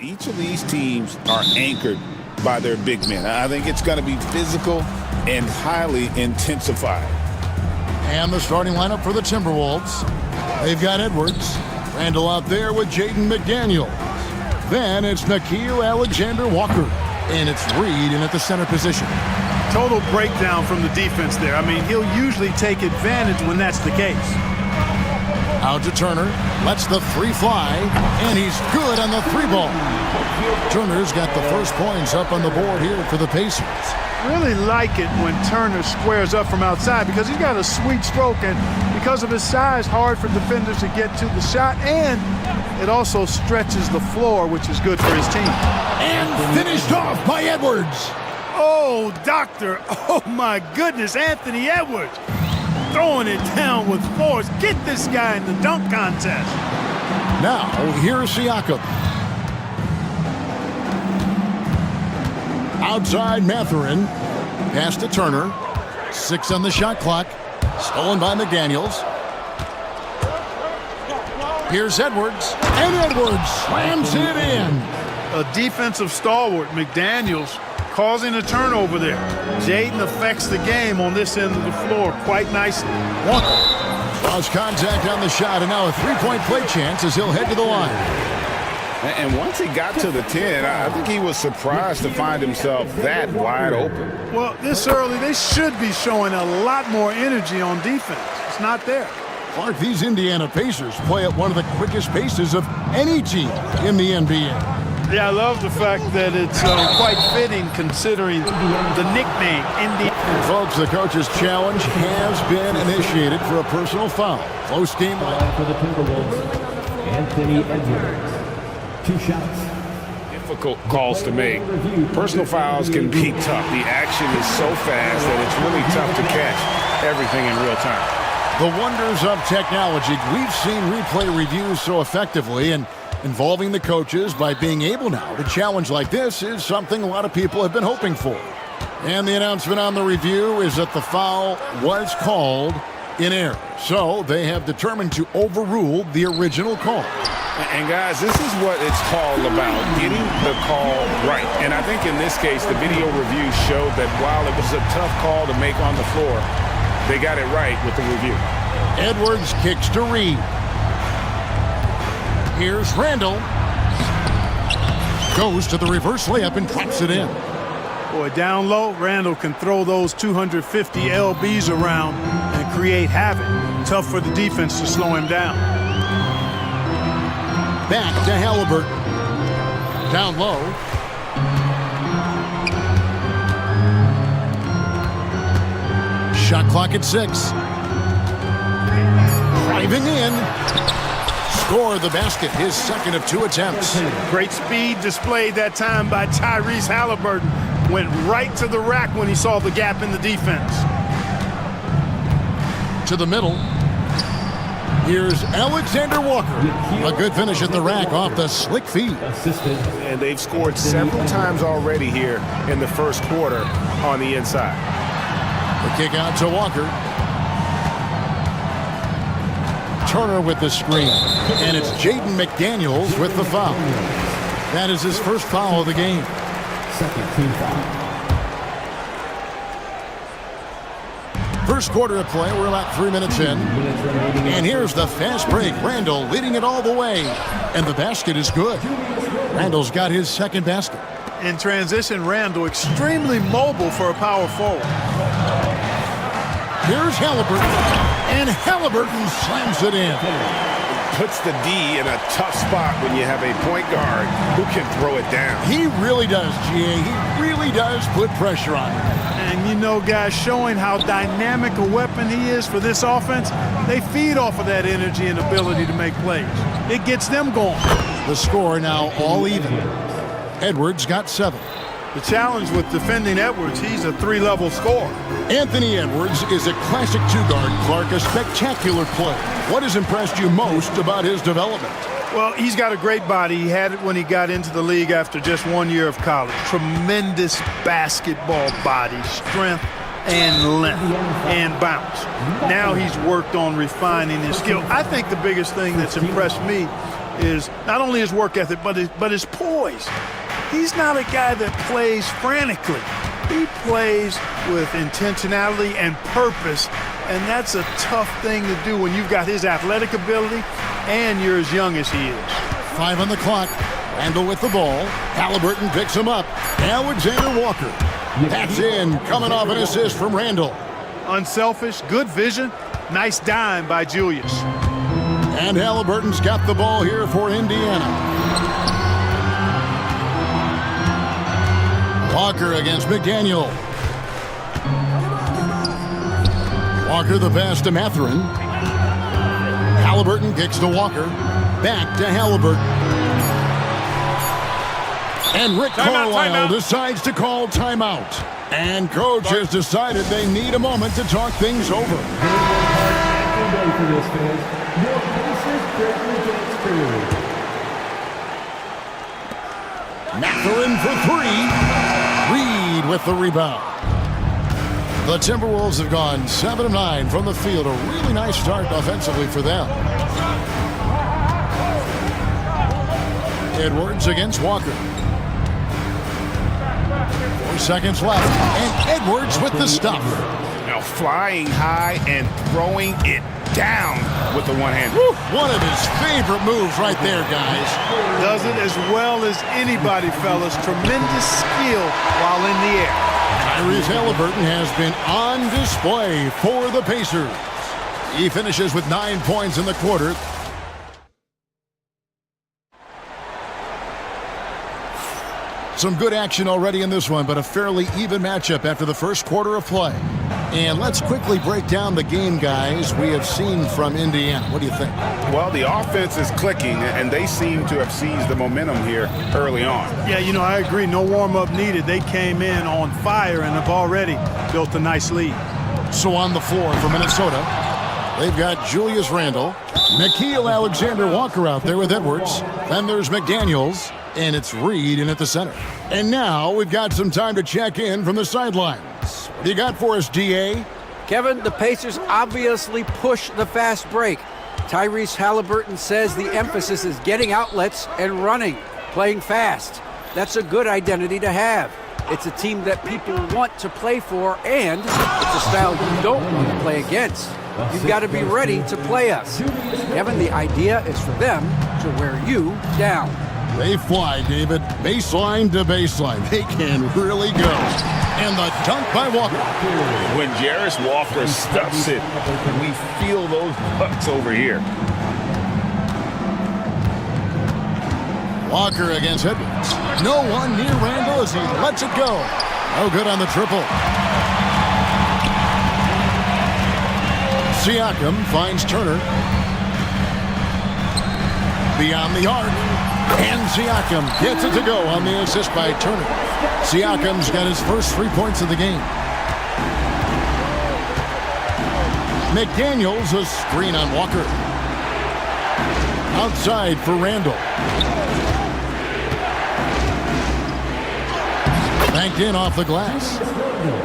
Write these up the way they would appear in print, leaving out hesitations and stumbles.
Each of these teams are anchored by their big men. I think it's going to be physical and highly intensified. And the starting lineup for the Timberwolves. They've got Edwards. Randall out there with Jaden McDaniels. Then it's Nikhil Alexander-Walker. And it's Reed in at the center position. Total breakdown from the defense there. I mean, he'll usually take advantage when that's the case. Out to Turner. Lets the three fly. And he's good on the three ball. Turner's got the first points up on the board here for the Pacers. Really like it when Turner squares up from outside because he's got a sweet stroke, and because of his size, hard for defenders to get to the shot, and it also stretches the floor, which is good for his team. And finished off by Edwards. Oh, doctor. Oh, my goodness. Anthony Edwards throwing it down with force. Get this guy in the dunk contest. Now, here's Siakam. Outside Mathurin. Pass to Turner. 6 on the shot clock. Stolen by McDaniels. Here's Edwards. And Edwards slams it in. A defensive stalwart, McDaniels, causing a turnover there. Jaden affects the game on this end of the floor quite nicely. Walker lost contact on the shot, and now a three-point play chance as he'll head to the line. And once he got to the 10, I think he was surprised to find himself that wide open. Well, this early, they should be showing a lot more energy on defense. It's not there. Clark, these Indiana Pacers play at one of the quickest paces of any team in the NBA. Yeah, I love the fact that it's quite fitting considering the nickname, Indiana. Folks, the coach's challenge has been initiated for a personal foul. Close game. For the Timberwolves, Anthony Edwards. 2 shots. Difficult calls to make. Personal fouls can be tough. The action is so fast that it's really tough to catch everything in real time. The wonders of technology. We've seen replay reviews so effectively, and involving the coaches by being able now to challenge like this is something a lot of people have been hoping for. And the announcement on the review is that the foul was called in error. So they have determined to overrule the original call. And guys, this is what it's all about, getting the call right. And I think in this case, the video review showed that while it was a tough call to make on the floor, they got it right with the review. Edwards kicks to Reed. Here's Randall. Goes to the reverse layup and drops it in. Boy, down low, Randall can throw those 250 LBs around and create havoc. Tough for the defense to slow him down. Back to Halliburton. Down low. Shot clock at 6. Driving in. Score the basket, his second of 2 attempts. Great speed displayed that time by Tyrese Halliburton. Went right to the rack when he saw the gap in the defense. To the middle. Here's Alexander Walker. A good finish at the rack off the slick feed. And they've scored several times already here in the first quarter on the inside. The kick out to Walker. Turner with the screen. And it's Jaden McDaniels with the foul. That is his first foul of the game. Second team foul. First quarter of play, we're about 3 minutes in. And here's the fast break. Randall leading it all the way. And the basket is good. Randall's got his second basket. In transition, Randall extremely mobile for a power forward. Here's Halliburton. And Halliburton slams it in. Puts the D in a tough spot when you have a point guard who can throw it down. He really does, GA. He really does put pressure on him. And you know, guys, showing how dynamic a weapon he is for this offense, they feed off of that energy and ability to make plays. It gets them going. The score now all even. Edwards got 7. The challenge with defending Edwards, he's a 3-level scorer. Anthony Edwards is a classic 2-guard, Clark, a spectacular player. What has impressed you most about his development? Well, he's got a great body. He had it when he got into the league after just 1 year of college. Tremendous basketball body, strength and length and bounce. Now he's worked on refining his skill. I think the biggest thing that's impressed me is not only his work ethic, but his poise. He's not a guy that plays frantically. He plays with intentionality and purpose, and that's a tough thing to do when you've got his athletic ability and you're as young as he is. 5 on the clock. Randall with the ball. Halliburton picks him up. Alexander Walker. That's in, coming off an assist from Randall. Unselfish, good vision, nice dime by Julius. And Halliburton's got the ball here for Indiana. Walker against McDaniel. Walker the pass to Mathurin. Halliburton kicks to Walker. Back to Halliburton. And Rick Carlisle decides to call timeout. And coach has decided they need a moment to talk things over. Mathurin for 3. Reed with the rebound. The Timberwolves have gone 7 of 9 from the field. A really nice start offensively for them. Edwards against Walker. 4 seconds left. And Edwards with the stuff. Now flying high and throwing it down with the one-hand. One of his favorite moves right there, guys. Does it as well as anybody, fellas. Tremendous skill while in the air. Tyrese Halliburton has been on display for the Pacers. He finishes with 9 points in the quarter. Some good action already in this one, but a fairly even matchup after the first quarter of play. And let's quickly break down the game, guys, we have seen from Indiana. What do you think? Well, the offense is clicking, and they seem to have seized the momentum here early on. Yeah, you know, I agree. No warm-up needed. They came in on fire and have already built a nice lead. So on the floor for Minnesota, they've got Julius Randle, Nickeil Alexander-Walker out there with Edwards. Then there's McDaniels, and it's Reed in at the center. And now we've got some time to check in from the sidelines. What do you got for us, DA? Kevin, the Pacers obviously push the fast break. Tyrese Halliburton says the emphasis is getting outlets and running, playing fast. That's a good identity to have. It's a team that people want to play for, and it's a style you don't want to play against. You've got to be ready to play us. Kevin, the idea is for them to wear you down. They fly, David. Baseline to baseline. They can really go. And the dunk by Walker. When Jarris Walker stuffs it, we feel those bucks over here. Walker against Edwards. No one near Randall as he lets it go. No good on the triple. Siakam finds Turner. Beyond the arc. And Siakam gets it to go on the assist by Turner. Siakam's got his first 3 points of the game. McDaniels, a screen on Walker. Outside for Randall. Banked in off the glass.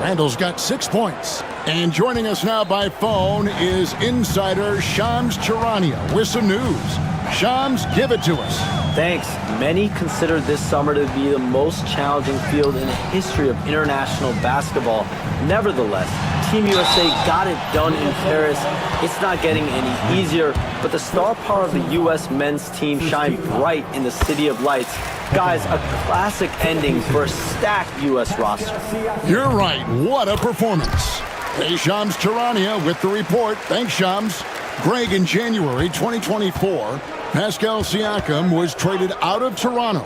Randall's got 6 points. And joining us now by phone is insider Shams Charania with some news. Shams, give it to us. Thanks. Many consider this summer to be the most challenging field in the history of international basketball. Nevertheless, Team USA got it done in Paris. It's not getting any easier, but the star power of the U.S. men's team shined bright in the City of Lights. Guys, a classic ending for a stacked U.S. roster. You're right. What a performance. Hey, Shams Charania with the report. Thanks, Shams. Greg, in January 2024, Pascal Siakam was traded out of Toronto.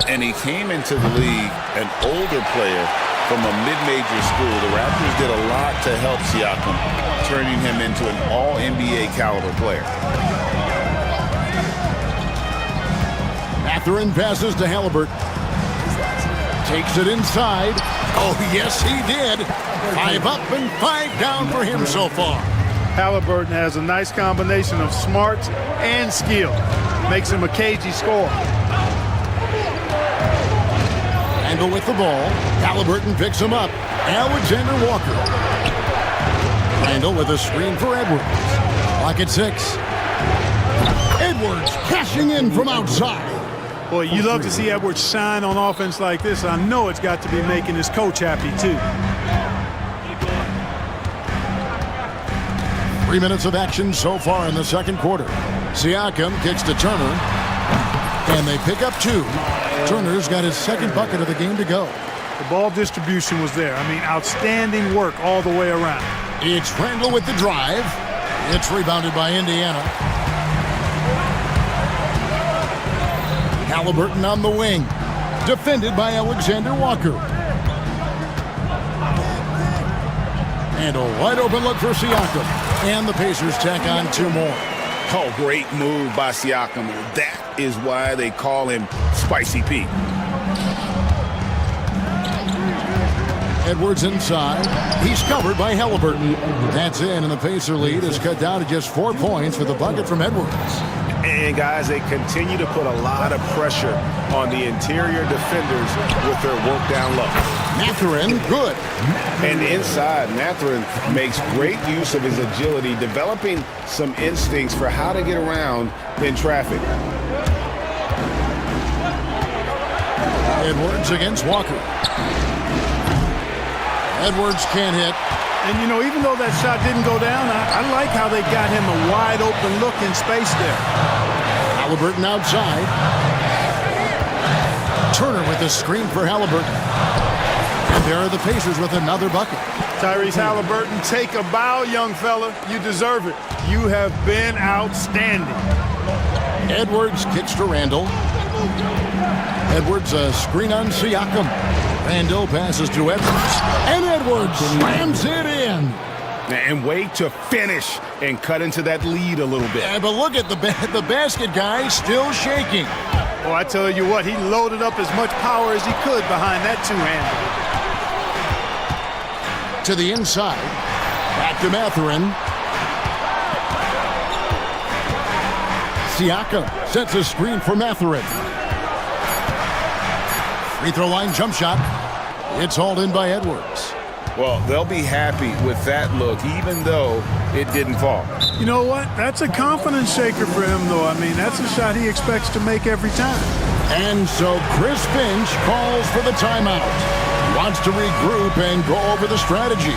And he came into the league an older player from a mid-major school. The Raptors did a lot to help Siakam, turning him into an all-NBA caliber player. Mathurin passes to Halliburton. Takes it inside. Oh, yes, he did. 5 up and 5 down for him so far. Halliburton has a nice combination of smarts and skill. Makes him a cagey scorer. Randall with the ball. Halliburton picks him up. Alexander Walker. Randall with a screen for Edwards. Clock at 6. Edwards cashing in from outside. Boy, you love to see Edwards shine on offense like this. I know it's got to be making his coach happy, too. 3 minutes of action so far in the second quarter. Siakam kicks to Turner, and they pick up 2. Turner's got his second bucket of the game to go. The ball distribution was there. I mean, outstanding work all the way around. It's Randall with the drive. It's rebounded by Indiana. Halliburton on the wing. Defended by Alexander Walker. And a wide open look for Siakam. And the Pacers tack on 2 more. Oh, great move by Siakam. That is why they call him Spicy Pete. Edwards inside. He's covered by Halliburton. That's in, and the Pacer lead is cut down to just 4 points with a bucket from Edwards. And guys, they continue to put a lot of pressure on the interior defenders with their work down low. Mathurin, good. And inside, Mathurin makes great use of his agility, developing some instincts for how to get around in traffic. Edwards against Walker. Edwards can't hit. And, you know, even though that shot didn't go down, I like how they got him a wide open look in space there. Halliburton outside. Turner with a screen for Halliburton. And there are the Pacers with another bucket. Tyrese Halliburton, take a bow, young fella. You deserve it. You have been outstanding. Edwards kicks to Randall. Edwards a screen on Siakam. Randall passes to Edwards. And Edwards slams it in. And wait to finish and cut into that lead a little bit. Yeah, but look at the basket guy still shaking. Well, I tell you what, he loaded up as much power as he could behind that two-hander. To the inside. Back to Mathurin. Siakam sets a screen for Mathurin. Free throw line jump shot. It's hauled in by Edwards. Well, they'll be happy with that look, even though it didn't fall. You know what? That's a confidence shaker for him, though. I mean, that's a shot he expects to make every time. And so Chris Finch calls for the timeout. He wants to regroup and go over the strategy.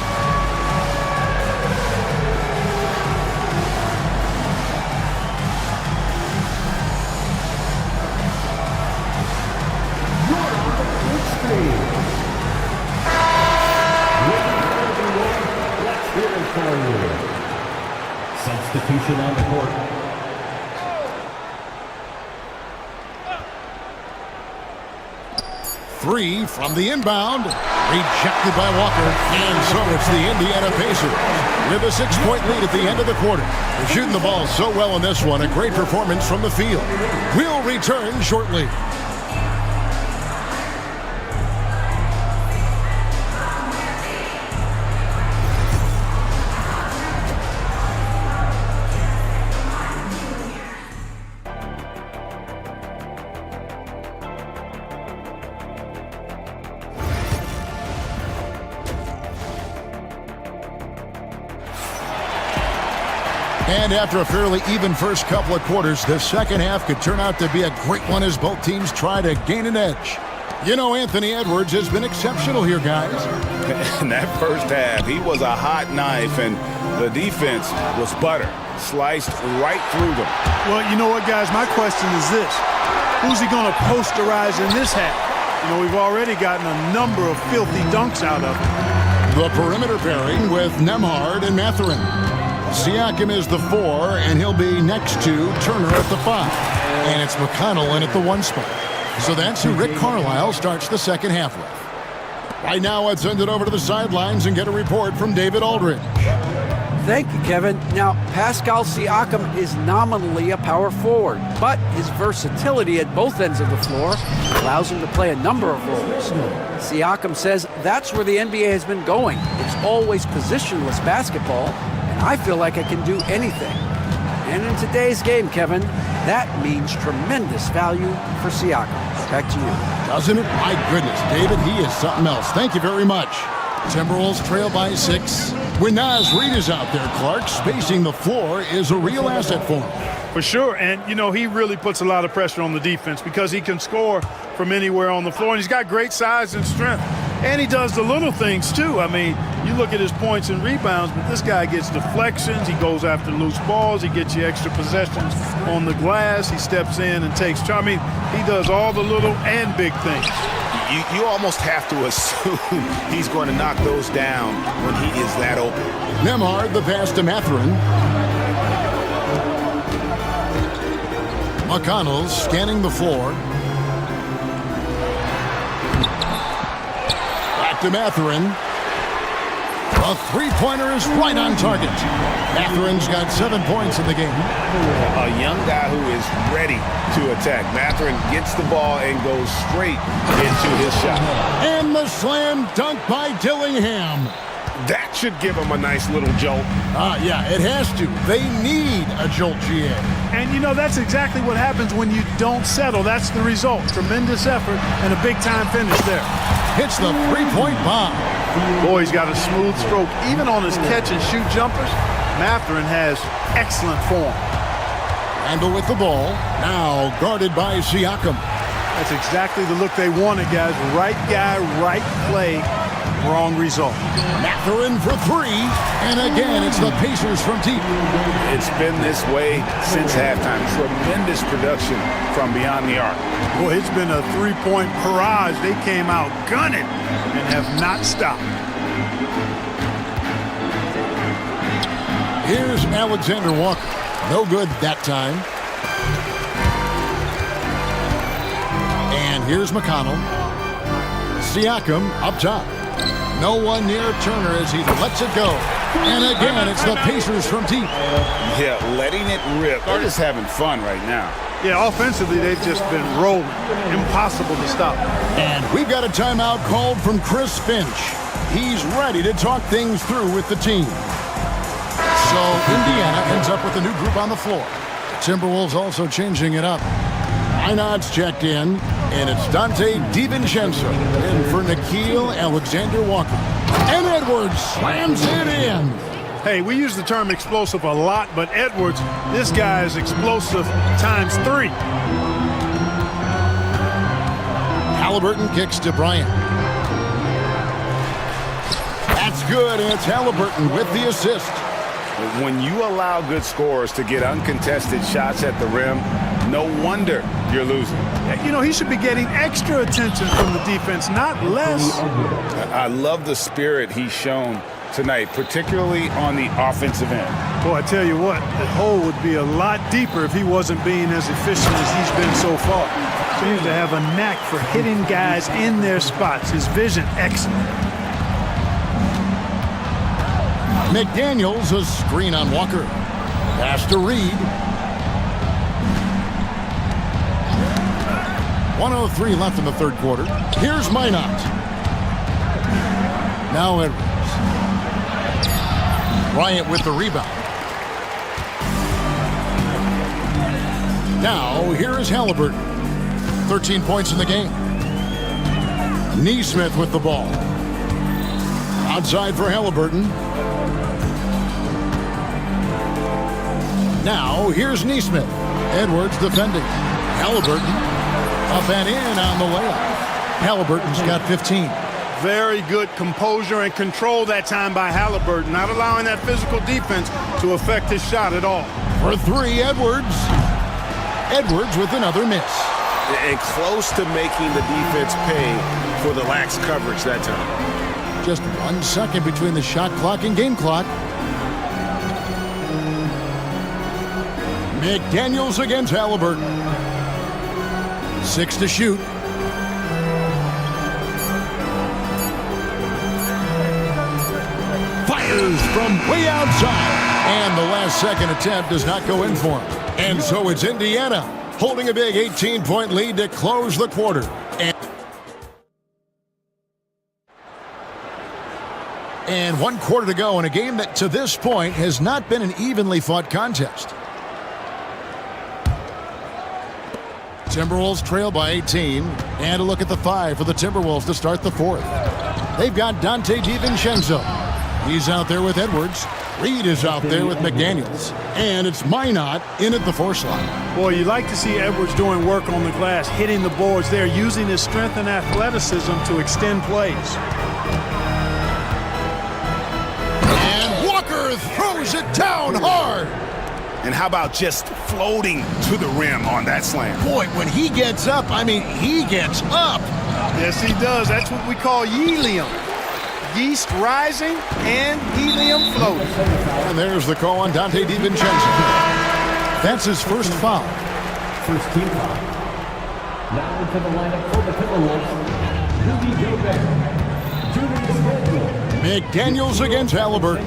Substitution on the court. Three from the inbound. Rejected by Walker. And so it's the Indiana Pacers with a 6-point lead at the end of the quarter. They're shooting the ball so well in this one. A great performance from the field. We'll return shortly. And after a fairly even first couple of quarters, the second half could turn out to be a great one as both teams try to gain an edge. You know, Anthony Edwards has been exceptional here, guys. In that first half, he was a hot knife, and the defense was butter, sliced right through them. Well, you know what, guys? My question is this. Who's he going to posterize in this half? You know, we've already gotten a number of filthy dunks out of him. The perimeter pairing with Nembhard and Mathurin. Siakam is the 4, and he'll be next to Turner at the 5. And it's McConnell in at the 1 spot. So that's who Rick Carlisle starts the second half with. Right now, let's send it over to the sidelines and get a report from David Aldridge. Thank you, Kevin. Now, Pascal Siakam is nominally a power forward, but his versatility at both ends of the floor allows him to play a number of roles. Siakam says that's where the NBA has been going. It's always positionless basketball, and I feel like I can do anything. And in today's game, Kevin, that means tremendous value for Siakam. Back to you. Doesn't it? My goodness, David, he is something else. Thank you very much. Timberwolves trail by 6. When Naz Reid is out there, Clark, spacing the floor is a real asset for him. For sure, and you know, he really puts a lot of pressure on the defense because he can score from anywhere on the floor, and he's got great size and strength. And he does the little things too. I mean, you look at his points and rebounds, but this guy gets deflections, he goes after loose balls, he gets you extra possessions on the glass, he steps in and takes charge. I mean, he does all the little and big things. You almost have to assume he's going to knock those down when he is that open. Nemhard the pass to Mathurin. McConnell scanning the floor. Back to Mathurin. A three-pointer is right on target. Mathurin's got 7 points in the game. A young guy who is ready to attack. Mathurin gets the ball and goes straight into his shot. And the slam dunk by Dillingham. That should give him a nice little jolt. Yeah, it has to. They need a jolt, GA. And you know, that's exactly what happens when you don't settle. That's the result. Tremendous effort and a big-time finish there. Hits the three-point bomb. Boy, he's got a smooth stroke. Even on his catch-and-shoot jumpers, Mathurin has excellent form. Randall with the ball. Now guarded by Siakam. That's exactly the look they wanted, guys. Right guy, right play, wrong result. Mathurin for three. And again, it's the Pacers from deep. It's been this way since halftime. Tremendous production from beyond the arc. Boy, it's been a three-point barrage. They came out gunning and have not stopped. Here's Alexander Walker. No good that time. And here's McConnell. Siakam up top. No one near Turner as he lets it go. And again, it's the Pacers from deep. Yeah, letting it rip. They're just having fun right now. Yeah, offensively, they've just been rolling. Impossible to stop. And we've got a timeout called from Chris Finch. He's ready to talk things through with the team. So Indiana ends up with a new group on the floor. Timberwolves also changing it up. Einod's checked in, and it's Dante DiVincenzo in for Nickeil Alexander-Walker. And Edwards slams it in. Hey, we use the term explosive a lot, but Edwards, this guy is explosive times 3. Halliburton kicks to Bryant. That's good, and it's Halliburton with the assist. When you allow good scorers to get uncontested shots at the rim, no wonder you're losing. You know, he should be getting extra attention from the defense, not less. I love the spirit he's shown tonight, particularly on the offensive end. Boy, I tell you what, the hole would be a lot deeper if he wasn't being as efficient as he's been so far. Seems to have a knack for hitting guys in their spots. His vision, excellent. McDaniels, a screen on Walker. Pass to Reed. 1:03 left in the third quarter. Here's Minot. Now Edwards. Bryant with the rebound. Now here is Halliburton. 13 points in the game. Neesmith with the ball. Outside for Halliburton. Now here's Neesmith. Edwards defending. Halliburton up and in on the layup. Halliburton's got 15. Very good composure and control that time by Halliburton, not allowing that physical defense to affect his shot at all. For three, Edwards. Edwards with another miss. And close to making the defense pay for the lax coverage that time. Just 1 second between the shot clock and game clock. McDaniels against Halliburton. 6 to shoot. Fires from way outside. And the last second attempt does not go in for him. And so it's Indiana holding a big 18-point lead to close the quarter. And 1 quarter to go in a game that to this point has not been an evenly fought contest. Timberwolves trail by 18. And a look at the 5 for the Timberwolves to start the fourth. They've got Dante DiVincenzo. He's out there with Edwards. Reed is out there with McDaniels. And it's Minot in at the force line. Boy, you like to see Edwards doing work on the glass, hitting the boards there, using his strength and athleticism to extend plays. And Walker throws it down hard. And how about just floating to the rim on that slam? Boy, when he gets up, I mean, he gets up. Yes, he does. That's what we call helium. Yeast rising and helium floating. And there's the call on Dante DiVincenzo. That's his first foul. First team foul. Now into the lineup for the Timberwolves, Rudy Gobert. Julius McDaniels against Halliburton.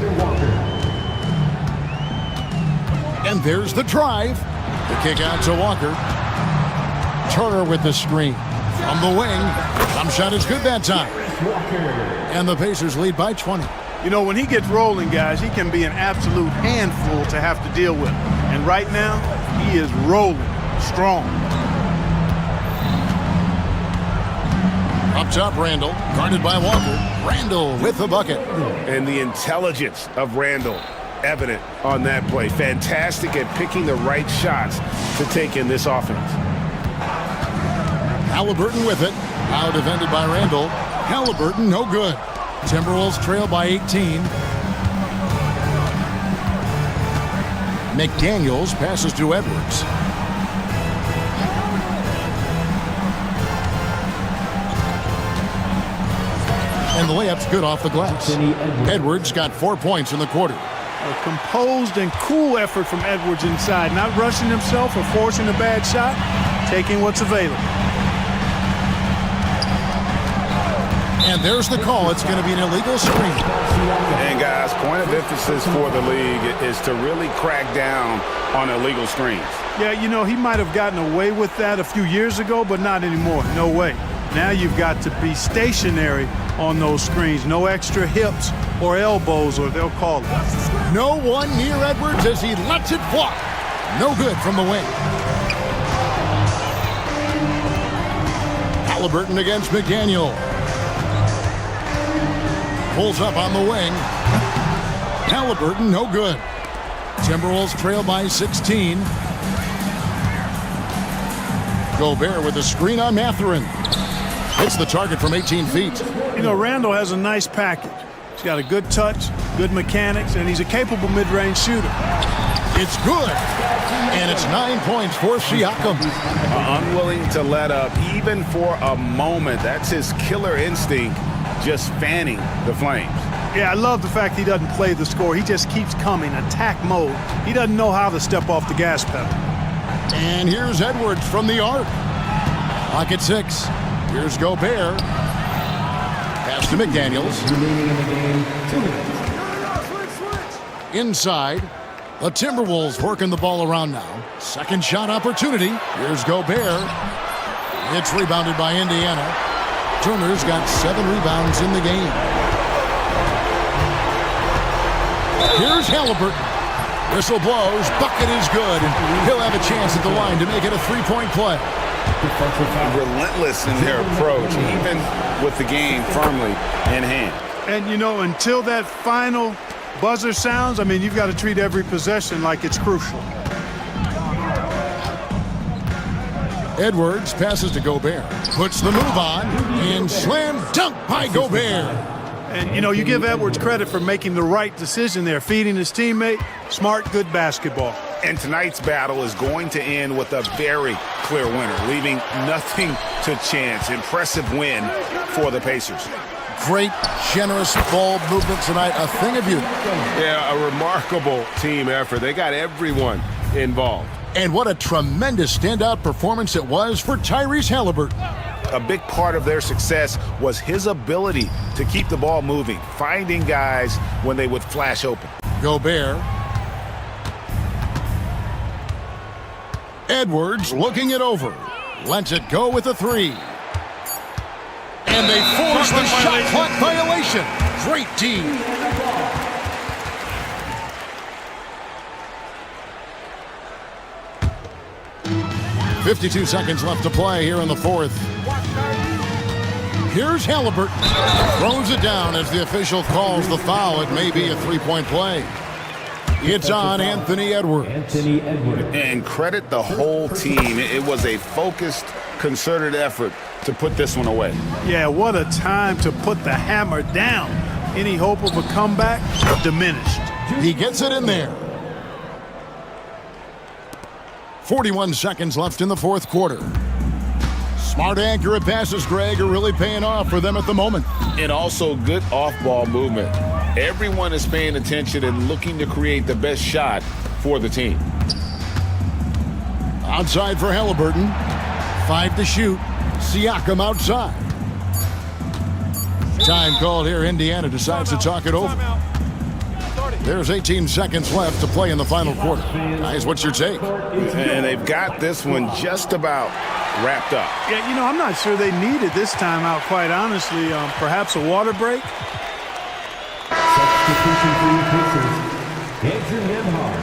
And there's the drive. The kick out to Walker. Turner with the screen. From the wing. Some shot is good that time. And the Pacers lead by 20. You know, when he gets rolling, guys, he can be an absolute handful to have to deal with. And right now, he is rolling strong. Up top, Randall. Guarded by Walker. Randall with the bucket. And the intelligence of Randall evident on that play. Fantastic at picking the right shots to take in this offense. Halliburton with it. Now defended by Randall. Halliburton, no good. Timberwolves trail by 18. McDaniels passes to Edwards. And the layup's good off the glass. Edwards got 4 points in the quarter. A composed and cool effort from Edwards inside, not rushing himself or forcing a bad shot, taking what's available. And there's the call. It's going to be an illegal screen. And guys, point of emphasis for the league is to really crack down on illegal screens. Yeah, you know, he might have gotten away with that a few years ago, but not anymore. No way. Now you've got to be stationary on those screens. No extra hips or elbows, or they'll call it. No one near Edwards as he lets it fly. No good from the wing. Halliburton against McDaniel. Pulls up on the wing. Halliburton, no good. Timberwolves trail by 16. Gobert with a screen on Mathurin. Hits the target from 18 feet. You know, Randall has a nice package. He's got a good touch, good mechanics, and he's a capable mid-range shooter. It's good. And it's 9 points for Siakam. Unwilling to let up even for a moment. That's his killer instinct, just fanning the flames. Yeah, I love the fact he doesn't play the score. He just keeps coming, attack mode. He doesn't know how to step off the gas pedal. And here's Edwards from the arc. Clock at 6. Here's Gobert. Pass to McDaniels. remaining in the game, 2 minutes. Inside. The Timberwolves working the ball around now. Second shot opportunity. Here's Gobert. It's rebounded by Indiana. Turner's got 7 rebounds in the game. Here's Halliburton. Whistle blows. Bucket is good. And he'll have a chance at the line to make it a 3-point play. Relentless in their approach, even with the game firmly in hand. And, you know, until that final buzzer sounds, I mean, you've got to treat every possession like it's crucial. Edwards passes to Gobert. Puts the move on. And slam dunk by Gobert. And, you know, you give Edwards credit for making the right decision there, feeding his teammate. Smart, good basketball. And tonight's battle is going to end with a very clear winner, leaving nothing to chance. Impressive win for the Pacers. Great, generous ball movement tonight. A thing of beauty. Yeah, a remarkable team effort. They got everyone involved. And what a tremendous standout performance it was for Tyrese Halliburton. A big part of their success was his ability to keep the ball moving, finding guys when they would flash open. Gobert. Edwards looking it over. Lets it go with a 3. And they force the shot clock violation. Great team. .52 seconds left to play here in the 4th. Here's Halliburton. Throws it down as the official calls the foul. It may be a 3-point play. It's on Anthony Edwards. Anthony Edwards. And credit the whole team. It was a focused, concerted effort to put this one away. Yeah, what a time to put the hammer down. Any hope of a comeback diminished. He gets it in there. 41 seconds left in the fourth quarter. Smart, accurate passes, Greg, are really paying off for them at the moment. And also good off-ball movement. Everyone is paying attention and looking to create the best shot for the team. Outside for Halliburton. 5 to shoot. Siakam outside. Time called here. Indiana decides to talk it over. There's 18 seconds left to play in the final quarter. Guys, what's your take? And they've got this one just about wrapped up. Yeah, you know, I'm not sure they needed this timeout, quite honestly. Perhaps a water break? Substitution for the Pacers. Andrew Nemhard.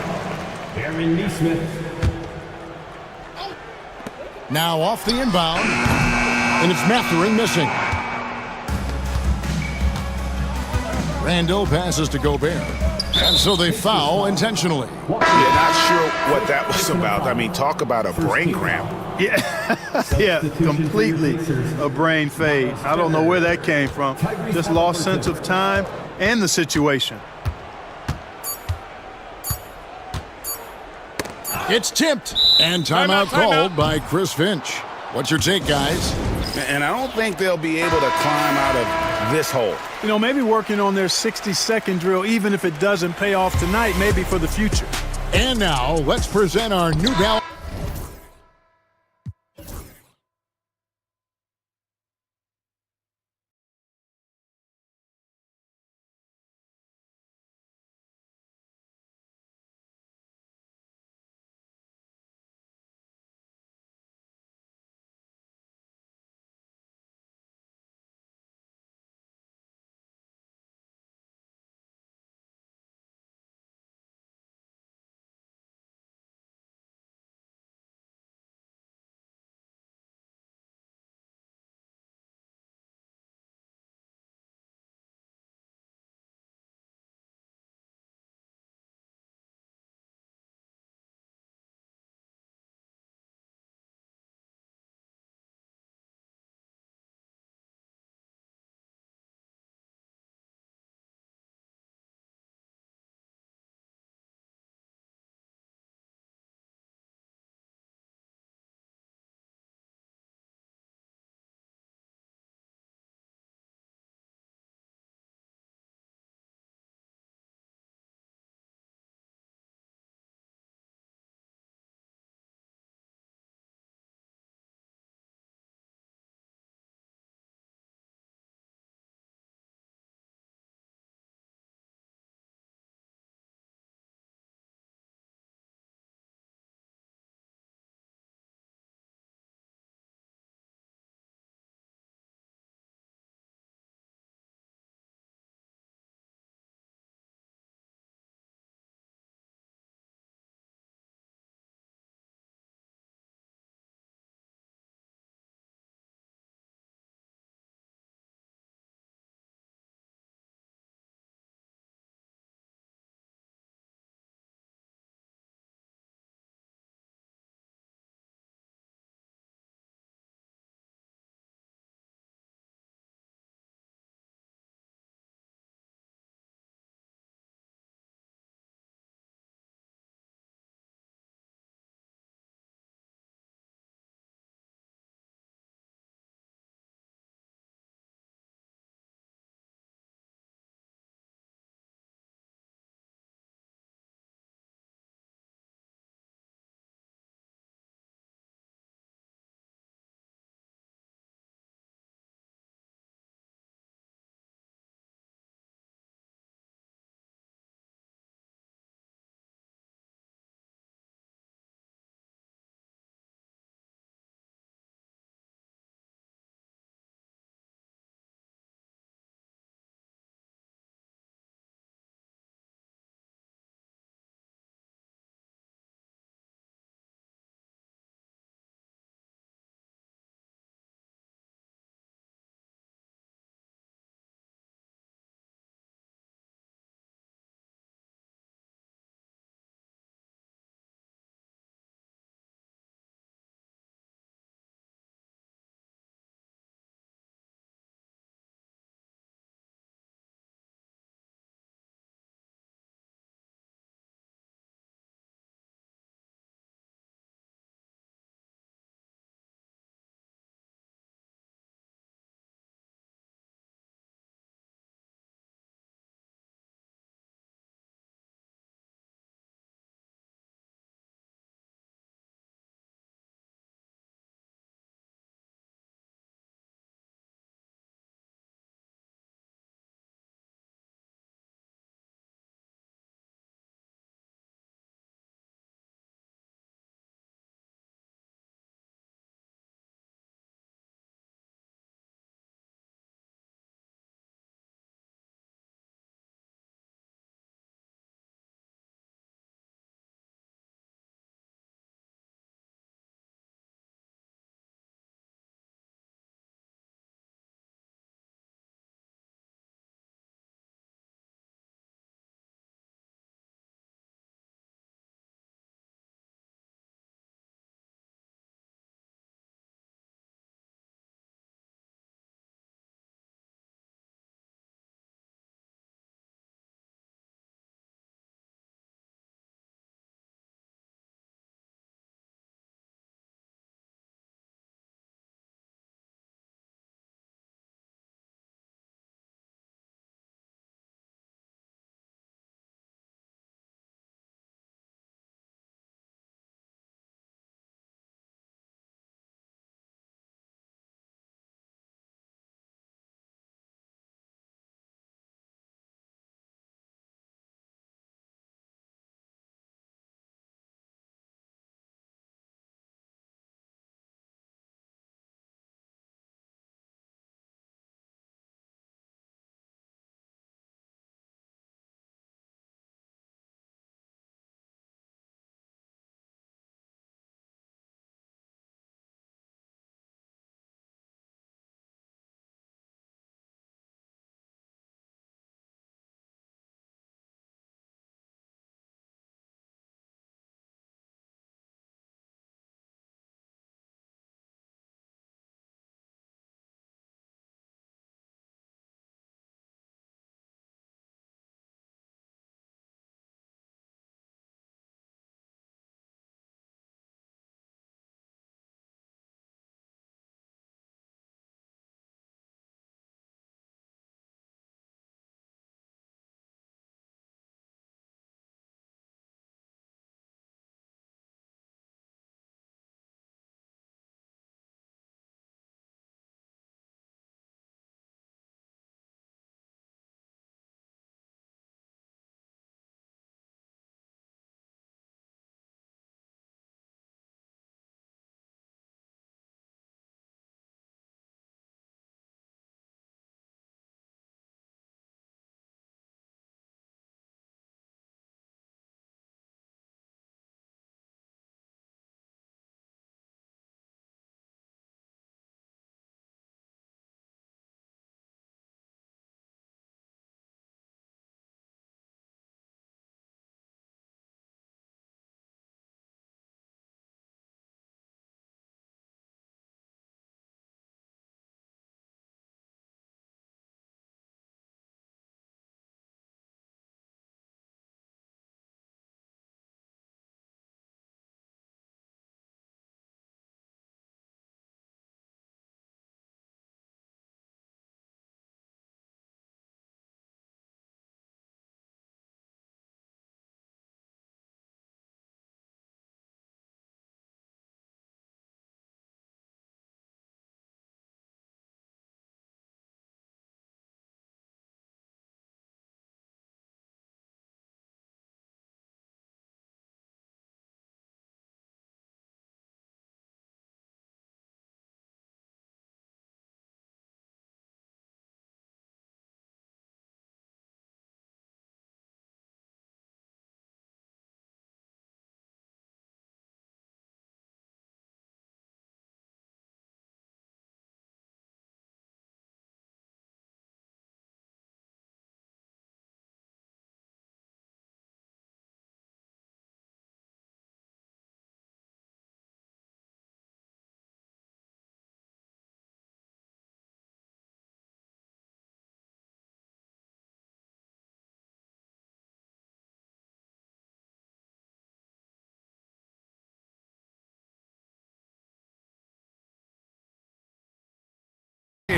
Aaron Neesmith. Now off the inbound. And it's Mathurin missing. Randall passes to Gobert. And so they foul intentionally. Yeah, not sure what that was about. I mean, talk about a brain cramp. Yeah, completely a brain fade. I don't know where that came from. Just lost sense of time and the situation. It's tipped. And timeout called by Chris Finch. What's your take, guys? And I don't think they'll be able to climb out of this hole. You know, maybe working on their 60-second drill, even if it doesn't pay off tonight, maybe for the future. And now, let's present our New Balance.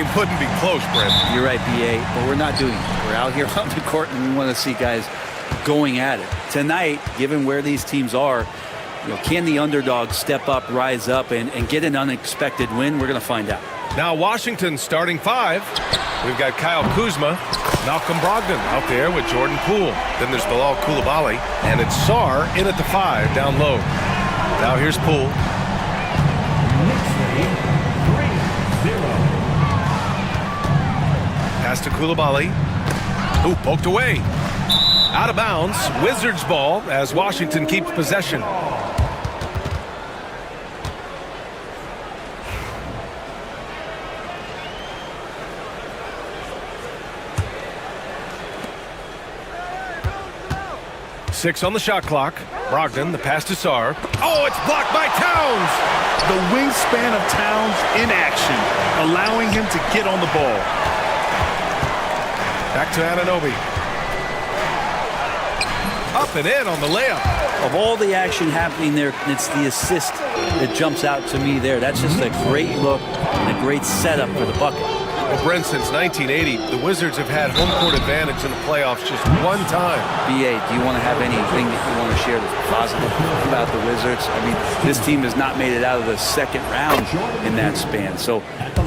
game wouldn't be close, Brent. You're right, BA, but we're not doing it. We're out here on the court, and we want to see guys going at it. Tonight, given where these teams are, can the underdog step up, rise up, and get an unexpected win? We're going to find out. Now Washington starting 5. We've got Kyle Kuzma, Malcolm Brogdon out there with Jordan Poole. Then there's Bilal Coulibaly, and it's Sarr in at the 5 down low. Now here's Poole. Knicks lead 3-0. Pass to Coulibaly. Ooh, poked away. Out of bounds. Wizards ball as Washington keeps possession. Six on the shot clock. Brogdon, the pass to Sarr. Oh, it's blocked by Towns! The wingspan of Towns in action, allowing him to get on the ball. Back to Anunoby. Up and in on the layup. Of all the action happening there, it's the assist that jumps out to me there. That's just a great look and a great setup for the bucket. Well, Brent, since 1980, the Wizards have had home court advantage in the playoffs just one time. BA, do you want to have anything that you want to share that's positive about the Wizards? I mean, this team has not made it out of the second round in that span, so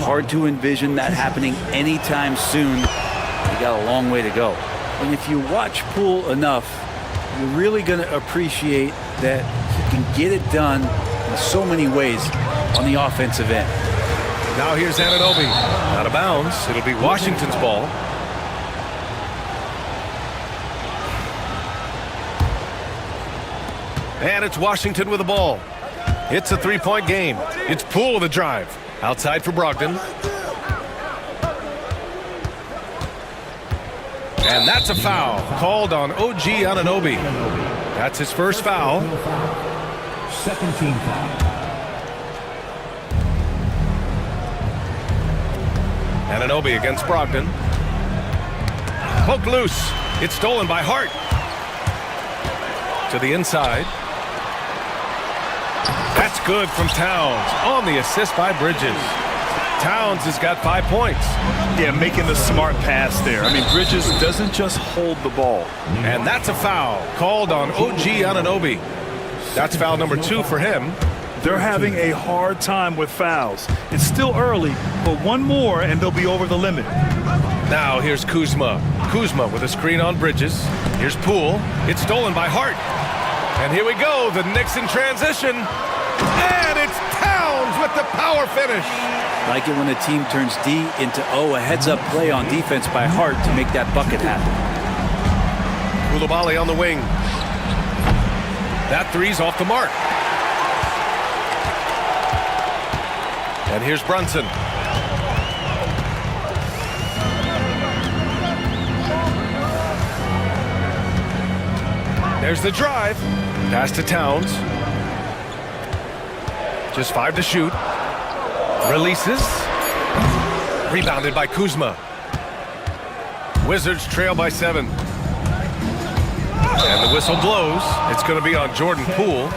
hard to envision that happening anytime soon. You got a long way to go. And if you watch Poole enough, you're really going to appreciate that he can get it done in so many ways on the offensive end. Now here's Anunoby. Out of bounds. It'll be Washington's ball. And it's Washington with the ball. It's a three-point game. It's Poole with a drive. Outside for Brogdon. And that's a foul called on OG Anunoby. That's his first foul. Second team foul. Anunoby against Brogdon. Poked loose. It's stolen by Hart. To the inside. That's good from Towns on the assist by Bridges. Towns has got 5 points. Yeah, making the smart pass there. I mean, Bridges doesn't just hold the ball. And that's a foul called on OG Anunoby. That's foul number 2 for him. They're having a hard time with fouls. It's still early, but one more and they'll be over the limit. Now here's Kuzma. Kuzma with a screen on Bridges. Here's Poole. It's stolen by Hart. And here we go, the Knicks in transition. And it's Towns with the power finish. Like it when a team turns D into O, a heads-up play on defense by Hart to make that bucket happen. Coulibaly on the wing. That three's off the mark. And here's Brunson. There's the drive. Pass to Towns. Just 5 to shoot. Releases. Rebounded by Kuzma. Wizards trail by 7. And the whistle blows. It's going to be on Jordan Poole.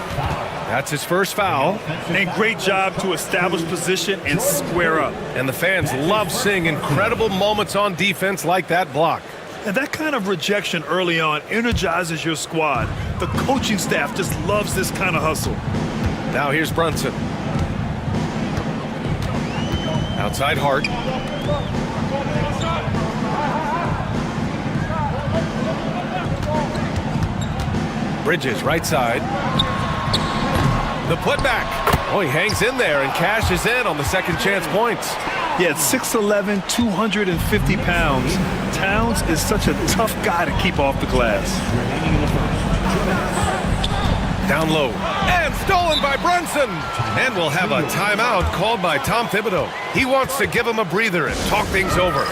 That's his first foul. And great job to establish position and square up. And the fans love seeing incredible moments on defense like that block. And that kind of rejection early on energizes your squad. The coaching staff just loves this kind of hustle. Now here's Brunson. Outside Hart. Bridges right side. The putback. Oh, he hangs in there and cashes in on the second chance points. Yeah, at 6'11", 250 pounds, Towns is such a tough guy to keep off the glass. Down low. And stolen by Brunson. And we'll have a timeout called by Tom Thibodeau. He wants to give him a breather and talk things over.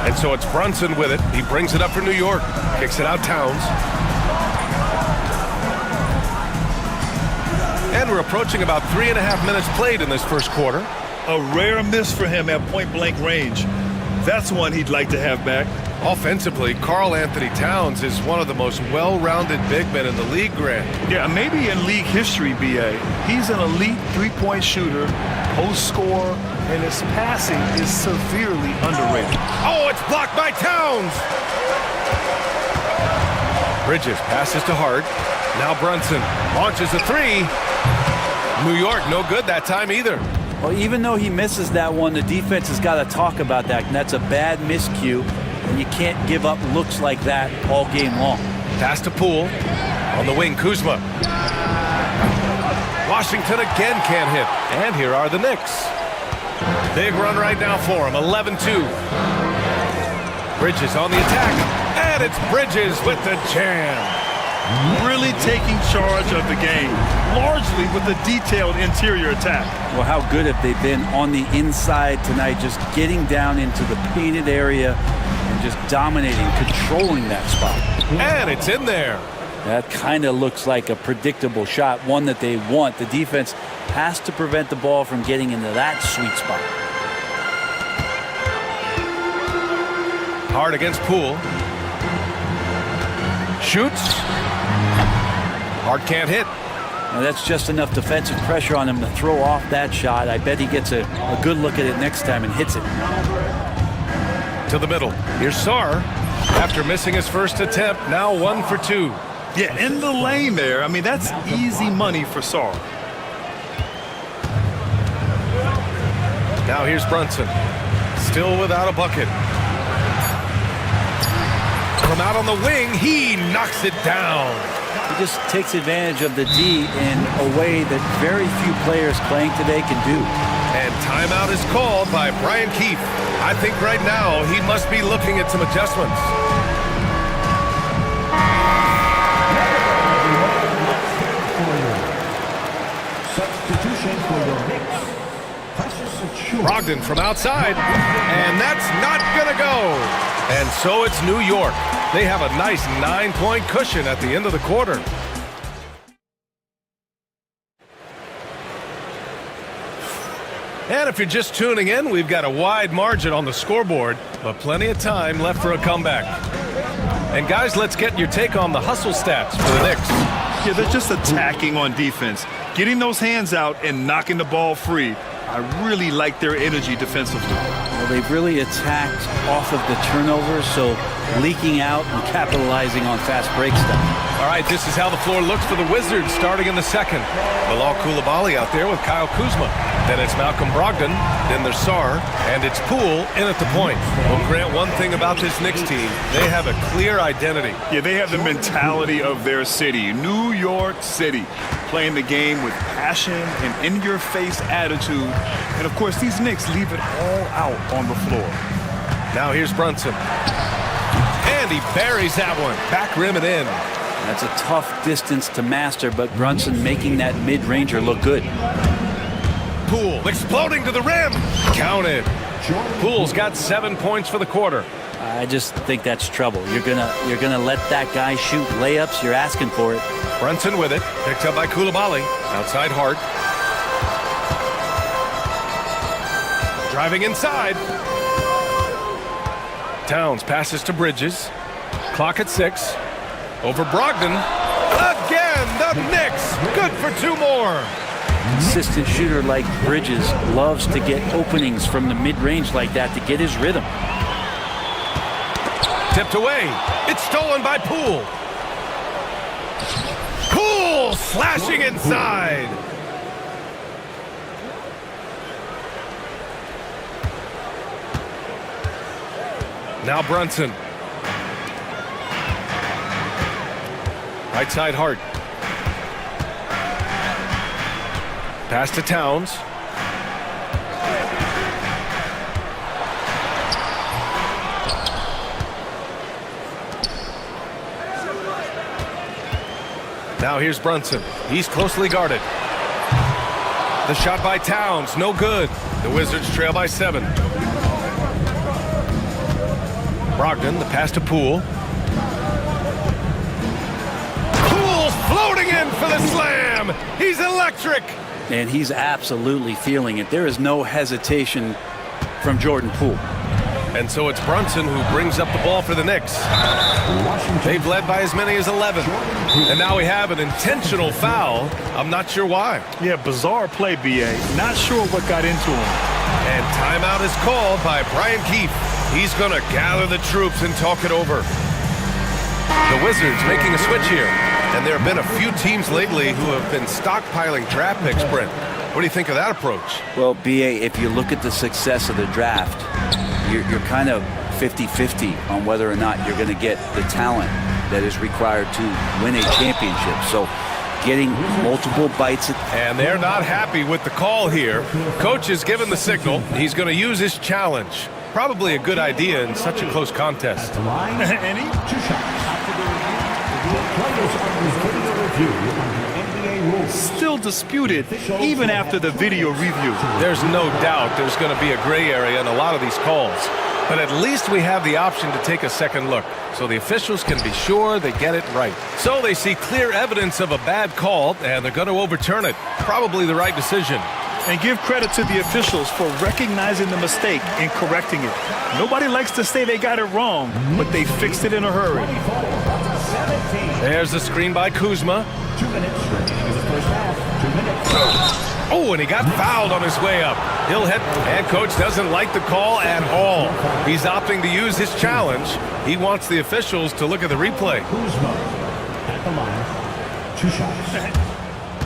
And so it's Brunson with it. He brings it up for New York. Kicks it out Towns. And we're approaching about 3.5 minutes played in this first quarter. A rare miss for him at point-blank range. That's one he'd like to have back. Offensively, Karl Anthony Towns is one of the most well-rounded big men in the league, Grant. Yeah, maybe in league history, B.A. He's an elite three-point shooter, post scorer, and his passing is severely underrated. Oh, it's blocked by Towns! Bridges passes to Hart. Now Brunson launches a three. New York, no good that time either. Well, even though he misses that one, the defense has got to talk about that, and that's a bad miscue, and you can't give up looks like that all game long. Pass to Poole. On the wing, Kuzma. Washington again can't hit. And here are the Knicks. Big run right now for him, 11-2. Bridges on the attack, and it's Bridges with the jam. Really taking charge of the game, largely with a detailed interior attack. Well, how good have they been on the inside tonight, just getting down into the painted area and just dominating, controlling that spot. And it's in there. That kind of looks like a predictable shot, one that they want. The defense has to prevent the ball from getting into that sweet spot. Hard against Poole. Shoots. Hard can't hit. Now that's just enough defensive pressure on him to throw off that shot. I bet he gets a good look at it next time and hits it. To the middle. Here's Sarr. After missing his first attempt, now 1 for 2. Yeah, in the lane there. I mean, that's easy money for Sarr. Now here's Brunson. Still without a bucket. From out on the wing, he knocks it down. He just takes advantage of the D in a way that very few players playing today can do. And timeout is called by Brian Keefe. I think right now he must be looking at some adjustments. Substitution for your Knicks. Brogdon from outside, and that's not gonna go. And so it's New York. They have a nice 9-point cushion at the end of the quarter. And if you're just tuning in, we've got a wide margin on the scoreboard, but plenty of time left for a comeback. And guys, let's get your take on the hustle stats for the Knicks. Yeah, they're just attacking on defense, getting those hands out and knocking the ball free. I really like their energy defensively. Well, they've really attacked off of the turnovers, so leaking out and capitalizing on fast break stuff. All right, this is how the floor looks for the Wizards starting in the second. Bilal Coulibaly out there with Kyle Kuzma. Then it's Malcolm Brogdon. Then there's Sarr. And it's Poole in at the point. Well, Grant, one thing about this Knicks team, they have a clear identity. Yeah, they have the mentality of their city, New York City, playing the game with passion and in-your-face attitude. And, of course, these Knicks leave it all out on the floor. Now here's Brunson. And he buries that one. Back rim and in. That's a tough distance to master, but Brunson making that mid-ranger look good. Poole exploding to the rim. Counted. Poole's got 7 points for the quarter. I just think that's trouble. You're gonna let that guy shoot layups. You're asking for it. Brunson with it. Picked up by Coulibaly. Outside Hart. Driving inside. Towns passes to Bridges. Clock at 6. Over Brogdon. Again, the Knicks. Good for 2 more. Consistent shooter like Bridges loves to get openings from the mid-range like that to get his rhythm. Tipped away. It's stolen by Poole. Poole slashing inside. Now Brunson. Right side Hart. Pass to Towns. Now here's Brunson. He's closely guarded. The shot by Towns, no good. The Wizards trail by 7. Brogdon, the pass to Poole. Poole's floating in for the slam. He's electric. And he's absolutely feeling it. There is no hesitation from Jordan Poole. And so it's Brunson who brings up the ball for the Knicks. They've led by as many as 11. And now we have an intentional foul. I'm not sure why. Yeah, bizarre play, B.A. Not sure what got into him. And timeout is called by Brian Keefe. He's going to gather the troops and talk it over. The Wizards making a switch here. And there have been a few teams lately who have been stockpiling draft picks, Brent. What do you think of that approach? Well, B.A., if you look at the success of the draft, you're kind of 50-50 on whether or not you're going to get the talent that is required to win a championship. So getting multiple bites at... And they're not happy with the call here. Coach has given the signal. He's going to use his challenge. Probably a good idea in such a close contest. Any? Still disputed even after the video review. There's no doubt there's going to be a gray area in a lot of these calls. But at least we have the option to take a second look, so the officials can be sure they get it right. So they see clear evidence of a bad call, and they're going to overturn it. Probably the right decision. And give credit to the officials for recognizing the mistake and correcting it. Nobody likes to say they got it wrong, but they fixed it in a hurry. There's the screen by Kuzma. 2 minutes in the first half. 2 minutes. Oh, and he got fouled on his way up. He'll hit, and coach doesn't like the call at all. He's opting to use his challenge. He wants the officials to look at the replay. Kuzma at the line. 2 shots.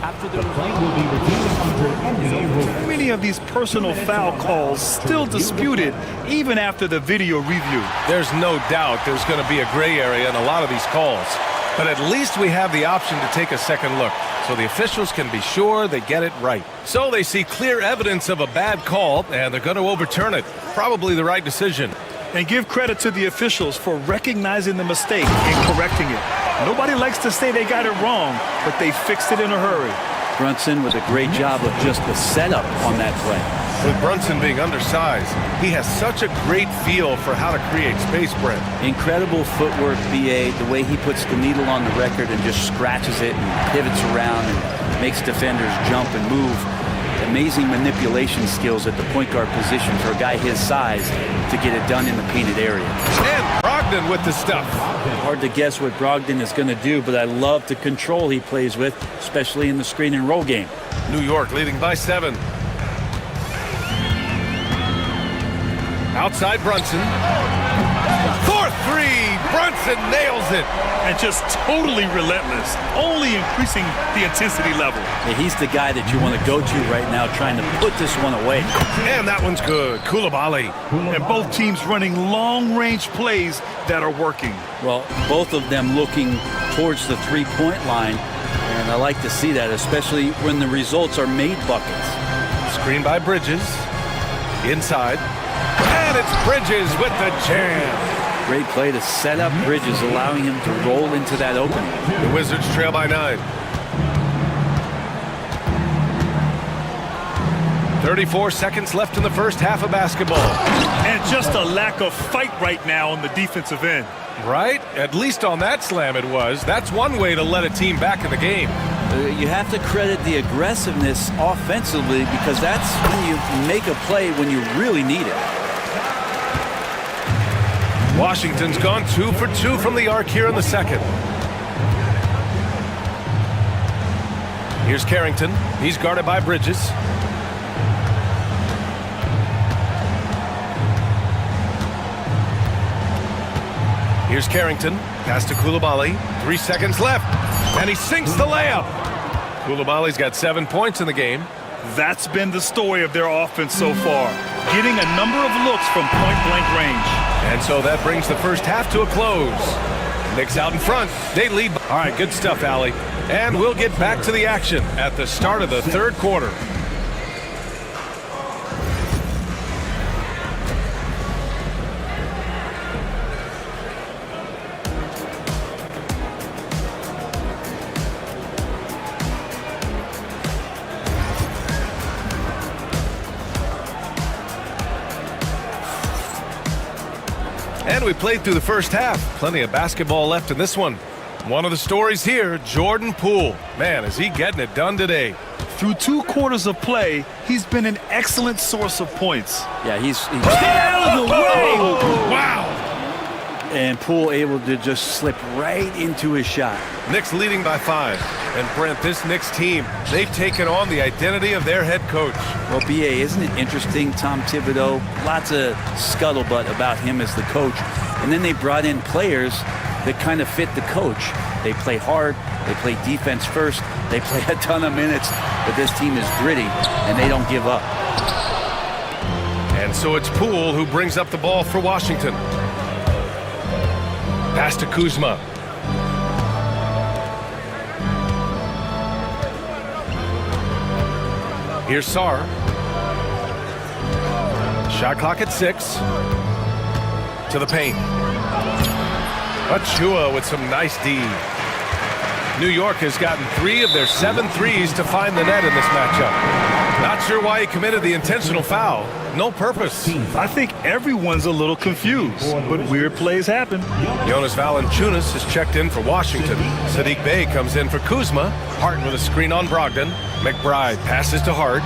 After the play will be reviewed under NBA rules. Many of these personal foul calls still disputed even after the video review. There's no doubt there's going to be a gray area in a lot of these calls. But at least we have the option to take a second look, so the officials can be sure they get it right. So they see clear evidence of a bad call, and they're going to overturn it. Probably the right decision. And give credit to the officials for recognizing the mistake and correcting it. Nobody likes to say they got it wrong, but they fixed it in a hurry. Brunson with a great job of just the setup on that play. With Brunson being undersized, he has such a great feel for how to create space, Brent. Incredible footwork, B.A., the way he puts the needle on the record and just scratches it and pivots around and makes defenders jump and move. Amazing manipulation skills at the point guard position for a guy his size to get it done in the painted area. And Brogdon with the stuff. Hard to guess what Brogdon is going to do, but I love the control he plays with, especially in the screen and roll game. New York leading by 7. Outside Brunson. 4-3. Brunson nails it. And just totally relentless, only increasing the intensity level. Yeah, he's the guy that you want to go to right now, trying to put this one away. And that one's good. Koulibaly. And both teams running long-range plays that are working. Well, both of them looking towards the three-point line, and I like to see that, especially when the results are made buckets. Screen by Bridges. Inside. And it's Bridges with the jam. Great play to set up Bridges, allowing him to roll into that opening. The Wizards trail by 9. 34 seconds left in the first half of basketball. And just a lack of fight right now on the defensive end. Right? At least on that slam it was. That's one way to let a team back in the game. You have to credit the aggressiveness offensively, because that's when you make a play when you really need it. Washington's gone 2 for 2 from the arc here in the second. Here's Carrington. He's guarded by Bridges. Here's Carrington. Pass to Koulibaly. 3 seconds left. And he sinks the layup. Koulibaly's got 7 points in the game. That's been the story of their offense so far, getting a number of looks from point-blank range. And so that brings the first half to a close. Knicks out in front. They lead. All right, good stuff, Allie. And we'll get back to the action at the start of the third quarter. And we played through the first half. Plenty of basketball left in this one. One of the stories here, Jordan Poole. Man, is he getting it done today. Through 2 quarters of play, he's been an excellent source of points. Yeah, he's out of the way. Wow! And Poole able to just slip right into his shot. Knicks leading by 5. And Brent, this Knicks team, they've taken on the identity of their head coach. Well, B.A., isn't it interesting, Tom Thibodeau, lots of scuttlebutt about him as the coach. And then they brought in players that kind of fit the coach. They play hard, they play defense first, they play a ton of minutes, but this team is gritty, and they don't give up. And so it's Poole who brings up the ball for Washington. Pass to Kuzma. Here's Sarr. Shot clock at 6. To the paint. Achua with some nice D. New York has gotten 3 of their 7 threes to find the net in this matchup. Not sure why he committed the intentional foul. No purpose. I think everyone's a little confused, but weird plays happen. Jonas Valanciunas has checked in for Washington. Saddiq Bey comes in for Kuzma. Hart with a screen on Brogdon. McBride passes to Hart.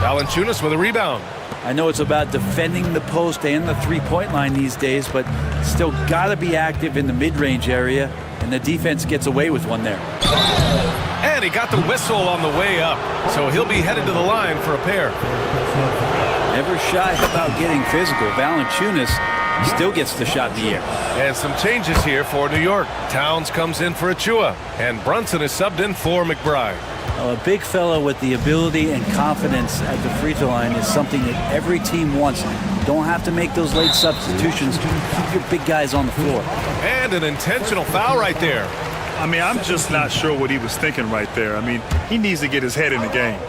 Valanciunas with a rebound. I know it's about defending the post and the three-point line these days, but still got to be active in the mid-range area, and the defense gets away with one there. And he got the whistle on the way up, so he'll be headed to the line for a pair. Never shy about getting physical. Valanciunas still gets the shot in the air. And some changes here for New York. Towns comes in for Achua, and Brunson is subbed in for McBride. A big fellow with the ability and confidence at the free throw line is something that every team wants. Don't have to make those late substitutions. Keep your big guys on the floor. And an intentional foul right there. I mean, I'm just not sure what he was thinking right there. I mean, he needs to get his head in the game.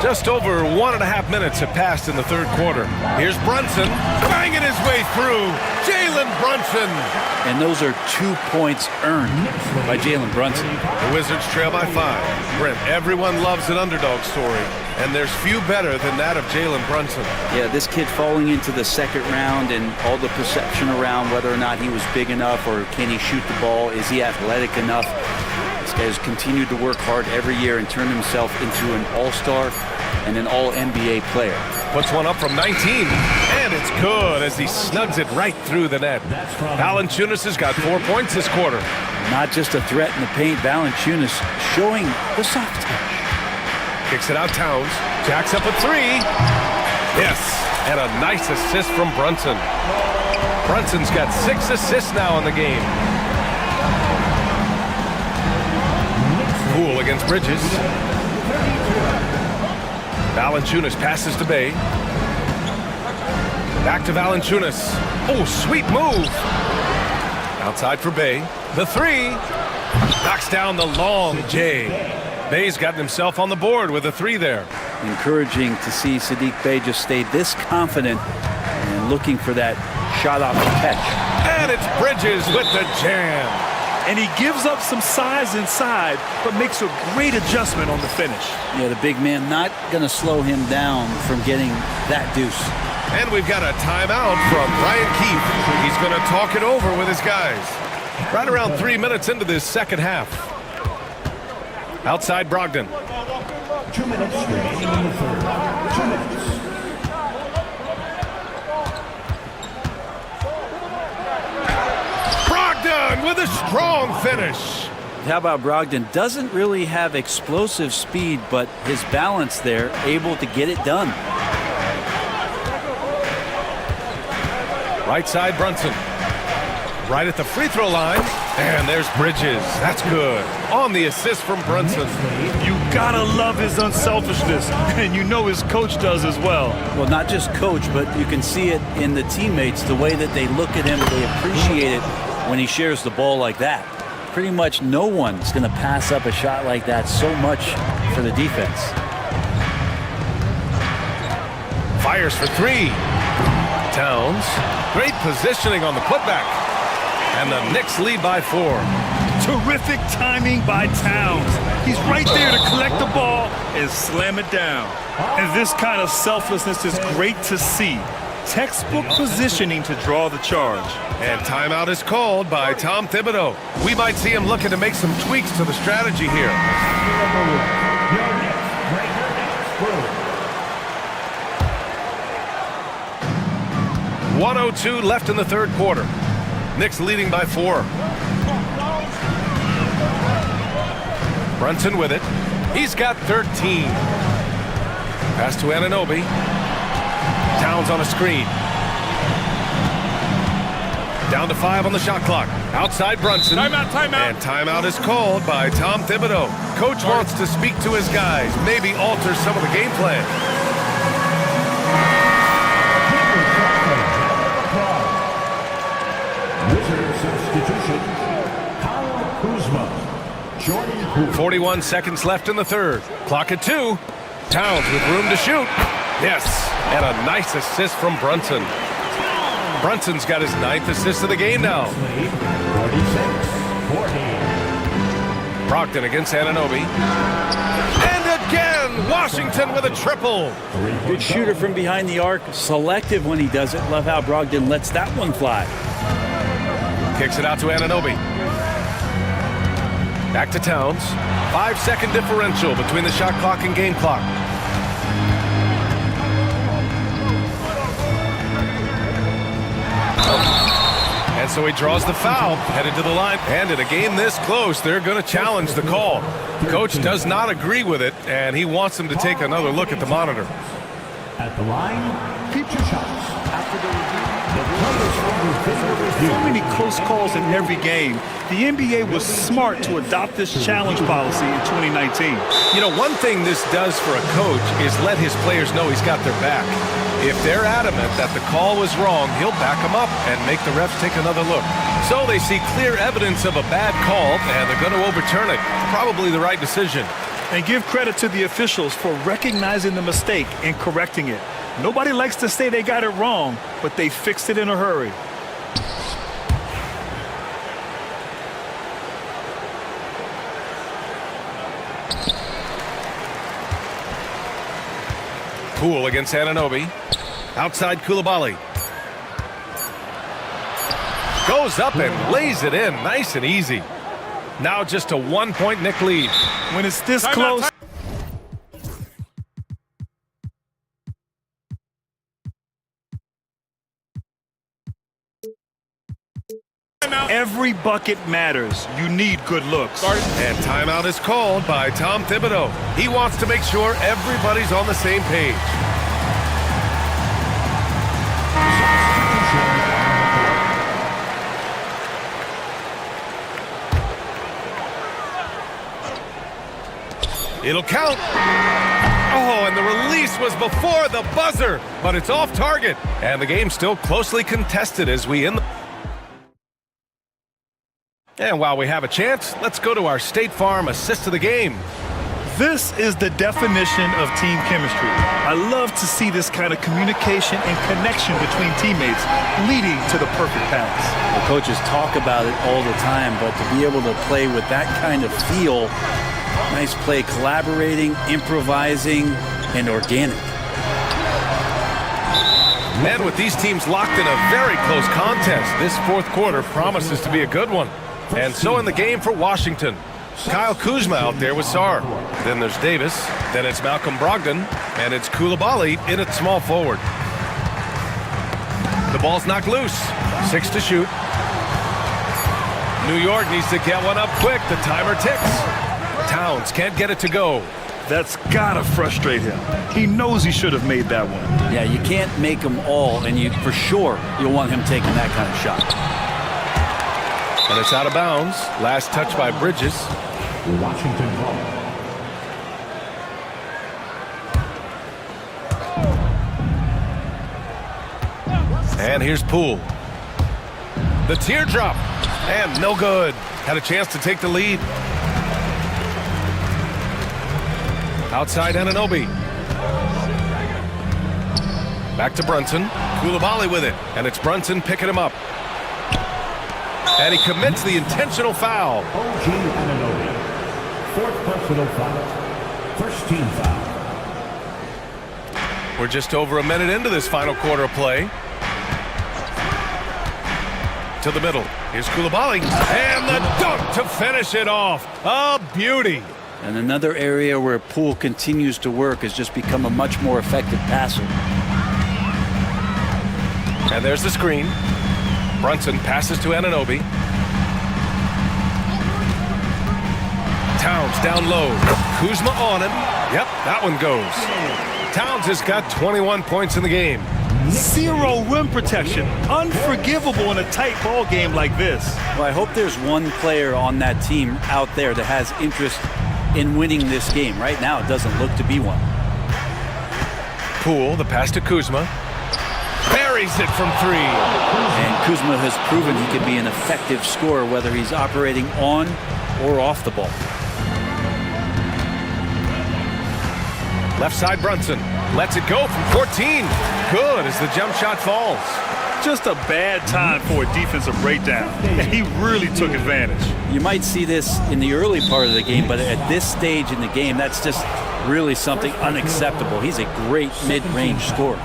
Just over 1.5 minutes have passed in the third quarter. Here's Brunson banging his way through. Jalen Brunson. And those are 2 points earned by Jalen Brunson. The Wizards trail by 5. Brent, everyone loves an underdog story, and there's few better than that of Jalen Brunson. Yeah, this kid falling into the second round and all the perception around whether or not he was big enough or can he shoot the ball, is he athletic enough? This guy has continued to work hard every year and turn himself into an all-star and an all-NBA player. Puts one up from 19, and it's good as he snugs it right through the net. Valanciunas has got 4 points this quarter. Not just a threat in the paint, Valanciunas showing the soft touch. Kicks it out Towns, jacks up a 3. Yes, and a nice assist from Brunson. Brunson's got 6 assists now in the game. Poole against Bridges. Valanciunas passes to Bey. Back to Valanciunas. Oh, sweet move. Outside for Bey. The 3. Knocks down the long J. Bey's gotten himself on the board with a 3 there. Encouraging to see Saddiq Bey just stay this confident and looking for that shot off the catch. And it's Bridges with the jam. And he gives up some size inside, but makes a great adjustment on the finish. Yeah, the big man not going to slow him down from getting that deuce. And we've got a timeout from Brian Keefe. He's going to talk it over with his guys. Right around 3 minutes into this second half. Outside Brogdon. 2 minutes remaining in the third. 2 minutes. Brogdon with a strong finish. How about Brogdon? Doesn't really have explosive speed, but his balance there, able to get it done. Right side Brunson. Right at the free throw line. And there's Bridges. That's good. On the assist from Brunson. You gotta love his unselfishness, and you know his coach does as well. Well, not just coach, but you can see it in the teammates, the way that they look at him, they appreciate it when he shares the ball like that. Pretty much no one's going to pass up a shot like that so much for the defense. Fires for 3. Towns. Great positioning on the putback. And the Knicks lead by 4. Terrific timing by Towns. He's right there to collect the ball and slam it down. And this kind of selflessness is great to see. Textbook positioning to draw the charge. And timeout is called by Tom Thibodeau. We might see him looking to make some tweaks to the strategy here. 1:02 left in the third quarter. Knicks leading by 4. Brunson with it. He's got 13. Pass to Anunoby. Towns on a screen. Down to 5 on the shot clock. Outside Brunson. Timeout. And timeout is called by Tom Thibodeau. Coach wants to speak to his guys, maybe alter some of the game plan. Substitution, Kyle Kuzma. 41 seconds left in the third. Clock at 2. Towns with room to shoot. Yes, and a nice assist from Brunson. Brunson's got his 9th assist of the game now. 46-40. Brogdon against Anunoby. And again, Washington with a triple. Good shooter from behind the arc. Selective when he does it. Love how Brogdon lets that one fly. Kicks it out to Anunoby. Back to Towns. 5-second differential between the shot clock and game clock. And so he draws the foul, headed to the line. And in a game this close, they're going to challenge the call. Coach does not agree with it, and he wants him to take another look at the monitor. At the line, future shots. After the review, So many close calls in every game. The NBA was smart to adopt this challenge policy in 2019. You know, one thing this does for a coach is let his players know he's got their back. If they're adamant that the call was wrong, he'll back them up and make the refs take another look. So they see clear evidence of a bad call, and they're going to overturn it. Probably the right decision. And give credit to the officials for recognizing the mistake and correcting it. Nobody likes to say they got it wrong, but they fixed it in a hurry. Poole against Anunoby. Outside Koulibaly. Goes up and lays it in nice and easy. Now just a 1-point Knick lead. When it's this close, every bucket matters. You need good looks. And timeout is called by Tom Thibodeau. He wants to make sure everybody's on the same page. It'll count. Oh, and the release was before the buzzer, but it's off target. And the game's still closely contested as we end the... And while we have a chance, let's go to our State Farm assist of the game. This is the definition of team chemistry. I love to see this kind of communication and connection between teammates leading to the perfect pass. The coaches talk about it all the time, but to be able to play with that kind of feel, nice play, collaborating, improvising, and organic. And with these teams locked in a very close contest, this fourth quarter promises to be a good one. And so in the game for Washington, Kyle Kuzma out there with Sarr. Then there's Davis. Then it's Malcolm Brogdon. And it's Koulibaly in at small forward. The ball's knocked loose. 6 to shoot. New York needs to get one up quick. The timer ticks. Towns can't get it to go. That's gotta frustrate him. He knows he should have made that one. Yeah, you can't make them all, and for sure you'll want him taking that kind of shot. And it's out of bounds. Last touch by Bridges. Washington ball. And here's Poole. The teardrop. And no good. Had a chance to take the lead. Outside Anunoby. Back to Brunson. Koulibaly with it. And it's Brunson picking him up. And he commits the intentional foul. OG Anunoby. 4th personal foul. First team foul. We're just over a minute into this final quarter of play. To the middle. Here's Koulibaly. And the dunk to finish it off. A beauty. And another area where Poole continues to work has just become a much more effective passer. And there's the screen. Brunson passes to Anunoby. Towns down low. Kuzma on him. Yep, that one goes. Towns has got 21 points in the game. Zero rim protection. Unforgivable in a tight ball game like this. Well, I hope there's one player on that team out there that has interest in winning this game. Right now, it doesn't look to be one. Poole, the pass to Kuzma. Buries it from three. And Kuzma has proven he can be an effective scorer whether he's operating on or off the ball. Left side Brunson. Lets it go from 14. Good as the jump shot falls. Just a bad time for a defensive breakdown. And he really took advantage. You might see this in the early part of the game, but at this stage in the game, that's just really something unacceptable. He's a great mid-range scorer.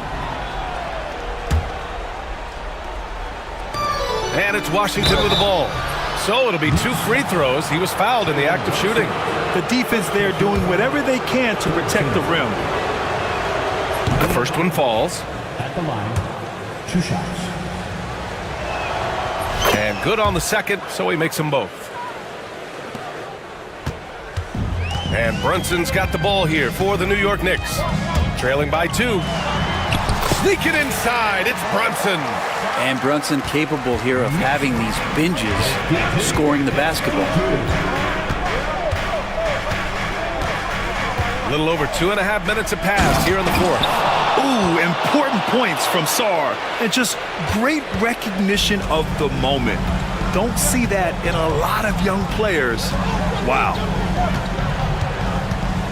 And it's Washington with the ball. So it'll be 2 free throws. He was fouled in the act of shooting. The defense there doing whatever they can to protect the rim. The first one falls. At the line, 2 shots. And good on the second, so he makes them both. And Brunson's got the ball here for the New York Knicks. Trailing by 2. Sneak it inside. It's Brunson. And Brunson capable here of having these binges, scoring the basketball. A little over 2.5 minutes have passed here in the fourth. Ooh, important points from Sarr. And just great recognition of the moment. Don't see that in a lot of young players. Wow.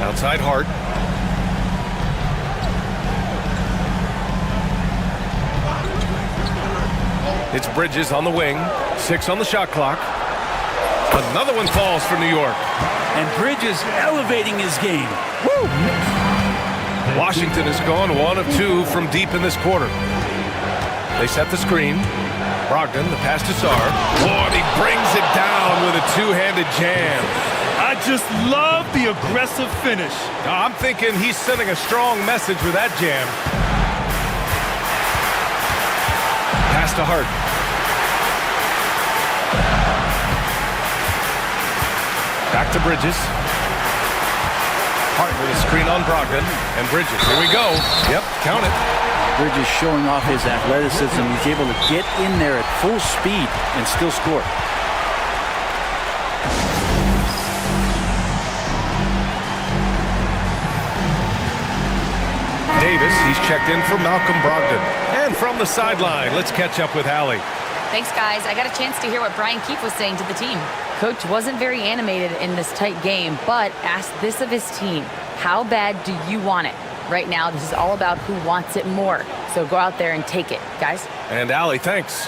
Outside Hart. It's Bridges on the wing. 6 on the shot clock. Another one falls for New York. And Bridges elevating his game. Woo! Washington has gone 1 of 2 from deep in this quarter. They set the screen. Brogdon, the pass to Sarr. Lord, he brings it down with a 2-handed jam. I just love the aggressive finish. I'm thinking he's sending a strong message with that jam. Pass to Hart. Back to Bridges. Hart with a screen on Brogdon. And Bridges. Here we go. Yep, count it. Bridges showing off his athleticism. He's able to get in there at full speed and still score. Davis, he's checked in for Malcolm Brogdon. And from the sideline, let's catch up with Hallie. Thanks, guys. I got a chance to hear what Brian Keefe was saying to the team. Coach wasn't very animated in this tight game, but asked this of his team. How bad do you want it? Right now, this is all about who wants it more. So go out there and take it, guys. And Allie, thanks.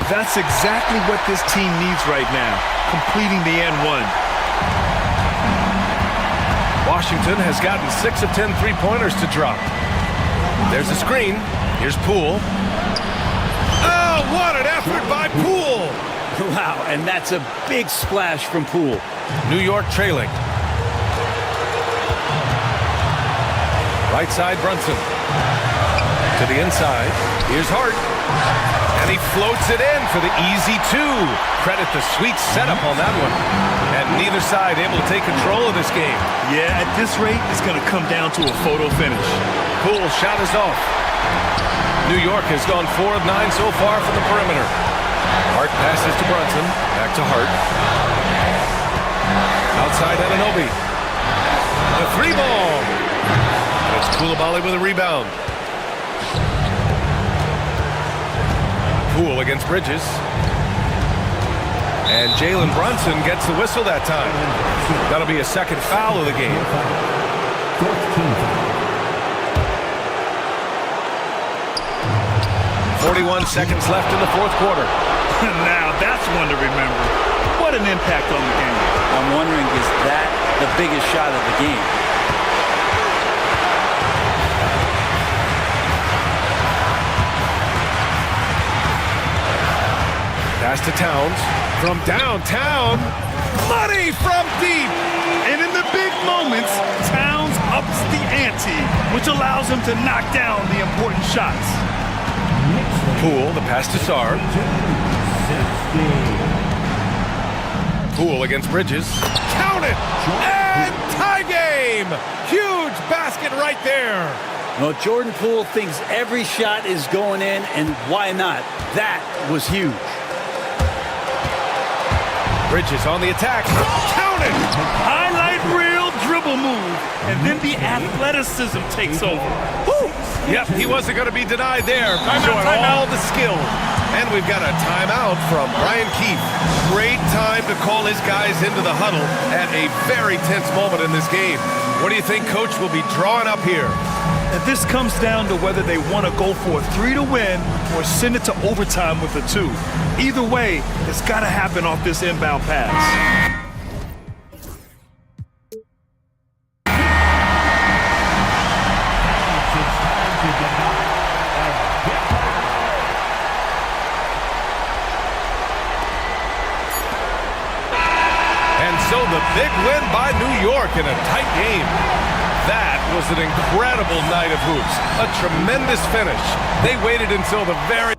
That's exactly what this team needs right now, completing the N1. Washington has gotten 6 of 10 three-pointers to drop. There's a screen. Here's Poole. Oh, what an effort by Poole! Wow, and that's a big splash from Poole. New York trailing. Right side, Brunson. To the inside. Here's Hart. And he floats it in for the easy 2. Credit the sweet setup on that one. And neither side able to take control of this game. Yeah, at this rate, it's going to come down to a photo finish. Poole's shot is off. New York has gone 4 of 9 so far from the perimeter. Hart passes to Brunson. Back to Hart. Outside Anunoby. The 3-ball. It's Koulibaly with a rebound. Poole against Bridges. And Jalen Brunson gets the whistle that time. That'll be a second foul of the game. 41 seconds left in the fourth quarter. Now that's one to remember. What an impact on the game. I'm wondering, is that the biggest shot of the game? Pass to Towns from downtown. Money from deep. And in the big moments, Towns ups the ante, which allows him to knock down the important shots. Poole, the pass to Sarr. Poole against Bridges. Count it! And tie game! Huge basket right there. Well, Jordan Poole thinks every shot is going in, and why not? That was huge. Bridges on the attack. Count it! Highlight reel dribble move, and then the athleticism takes over. Woo! Yep, he wasn't going to be denied there. Showing all the skill. And we've got a timeout from Brian Keefe. Great time to call his guys into the huddle at a very tense moment in this game. What do you think Coach will be drawing up here? And this comes down to whether they want to go for a 3 to win or send it to overtime with a 2. Either way, it's got to happen off this inbound pass. And so the big win by New York in a tight game. That was an incredible night of hoops. A tremendous finish. They waited until the very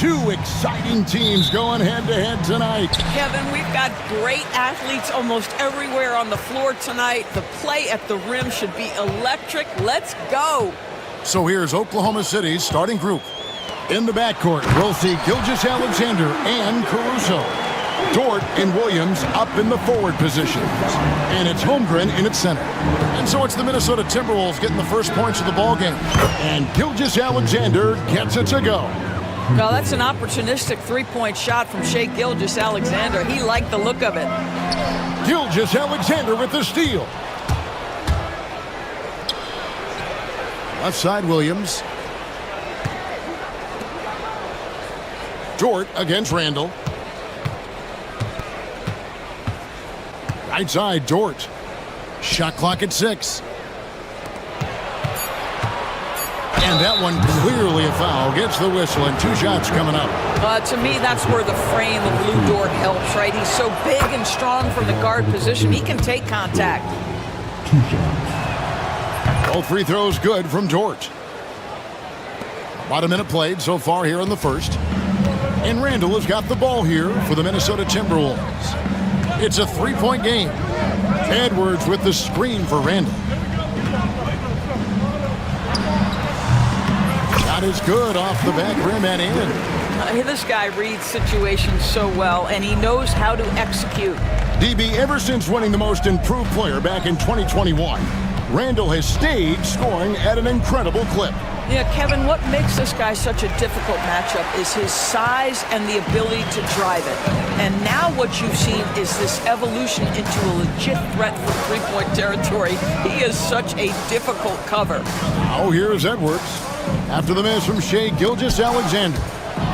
Two exciting teams going head-to-head tonight. Kevin, we've got great athletes almost everywhere on the floor tonight. The play at the rim should be electric. Let's go. So here's Oklahoma City's starting group. In the backcourt, we'll see Gilgeous-Alexander and Caruso. Dort and Williams up in the forward positions. And it's Holmgren in its center. And so it's the Minnesota Timberwolves getting the first points of the ballgame. And Gilgeous-Alexander gets it to go. Now that's an opportunistic three-point shot from Shai Gilgeous-Alexander. He liked the look of it. Gilgeous-Alexander with the steal. Left side, Williams. Dort against Randall. Right side, Dort. Shot clock at 6. And that one clearly a foul. Gets the whistle and 2 shots coming up. To me, that's where the frame of Lou Dort helps, right? He's so big and strong from the guard position. He can take contact. Both free throws good from Dort. About a minute played so far here in the first. And Randall has got the ball here for the Minnesota Timberwolves. It's a 3-point game. Edwards with the screen for Randall. Shot is good off the back rim and in. This guy reads situations so well, and he knows how to execute. DB, ever since winning the most improved player back in 2021, Randall has stayed scoring at an incredible clip. Yeah, Kevin, what makes this guy such a difficult matchup is his size and the ability to drive it. And now what you've seen is this evolution into a legit threat for three-point territory. He is such a difficult cover. Now here's Edwards. After the miss from Shai Gilgeous-Alexander.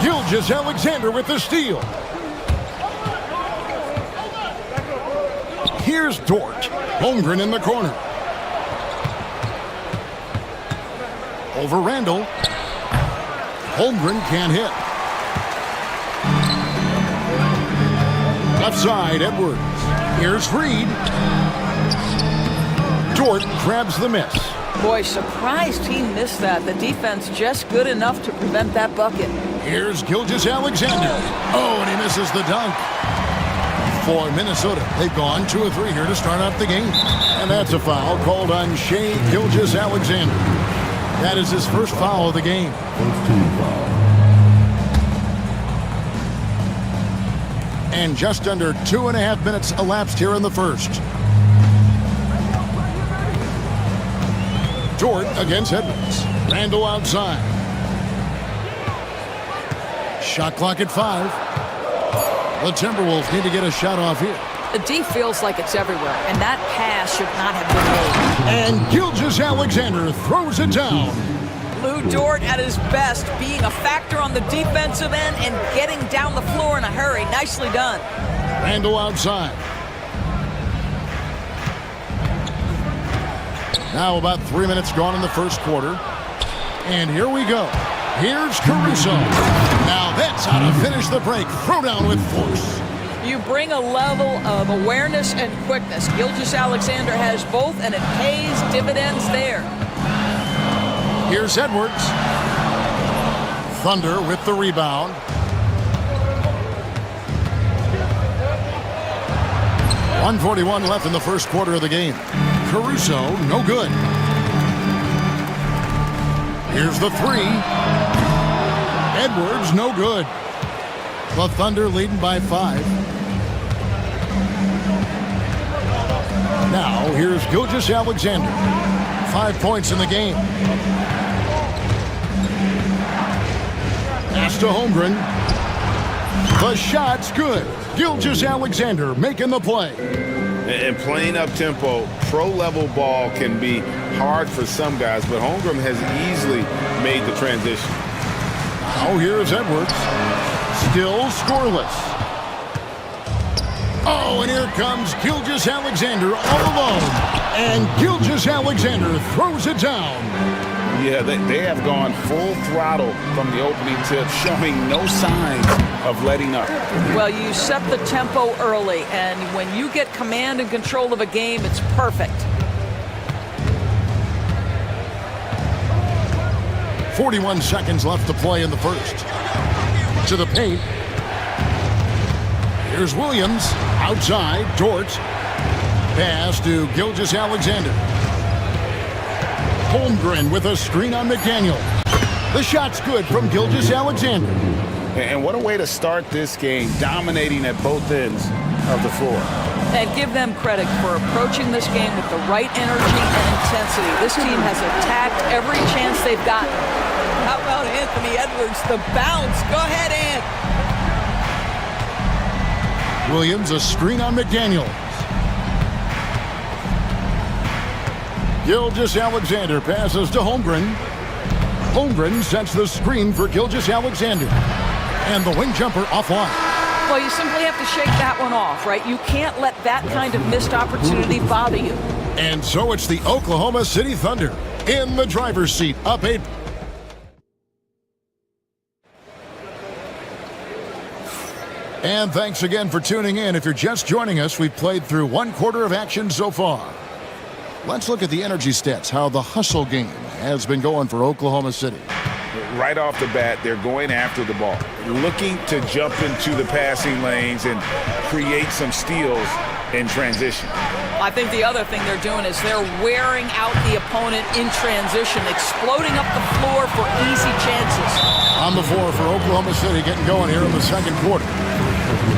Gilgeous-Alexander with the steal. Here's Dort. Holmgren in the corner. Over Randall. Holmgren can't hit. Left side, Edwards. Here's Reed. Dort grabs the miss. Boy, surprised he missed that. The defense just good enough to prevent that bucket. Here's Gilgeous-Alexander. Oh, and he misses the dunk. For Minnesota, they've gone 2 of 3 here to start off the game. And that's a foul called on Shai Gilgeous-Alexander. That is his first foul of the game. And just under 2.5 minutes elapsed here in the first. Dort against Edwards. Randall outside. Shot clock at 5. The Timberwolves need to get a shot off here. The D feels like it's everywhere, and that pass should not have been made. And Gilgeous-Alexander throws it down. Lou Dort at his best, being a factor on the defensive end and getting down the floor in a hurry. Nicely done. Randall outside. Now about 3 minutes gone in the first quarter. And here we go. Here's Caruso. Now that's how to finish the break. Throw down with force. You bring a level of awareness and quickness. Gilgeous-Alexander has both, and it pays dividends there. Here's Edwards. Thunder with the rebound. .141 left in the first quarter of the game. Caruso, no good. Here's the 3. Edwards, no good. The Thunder leading by 5. Now, here's Gilgeous-Alexander. 5 points in the game. Pass to Holmgren. The shot's good. Gilgeous-Alexander making the play. And playing up-tempo, pro-level ball can be hard for some guys, but Holmgren has easily made the transition. Now here's Edwards. Still scoreless. Oh, and here comes Gilgeous-Alexander all alone. And Gilgeous-Alexander throws it down. Yeah, they have gone full throttle from the opening tip, showing no signs of letting up. Well, you set the tempo early, and when you get command and control of a game, it's perfect. 41 seconds left to play in the first. to the paint. Here's Williams. Outside. Dort. Pass to Gilgeous-Alexander. Holmgren with a screen on McDaniel. The shot's good from Gilgeous-Alexander. And what a way to start this game, dominating at both ends of the floor. And give them credit for approaching this game with the right energy and intensity. This team has attacked every chance they've gotten. How about Anthony Edwards, the bounce? Go ahead, Ant. Williams, a screen on McDaniel. Gilgeous-Alexander passes to Holmgren. Holmgren sets the screen for Gilgeous-Alexander. And the wing jumper offline. Well, you simply have to shake that one off, right? You can't let that kind of missed opportunity bother you. And so it's the Oklahoma City Thunder in the driver's seat, up 8. And thanks again for tuning in. If you're just joining us, we've played through one quarter of action so far. Let's look at the energy stats, how the hustle game has been going for Oklahoma City. Right off the bat, they're going after the ball, looking to jump into the passing lanes and create some steals in transition. I think the other thing they're doing is they're wearing out the opponent in transition, exploding up the floor for easy chances. On the floor for Oklahoma City, getting going here in the second quarter.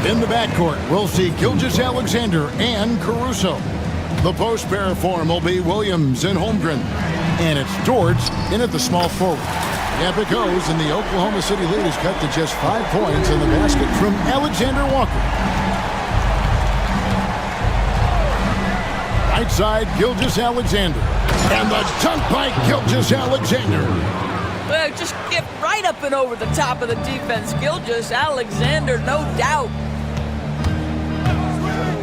In the backcourt, we'll see Gilgeous-Alexander and Caruso. The post pair form will be Williams and Holmgren. And it's Dort in at the small forward. Up it goes, and the Oklahoma City lead is cut to just 5 points in the basket from Alexander Walker. Right side, Gilgeous-Alexander. And the dunk by Gilgeous-Alexander. Well, just get right up and over the top of the defense. Gilgeous-Alexander, no doubt.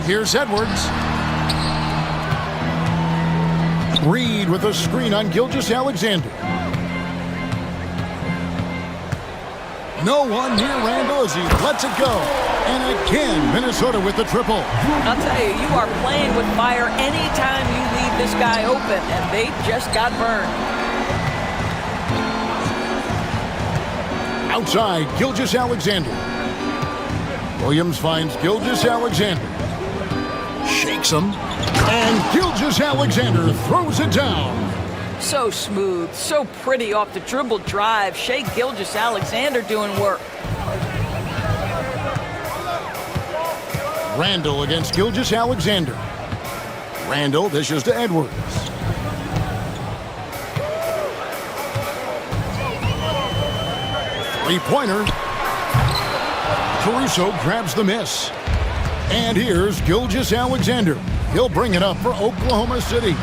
Here's Edwards. Reed with a screen on Gilgeous-Alexander. No one near Randall as he lets it go. And again, Minnesota with the triple. I'll tell you, you are playing with fire anytime you leave this guy open, and they just got burned. Outside, Gilgeous-Alexander. Williams finds Gilgeous-Alexander. Shakes him. And Gilgeous-Alexander throws it down. So smooth, so pretty off the dribble drive. Shea Gilgeous-Alexander doing work. Randall against Gilgeous-Alexander. Randall dishes to Edwards. Three-pointer. Caruso grabs the miss. And here's Gilgeous-Alexander. He'll bring it up for Oklahoma City.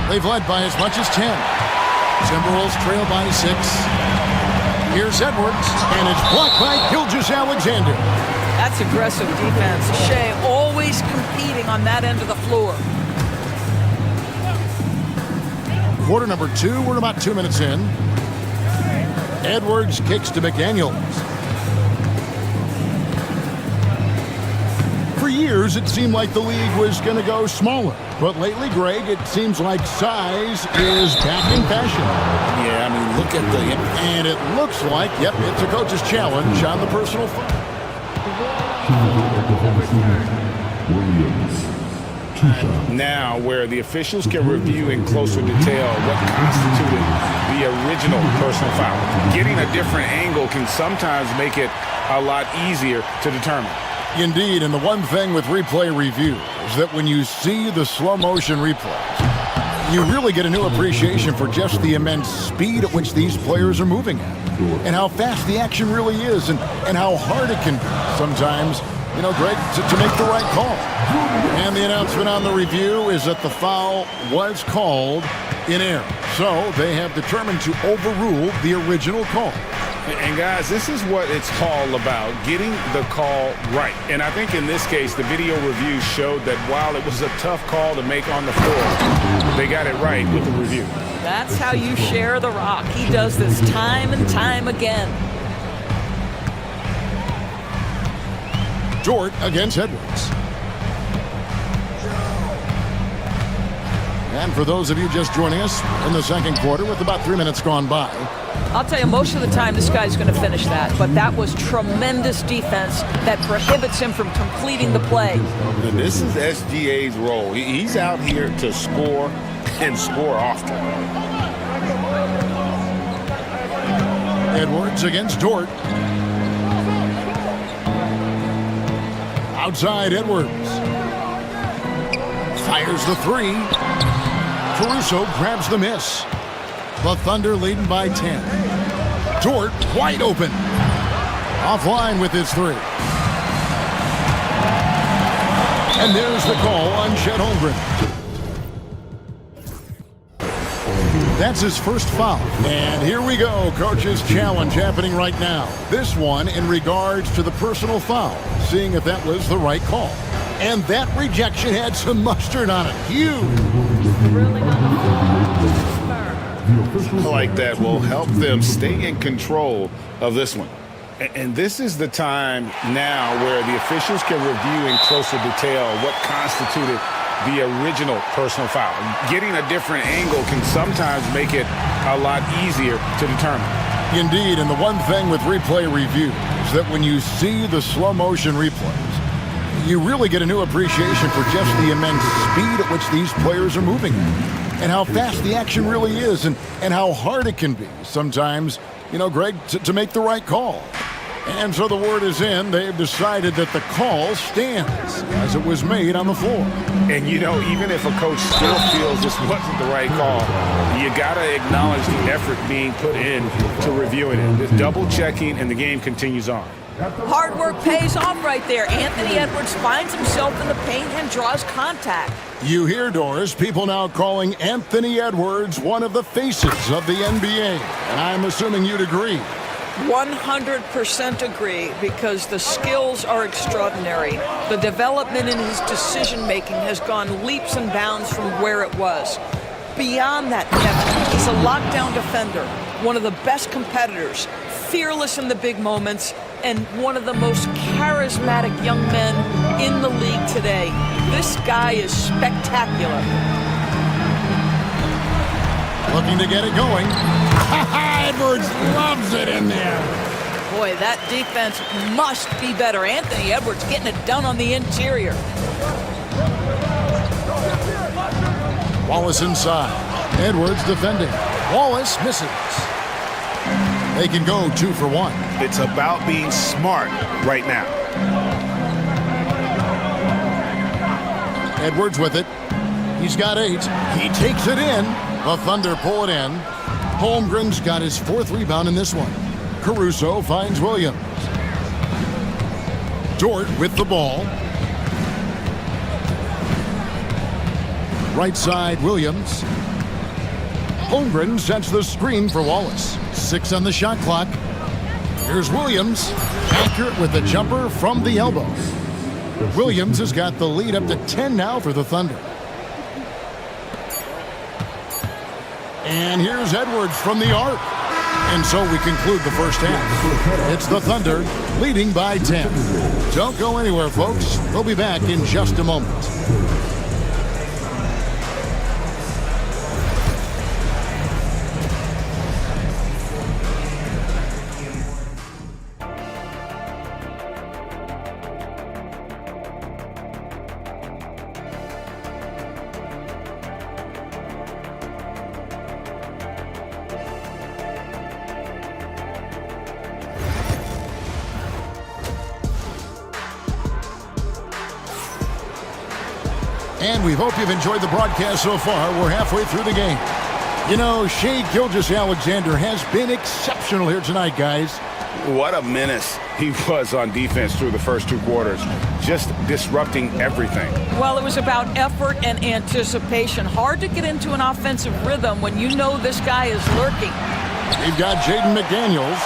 They've led by as much as 10. Timberwolves trail by 6. Here's Edwards, and it's blocked by Gilgeous-Alexander. That's aggressive defense. Shea always competing on that end of the floor. Quarter number 2, we're about 2 minutes in. Edwards kicks to McDaniels. For years, it seemed like the league was going to go smaller. But lately, Greg, it seems like size is back in fashion. Yeah, I mean, look at the... And it looks like, yep, it's a coach's challenge on the personal foul. Now, where the officials can review in closer detail what constituted the original personal foul. Getting a different angle can sometimes make it a lot easier to determine. Indeed, and the one thing with replay review is that when you see the slow motion replays, you really get a new appreciation for just the immense speed at which these players are moving at, and how fast the action really is, and how hard it can be sometimes, you know, Greg, to make the right call. And the announcement on the review is that the foul was called in error. So they have determined to overrule the original call. And guys, this is what it's all about, getting the call right. And I think in this case, the video review showed that while it was a tough call to make on the floor, they got it right with the review. That's how you share the rock. He does this time and time again. Dort against Edwards. And for those of you just joining us in the second quarter with about 3 minutes gone by, I'll tell you, most of the time this guy's going to finish that, but that was tremendous defense that prohibits him from completing the play. And this is SGA's role. He's out here to score and score often. Edwards against Dort. Outside Edwards. Fires the three. Caruso grabs the miss. The Thunder leading by 10. Dort wide open. Offline with his three. And there's the call on Chet Holmgren. That's his first foul. And here we go. Coach's challenge happening right now. This one in regards to the personal foul. Seeing if that was the right call. And that rejection had some mustard on it. Huge. Like that will help them stay in control of this one. And this is the time now where the officials can review in closer detail what constituted the original personal foul. Getting a different angle can sometimes make it a lot easier to determine. Indeed, and the one thing with replay review is that when you see the slow motion replays, you really get a new appreciation for just the immense speed at which these players are moving and how fast the action really is and how hard it can be sometimes, you know, Greg, to make the right call. And so the word is in. They've decided that the call stands as it was made on the floor. And, you know, even if a coach still feels this wasn't the right call, you got to acknowledge the effort being put in to reviewing it. This double checking, and the game continues on. Hard work pays off right there. Anthony Edwards finds himself in the paint and draws contact. You hear, Doris, people now calling Anthony Edwards one of the faces of the NBA. And I'm assuming you'd agree. 100% agree, because the skills are extraordinary. The development in his decision-making has gone leaps and bounds from where it was. Beyond that, Kevin, he's a lockdown defender, one of the best competitors, fearless in the big moments, and one of the most charismatic young men in the league today. This guy is spectacular. Looking to get it going. Edwards loves it in there. Boy, that defense must be better. Anthony Edwards getting it done on the interior. Wallace inside. Edwards defending. Wallace misses. They can go 2 for 1. It's about being smart right now. Edwards with it. He's got 8. He takes it in. The Thunder pull it in. Holmgren's got his 4th rebound in this one. Caruso finds Williams. Dort with the ball. Right side, Williams. Holmgren sets the screen for Wallace. 6 on the shot clock. Here's Williams. Accurate with the jumper from the elbow. Williams has got the lead up to 10 now for the Thunder. And here's Edwards from the arc. And so we conclude the first half. It's the Thunder leading by 10. Don't go anywhere, folks. We'll be back in just a moment. And we hope you've enjoyed the broadcast so far. We're halfway through the game. You know, Shai Gilgeous-Alexander has been exceptional here tonight, guys. What a menace he was on defense through the first 2 quarters. Just disrupting everything. Well, it was about effort and anticipation. Hard to get into an offensive rhythm when you know this guy is lurking. We've got Jaden McDaniels.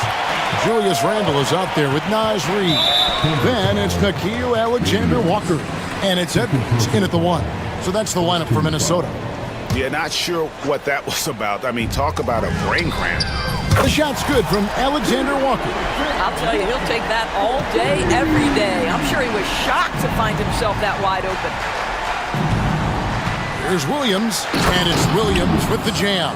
Julius Randle is out there with Naz Reid. Then it's Nickeil Alexander-Walker. And it's Edwards in at the 1. So that's the lineup for Minnesota. Yeah, not sure what that was about. I mean, talk about a brain cramp. The shot's good from Alexander-Walker. I'll tell you, he'll take that all day, every day. I'm sure he was shocked to find himself that wide open. Here's Williams, and it's Williams with the jam.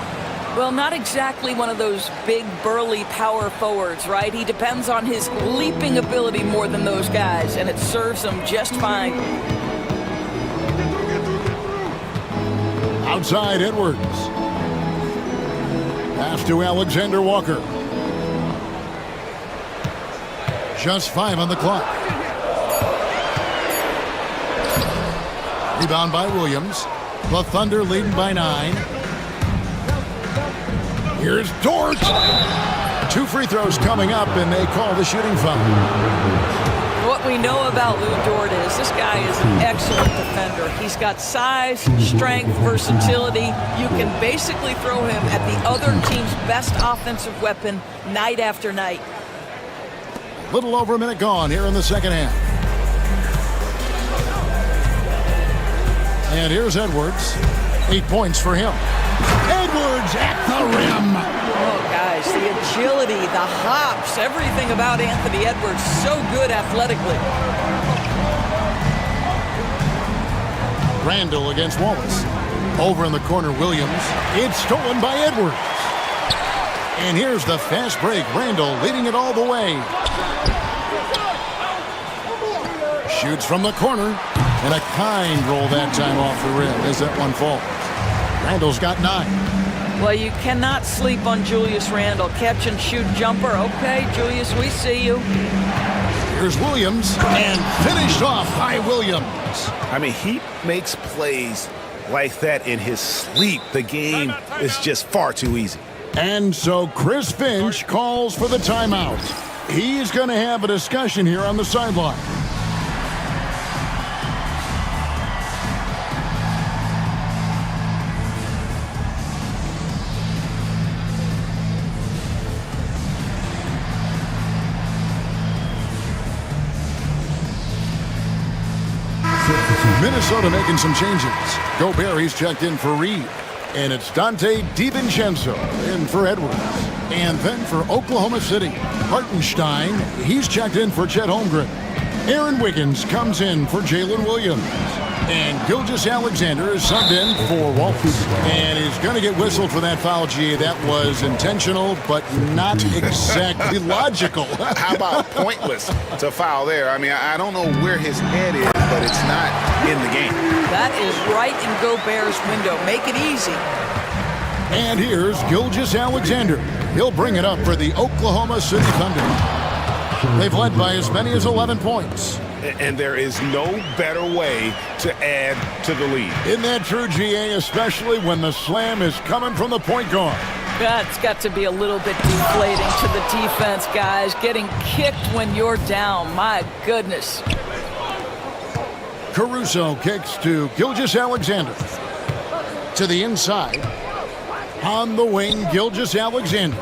Well, not exactly one of those big, burly power forwards, right? He depends on his leaping ability more than those guys, and it serves him just fine. Outside Edwards. Pass to Alexander Walker. Just 5 on the clock. Rebound by Williams. The Thunder leading by 9. Here's Dort. 2 free throws coming up, and they call the shooting foul. What we know about Lou Dort is this guy is an excellent defender. He's got size, strength, versatility. You can basically throw him at the other team's best offensive weapon night after night. Little over a minute gone here in the second half. And here's Edwards. 8 points for him. Edwards at the rim. Oh, guys, the agility, the hops, everything about Anthony Edwards, so good athletically. Randall against Wallace. Over in the corner, Williams. It's stolen by Edwards. And here's the fast break. Randall leading it all the way. Shoots from the corner. And a kind roll that time off the rim as that one falls. Randall's got 9. Well, you cannot sleep on Julius Randle. Catch and shoot jumper. Okay, Julius, we see you. Here's Williams, and finished off by Williams. I mean, he makes plays like that in his sleep. The game is just far too easy. And so Chris Finch calls for the timeout. He's going to have a discussion here on the sideline. Minnesota making some changes. Gobert's checked in for Reed. And it's Dante DiVincenzo in for Edwards. And then for Oklahoma City, Hartenstein, he's checked in for Chet Holmgren. Aaron Wiggins comes in for Jalen Williams. And Gilgeous Alexander is subbed in for Wallace. And he's going to get whistled for that foul, G. That was intentional, but not exactly logical. How about pointless to foul there? I mean, I don't know where his head is, but it's not in the game. That is right in Gobert's window. Make it easy. And here's Gilgeous Alexander. He'll bring it up for the Oklahoma City Thunder. They've led by as many as 11 points. And there is no better way to add to the lead. Isn't that true, GA, especially when the slam is coming from the point guard? That's got to be a little bit deflating to the defense, guys. Getting kicked when you're down. My goodness. Caruso kicks to Gilgeous Alexander. To the inside. On the wing, Gilgeous Alexander.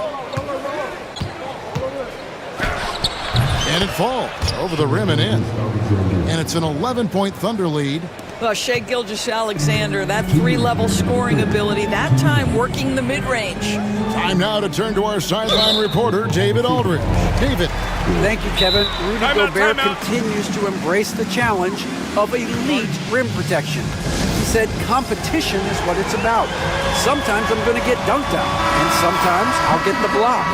And it falls over the rim and in. And it's an 11-point Thunder lead. Well, Shai Gilgeous-Alexander, that 3-level scoring ability, that time working the mid-range. Time now to turn to our sideline reporter, David Aldridge. David. Thank you, Kevin. Rudy Gobert continues to embrace the challenge of elite rim protection. He said competition is what it's about. Sometimes I'm going to get dunked on, and sometimes I'll get the block.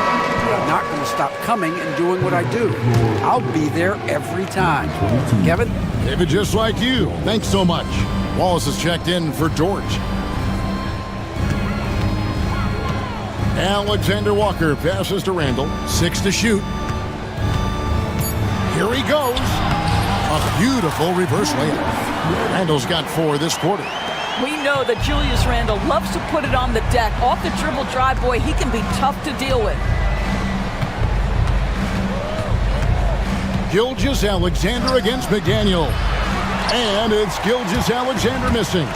But I'm not going to stop coming and doing what I do. I'll be there every time. Kevin? David, just like you. Thanks so much. Wallace has checked in for George. Alexander Walker passes to Randall. 6 to shoot. Here he goes. A beautiful reverse layup. Randall's got 4 this quarter. We know that Julius Randle loves to put it on the deck. Off the dribble drive, boy, he can be tough to deal with. Gilgeous Alexander against McDaniel. And it's Gilgeous Alexander missing.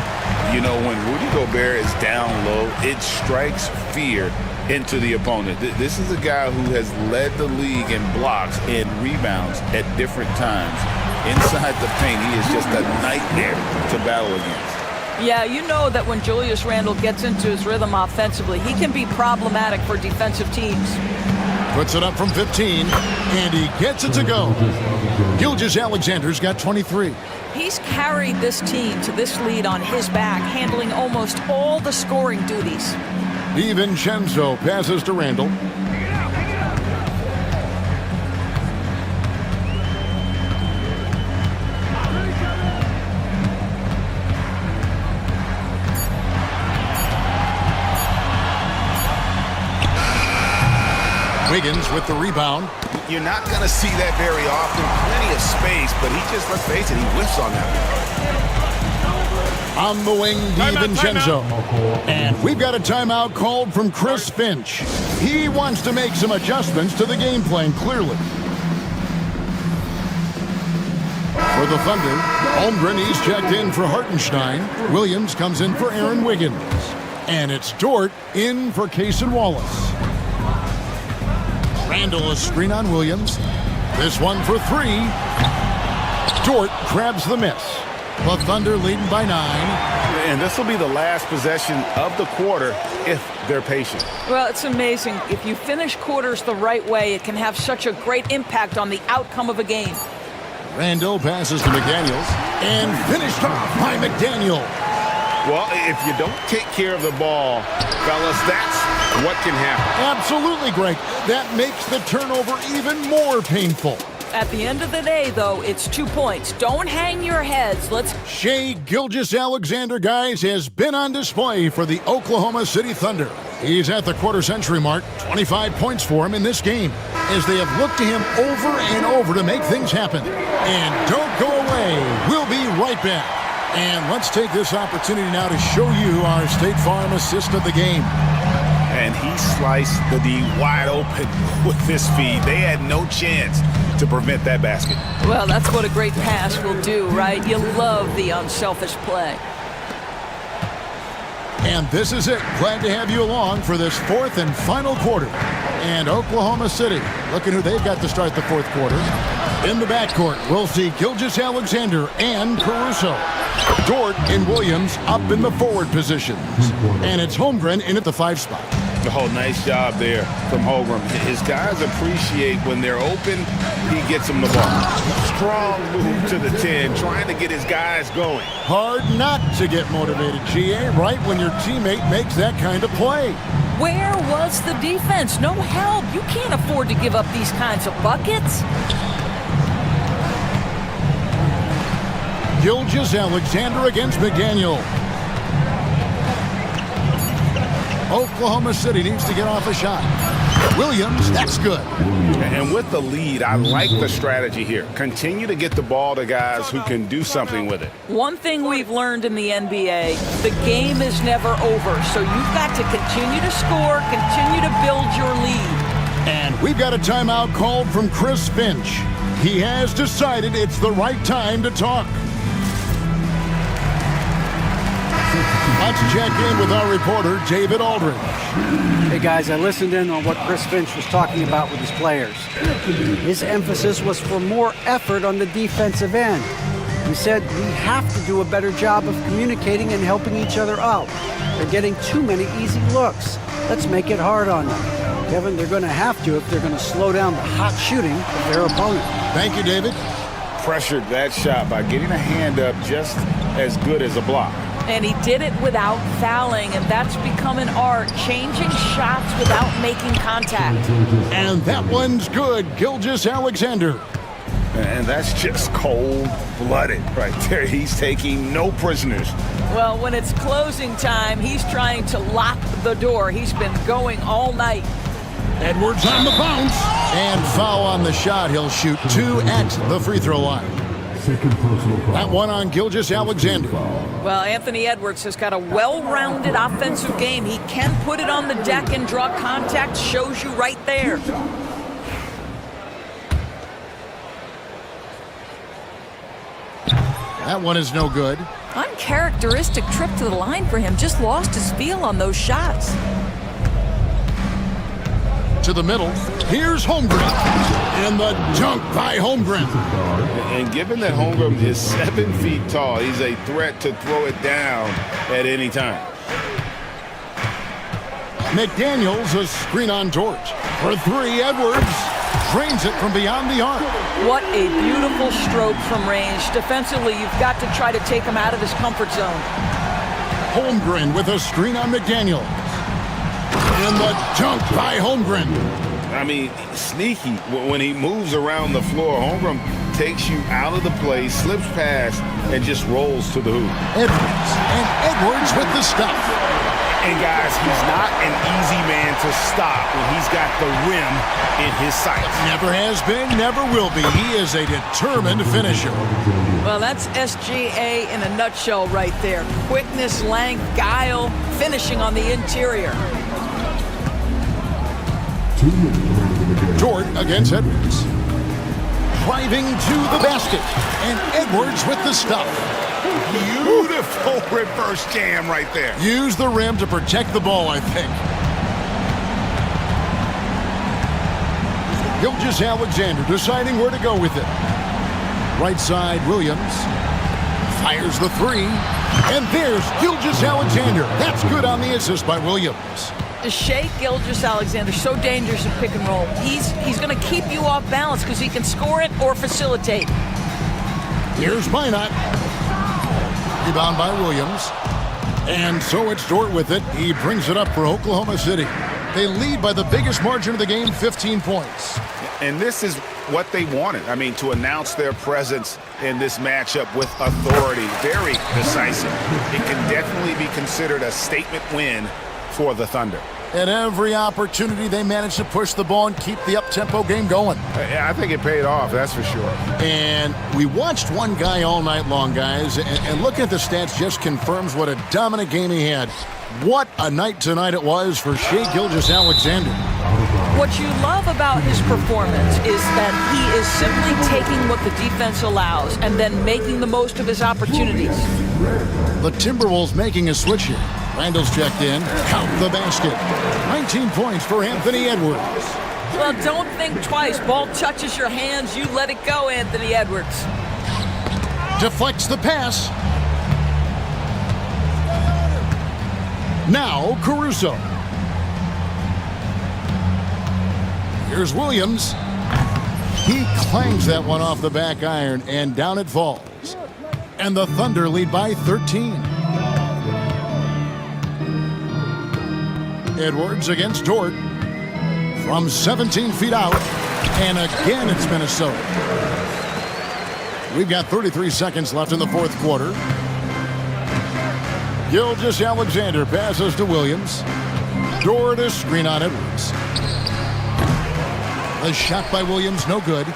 You know, when Rudy Gobert is down low, it strikes fear into the opponent. This is a guy who has led the league in blocks and rebounds at different times. Inside the paint, he is just a nightmare to battle against. Yeah, you know that when Julius Randle gets into his rhythm offensively, he can be problematic for defensive teams. Puts it up from 15, and he gets it to go. Gilgeous Alexander's got 23. He's carried this team to this lead on his back, handling almost all the scoring duties. DiVincenzo passes to Randall. Wiggins with the rebound. You're not going to see that very often. Plenty of space, but he just, let's face it, he whiffs on that. On the wing, DiVincenzo. And we've got a timeout called from Chris Finch. He wants to make some adjustments to the game plan, clearly. For the Thunder, Holmgren, he's checked in for Hartenstein. Williams comes in for Aaron Wiggins. And it's Dort in for Cason Wallace. Randall, a screen on Williams. This one for three. Dort grabs the miss. The Thunder leading by 9. And this will be the last possession of the quarter if they're patient. Well, it's amazing. If you finish quarters the right way, it can have such a great impact on the outcome of a game. Randall passes to McDaniels. And finished off by McDaniel. Well, if you don't take care of the ball, fellas, that's what can happen. Absolutely, Greg. That makes the turnover even more painful. At the end of the day, though, it's 2 points. Don't hang your heads. Shai Gilgeous-Alexander, guys, has been on display for the Oklahoma City Thunder. He's at the quarter-century mark, 25 points for him in this game, as they have looked to him over and over to make things happen. And don't go away. We'll be right back. And let's take this opportunity now to show you our State Farm assist of the game. And he sliced the D wide open with this feed. They had no chance to prevent that basket. Well, that's what a great pass will do, right? You love the unselfish play. And this is it. Glad to have you along for this fourth and final quarter. And Oklahoma City, looking who they've got to start the fourth quarter. In the backcourt, we'll see Gilgeous-Alexander and Caruso. Dort and Williams up in the forward positions. And it's Holmgren in at the 5 spot. Oh, nice job there from Holmgren. His guys appreciate when they're open, he gets them the ball. Strong move to the 10, trying to get his guys going. Hard not to get motivated, GA, right when your teammate makes that kind of play. Where was the defense? No help. You can't afford to give up these kinds of buckets. Gilgeous-Alexander against McDaniel. Oklahoma City needs to get off a shot. Williams, that's good. And with the lead, I like the strategy here. Continue to get the ball to guys who can do something with it. One thing we've learned in the NBA, the game is never over. So you've got to continue to score, continue to build your lead. And we've got a timeout called from Chris Finch. He has decided it's the right time to talk. Let's check in with our reporter, David Aldridge. Hey guys, I listened in on what Chris Finch was talking about with his players. His emphasis was for more effort on the defensive end. He said we have to do a better job of communicating and helping each other out. They're getting too many easy looks. Let's make it hard on them. Kevin, they're going to have to if they're going to slow down the hot shooting of their opponent. Thank you, David. Pressured that shot by getting a hand up just as good as a block. And he did it without fouling, and that's become an art, changing shots without making contact. And that one's good, Gilgeous-Alexander. And that's just cold-blooded right there. He's taking no prisoners. Well, when it's closing time, he's trying to lock the door. He's been going all night. Edwards on the bounce. And foul on the shot. He'll shoot 2 at the free throw line. That one on Gilgeous-Alexander. Well, Anthony Edwards has got a well-rounded offensive game. He can put it on the deck and draw contact. Shows you right there. That one is no good. Uncharacteristic trip to the line for him. Just lost his feel on those shots. To the middle. Here's Holmgren. And the dunk by Holmgren. And given that Holmgren is 7 feet tall, he's a threat to throw it down at any time. McDaniels, a screen on Dort. For 3, Edwards drains it from beyond the arc. What a beautiful stroke from range. Defensively, you've got to try to take him out of his comfort zone. Holmgren with a screen on McDaniels. And the dunk by Holmgren. I mean, sneaky. When he moves around the floor, Holmgren takes you out of the play, slips past, and just rolls to the hoop. Edwards. And Edwards with the stuff. And guys, he's not an easy man to stop when he's got the rim in his sights. Never has been, never will be. He is a determined finisher. Well, that's SGA in a nutshell right there. Quickness, length, guile, finishing on the interior. Dort against Edwards. Driving to the basket. And Edwards with the stuff. Beautiful reverse jam right there. Use the rim to protect the ball, I think. Gilgeous-Alexander deciding where to go with it. Right side, Williams. Fires the three. And there's Gilgeous-Alexander. That's good on the assist by Williams. Shea Gilgeous-Alexander, so dangerous in pick and roll. He's going to keep you off balance because he can score it or facilitate. Here's Minot. Rebound by Williams. And so it's Dort with it. He brings it up for Oklahoma City. They lead by the biggest margin of the game, 15 points. And this is what they wanted. I mean, to announce their presence in this matchup with authority. Very decisive. It can definitely be considered a statement win for the Thunder. At every opportunity, they managed to push the ball and keep the up-tempo game going. I think it paid off, that's for sure. And we watched one guy all night long, guys, and looking at the stats just confirms what a dominant game he had. What a night tonight it was for Shea Gilgeous-Alexander. What you love about his performance is that he is simply taking what the defense allows and then making the most of his opportunities. The Timberwolves making a switch here. Randall's checked in. Count the basket. 19 points for Anthony Edwards. Well, don't think twice. Ball touches your hands, you let it go, Anthony Edwards. Deflects the pass. Now Caruso. Here's Williams. He clangs that one off the back iron, and down it falls. And the Thunder lead by 13. Edwards against Dort. From 17 feet out. And again, it's Minnesota. We've got 33 seconds left in the fourth quarter. Gilgeous-Alexander passes to Williams. Dort a screen on Edwards. A shot by Williams, no good.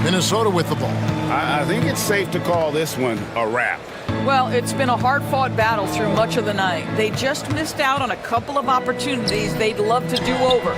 Minnesota with the ball. I think it's safe to call this one a wrap. Well, it's been a hard-fought battle through much of the night. They just missed out on a couple of opportunities they'd love to do over.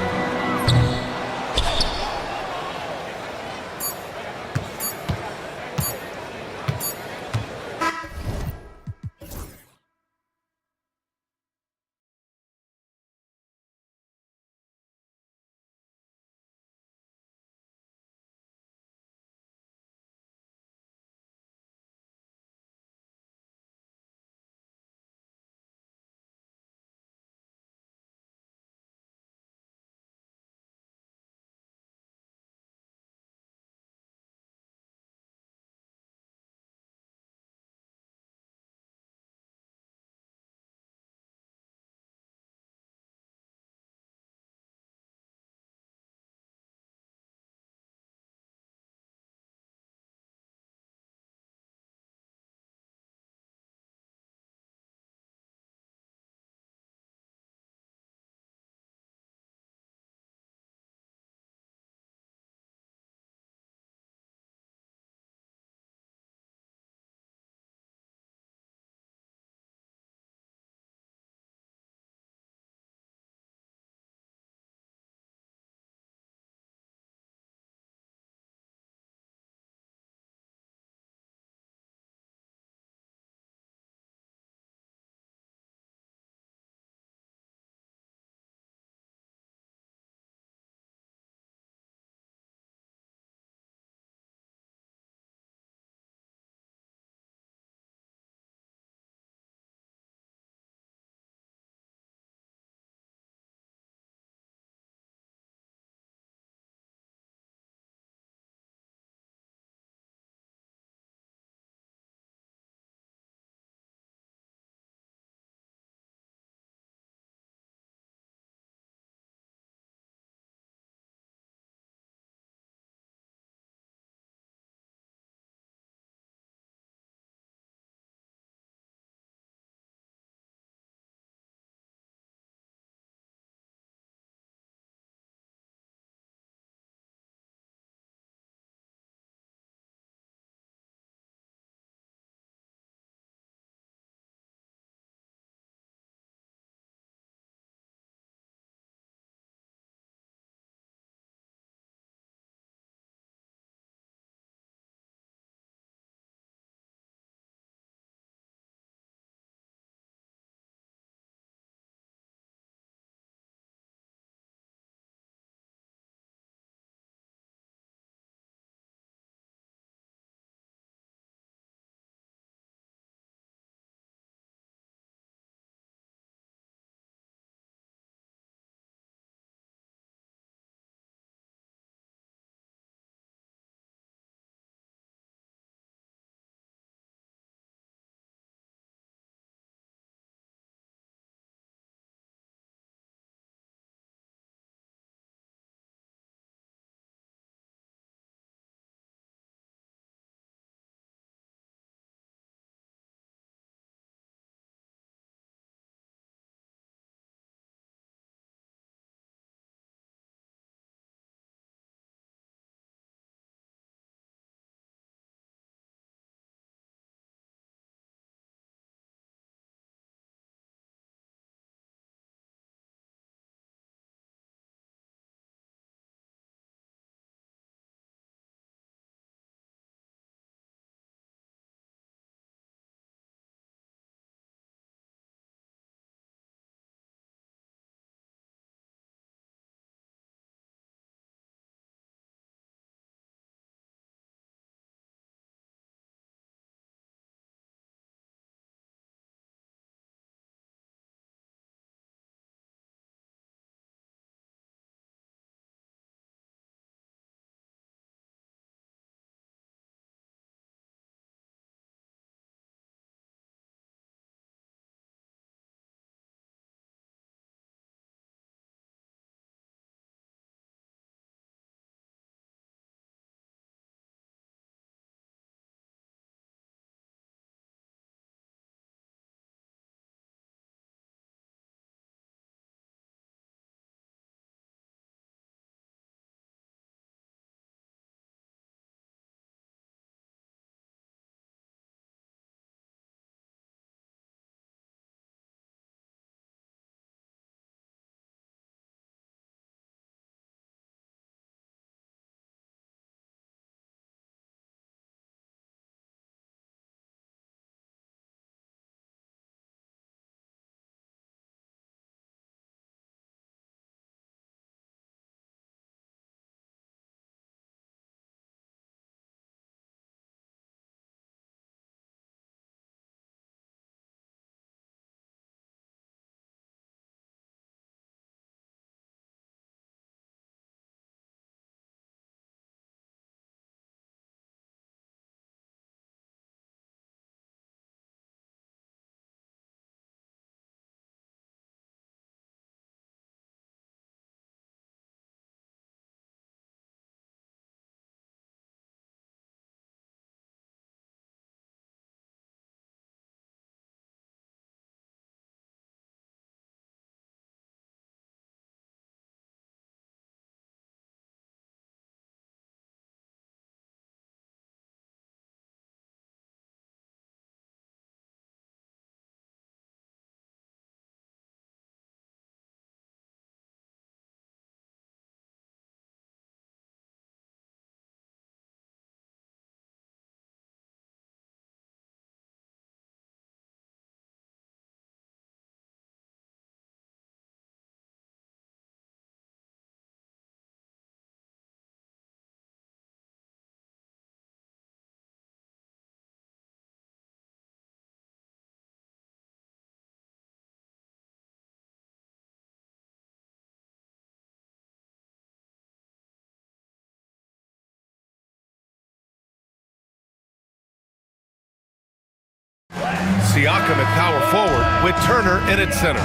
Siakam at power forward with Turner in at center.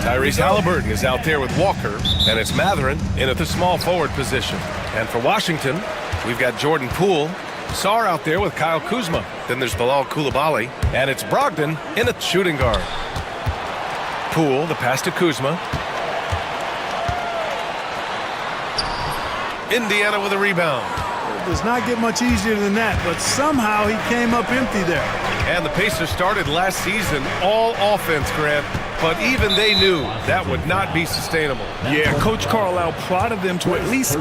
Tyrese Halliburton is out there with Walker, and it's Matherin in at the small forward position. And for Washington, we've got Jordan Poole, Sarr out there with Kyle Kuzma. Then there's Bilal Coulibaly, and it's Brogdon in at shooting guard. Poole, the pass to Kuzma. Indiana with a rebound. It does not get much easier than that, but somehow he came up empty there. And the Pacers started last season all offense, Grant, but even they knew that would not be sustainable. Yeah, Coach Carlisle prodded them to at least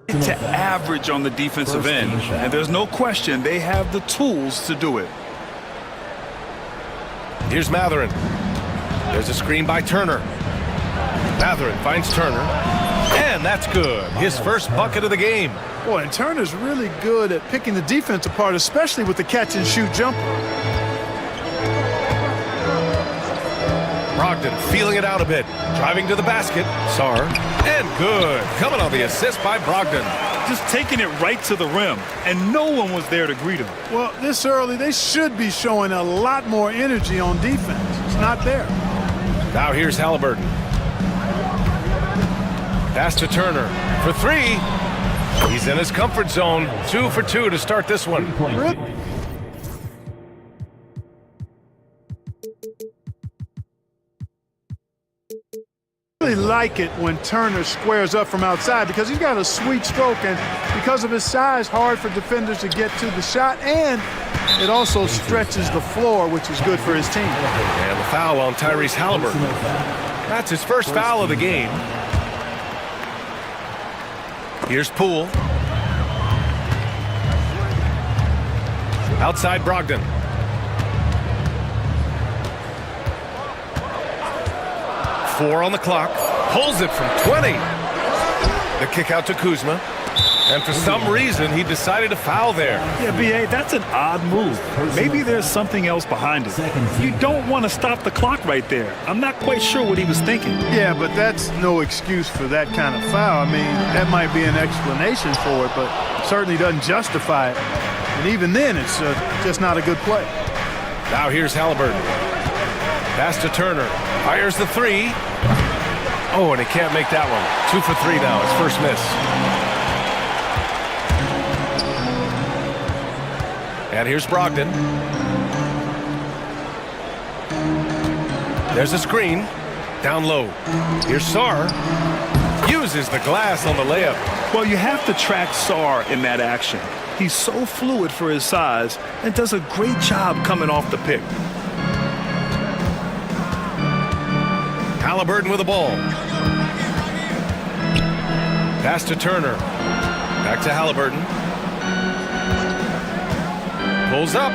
get to average on the defensive end. And there's no question they have the tools to do it. Here's Matherin. There's a screen by Turner. Matherin finds Turner. And that's good. His first bucket of the game. Boy, and Turner's really good at picking the defense apart, especially with the catch-and-shoot jumper. Brogdon feeling it out a bit. Driving to the basket. Sarr. And good. Coming on the assist by Brogdon. Just taking it right to the rim, and no one was there to greet him. Well, this early, they should be showing a lot more energy on defense. It's not there. Now here's Halliburton. Pass to Turner for three. He's in his comfort zone. 2 for 2 to start this one. I really like it when Turner squares up from outside because he's got a sweet stroke, and because of his size, hard for defenders to get to the shot, and it also stretches the floor, which is good for his team. And the foul on Tyrese Halliburton. That's his first foul of the game. Here's Poole. Outside Brogdon. Four on the clock. Pulls it from 20. The kick out to Kuzma. And for some reason, he decided to foul there. Yeah, B.A., that's an odd move. Maybe there's something else behind it. You don't want to stop the clock right there. I'm not quite sure what he was thinking. Yeah, but that's no excuse for that kind of foul. I mean, that might be an explanation for it, but certainly doesn't justify it. And even then, it's just not a good play. Now here's Halliburton. Pass to Turner. Fires the three. Oh, and he can't make that one. 2 for 3 now. His first miss. And here's Brogdon. There's a screen. Down low. Here's Sarr. Uses the glass on the layup. Well, you have to track Sarr in that action. He's so fluid for his size and does a great job coming off the pick. Halliburton with the ball. Pass to Turner. Back to Halliburton. Pulls up.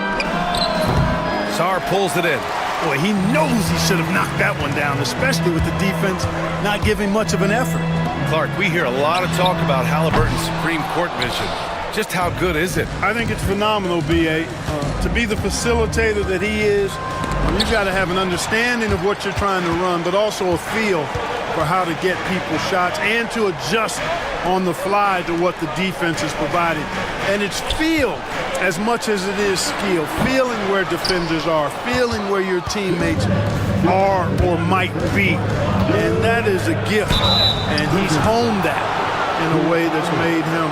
Sarr pulls it in. Boy, he knows he should have knocked that one down, especially with the defense not giving much of an effort. Clark, we hear a lot of talk about Halliburton's Supreme Court vision. Just how good is it? I think it's phenomenal, B.A. To be the facilitator that he is, you've got to have an understanding of what you're trying to run, but also a feel for how to get people shots and to adjust on the fly to what the defense is providing. And it's feel as much as it is skill, feeling where defenders are, feeling where your teammates are or might be. And that is a gift. And he's honed that in a way that's made him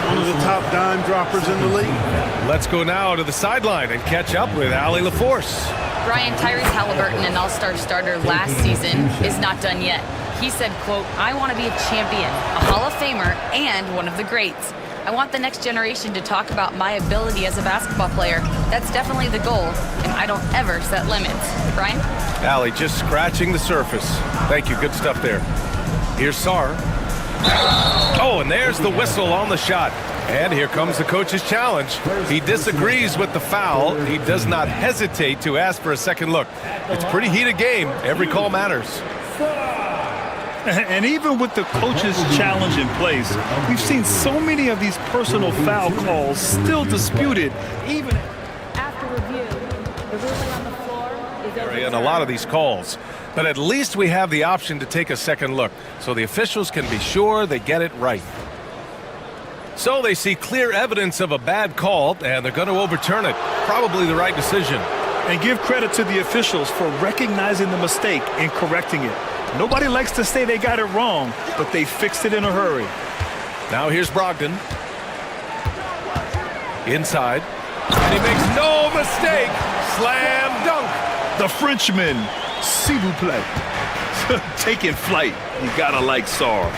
one of the top dime droppers in the league. Let's go now to the sideline and catch up with Allie LaForce. Brian, Tyrese Halliburton, an all-star starter last season, is not done yet. He said, quote, "I want to be a champion, a Hall of Famer, and one of the greats. I want the next generation to talk about my ability as a basketball player. That's definitely the goal, and I don't ever set limits." Brian? Allie just scratching the surface. Thank you, good stuff there. Here's Sarr. Oh, and there's the whistle on the shot. And here comes the coach's challenge. He disagrees with the foul. He does not hesitate to ask for a second look. It's a pretty heated game. Every call matters. And even with the coach's challenge in place, we've seen so many of these personal foul calls still disputed, even After review, the ruling on the floor is in a lot of these calls. But at least we have the option to take a second look, so the officials can be sure they get it right. So they see clear evidence of a bad call, and they're going to overturn it. Probably the right decision. And give credit to the officials for recognizing the mistake and correcting it. Nobody likes to say they got it wrong, but they fixed it in a hurry. Now here's Brogdon. Inside. And he makes no mistake. Slam dunk. The Frenchman, s'il vous plaît. Taking flight. You gotta like Saar.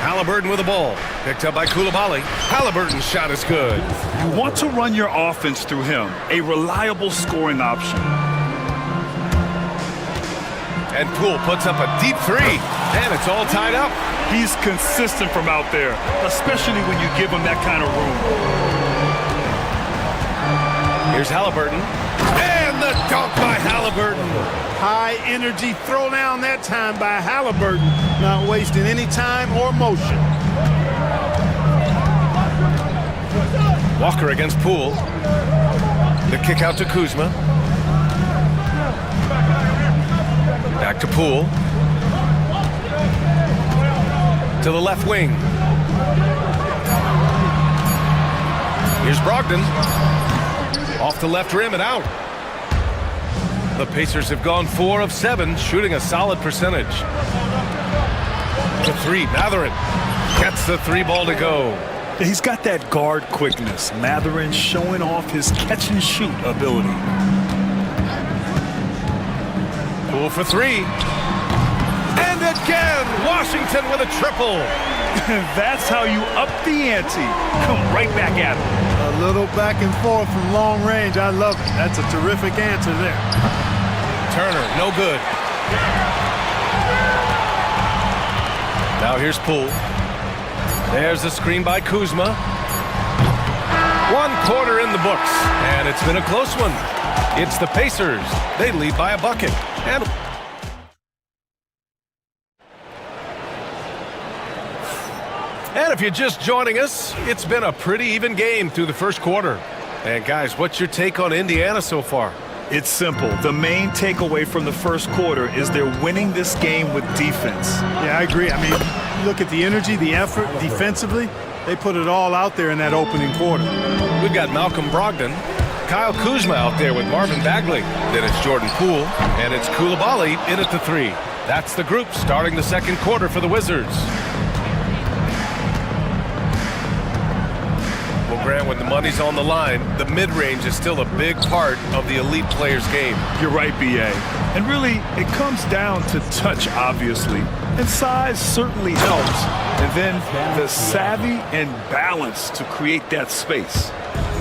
Halliburton with the ball. Picked up by Koulibaly. Halliburton's shot is good. You want to run your offense through him. A reliable scoring option. And Poole puts up a deep three. And it's all tied up. He's consistent from out there, especially when you give him that kind of room. Here's Halliburton. And the dunk by Halliburton. High energy throw down that time by Halliburton. Not wasting any time or motion. Walker against Poole. The kick out to Kuzma. Back to Poole. To the left wing. Here's Brogdon. Off the left rim and out. The Pacers have gone 4 of 7, shooting a solid percentage. The three, Mathurin gets the three ball to go. He's got that guard quickness. Mathurin showing off his catch and shoot ability. Poole for three. And again, Washington with a triple. That's how you up the ante. Come right back at him. A little back and forth from long range. I love it. That's a terrific answer there. Turner, no good. Now here's Poole. There's the screen by Kuzma. 1 quarter in the books, and it's been a close one. It's the Pacers. They lead by a bucket. And if you're just joining us, it's been a pretty even game through the first quarter. And guys, what's your take on Indiana so far? It's simple. The main takeaway from the first quarter is they're winning this game with defense. Yeah, I agree. I mean, look at the energy, the effort defensively. They put it all out there in that opening quarter. We've got Malcolm Brogdon, Kyle Kuzma out there with Marvin Bagley. Then it's Jordan Poole, and it's Koulibaly in at the three. That's the group starting the second quarter for the Wizards. Well, Grant, when the money's on the line, the mid-range is still a big part of the elite player's game. You're right, B.A. And really, it comes down to touch, obviously. And size certainly helps. And then the savvy and balance to create that space.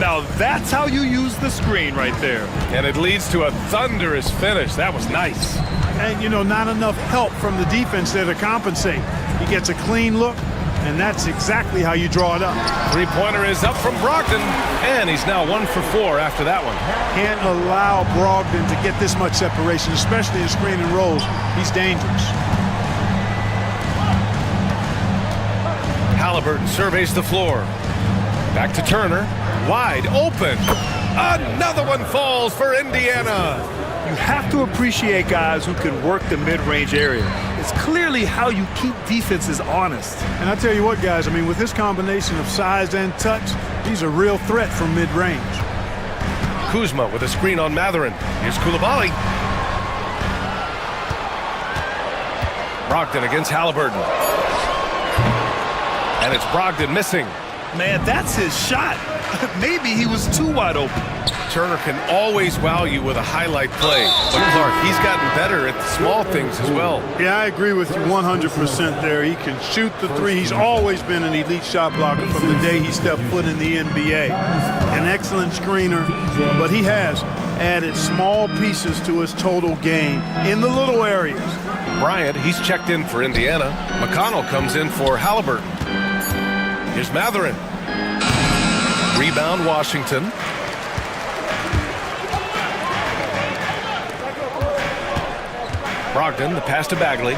Now, that's how you use the screen right there. And it leads to a thunderous finish. That was nice. And, you know, not enough help from the defense there to compensate. He gets a clean look. And that's exactly how you draw it up. Three-pointer is up from Brogdon, and he's now 1 for 4 after that one. Can't allow Brogdon to get this much separation, especially in screen and rolls. He's dangerous. Halliburton surveys the floor. Back to Turner. Wide open. Another one falls for Indiana. You have to appreciate guys who can work the mid-range area. It's clearly how you keep defenses honest. And I tell you what, guys, I mean, with this combination of size and touch, he's a real threat from mid-range. Kuzma with a screen on Mathurin. Here's Koulibaly. Brogdon against Halliburton. And it's Brogdon missing. Man, that's his shot. Maybe he was too wide open. Turner can always wow you with a highlight play. But Clark, he's gotten better at the small things as well. Yeah, I agree with you 100% there. He can shoot the three. He's always been an elite shot blocker from the day he stepped foot in the NBA. An excellent screener, but he has added small pieces to his total game in the little areas. Bryant, he's checked in for Indiana. McConnell comes in for Halliburton. Here's Mathurin. Rebound, Washington. Brogdon, the pass to Bagley.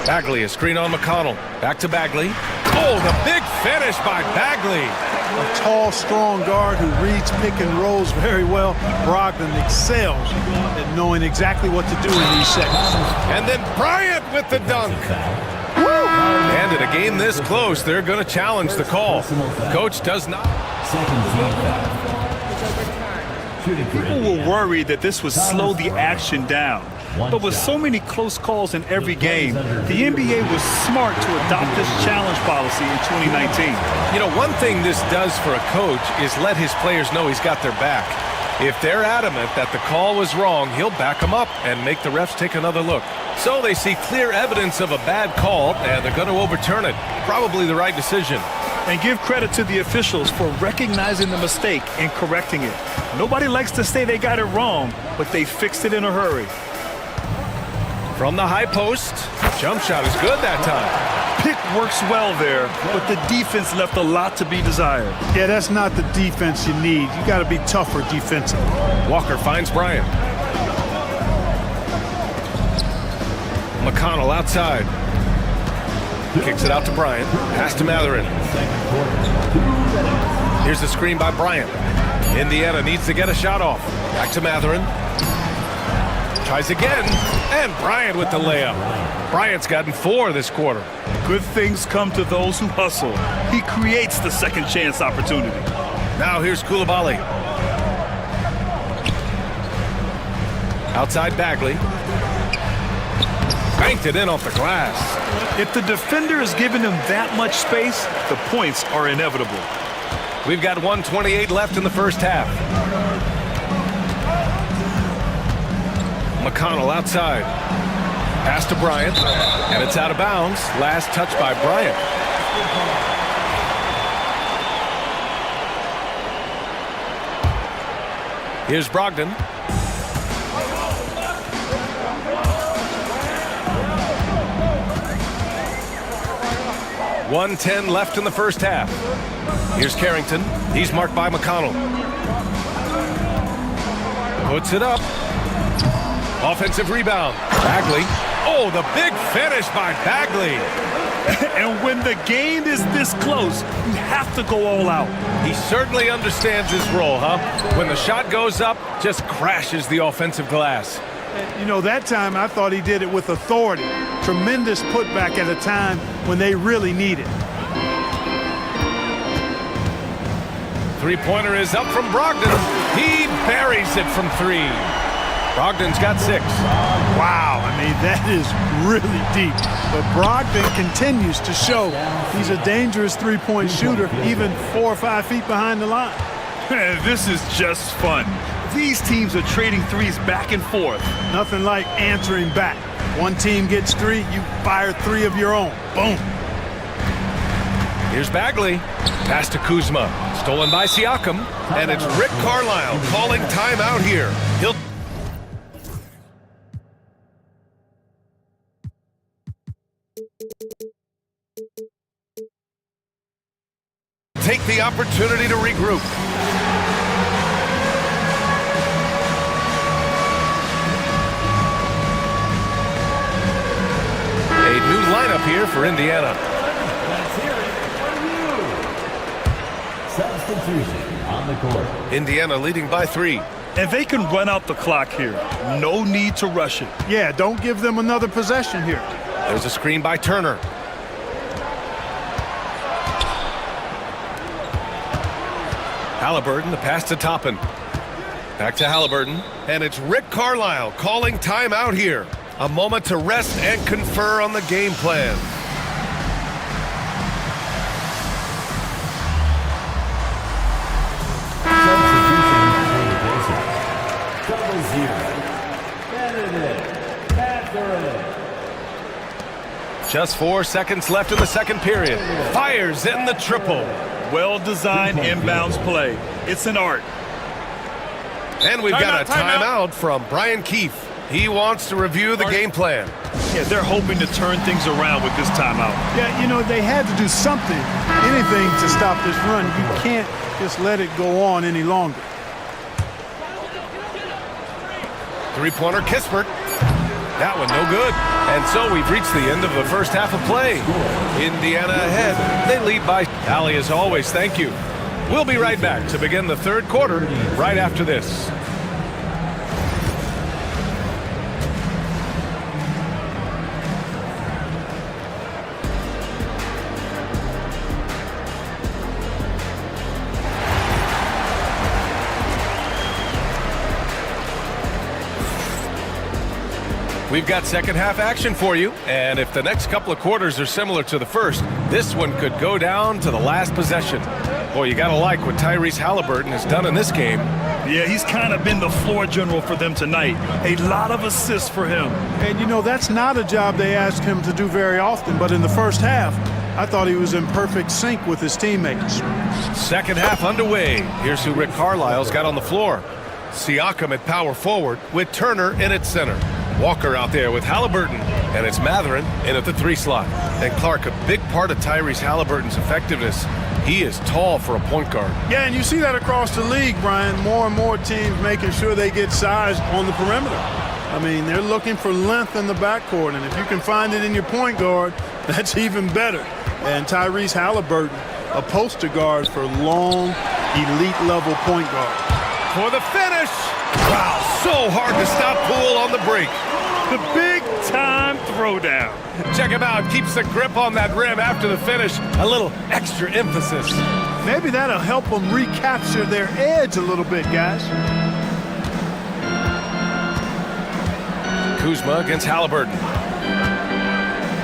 Bagley, a screen on McConnell. Back to Bagley. Oh, the big finish by Bagley. A tall, strong guard who reads pick and rolls very well. Brogdon excels at knowing exactly what to do in these seconds. And then Bryant with the dunk. Woo! And demanded. A game this close, they're going to challenge the call. Coach does not. People were worried that this would slow the action down. But with so many close calls in every game, the NBA was smart to adopt this challenge policy in 2019. You know, one thing this does for a coach is let his players know he's got their back. If they're adamant that the call was wrong, he'll back them up and make the refs take another look. So they see clear evidence of a bad call, and they're going to overturn it. Probably the right decision. And give credit to the officials for recognizing the mistake and correcting it. Nobody likes to say they got it wrong, but they fixed it in a hurry. From the high post, jump shot is good that time. Pick works well there, but the defense left a lot to be desired. Yeah, that's not the defense you need. You got to be tougher defensively. Walker finds Bryant. McConnell outside. Kicks it out to Bryant. Pass to Matherin. Here's the screen by Bryant. Indiana needs to get a shot off. Back to Matherin. Tries again, and Bryant with the layup. Bryant's gotten 4 this quarter. Good things come to those who hustle. He creates the second chance opportunity. Now here's Coulibaly. Outside Bagley. Banked it in off the glass. If the defender is giving him that much space, the points are inevitable. We've got 1:28 left in the first half. McConnell outside. Pass to Bryant, and it's out of bounds. Last touch by Bryant. Here's Brogdon. .110 left in the first half. Here's Carrington. He's marked by McConnell. Puts it up. Offensive rebound. Bagley. Oh, the big finish by Bagley. And when the game is this close, you have to go all out. He certainly understands his role, huh? When the shot goes up, just crashes the offensive glass. You know, that time I thought he did it with authority. Tremendous putback at a time when they really need it. Three-pointer is up from Brogdon. He buries it from 3. Brogdon's got 6. Wow, I mean, that is really deep. But Brogdon continues to show he's a dangerous three-point shooter, even 4 or 5 feet behind the line. This is just fun. These teams are trading threes back and forth. Nothing like answering back. One team gets 3, you fire 3 of your own. Boom. Here's Bagley. Pass to Kuzma. Stolen by Siakam. And it's Rick Carlisle calling timeout here. He'll take the opportunity to regroup. A new lineup here for Indiana. Let's hear it for you. Substitution on the court. Indiana leading by 3. And they can run out the clock here. No need to rush it. Yeah, don't give them another possession here. There's a screen by Turner. Halliburton, the pass to Toppin. Back to Halliburton, and it's Rick Carlisle calling timeout here. A moment to rest and confer on the game plan. Just 4 seconds left in the second period. Fires in the triple. Well-designed inbounds play. It's an art. And we've got a timeout from Brian Keefe. He wants to review the game plan. Yeah, they're hoping to turn things around with this timeout. Yeah, you know, they had to do something, anything to stop this run. You can't just let it go on any longer. Three-pointer, Kispert. That one no good. And so we've reached the end of the first half of play. Indiana ahead. They lead by tally as always. Thank you. We'll be right back to begin the third quarter right after this. We've got second half action for you, and if the next couple of quarters are similar to the first, this one could go down to the last possession. Boy, you gotta like what Tyrese Halliburton has done in this game. Yeah, he's kind of been the floor general for them tonight. A lot of assists for him. And, you know, that's not a job they ask him to do very often, but in the first half, I thought he was in perfect sync with his teammates. Second half underway. Here's who Rick Carlisle's got on the floor. Siakam at power forward with Turner in at center. Walker out there with Halliburton, and it's Matherin in at the 3 slot. And Clark, a big part of Tyrese Halliburton's effectiveness, he is tall for a point guard. Yeah, and you see that across the league, Brian. More and more teams making sure they get size on the perimeter. I mean, they're looking for length in the backcourt, and if you can find it in your point guard, that's even better. And Tyrese Halliburton, a poster guard for long, elite-level point guard. For the finish! Wow, so hard to stop Poole on the break. The big-time throwdown. Check him out. Keeps the grip on that rim after the finish. A little extra emphasis. Maybe that'll help them recapture their edge a little bit, guys. Kuzma against Halliburton.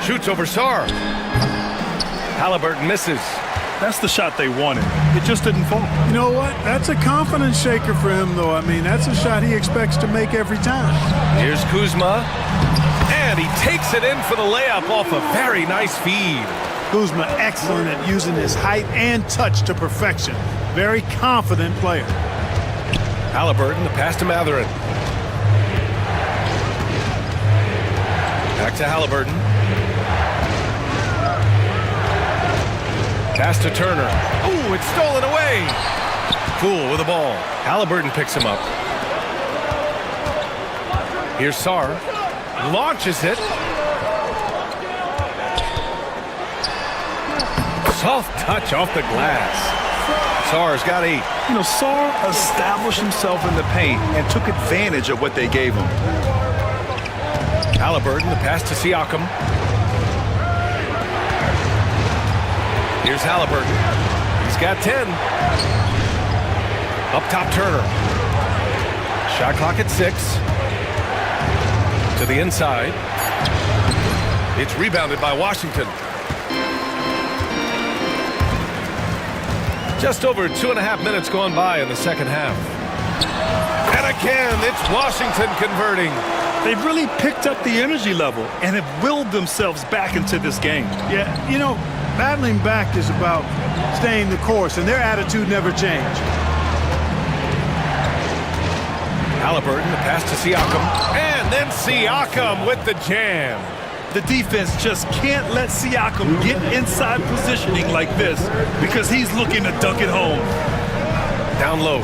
Shoots over Sarr. Halliburton misses. That's the shot they wanted. It just didn't fall. You know what? That's a confidence shaker for him, though. I mean, that's a shot he expects to make every time. Here's Kuzma. And he takes it in for the layup off a very nice feed. Kuzma excellent at using his height and touch to perfection. Very confident player. Halliburton, the pass to Matherin. Back to Halliburton. Pass to Turner. Ooh, it's stolen away. Poole with the ball. Halliburton picks him up. Here's Sarr. Launches it. Soft touch off the glass. Sarr's got 8. You know, Sarr established himself in the paint and took advantage of what they gave him. Halliburton, the pass to Siakam. Here's Halliburton. He's got 10. Up top, Turner. Shot clock at 6. To the inside. It's rebounded by Washington. Just over 2.5 minutes gone by in the second half. And again, it's Washington converting. They've really picked up the energy level and have willed themselves back into this game. Yeah, you know, battling back is about staying the course, and their attitude never changed. Halliburton, the pass to Siakam. And then Siakam with the jam. The defense just can't let Siakam get inside positioning like this because he's looking to dunk it home. Down low.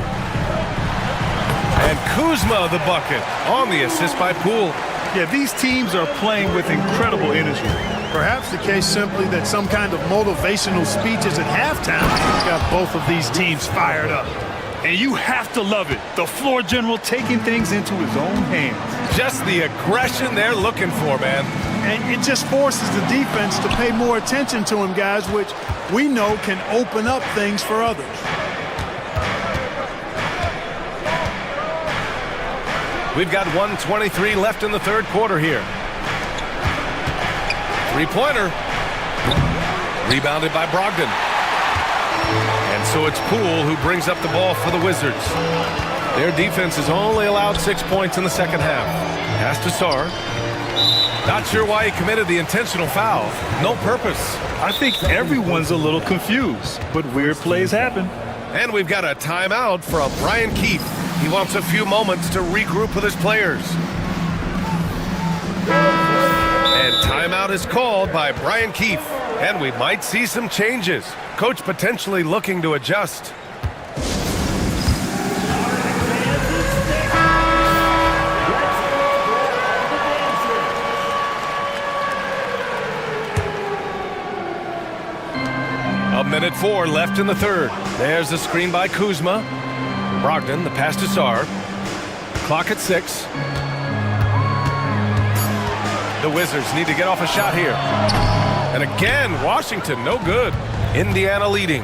And Kuzma the bucket on the assist by Poole. Yeah, these teams are playing with incredible energy. Perhaps the case simply that some kind of motivational speeches at halftime got both of these teams fired up. And you have to love it. The floor general taking things into his own hands. Just the aggression they're looking for, man. And it just forces the defense to pay more attention to him, guys, which we know can open up things for others. We've got 1:23 left in the third quarter here. Three-pointer. Rebounded by Brogdon. And so it's Poole who brings up the ball for the Wizards. Their defense has only allowed 6 points in the second half. Pass to Sarr. Not sure why he committed the intentional foul. No purpose. I think everyone's a little confused, but weird plays happen. And we've got a timeout from Brian Keith. He wants a few moments to regroup with his players. And timeout is called by Brian Keith. And we might see some changes. Coach potentially looking to adjust. A minute 4 left in the third. There's the screen by Kuzma. Brogdon, the pass to Sarr. Clock at 6. The Wizards need to get off a shot here. And again, Washington, no good. Indiana leading.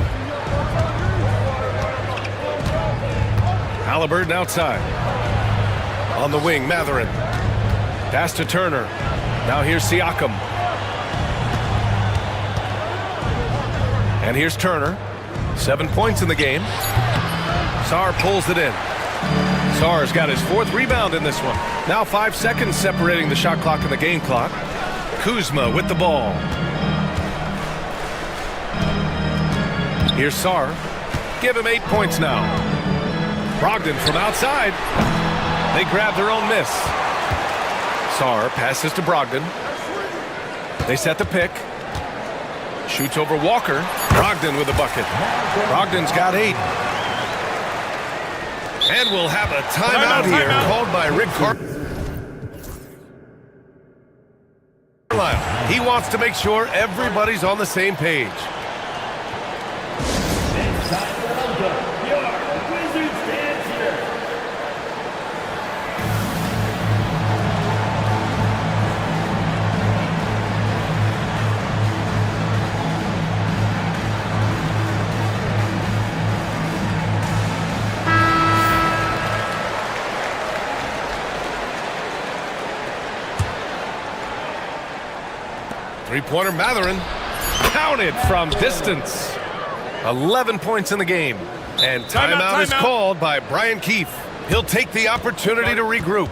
Halliburton outside. On the wing, Matherin. Pass to Turner. Now here's Siakam. And here's Turner. 7 points in the game. Sarr pulls it in. Sarr's got his 4th rebound in this one. Now 5 seconds separating the shot clock and the game clock. Kuzma with the ball. Here's Sarr. Give him 8 points now. Brogdon from outside. They grab their own miss. Sarr passes to Brogdon. They set the pick. Shoots over Walker. Brogdon with a bucket. Brogdon's got 8. And we'll have a timeout here called by Rick Carlisle. He wants to make sure everybody's on the same page. Three-pointer Matherin. Counted from distance. 11 points in the game. And timeout is called by Brian Keefe. He'll take the opportunity to regroup.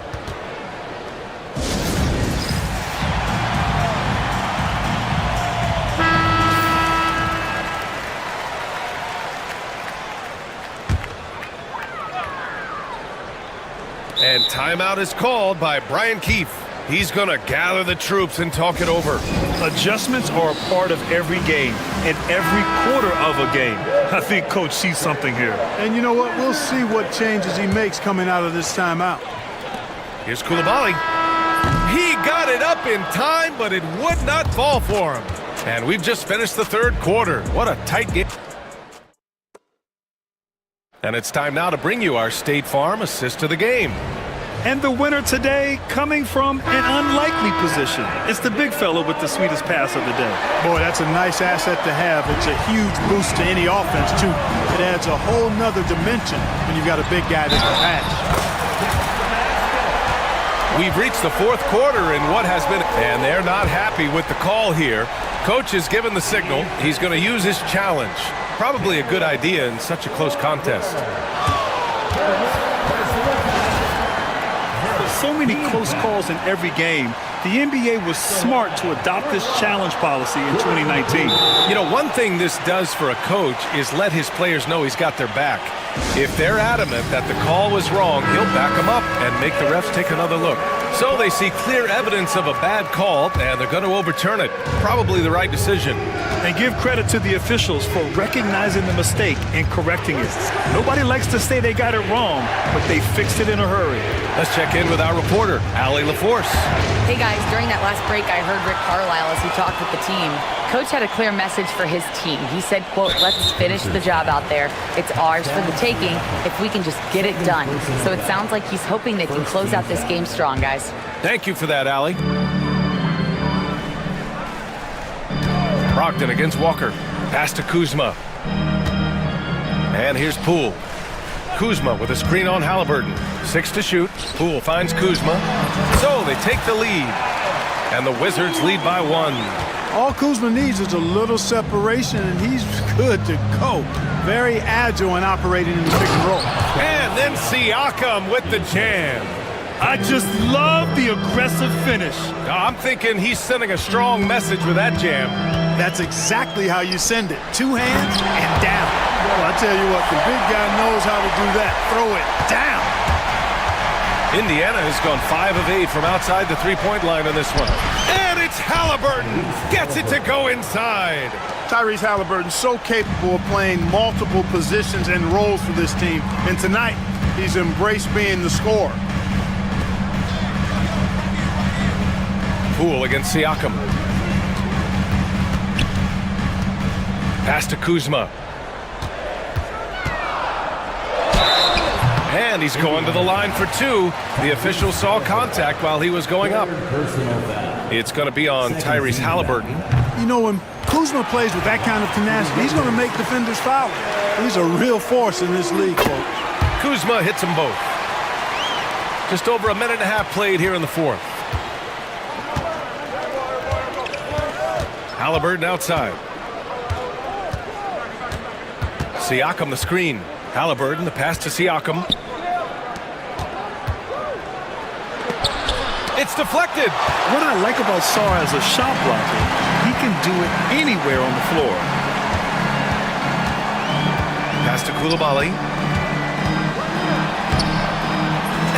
And timeout is called by Brian Keefe. He's going to gather the troops and talk it over. Adjustments are a part of every game and every quarter of a game. I think Coach sees something here. And you know what? We'll see what changes he makes coming out of this timeout. Here's Koulibaly. He got it up in time, but it would not fall for him. And we've just finished the 3rd quarter. What a tight game. And it's time now to bring you our State Farm assist to the game. And the winner today coming from an unlikely position. It's the big fella with the sweetest pass of the day. Boy, that's a nice asset to have. It's a huge boost to any offense, too. It adds a whole nother dimension when you've got a big guy that can pass. We've reached the 4th quarter in what has been, and they're not happy with the call here. Coach has given the signal. He's going to use his challenge. Probably a good idea in such a close contest. So many close calls in every game. The NBA was smart to adopt this challenge policy in 2019. You know, one thing this does for a coach is let his players know he's got their back. If they're adamant that the call was wrong, he'll back them up and make the refs take another look. So they see clear evidence of a bad call, and they're going to overturn it. Probably the right decision. And give credit to the officials for recognizing the mistake and correcting it. Nobody likes to say they got it wrong, but they fixed it in a hurry. Let's check in with our reporter, Allie LaForce. Hey guys, during that last break, I heard Rick Carlisle as he talked with the team. Coach had a clear message for his team. He said, quote, let's finish the job out there. It's ours for the taking if we can just get it done. So it sounds like he's hoping they can close out this game strong, guys. Thank you for that, Allie. Brogdon against Walker. Pass to Kuzma. And here's Poole. Kuzma with a screen on Halliburton. 6 to shoot. Poole finds Kuzma. So they take the lead. And the Wizards lead by 1. All Kuzma needs is a little separation, and he's good to go. Very agile in operating in the pick and roll. And then Siakam with the jam. I just love the aggressive finish. I'm thinking he's sending a strong message with that jam. That's exactly how you send it. 2 hands and down. Well, I tell you what, the big guy knows how to do that. Throw it down. Indiana has gone 5 of 8 from outside the three-point line on this one. And it's Halliburton. Gets it to go inside. Tyrese Halliburton so capable of playing multiple positions and roles for this team. And tonight, he's embraced being the scorer. Poole against Siakam. Pass to Kuzma. And he's going to the line for 2. The official saw contact while he was going up. It's going to be on Tyrese Halliburton. You know, when Kuzma plays with that kind of tenacity, he's going to make defenders foul. He's a real force in this league, folks. Kuzma hits them both. Just over a minute and a half played here in the 4th. Halliburton outside. Siakam the screen. Halliburton the pass to Siakam. It's deflected. What I like about Sarr as a shot blocker, he can do it anywhere on the floor. Pass to Koulibaly.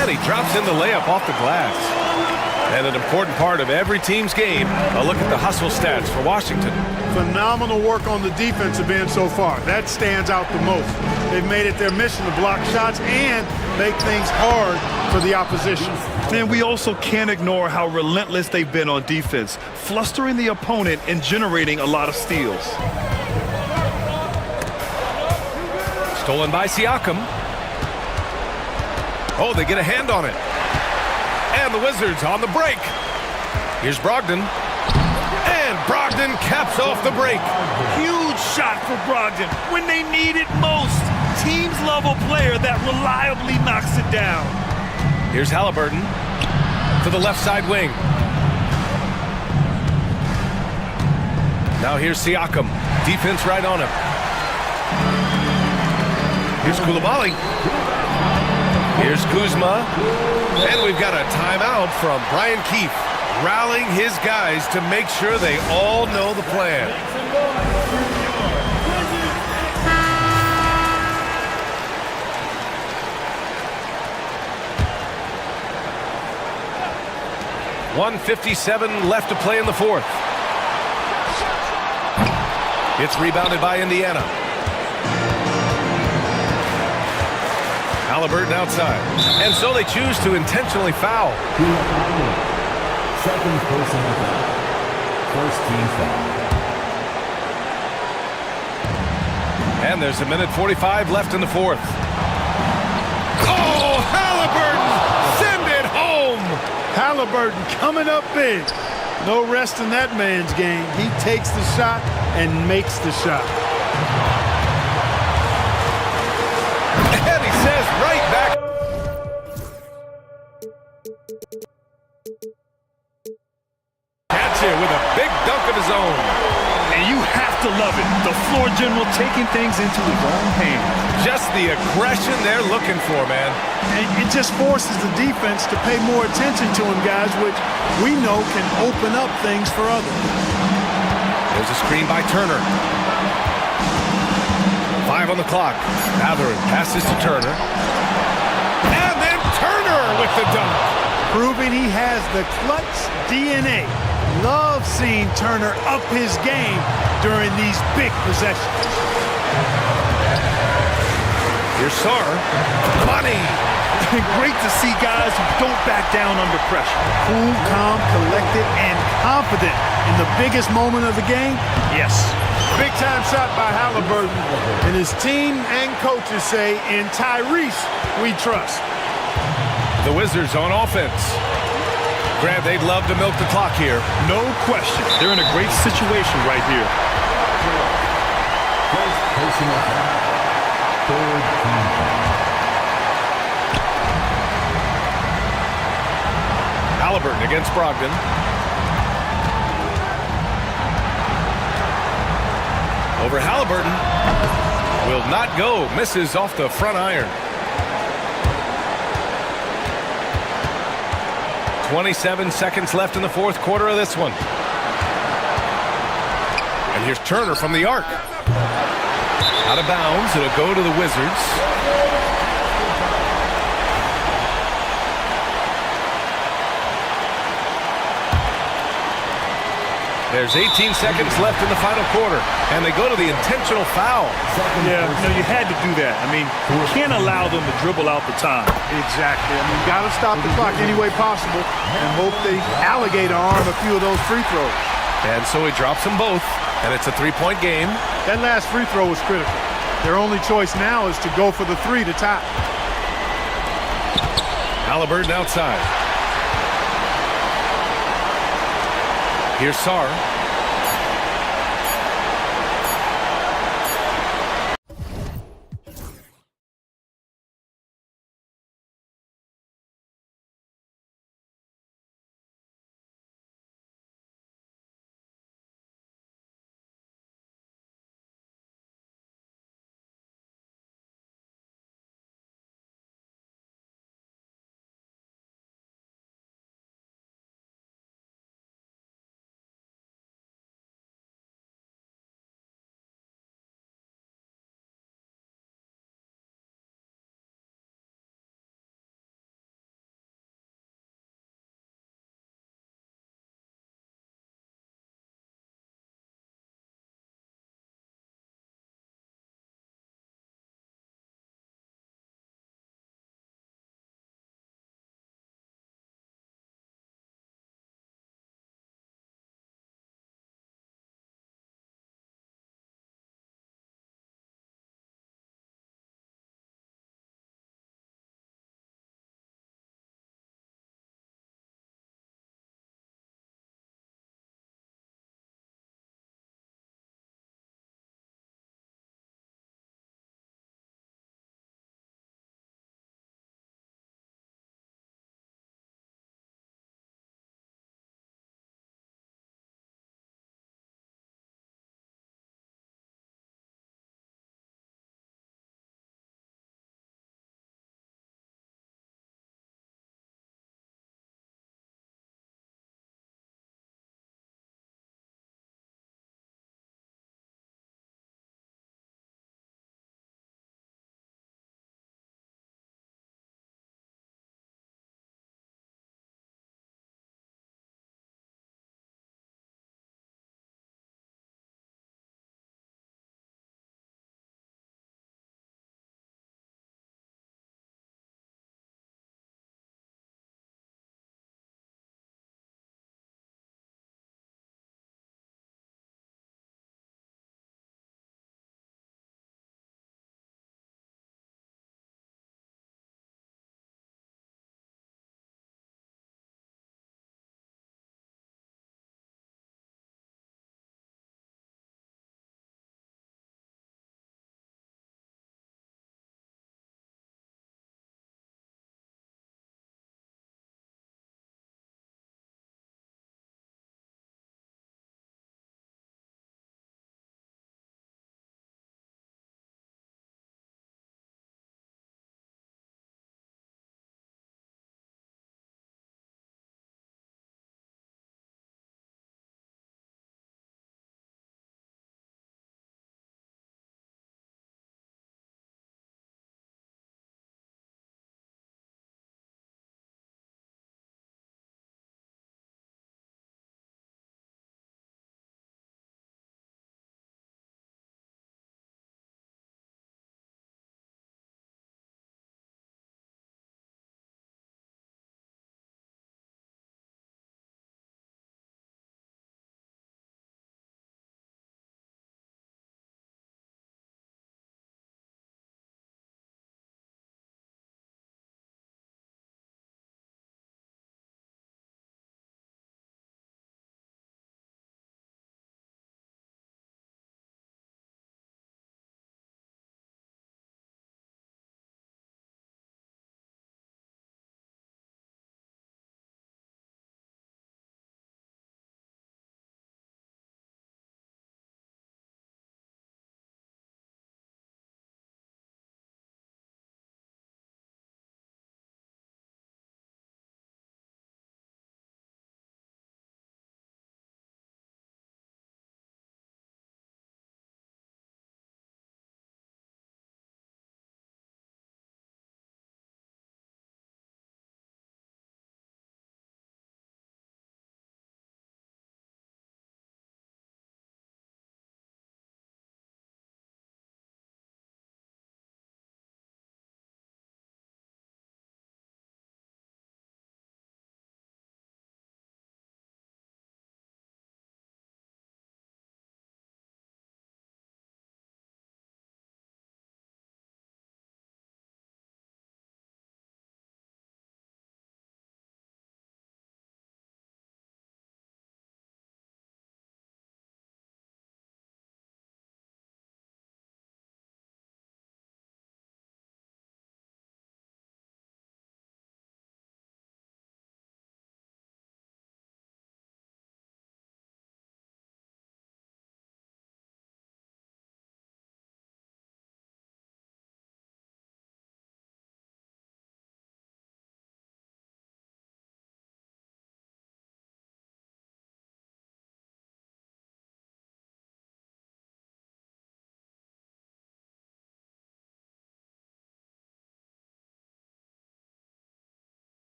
And he drops in the layup off the glass. And an important part of every team's game, a look at the hustle stats for Washington. Phenomenal work on the defensive end so far. That stands out the most. They've made it their mission to block shots and make things hard for the opposition. And we also can't ignore how relentless they've been on defense, flustering the opponent and generating a lot of steals. Stolen by Siakam. Oh, they get a hand on it. And the Wizards on the break. Here's Brogdon. And Brogdon caps off the break. Huge shot for Brogdon when they need it most. Teams love a player that reliably knocks it down. Here's Halliburton to the left side wing. Now here's Siakam. Defense right on him. Here's Koulibaly. Here's Kuzma. And we've got a timeout from Brian Keefe, rallying his guys to make sure they all know the plan. .157 left to play in the fourth. It's rebounded by Indiana. Halliburton outside. And so they choose to intentionally foul. Second personal foul. First team foul. And there's a minute 45 left in the fourth. Oh, Halliburton! Send it home! Halliburton coming up big. No rest in that man's game. He takes the shot and makes the shot. And he says right back. Catch it with a big dunk of his own. And you have to love it. The floor general taking things into his own hands. Just the aggression they're looking for, man. And it just forces the defense to pay more attention to him, guys, which we know can open up things for others. There's a screen by Turner. 5 on the clock. Mathurin passes to Turner. And then Turner with the dunk. Proving he has the clutch DNA. Love seeing Turner up his game during these big possessions. Here's Sarr. Money. Great to see guys who don't back down under pressure. Cool, calm, collected, and confident in the biggest moment of the game. Yes. Big time shot by Halliburton. And his team and coaches say, in Tyrese, we trust. The Wizards on offense. Grant, they'd love to milk the clock here. No question. They're in a great situation right here. First personal foul. Third team foul. Halliburton against Brogdon. Over Halliburton. Will not go. Misses off the front iron. 27 seconds left in the fourth quarter of this one. And here's Turner from the arc. Out of bounds. It'll go to the Wizards. There's 18 seconds left in the final quarter, and they go to the intentional foul. Yeah, you had to do that. I mean, you can't allow them to dribble out the time. Exactly. I mean, got to stop the clock any way possible and hope they alligator arm a few of those free throws. And so he drops them both, and it's a three-point game. That last free throw was critical. Their only choice now is to go for the three to tie. Halliburton outside. Here's Sarr.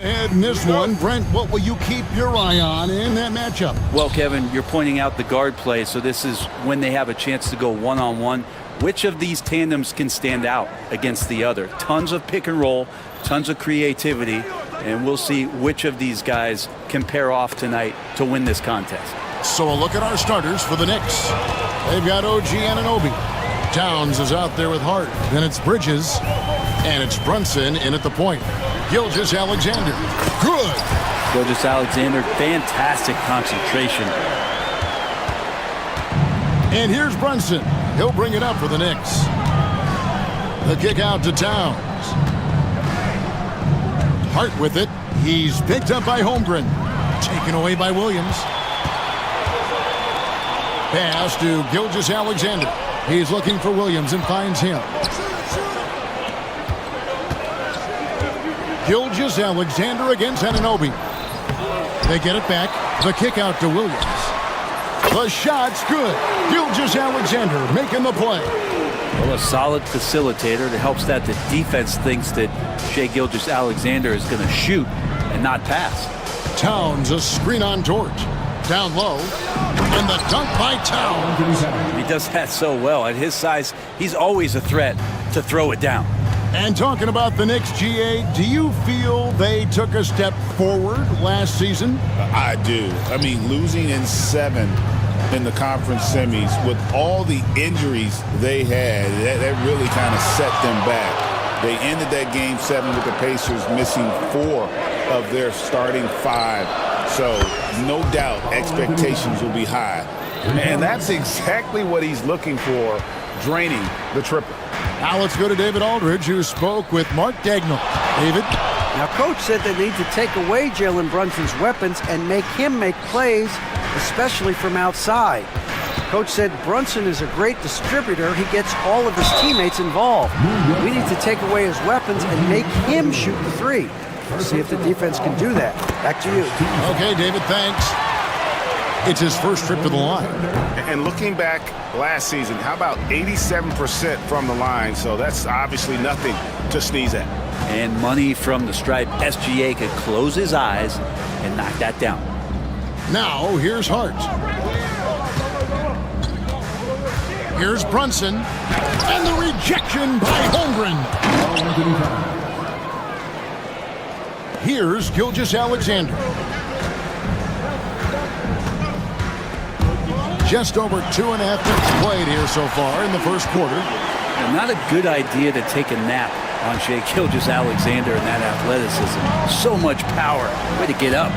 And in this one, Brent, what will you keep your eye on in that matchup? Well, Kevin, you're pointing out the guard play, so this is when they have a chance to go one-on-one. Which of these tandems can stand out against the other? Tons of pick and roll, tons of creativity, and we'll see which of these guys can pair off tonight to win this contest. So a look at our starters for the Knicks. They've got OG Anunoby. Towns is out there with Hart. Then it's Bridges, and it's Brunson in at the point. Gilgeous-Alexander, good. Gilgeous-Alexander, fantastic concentration. And here's Brunson. He'll bring it up for the Knicks. The kick out to Towns. Hart with it. He's picked up by Holmgren. Taken away by Williams. Pass to Gilgeous-Alexander. He's looking for Williams and finds him. Gilgeous-Alexander against Anunoby. They get it back. The kick out to Williams. The shot's good. Gilgeous-Alexander making the play. Well, a solid facilitator that helps that the defense thinks that Shai Gilgeous-Alexander is going to shoot and not pass. Towns, a screen on Dort. Down low. And the dunk by Towns. He does that so well. At his size, he's always a threat to throw it down. And talking about the Knicks, GA, do you feel they took a step forward last season? I do. I mean, losing in 7 in the conference semis with all the injuries they had, that really kind of set them back. They ended that game 7 with the Pacers missing 4 of their starting 5. So no doubt expectations will be high. And that's exactly what he's looking for, draining the triple. Now let's go to David Aldridge, who spoke with Mark Dagnall. David? Now, Coach said they need to take away Jalen Brunson's weapons and make him make plays, especially from outside. Coach said Brunson is a great distributor. He gets all of his teammates involved. We need to take away his weapons and make him shoot the three. We'll see if the defense can do that. Back to you. Okay, David, thanks. It's his first trip to the line. And looking back last season, how about 87% from the line? So that's obviously nothing to sneeze at. And money from the stripe. SGA could close his eyes and knock that down. Now, here's Hart. Here's Brunson. And the rejection by Holmgren. Here's Gilgeous-Alexander. Just over 2.5 minutes played here so far in the first quarter. And not a good idea to take a nap on Shai Gilgeous-Alexander and that athleticism. So much power. Way to get up.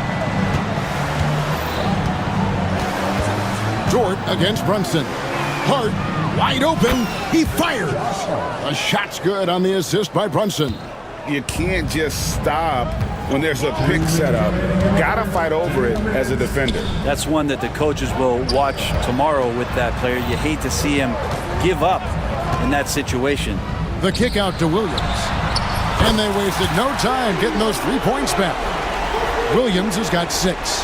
Dort against Brunson. Hart wide open. He fires. A shot's good on the assist by Brunson. You can't just stop when there's a pick set up. Gotta fight over it as a defender. That's one that the coaches will watch tomorrow with that player. You hate to see him give up in that situation. The kick out to Williams. And they wasted no time getting those 3 points back. Williams has got 6.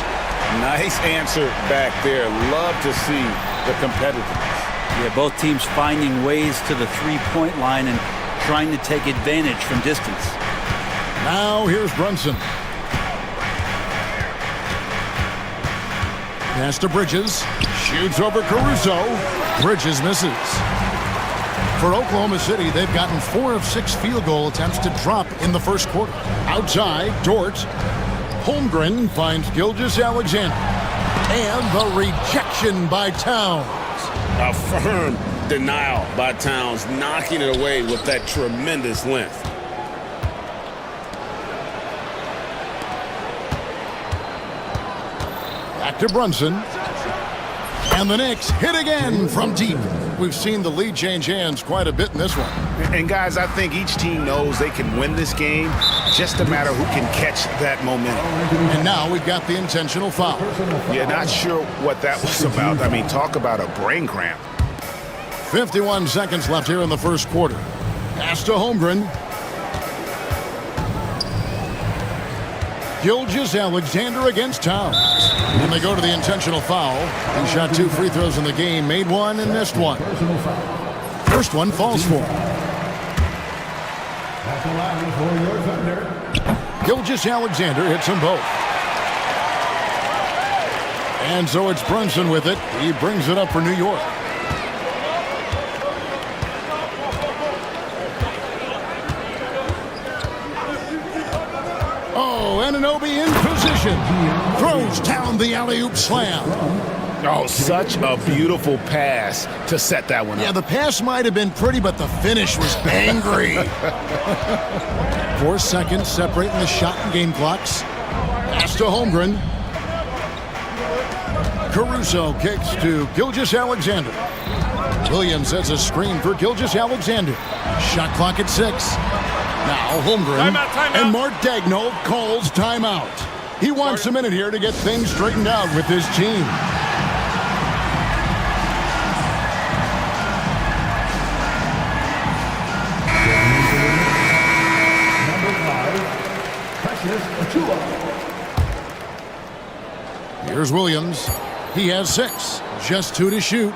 Nice answer back there. Love to see the competitiveness. Yeah, both teams finding ways to the three-point line and trying to take advantage from distance. Now here's Brunson. Pass to Bridges. Shoots over Caruso. Bridges misses. For Oklahoma City, they've gotten 4 of 6 field goal attempts to drop in the first quarter. Outside, Dort. Holmgren finds Gilgeous-Alexander. And the rejection by Towns. A firm denial by Towns, knocking it away with that tremendous length. Back to Brunson. And the Knicks hit again from deep. We've seen the lead change hands quite a bit in this one. And guys, I think each team knows they can win this game. Just a matter who can catch that momentum. And now we've got the intentional foul. Yeah, not sure what that was about. I mean, talk about a brain cramp. 51 seconds left here in the first quarter. Pass to Holmgren. Gilgeous-Alexander against Towns. And they go to the intentional foul. He shot 2 free throws in the game, made 1 and missed 1. First one falls for him. At the line for your thunder, Gilgeous-Alexander hits them both. And so it's Brunson with it. He brings it up for New York. Oh, Anunoby in position. Throws down the alley-oop slam. Oh, such a beautiful pass to set that one up. Yeah, the pass might have been pretty, but the finish was angry. 4 seconds separating the shot and game clocks. Pass to Holmgren. Caruso kicks to Gilgeous-Alexander. Williams sets a screen for Gilgeous-Alexander. Shot clock at 6. Now Holmgren. Timeout. And Mark Daigneault calls timeout. He wants a minute here to get things straightened out with his team. Here's Williams. He has 6. Just 2 to shoot.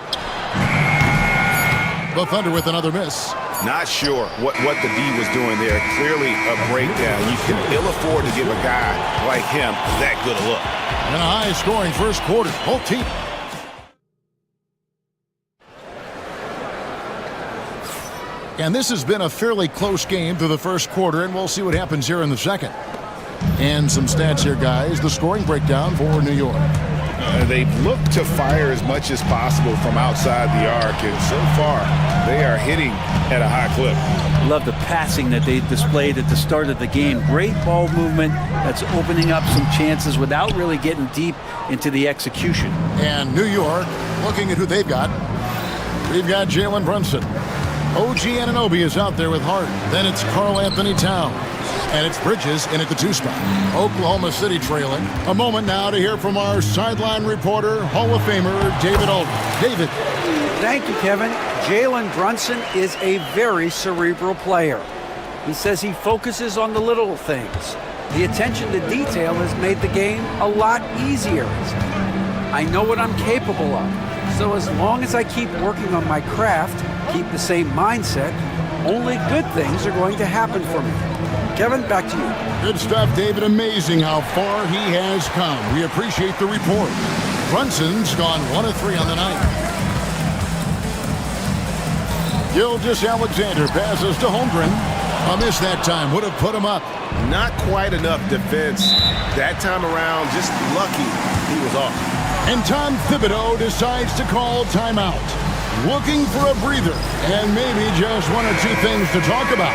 The Thunder with another miss. Not sure what the D was doing there. Clearly a breakdown. You can ill afford to give a guy like him that good a look. And a high-scoring first quarter. Both teams. And this has been a fairly close game through the first quarter, and we'll see what happens here in the second. And some stats here, guys. The scoring breakdown for New York. They've looked to fire as much as possible from outside the arc, and so far they are hitting at a high clip. Love the passing that they displayed at the start of the game. Great ball movement that's opening up some chances without really getting deep into the execution. And New York, looking at who they've got. We've got Jalen Brunson. OG Anunoby is out there with Hart. Then it's Karl Anthony Towns. And it's Bridges in at the 2 spot. Oklahoma City trailing. A moment now to hear from our sideline reporter, Hall of Famer David Aldridge. David. Thank you, Kevin. Jalen Brunson is a very cerebral player. He says he focuses on the little things. The attention to detail has made the game a lot easier. I know what I'm capable of. So as long as I keep working on my craft, keep the same mindset, only good things are going to happen for me. Kevin, back to you. Good stuff, David. Amazing how far he has come. We appreciate the report. Brunson's gone 1 of 3 on the night. Gilgeous-Alexander passes to Holmgren. A miss that time. Would have put him up. Not quite enough defense that time around. Just lucky he was off. And Tom Thibodeau decides to call timeout. Looking for a breather and maybe just 1 or 2 things to talk about.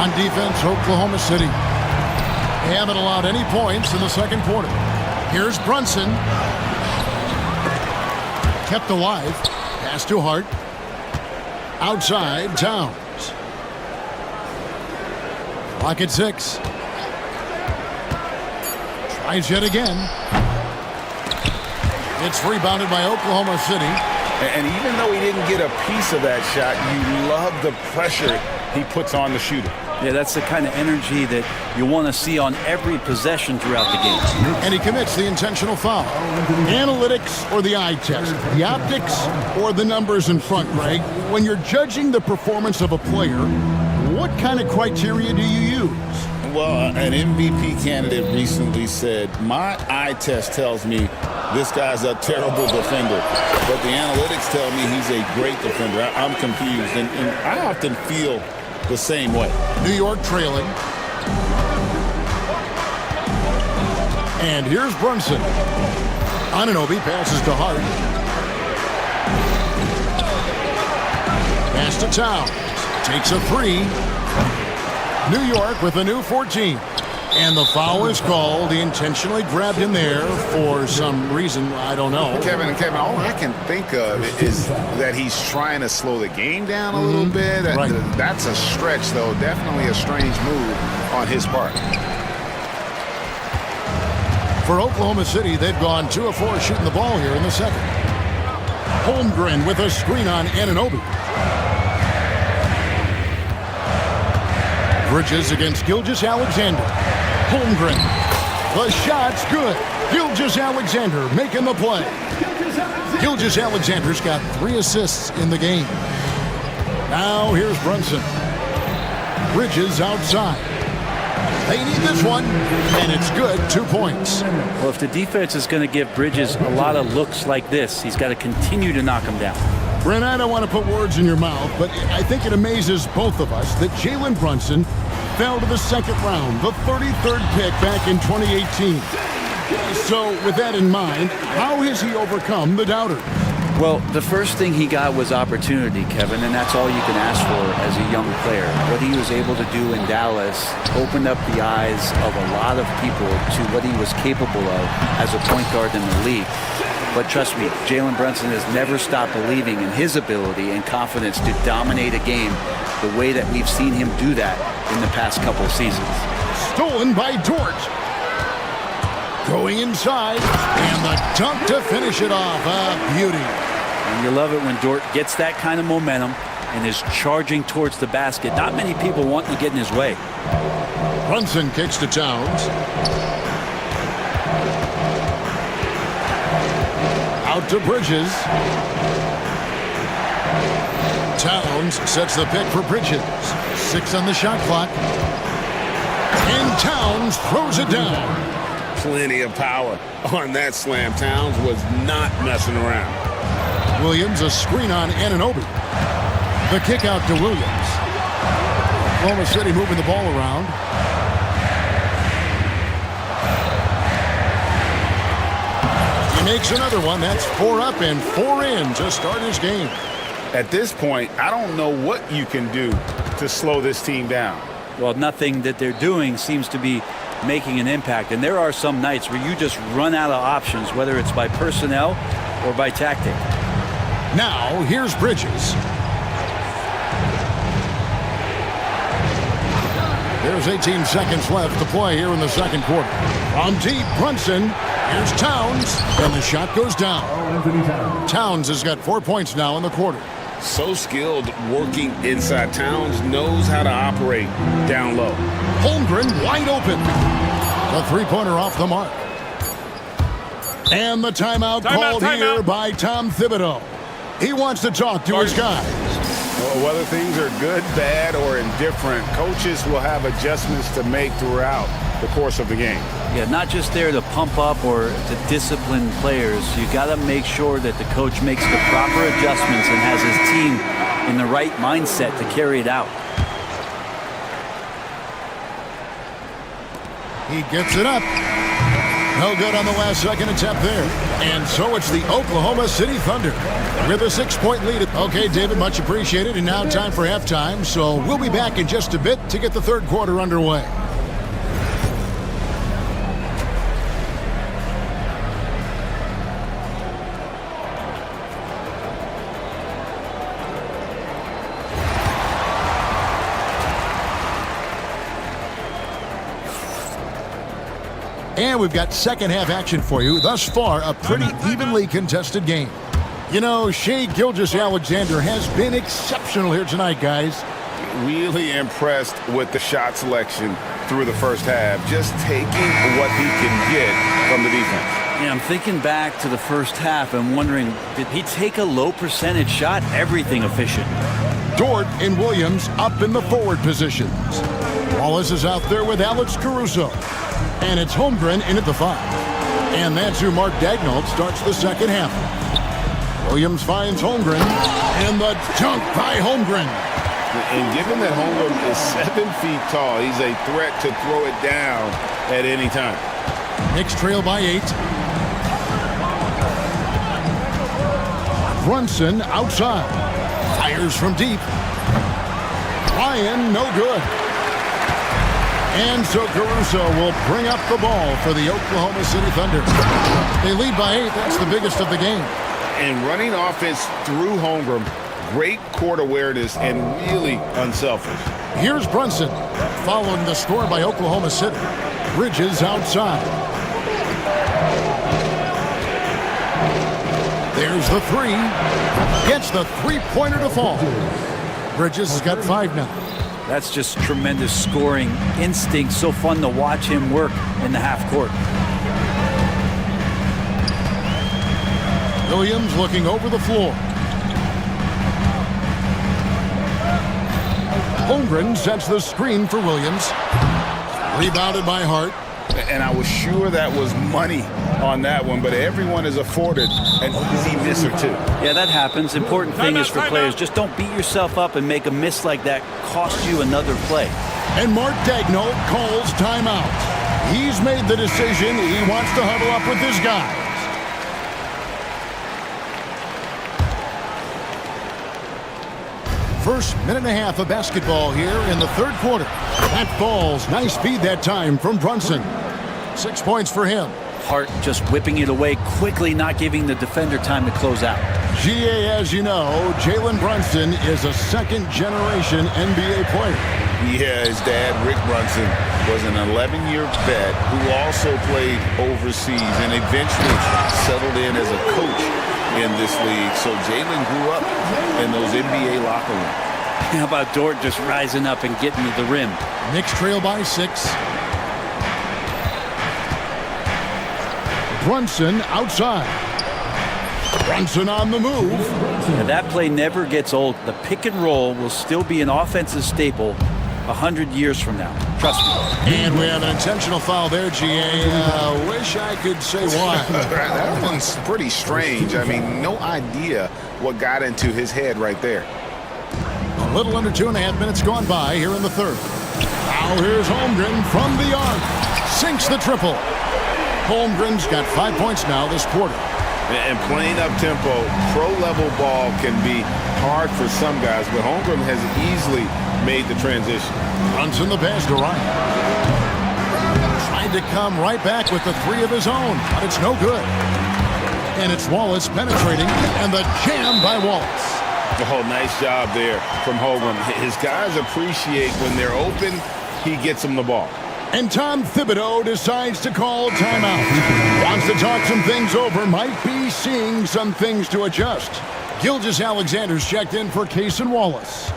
On defense, Oklahoma City. They haven't allowed any points in the second quarter. Here's Brunson. Kept alive. Pass to Hart. Outside, Towns. Clock at 6. Tries yet again. It's rebounded by Oklahoma City. And even though he didn't get a piece of that shot, you love the pressure he puts on the shooter. Yeah, that's the kind of energy that you want to see on every possession throughout the game. And he commits the intentional foul. Analytics or the eye test? The optics or the numbers in front, Greg? When you're judging the performance of a player, what kind of criteria do you use? Well, an MVP candidate recently said, my eye test tells me this guy's a terrible defender, but the analytics tell me he's a great defender. I'm confused, and I often feel the same way. New York trailing. And here's Brunson. Anunoby passes to Hart. Pass to Towns. Takes a 3. New York with a new 14. And the foul is called. He intentionally grabbed him there for some reason. I don't know. Kevin, all I can think of is that he's trying to slow the game down a little bit. Right. That's a stretch, though. Definitely a strange move on his part. For Oklahoma City, they've gone 2 of 4 shooting the ball here in the second. Holmgren with a screen on Anunoby. Bridges against Gilgeous-Alexander. Holmgren. The shot's good. Gilgeous-Alexander making the play. Gilgeous-Alexander's got 3 assists in the game. Now here's Brunson. Bridges outside. They need this one, and it's good. 2 points. Well, if the defense is going to give Bridges a lot of looks like this, he's got to continue to knock him down. Brent, I don't want to put words in your mouth, but I think it amazes both of us that Jalen Brunson fell to the second round, the 33rd pick back in 2018. So with that in mind, how has he overcome the doubters? Well, the first thing he got was opportunity, Kevin, and that's all you can ask for as a young player. What he was able to do in Dallas opened up the eyes of a lot of people to what he was capable of as a point guard in the league. But trust me, Jalen Brunson has never stopped believing in his ability and confidence to dominate a game the way that we've seen him do that in the past couple of seasons. Stolen by Dort. Going inside, and the dunk to finish it off. A beauty. And you love it when Dort gets that kind of momentum and is charging towards the basket. Not many people want to get in his way. Brunson kicks to Towns. Out to Bridges. Towns sets the pick for Bridges. 6 on the shot clock. And Towns throws it down. Plenty of power on that slam. Towns was not messing around. Williams, a screen on Anunoby. The kick out to Williams. Oklahoma City moving the ball around. He makes another one. That's 4 up and 4 in to start his game. At this point, I don't know what you can do to slow this team down. Well, nothing that they're doing seems to be making an impact. And there are some nights where you just run out of options, whether it's by personnel or by tactic. Now, here's Bridges. There's 18 seconds left to play here in the second quarter. From deep, Brunson. Here's Towns. And the shot goes down. Towns has got 4 points now in the quarter. So skilled working inside. Towns knows how to operate down low. Holmgren wide open. The three-pointer off the mark. And the timeout called here by Tom Thibodeau. He wants to talk to his guys. Well, whether things are good, bad, or indifferent, coaches will have adjustments to make throughout the course of the game. Yeah, not just there to pump up or to discipline players. You got to make sure that the coach makes the proper adjustments and has his team in the right mindset to carry it out. He gets it up. No good on the last second attempt there. And so it's the Oklahoma City Thunder with a 6-point lead. Okay, David, much appreciated. And now time for halftime. So we'll be back in just a bit to get the third quarter underway. And we've got second half action for you. Thus far, a pretty evenly contested game. You know, Shai Gilgeous-Alexander has been exceptional here tonight, guys. Really impressed with the shot selection through the first half. Just taking what he can get from the defense. Yeah, I'm thinking back to the first half and wondering, did he take a low percentage shot? Everything efficient. Dort and Williams up in the forward positions. Wallace is out there with Alex Caruso. And it's Holmgren in at the 5. And that's who Mark Daignault starts the second half. Williams finds Holmgren. And the dunk by Holmgren. And given that Holmgren is 7 feet tall, he's a threat to throw it down at any time. Knicks trail by 8. Brunson outside. Fires from deep. Ryan, no good. And so Caruso will bring up the ball for the Oklahoma City Thunder. They lead by 8. That's the biggest of the game. And running offense through Holmgren, great court awareness and really unselfish. Here's Brunson, following the score by Oklahoma City. Bridges outside. There's the 3. Gets the three-pointer to fall. Bridges has got 5 now. That's just tremendous scoring instinct. So fun to watch him work in the half court. Williams looking over the floor. Holmgren sets the screen for Williams. Rebounded by Hart. And I was sure that was money on that one, but everyone is afforded an easy miss or two. Yeah, that happens. Important thing is for players, just don't beat yourself up and make a miss like that cost you another play. And Mark Daigneault calls timeout. He's made the decision. He wants to huddle up with his guys. First minute and a half of basketball here in the third quarter. That falls. Nice feed that time from Brunson. 6 points for him. Hart just whipping it away quickly, not giving the defender time to close out. GA, as you know, Jalen Brunson is a second-generation NBA player. Yeah, his dad, Rick Brunson, was an 11-year vet who also played overseas and eventually settled in as a coach in this league. So Jalen grew up in those NBA locker rooms. How about Dort just rising up and getting to the rim? Knicks trail by 6. Brunson outside. Brunson on the move. And that play never gets old. The pick and roll will still be an offensive staple 100 years from now. Trust me. And we have an intentional foul there, GA. Wish I could say why. That one's pretty strange. I mean, no idea what got into his head right there. A little under 2.5 minutes gone by here in the third. Now here's Holmgren from the arc. Sinks the triple. Holmgren's got 5 points now this quarter. And playing up-tempo, pro-level ball can be hard for some guys, but Holmgren has easily made the transition. Brunson the pass to Ryan. Tried to come right back with the three of his own, but it's no good. And it's Wallace penetrating, and the jam by Wallace. Oh, nice job there from Holmgren. His guys appreciate when they're open, he gets them the ball. And Tom Thibodeau decides to call timeout. Wants to talk some things over. Might be seeing some things to adjust. Gilgeous-Alexander's checked in for Case and Wallace.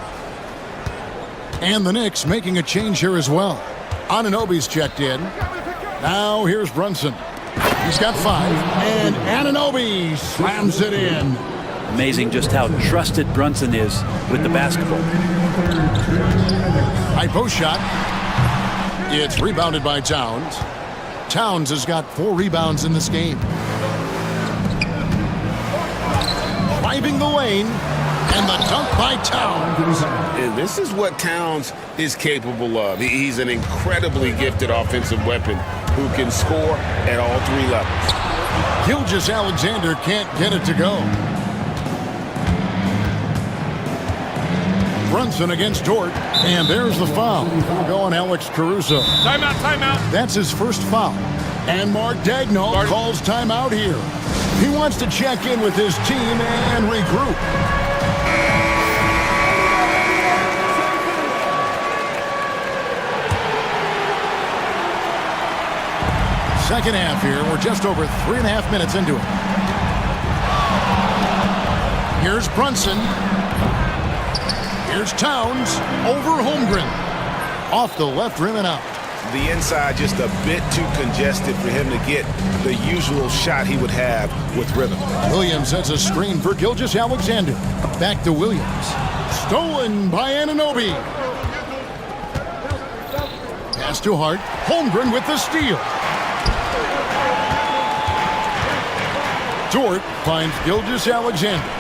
And the Knicks making a change here as well. Anunoby's checked in. Now here's Brunson. He's got 5. And Anunoby slams it in. Amazing just how trusted Brunson is with the basketball. High post shot. It's rebounded by Towns. Towns has got 4 rebounds in this game. Driving the lane, and the dunk by Towns. This is what Towns is capable of. He's an incredibly gifted offensive weapon who can score at all 3 levels. Gilgeous-Alexander can't get it to go. Brunson against Dort, and there's the foul. Going Alex Caruso. Timeout, timeout. That's his first foul. And Mark Daigneault calls timeout here. He wants to check in with his team and regroup. Second half here. We're just over 3.5 minutes into it. Here's Brunson. Here's Towns over Holmgren. Off the left rim and out. The inside just a bit too congested for him to get the usual shot he would have with rhythm. Williams sets a screen for Gilgeous-Alexander. Back to Williams. Stolen by Anunoby. Pass to Hart. Holmgren with the steal. Dort finds Gilgeous-Alexander.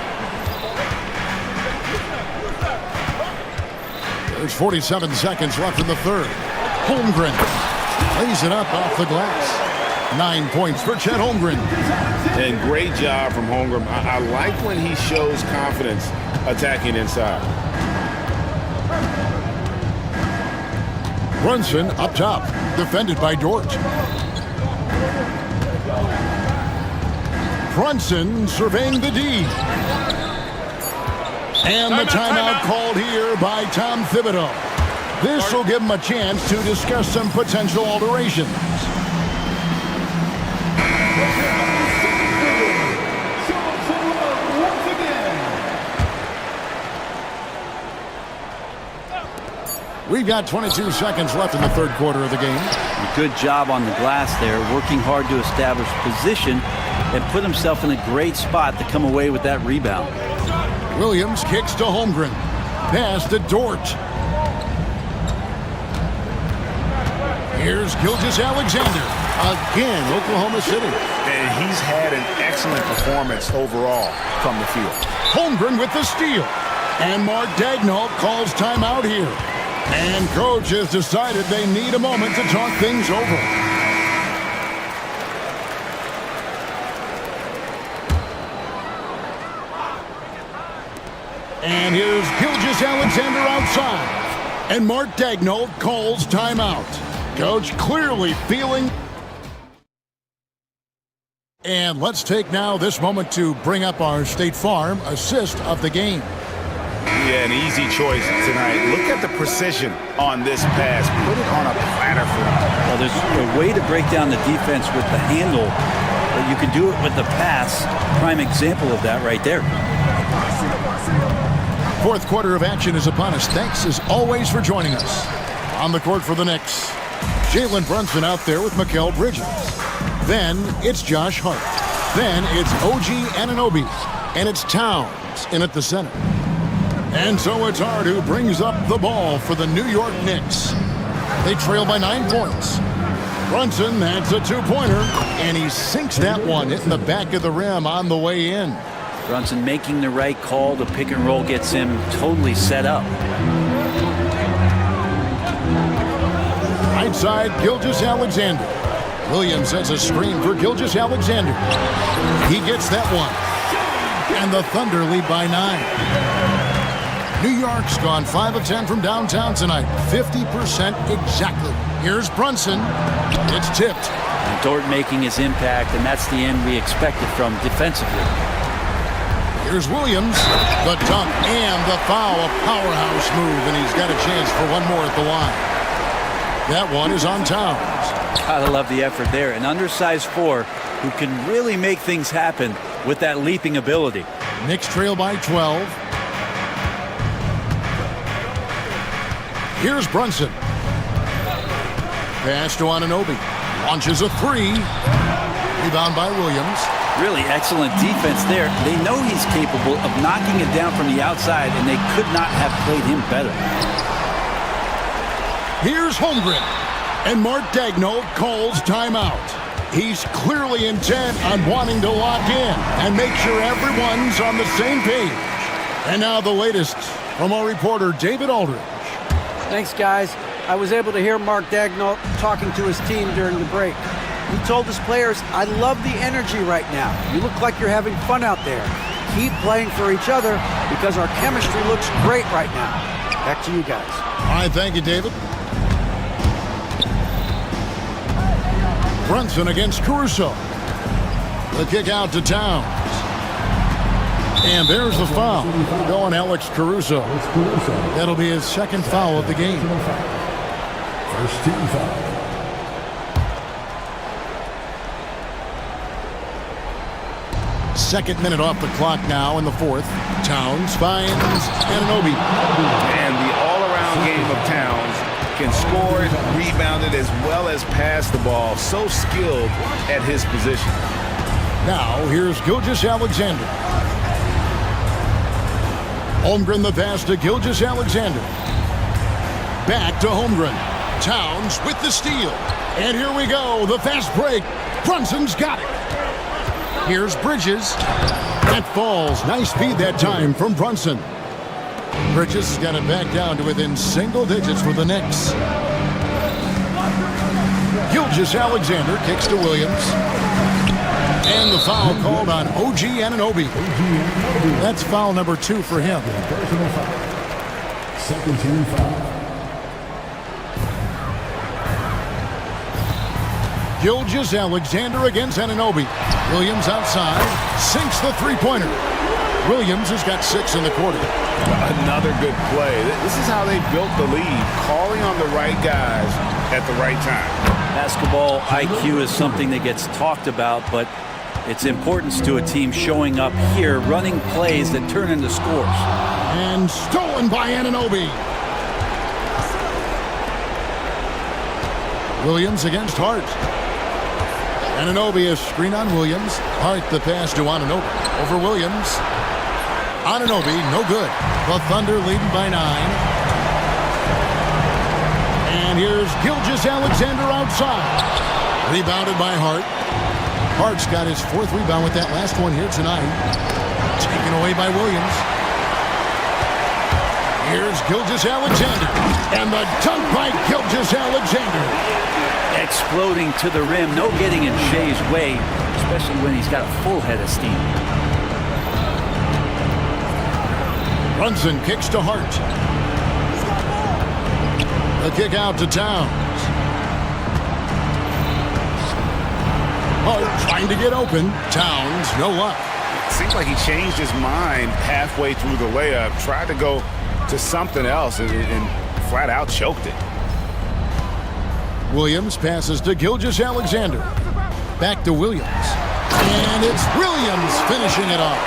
There's 47 seconds left in the third. Holmgren lays it up off the glass. 9 points for Chet Holmgren. And great job from Holmgren. I like when he shows confidence attacking inside. Brunson up top, defended by Dort. Brunson surveying the D. And the timeout called here by Tom Thibodeau. This will give him a chance to discuss some potential alterations. We've got 22 seconds left in the third quarter of the game. Good job on the glass there, working hard to establish position and put himself in a great spot to come away with that rebound. Williams kicks to Holmgren. Pass to Dort. Here's Gilgeous-Alexander. Again, Oklahoma City. And he's had an excellent performance overall from the field. Holmgren with the steal. And Mark Daigneault calls timeout here. And coach has decided they need a moment to talk things over. And here's Gilgeous-Alexander outside. And Mark Daigneault calls timeout. Coach clearly feeling. And let's take now this moment to bring up our State Farm assist of the game. Yeah, an easy choice tonight. Look at the precision on this pass. Put it on a platter for him. Well, there's a way to break down the defense with the handle, but you can do it with the pass. Prime example of that right there. Fourth quarter of action is upon us. Thanks as always for joining us. On the court for the Knicks, Jalen Brunson out there with Mikal Bridges. Then it's Josh Hart. Then it's OG Anunoby. And it's Towns in at the center. And so it's Hart who brings up the ball for the New York Knicks. They trail by 9 points. Brunson, that's a two-pointer. And he sinks that one, hitting the back of the rim on the way in. Brunson making the right call. The pick and roll gets him totally set up. Right side, Gilgeous-Alexander. Williams has a screen for Gilgeous-Alexander. He gets that one. And the Thunder lead by 9. New York's gone 5 of 10 from downtown tonight. 50% exactly. Here's Brunson. It's tipped. And Dort making his impact, and that's the end we expected from defensively. Here's Williams, the dunk and the foul, a powerhouse move, and he's got a chance for one more at the line. That one is on Towns. Gotta love the effort there. An undersized 4 who can really make things happen with that leaping ability. Knicks trail by 12. Here's Brunson. Pass to Anunoby. Launches a 3. Rebound by Williams. Really excellent defense there. They know he's capable of knocking it down from the outside, and they could not have played him better. Here's Holmgren. And Mark Daigneault calls timeout. He's clearly intent on wanting to lock in and make sure everyone's on the same page. And now the latest from our reporter, David Aldridge. Thanks, guys. I was able to hear Mark Daigneault talking to his team during the break. He told his players, I love the energy right now. You look like you're having fun out there. Keep playing for each other because our chemistry looks great right now. Back to you guys. All right, thank you, David. Brunson against Caruso. The kick out to Towns. And there's the foul. Going Alex Caruso. That'll be his second foul of the game. First team foul. Second minute off the clock now in the fourth. Towns finds Anunoby. And the all-around game of Towns can score it, rebound it, as well as pass the ball. So skilled at his position. Now here's Gilgeous-Alexander. Holmgren the pass to Gilgeous-Alexander. Back to Holmgren. Towns with the steal. And here we go, the fast break. Brunson's got it. Here's Bridges. That falls. Nice speed that time from Brunson. Bridges has got it back down to within single digits for the Knicks. Gilgeous-Alexander kicks to Williams. And the foul called on OG Anunoby. That's foul number 2 for him. Personal foul. Second team foul. Gilgeous-Alexander against Anunoby. Williams outside, sinks the three-pointer. Williams has got 6 in the quarter. Another good play. This is how they built the lead, calling on the right guys at the right time. Basketball IQ is something that gets talked about, but its importance to a team showing up here, running plays that turn into scores. And stolen by Anunoby. Williams against Hart. Anunoby a screen on Williams. Hart the pass to Anunoby. Over Williams. Anunoby, no good. The Thunder leading by 9. And here's Gilgeous-Alexander outside. Rebounded by Hart. Hart's got his 4th rebound with that last one here tonight. Taken away by Williams. Here's Gilgeous-Alexander. And the dunk by Gilgeous-Alexander. Exploding to the rim. No getting in Shea's way, especially when he's got a full head of steam. Brunson kicks to Hart. The kick out to Towns. Hart trying to get open. Towns, no luck. Seems like he changed his mind halfway through the layup, tried to go to something else, and flat out choked it. Williams passes to Gilgeous-Alexander. Back to Williams. And it's Williams finishing it off.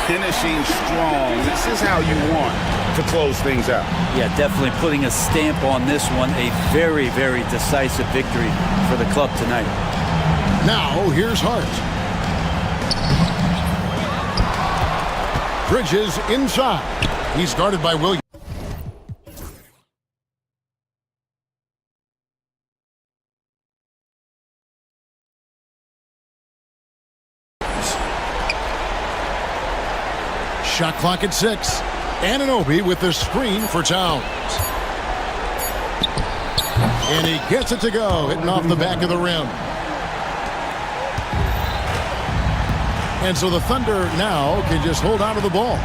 Finishing strong. This is how you want to close things out. Yeah, definitely putting a stamp on this one. A very, very decisive victory for the club tonight. Now, here's Hart. Bridges inside. He's guarded by Williams. Shot clock at 6. Anunoby with the screen for Towns. And he gets it to go, hitting off the back of the rim. And so the Thunder now can just hold on to the ball.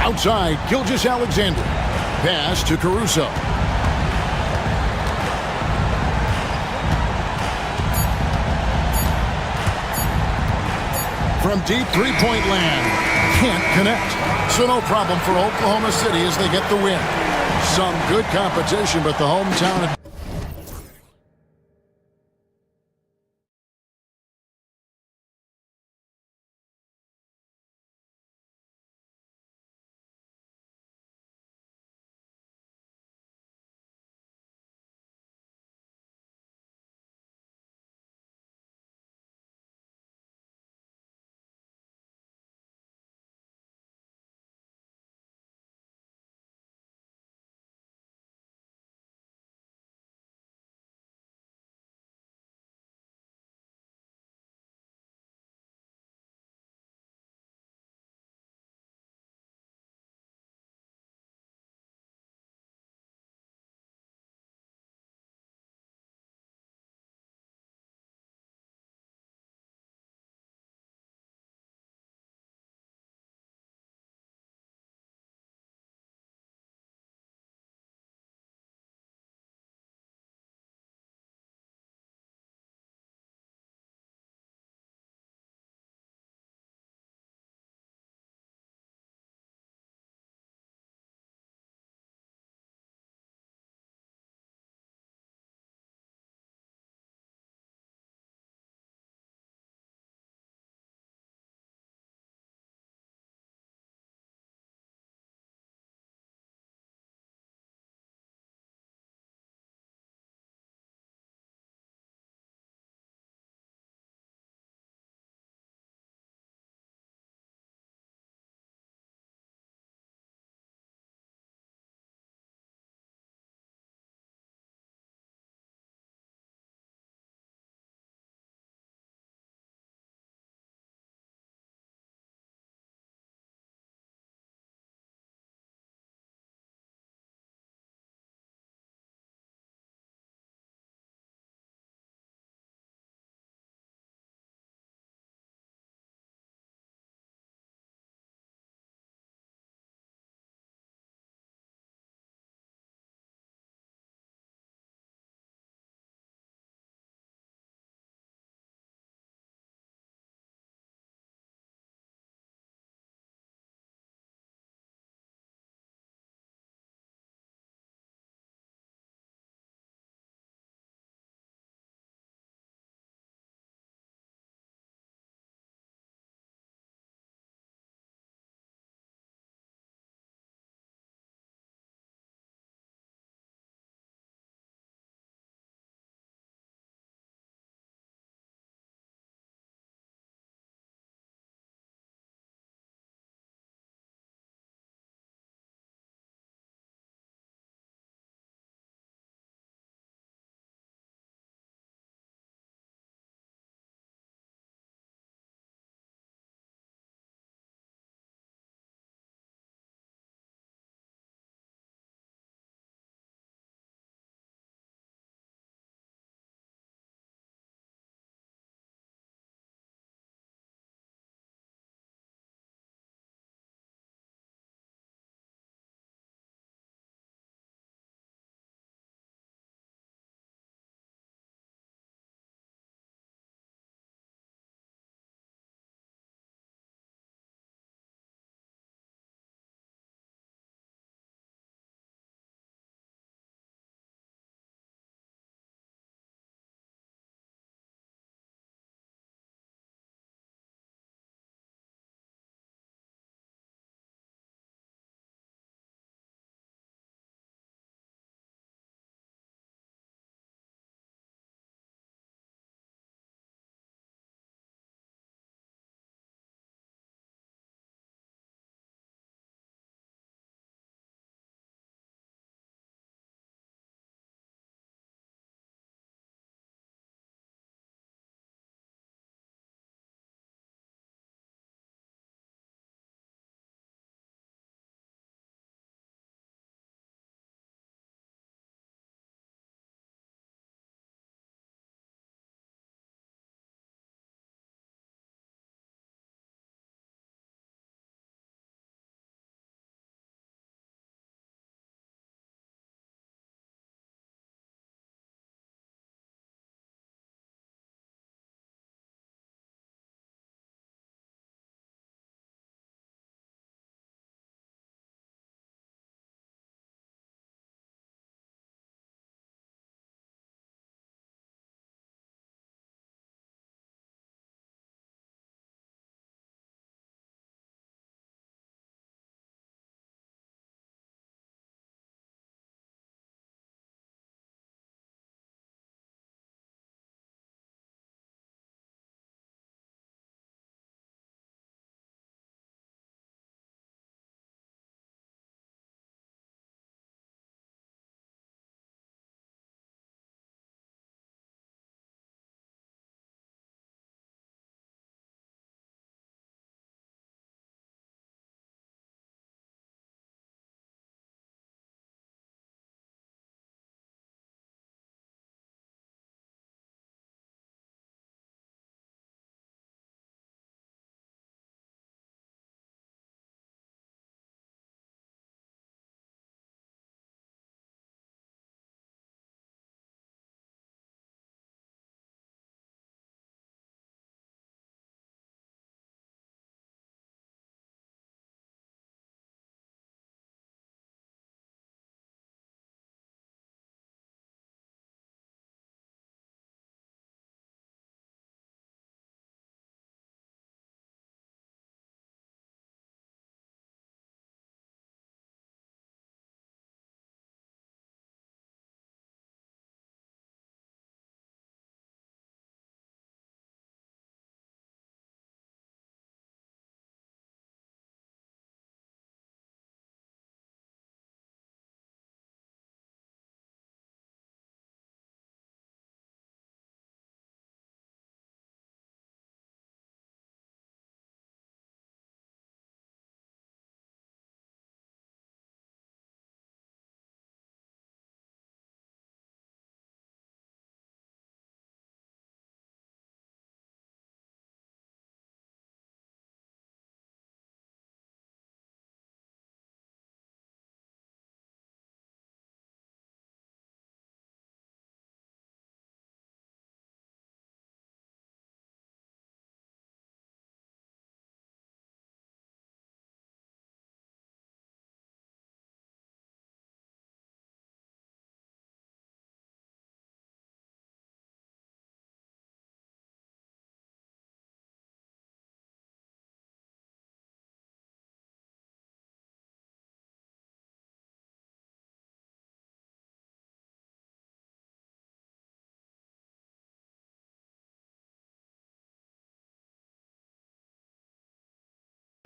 Outside, Gilgeous-Alexander. Pass to Caruso. From deep three-point land. Can't connect. So no problem for Oklahoma City as they get the win. Some good competition, but the hometown...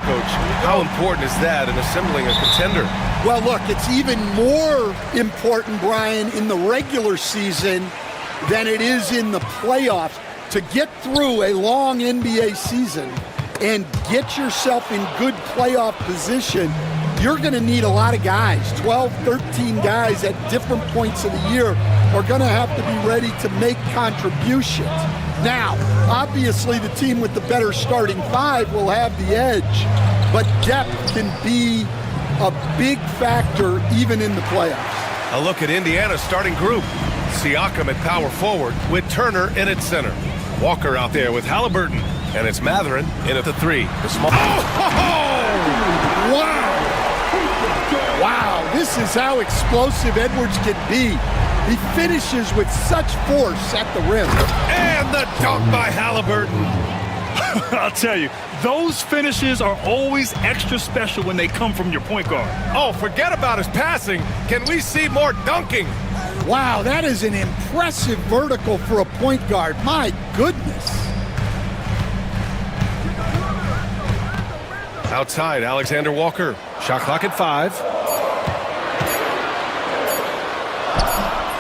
Coach, how important is that in assembling a contender? Well, look, it's even more important, Brian, in the regular season than it is in the playoffs. To get through a long NBA season and get yourself in good playoff position, you're going to need a lot of guys. 12, 13 guys at different points of the year are going to have to be ready to make contributions. Now, obviously, the team with the better starting five will have the edge, but depth can be a big factor even in the playoffs. A look at Indiana's starting group. Siakam at power forward with Turner in at center. Walker out there with Halliburton, and it's Matherin in at the three. The small. Wow! Wow, this is how explosive Edwards can be. He finishes with such force at the rim. And the dunk by Halliburton. I'll tell you, those finishes are always extra special when they come from your point guard. Oh, forget about his passing. Can we see more dunking? Wow, that is an impressive vertical for a point guard. My goodness. Outside, Alexander Walker. Shot clock at 5.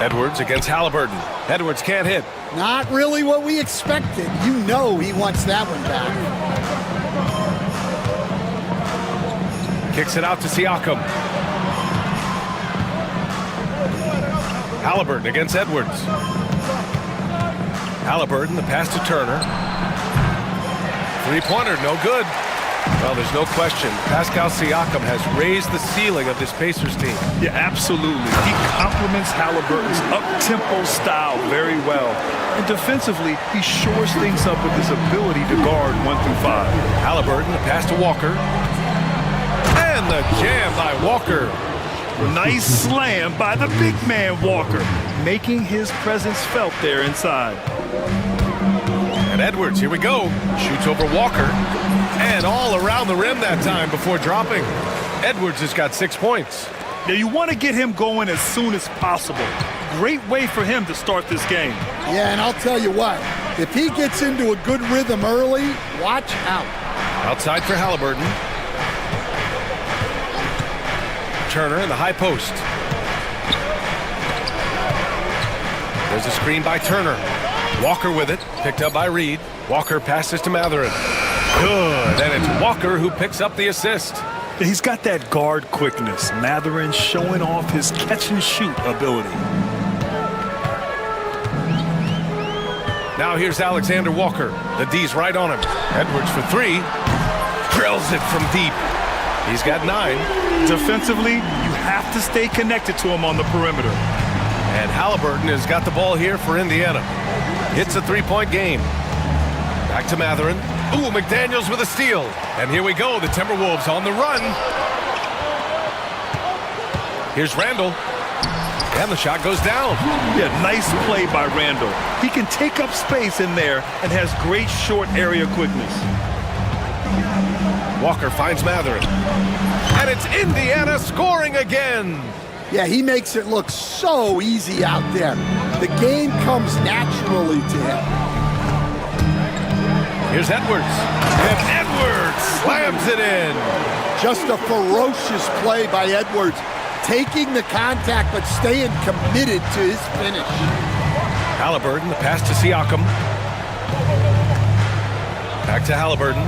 Edwards against Halliburton. Edwards can't hit. Not really what we expected. You know he wants that one back. Kicks it out to Siakam. Halliburton against Edwards. Halliburton, the pass to Turner. Three-pointer, no good. Well, there's no question. Pascal Siakam has raised the ceiling of this Pacers team. Yeah, absolutely. He complements Halliburton's up-tempo style very well. And defensively, he shores things up with his ability to guard 1 through 5. Halliburton, the pass to Walker. And the jam by Walker. Nice slam by the big man Walker, making his presence felt there inside. And Edwards, here we go. Shoots over Walker. And all around the rim that time before dropping. Edwards has got 6 points. Now you want to get him going as soon as possible. Great way for him to start this game. Yeah, and I'll tell you what, if he gets into a good rhythm early, watch out. Outside for Halliburton. Turner in the high post. There's a screen by Turner. Walker with it, picked up by Reed. Walker passes to Matherin. Good, and it's Walker who picks up the assist. He's got that guard quickness. Matherin showing off his catch-and-shoot ability. Now here's Alexander Walker. The D's right on him. Edwards for 3. Drills it from deep. He's got 9. Defensively, you have to stay connected to him on the perimeter. And Halliburton has got the ball here for Indiana. It's a 3-point game. Back to Matherin. Ooh, McDaniels with a steal. And here we go, the Timberwolves on the run. Here's Randall. And the shot goes down. Yeah, nice play by Randall. He can take up space in there and has great short area quickness. Walker finds Matherin. And it's Indiana scoring again. Yeah, he makes it look so easy out there. The game comes naturally to him. Here's Edwards. And Edwards slams it in. Just a ferocious play by Edwards. Taking the contact, but staying committed to his finish. Halliburton, the pass to Siakam. Back to Halliburton.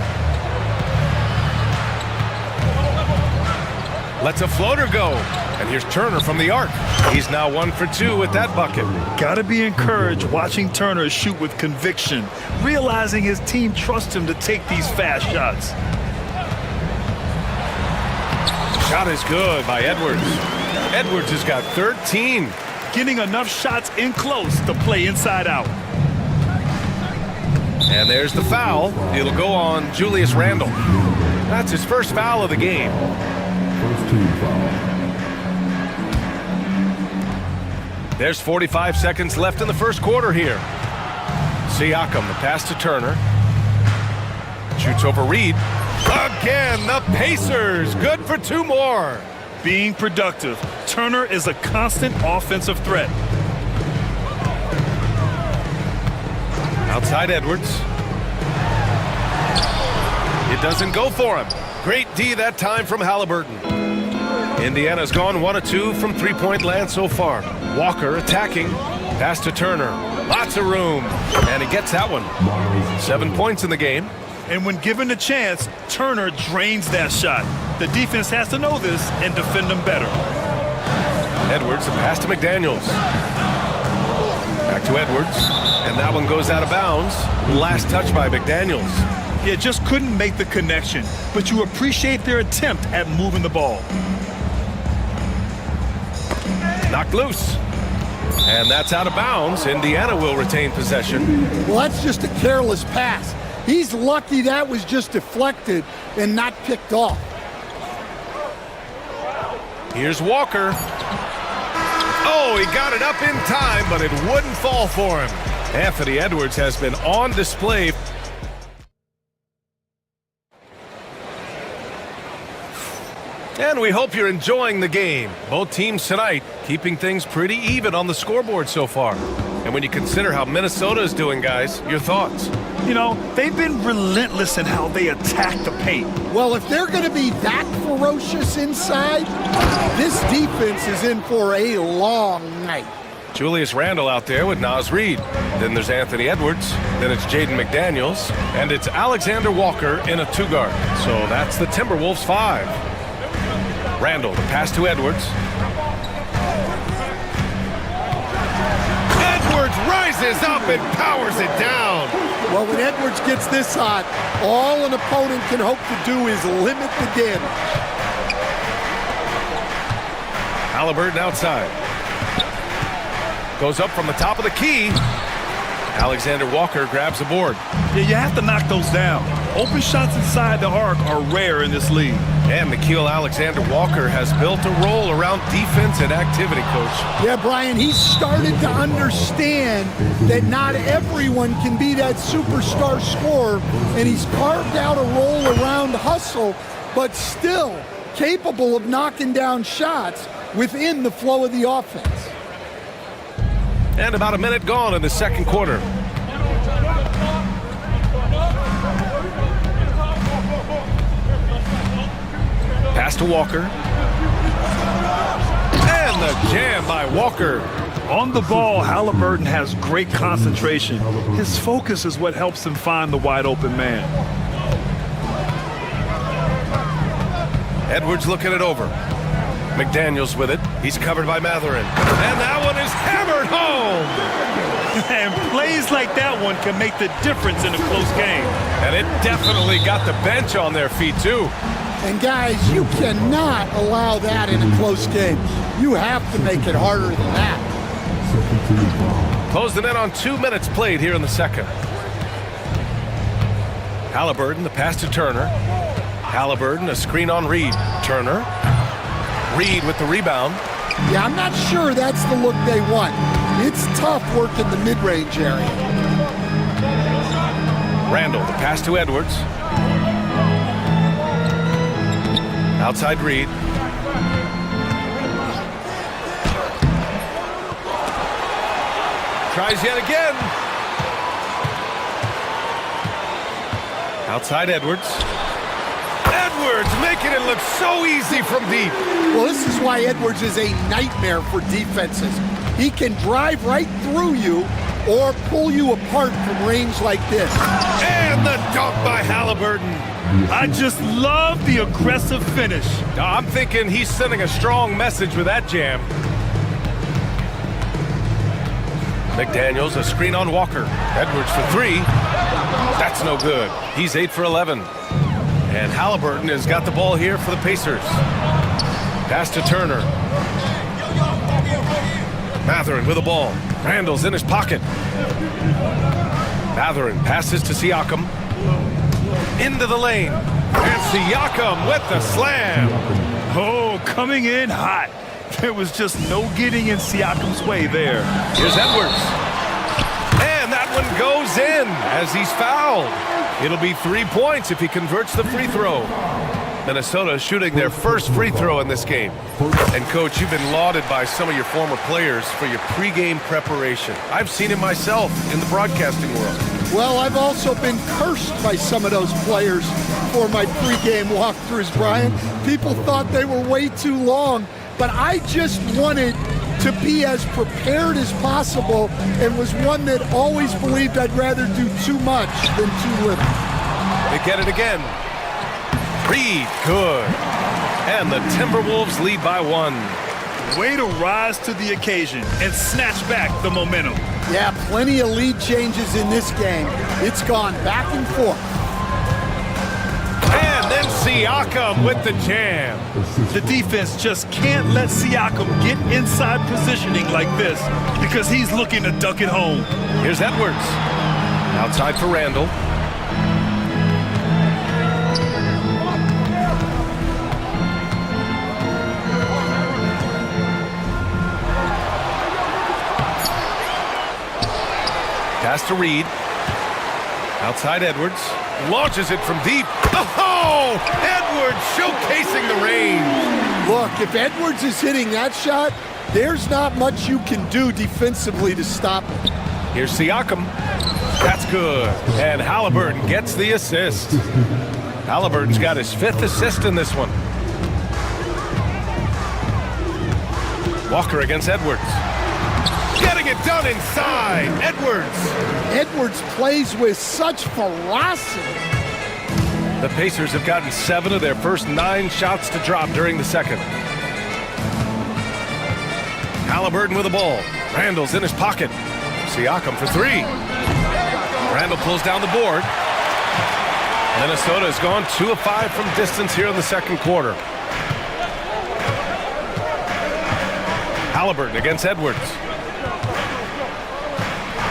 Lets a floater go. And here's Turner from the arc. He's now 1 for 2 with that bucket. Gotta be encouraged watching Turner shoot with conviction, realizing his team trusts him to take these fast shots. Shot is good by Edwards. Edwards has got 13. Getting enough shots in close to play inside out. And there's the foul. It'll go on Julius Randle. That's his first foul of the game. First team foul. There's 45 seconds left in the first quarter here. Siakam, the pass to Turner. Shoots over Reed. Again, the Pacers. Good for 2 more. Being productive. Turner is a constant offensive threat. Outside Edwards. It doesn't go for him. Great D that time from Halliburton. Indiana's gone 1 of 2 from three-point land so far. Walker attacking. Pass to Turner. Lots of room. And he gets that one. 7 points in the game. And when given the chance, Turner drains that shot. The defense has to know this and defend them better. Edwards, a pass to McDaniels. Back to Edwards. And that one goes out of bounds. Last touch by McDaniels. Yeah, just couldn't make the connection. But you appreciate their attempt at moving the ball. Knocked loose. And that's out of bounds. Indiana will retain possession. Well, that's just a careless pass. He's lucky that was just deflected and not picked off. Here's Walker. Oh, he got it up in time, but it wouldn't fall for him. Anthony Edwards has been on display. And we hope you're enjoying the game. Both teams tonight keeping things pretty even on the scoreboard so far. And when you consider how Minnesota is doing, guys, your thoughts? You know, they've been relentless in how they attack the paint. Well, if they're going to be that ferocious inside, this defense is in for a long night. Julius Randle out there with Naz Reid. Then there's Anthony Edwards. Then it's Jaden McDaniels. And it's Alexander Walker in a two-guard. So that's the Timberwolves 5. Randle, the pass to Edwards. Edwards rises up and powers it down. Well, when Edwards gets this hot, all an opponent can hope to do is limit the damage. Halliburton outside. Goes up from the top of the key. Alexander Walker grabs the board. Yeah, you have to knock those down. Open shots inside the arc are rare in this league. And Nickeil Alexander-Walker has built a role around defense and activity, Coach. Yeah, Brian, he's started to understand that not everyone can be that superstar scorer, and he's carved out a role around hustle, but still capable of knocking down shots within the flow of the offense. And about a minute gone in the second quarter. Pass to Walker. And the jam by Walker. On the ball, Halliburton has great concentration. His focus is what helps him find the wide open man. Edwards looking it over. McDaniels with it. He's covered by Matherin. And that one is hammered home. And plays like that one can make the difference in a close game. And it definitely got the bench on their feet, too. And guys, you cannot allow that in a close game. You have to make it harder than that. Closing in on 2 minutes played here in the second. Halliburton, the pass to Turner. Halliburton, a screen on Reid. Turner. Reid with the rebound. Yeah, I'm not sure that's the look they want. It's tough work in the mid-range area. Randle, the pass to Edwards. Outside Reid. Tries yet again. Outside Edwards. Edwards making it look so easy from deep. Well, this is why Edwards is a nightmare for defenses. He can drive right through you or pull you apart from range like this. And the dunk by Halliburton. I just love the aggressive finish. I'm thinking he's sending a strong message with that jam. McDaniels, a screen on Walker. Edwards for three. That's no good. He's 8 for 11. And Halliburton has got the ball here for the Pacers. Pass to Turner. Matherin with the ball. Randle's in his pocket. Matherin passes to Siakam. Into the lane. And Siakam with the slam. Oh, coming in hot. There was just no getting in Siakam's way there. Here's Edwards. And that one goes in as he's fouled. It'll be 3 points if he converts the free throw. Minnesota shooting their first free throw in this game. And Coach, you've been lauded by some of your former players for your pregame preparation. I've seen it myself in the broadcasting world. Well, I've also been cursed by some of those players before my pregame walkthroughs, Brian. People thought they were way too long, but I just wanted to be as prepared as possible and was one that always believed I'd rather do too much than too little. They get it again. Reed, good. And the Timberwolves lead by 1. Way to rise to the occasion and snatch back the momentum. Yeah, plenty of lead changes in this game. It's gone back and forth. And then Siakam with the jam. The defense just can't let Siakam get inside positioning like this because he's looking to duck it home. Here's Edwards. Outside for Randall. Pass to Reed. Outside Edwards. Launches it from deep. Oh! Edwards showcasing the range. Look, if Edwards is hitting that shot, there's not much you can do defensively to stop it. Here's Siakam. That's good. And Halliburton gets the assist. Halliburton's got his 5th assist in this one. Walker against Edwards. Getting it done inside. Edwards. Edwards plays with such ferocity. The Pacers have gotten 7 of their first 9 shots to drop during the second. Halliburton with the ball. Randall's in his pocket. Siakam for 3. Randall pulls down the board. Minnesota has gone 2 of 5 from distance here in the second quarter. Halliburton against Edwards.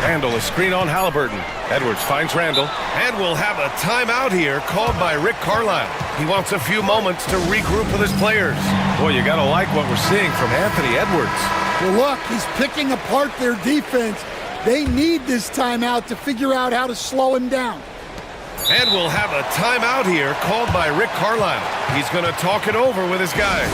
Randall, a screen on Halliburton. Edwards finds Randall. And we'll have a timeout here called by Rick Carlisle. He wants a few moments to regroup with his players. Boy, you gotta like what we're seeing from Anthony Edwards. Well, look, he's picking apart their defense. They need this timeout to figure out how to slow him down. And we'll have a timeout here called by Rick Carlisle. He's gonna talk it over with his guys.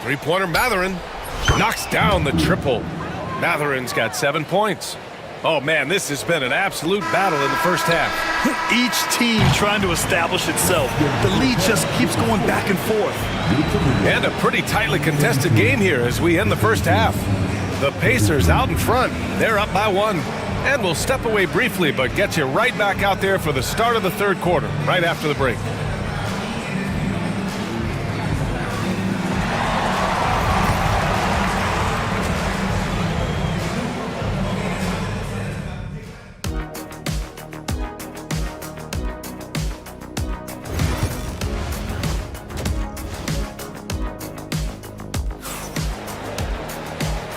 Three-pointer Mathurin knocks down the triple. Mathurin's got 7 points. Oh, man, this has been an absolute battle in the first half. Each team trying to establish itself. The lead just keeps going back and forth. And a pretty tightly contested game here as we end the first half. The Pacers out in front. They're up by 1. And we'll step away briefly, but get you right back out there for the start of the third quarter, right after the break.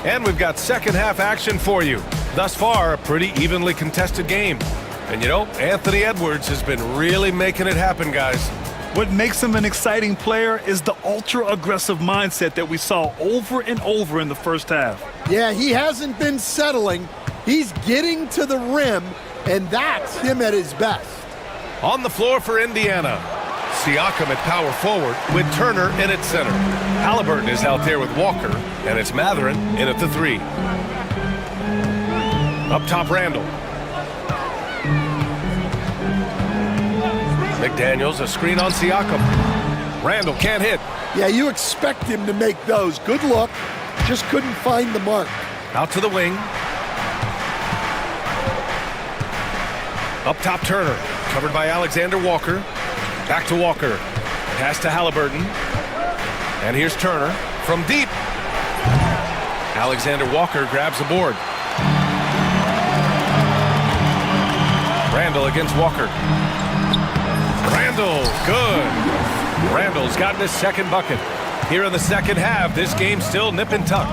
And we've got second half action for you. Thus far, a pretty evenly contested game. And you know, Anthony Edwards has been really making it happen, guys. What makes him an exciting player is the ultra-aggressive mindset that we saw over and over in the first half. Yeah, he hasn't been settling. He's getting to the rim, and that's him at his best. On the floor for Indiana. Siakam at power forward with Turner in at center. Halliburton is out there with Walker, and it's Mathurin in at the 3. Up top, Randall. McDaniels, a screen on Siakam. Randall can't hit. Yeah, you expect him to make those. Good look. Just couldn't find the mark. Out to the wing. Up top, Turner. Covered by Alexander Walker. Back to Walker. Pass to Halliburton. And here's Turner from deep. Alexander Walker grabs the board. Randall against Walker. Randall, good. Randall's gotten his second bucket. Here in the second half, this game's still nip and tuck.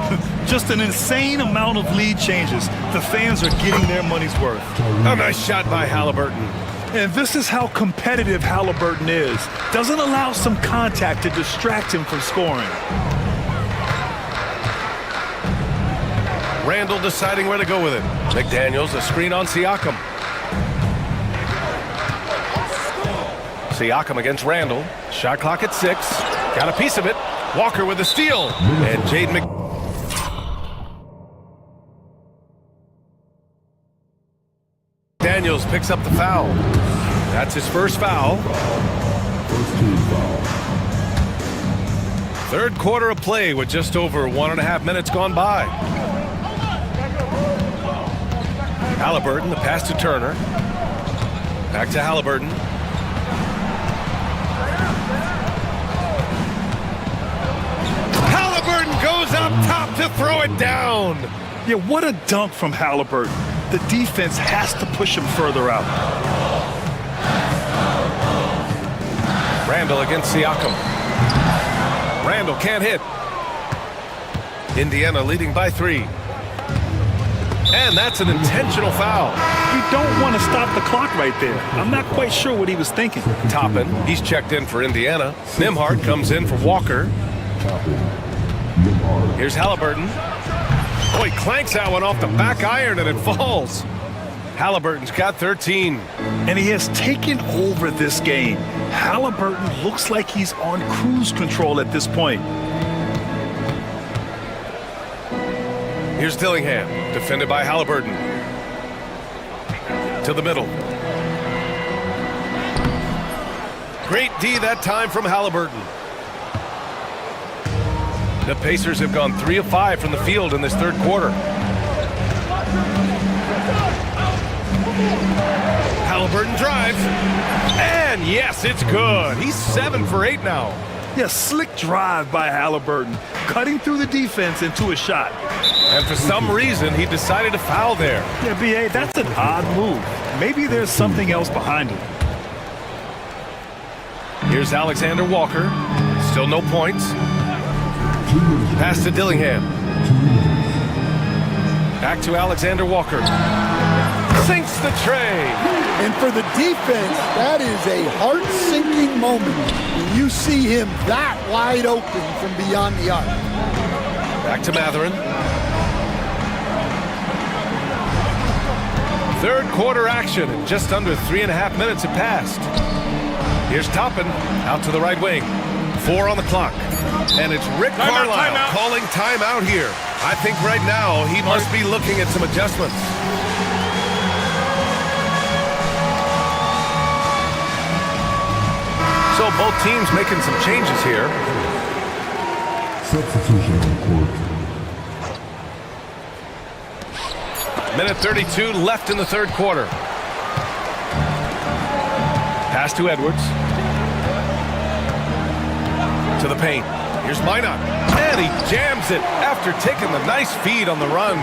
Just an insane amount of lead changes. The fans are getting their money's worth. A nice shot by Halliburton. And this is how competitive Halliburton is. Doesn't allow some contact to distract him from scoring. Randall deciding where to go with it. McDaniels, a screen on Siakam. Siakam against Randall. Shot clock at 6. Got a piece of it. Walker with a steal. And Jaden McDaniels picks up the foul. That's his first foul. First team foul. Third quarter of play with just over 1.5 minutes gone by. Halliburton, the pass to Turner. Back to Halliburton. Halliburton goes up top to throw it down. Yeah, what a dunk from Halliburton. The defense has to push him further out. Randall against Siakam. Randall can't hit. Indiana leading by 3. And that's an intentional foul. You don't want to stop the clock right there. I'm not quite sure what he was thinking. Toppin, he's checked in for Indiana. Nembhard comes in for Walker. Here's Halliburton. Oh, he clanks that one off the back iron and it falls. Halliburton's got 13. And he has taken over this game. Halliburton looks like he's on cruise control at this point. Here's Dillingham, defended by Halliburton. To the middle. Great D that time from Halliburton. The Pacers have gone 3 of 5 from the field in this third quarter. Halliburton drives. And yes, it's good. He's 7 for 8 now. Yeah, slick drive by Halliburton, cutting through the defense into a shot. And for some reason, he decided to foul there. Yeah, B.A., that's an odd move. Maybe there's something else behind it. Here's Alexander Walker. Still no points. Pass to Dillingham. Back to Alexander Walker. Sinks the tray. And for the defense, that is a heart-sinking moment when you see him that wide open from beyond the arc. Back to Matherin. Third quarter action, and just under 3.5 minutes have passed. Here's Toppin, out to the right wing. 4 on the clock. And it's Rick Carlisle calling timeout here. I think right now he must be looking at some adjustments. So both teams making some changes here. Substitution on court. Minute 32 left in the third quarter. Pass to Edwards. To the paint. Here's Minot. And he jams it after taking the nice feed on the run.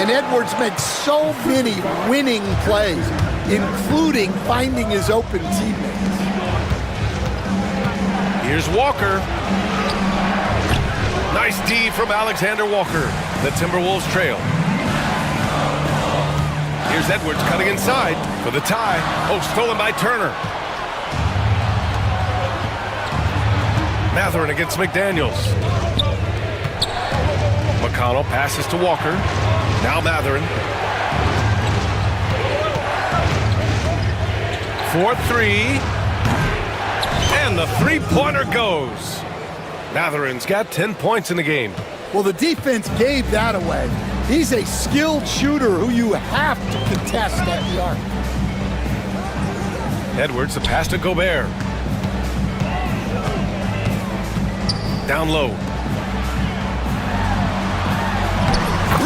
And Edwards makes so many winning plays, including finding his open teammates. Here's Walker. Nice D from Alexander Walker. The Timberwolves trail. Here's Edwards cutting inside for the tie. Oh, stolen by Turner. Matherin against McDaniels. McConnell passes to Walker. Now Matherin. 4-3. And the three-pointer goes. Matherin's got 10 points in the game. Well, the defense gave that away. He's a skilled shooter who you have to contest at the arc. Edwards, the pass to Gobert. Down low.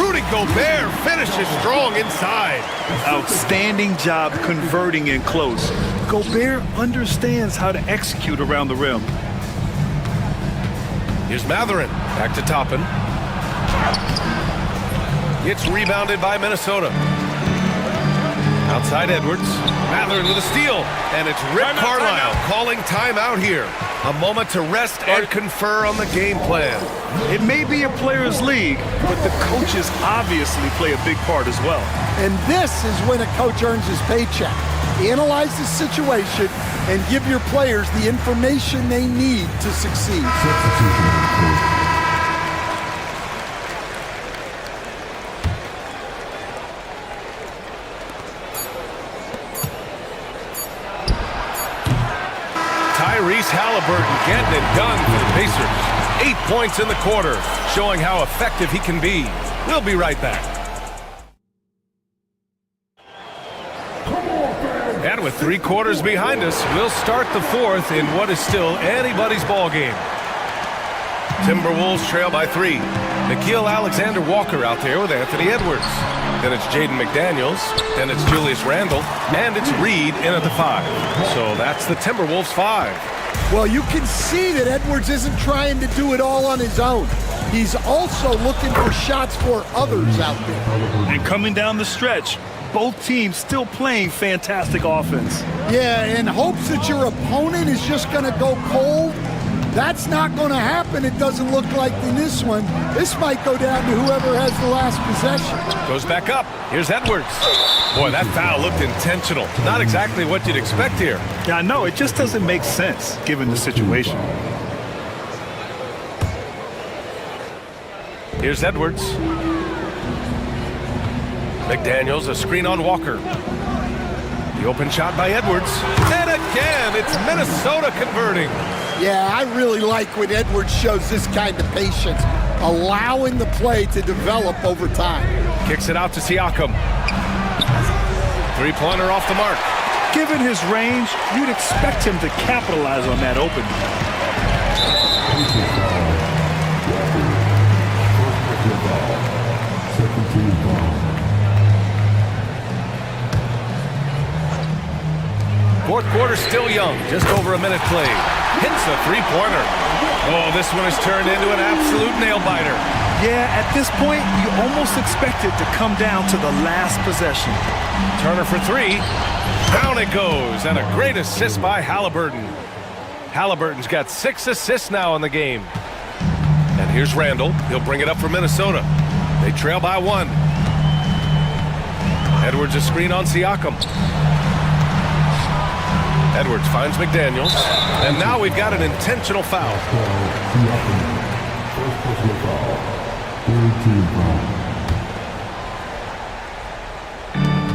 Rudy Gobert finishes strong inside. Outstanding job converting in close. Gobert understands how to execute around the rim. Here's Matherin. Back to Toppin. It's rebounded by Minnesota. Outside Edwards. Matherin with a steal. And it's Rick Carlisle calling timeout here. A moment to rest and confer on the game plan. It may be a players' league, but the coaches obviously play a big part as well. And this is when a coach earns his paycheck. Analyze the situation and give your players the information they need to succeed. Substitution on court. Tyrese Halliburton getting it done for the Pacers. 8 points in the quarter, showing how effective he can be. We'll be right back. And with 3 quarters behind us, we'll start the fourth in what is still anybody's ball game. Timberwolves trail by 3. Nickeil Alexander-Walker out there with Anthony Edwards. Then it's Jaden McDaniels. Then it's Julius Randle. And it's Reed in at the 5. So that's the Timberwolves 5. Well, you can see that Edwards isn't trying to do it all on his own. He's also looking for shots for others out there. And coming down the stretch, both teams still playing fantastic offense. Yeah, in hopes that your opponent is just going to go cold. That's not going to happen, it doesn't look like in this one. This might go down to whoever has the last possession. Goes back up. Here's Edwards. Boy, that foul looked intentional. Not exactly what you'd expect here. Yeah, I know. It just doesn't make sense given the situation. Here's Edwards. McDaniels, a screen on Walker. The open shot by Edwards. And again, it's Minnesota converting. Yeah, I really like when Edwards shows this kind of patience, allowing the play to develop over time. Kicks it out to Siakam. 3-pointer off the mark. Given his range, you'd expect him to capitalize on that opening. Fourth quarter still young, just over a minute played. Hits a 3-pointer. Oh, this one has turned into an absolute nail-biter. Yeah, at this point, you almost expect it to come down to the last possession. Turner for 3. Down it goes, and a great assist by Halliburton. Halliburton's got 6 assists now in the game. And here's Randle. He'll bring it up for Minnesota. They trail by 1. Edwards a screen on Siakam. Edwards finds McDaniels, and now we've got an intentional foul.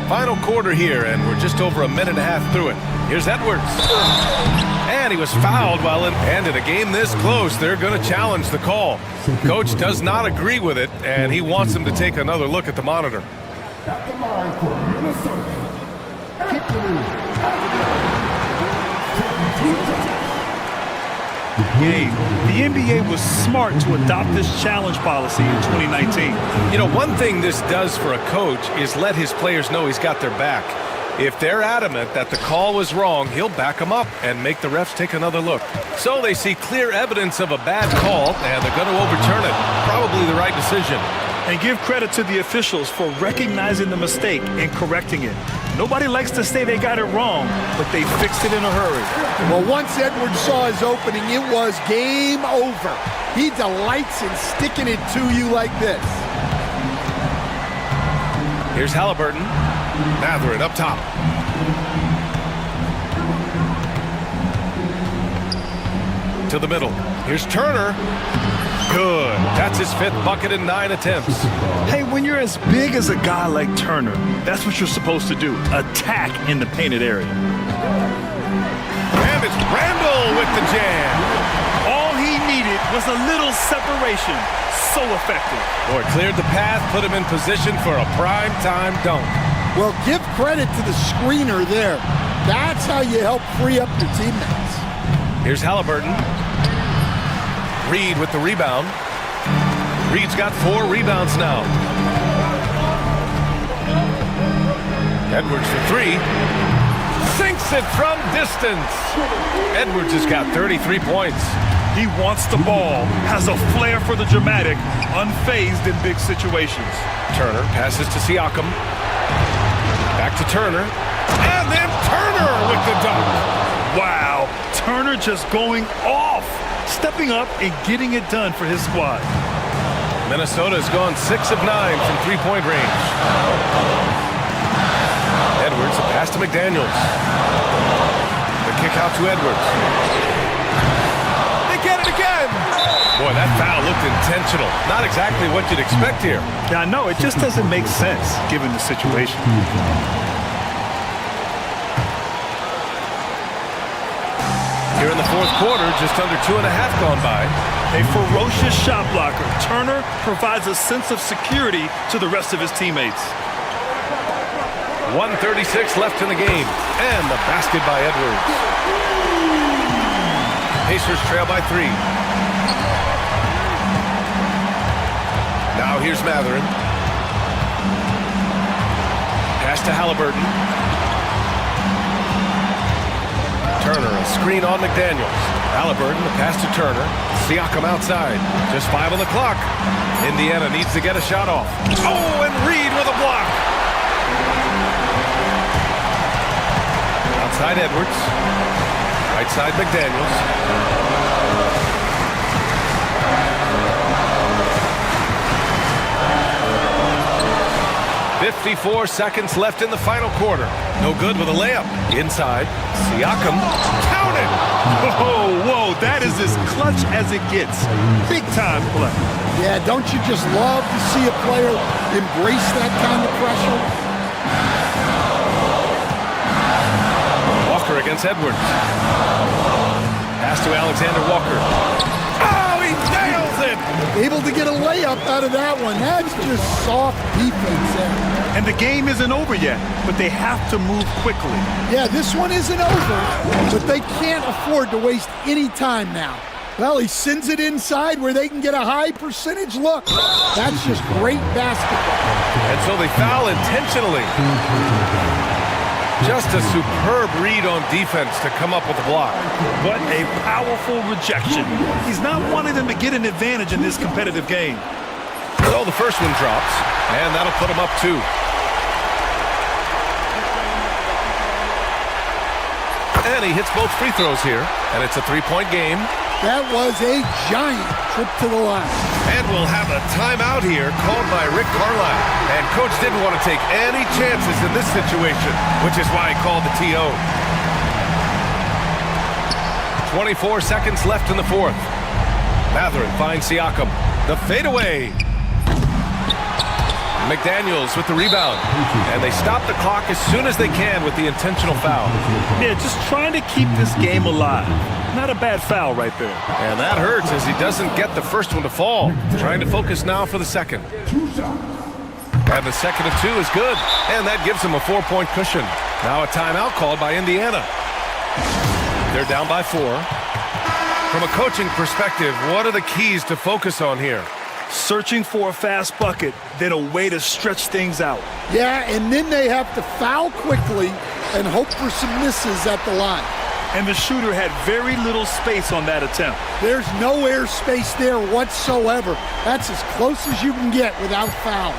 Final quarter here, and we're just over a minute and a half through it. Here's Edwards. And he was fouled while in a game this close. They're going to challenge the call. Coach does not agree with it, and he wants him to take another look at the monitor. At the line for Minnesota, kick the lead. The NBA was smart to adopt this challenge policy in 2019. You know, one thing this does for a coach is let his players know he's got their back. If they're adamant that the call was wrong, he'll back them up and make the refs take another look. So they see clear evidence of a bad call, and they're going to overturn it. Probably the right decision. And give credit to the officials for recognizing the mistake and correcting it. Nobody likes to say they got it wrong, but they fixed it in a hurry. Well, once Edwards saw his opening, it was game over. He delights in sticking it to you like this. Here's Halliburton. Mathurin up top. To the middle. Here's Turner. Good. That's his 5th bucket in 9 attempts. Hey, when you're as big as a guy like Turner, that's what you're supposed to do. Attack in the painted area. And it's Randle with the jam. All he needed was a little separation. So effective. Boy, cleared the path, put him in position for a prime-time dunk. Well, give credit to the screener there. That's how you help free up your teammates. Here's Halliburton. Reed with the rebound. Reed's got 4 rebounds now. Edwards for 3. Sinks it from distance. Edwards has got 33 points. He wants the ball, has a flair for the dramatic, unfazed in big situations. Turner passes to Siakam. Back to Turner. And then Turner with the dunk. Wow, Turner just going off. Stepping up and getting it done for his squad. Minnesota has gone 6 of 9 from 3-point range. Edwards, a pass to McDaniels. The kick out to Edwards. They get it again! Boy, that foul looked intentional. Not exactly what you'd expect here. Yeah, I know. It just doesn't make sense given the situation. Here in the the fourth quarter, just under 2.5 gone by. A ferocious shot blocker, Turner provides a sense of security to the rest of his teammates. 1:36 left in the game, and the basket by Edwards. Pacers trail by 3. Now here's Matherin. Pass to Halliburton. Turner, a screen on McDaniels. Halliburton, the pass to Turner. Siakam outside. Just 5 on the clock. Indiana needs to get a shot off. Oh, and Reed with a block. Outside Edwards. Right side McDaniels. 54 seconds left in the final quarter. No good with a layup. Inside, Siakam, counted! Whoa, that is as clutch as it gets. Big time play. Yeah, don't you just love to see a player embrace that kind of pressure? Walker against Edwards. Pass to Alexander Walker. Oh, he nails it! Able to get a layup out of that one. That's just soft defense there. And the game isn't over yet, but they have to move quickly. Yeah, this one isn't over, but they can't afford to waste any time now. Well, he sends it inside where they can get a high percentage look. That's just great basketball. And so they foul intentionally. Just a superb read on defense to come up with the block. But a powerful rejection. He's not wanting them to get an advantage in this competitive game. So the first one drops, and that'll put him up 2. And he hits both free throws here, and it's a 3-point game. That was a giant trip to the line. And we'll have a timeout here called by Rick Carlisle. And Coach didn't want to take any chances in this situation, which is why he called the TO. 24 seconds left in the fourth. Matherin finds Siakam. The fadeaway. McDaniels with the rebound. And they stop the clock as soon as they can with the intentional foul. Yeah, just trying to keep this game alive. Not a bad foul right there. And that hurts as he doesn't get the first one to fall. Trying to focus now for the second. And the second of 2 is good. And that gives him a 4-point cushion. Now a timeout called by Indiana. They're down by 4. From a coaching perspective, what are the keys to focus on here? Searching for a fast bucket, then a way to stretch things out. Yeah, and then they have to foul quickly and hope for some misses at the line. And the shooter had very little space on that attempt. There's no air space there whatsoever. That's as close as you can get without fouling.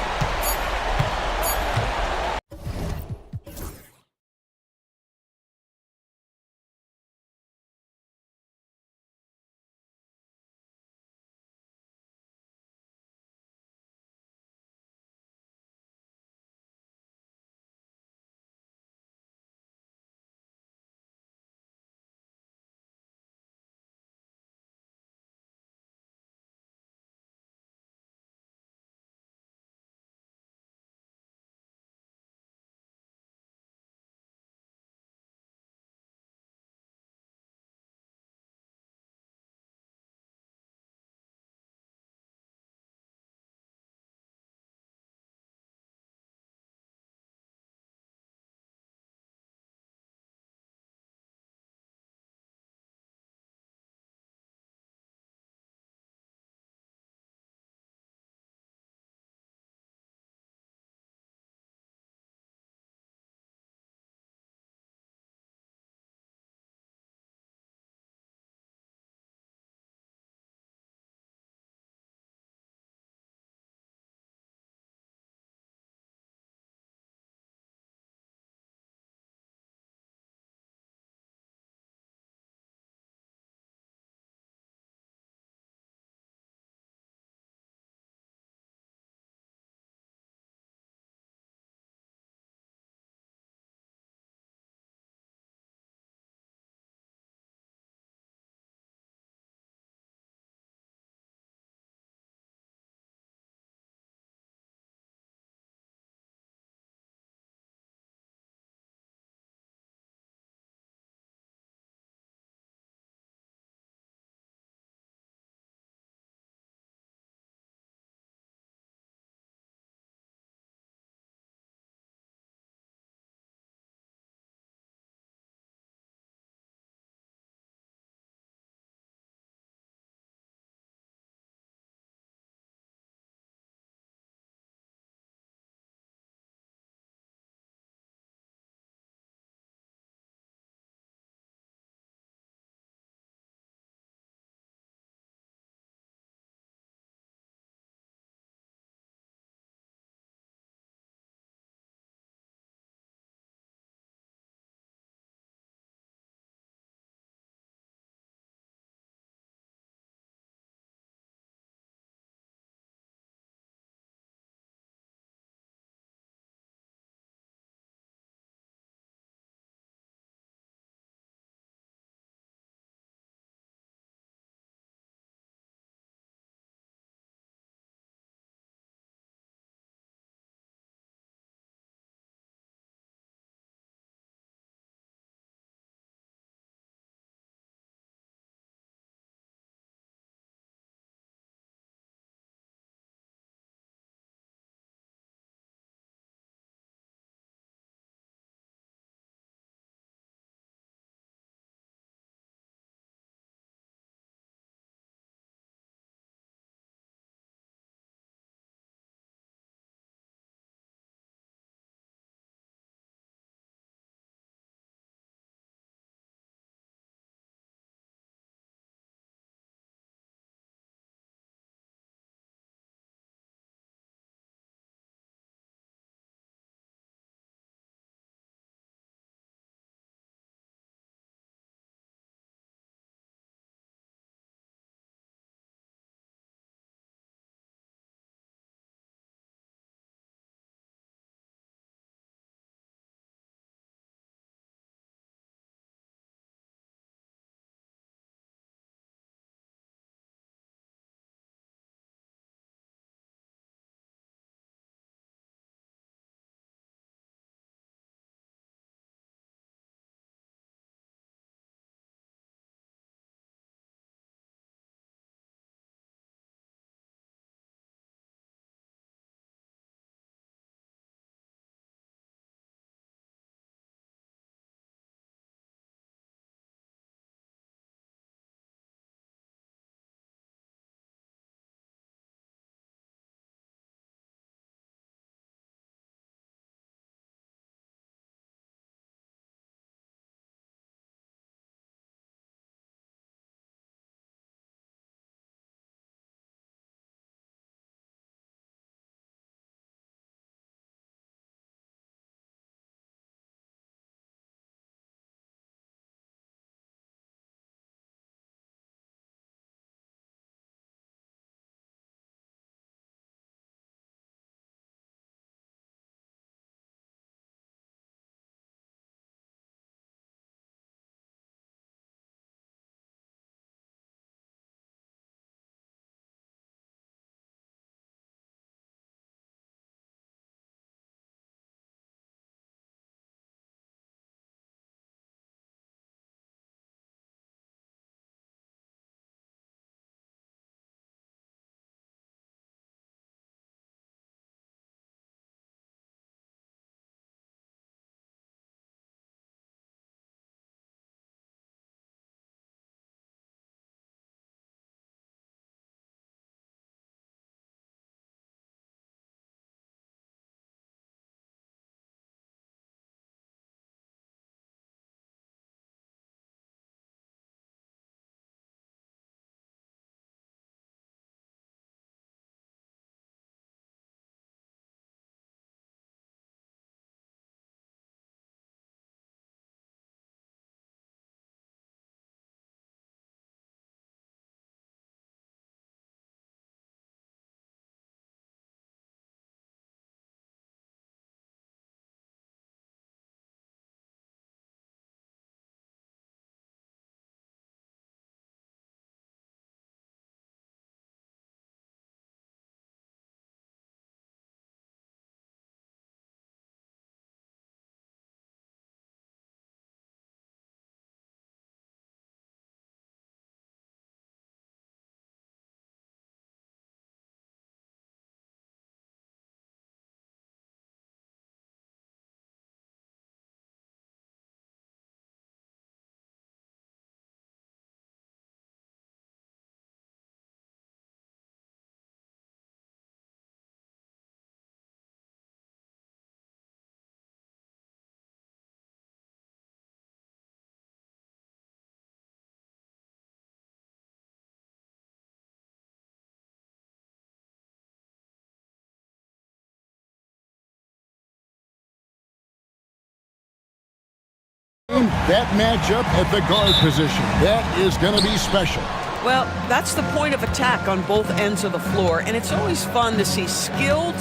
that matchup at the guard position, that is going to be special. Well, that's the point of attack on both ends of the floor, and it's always fun to see skilled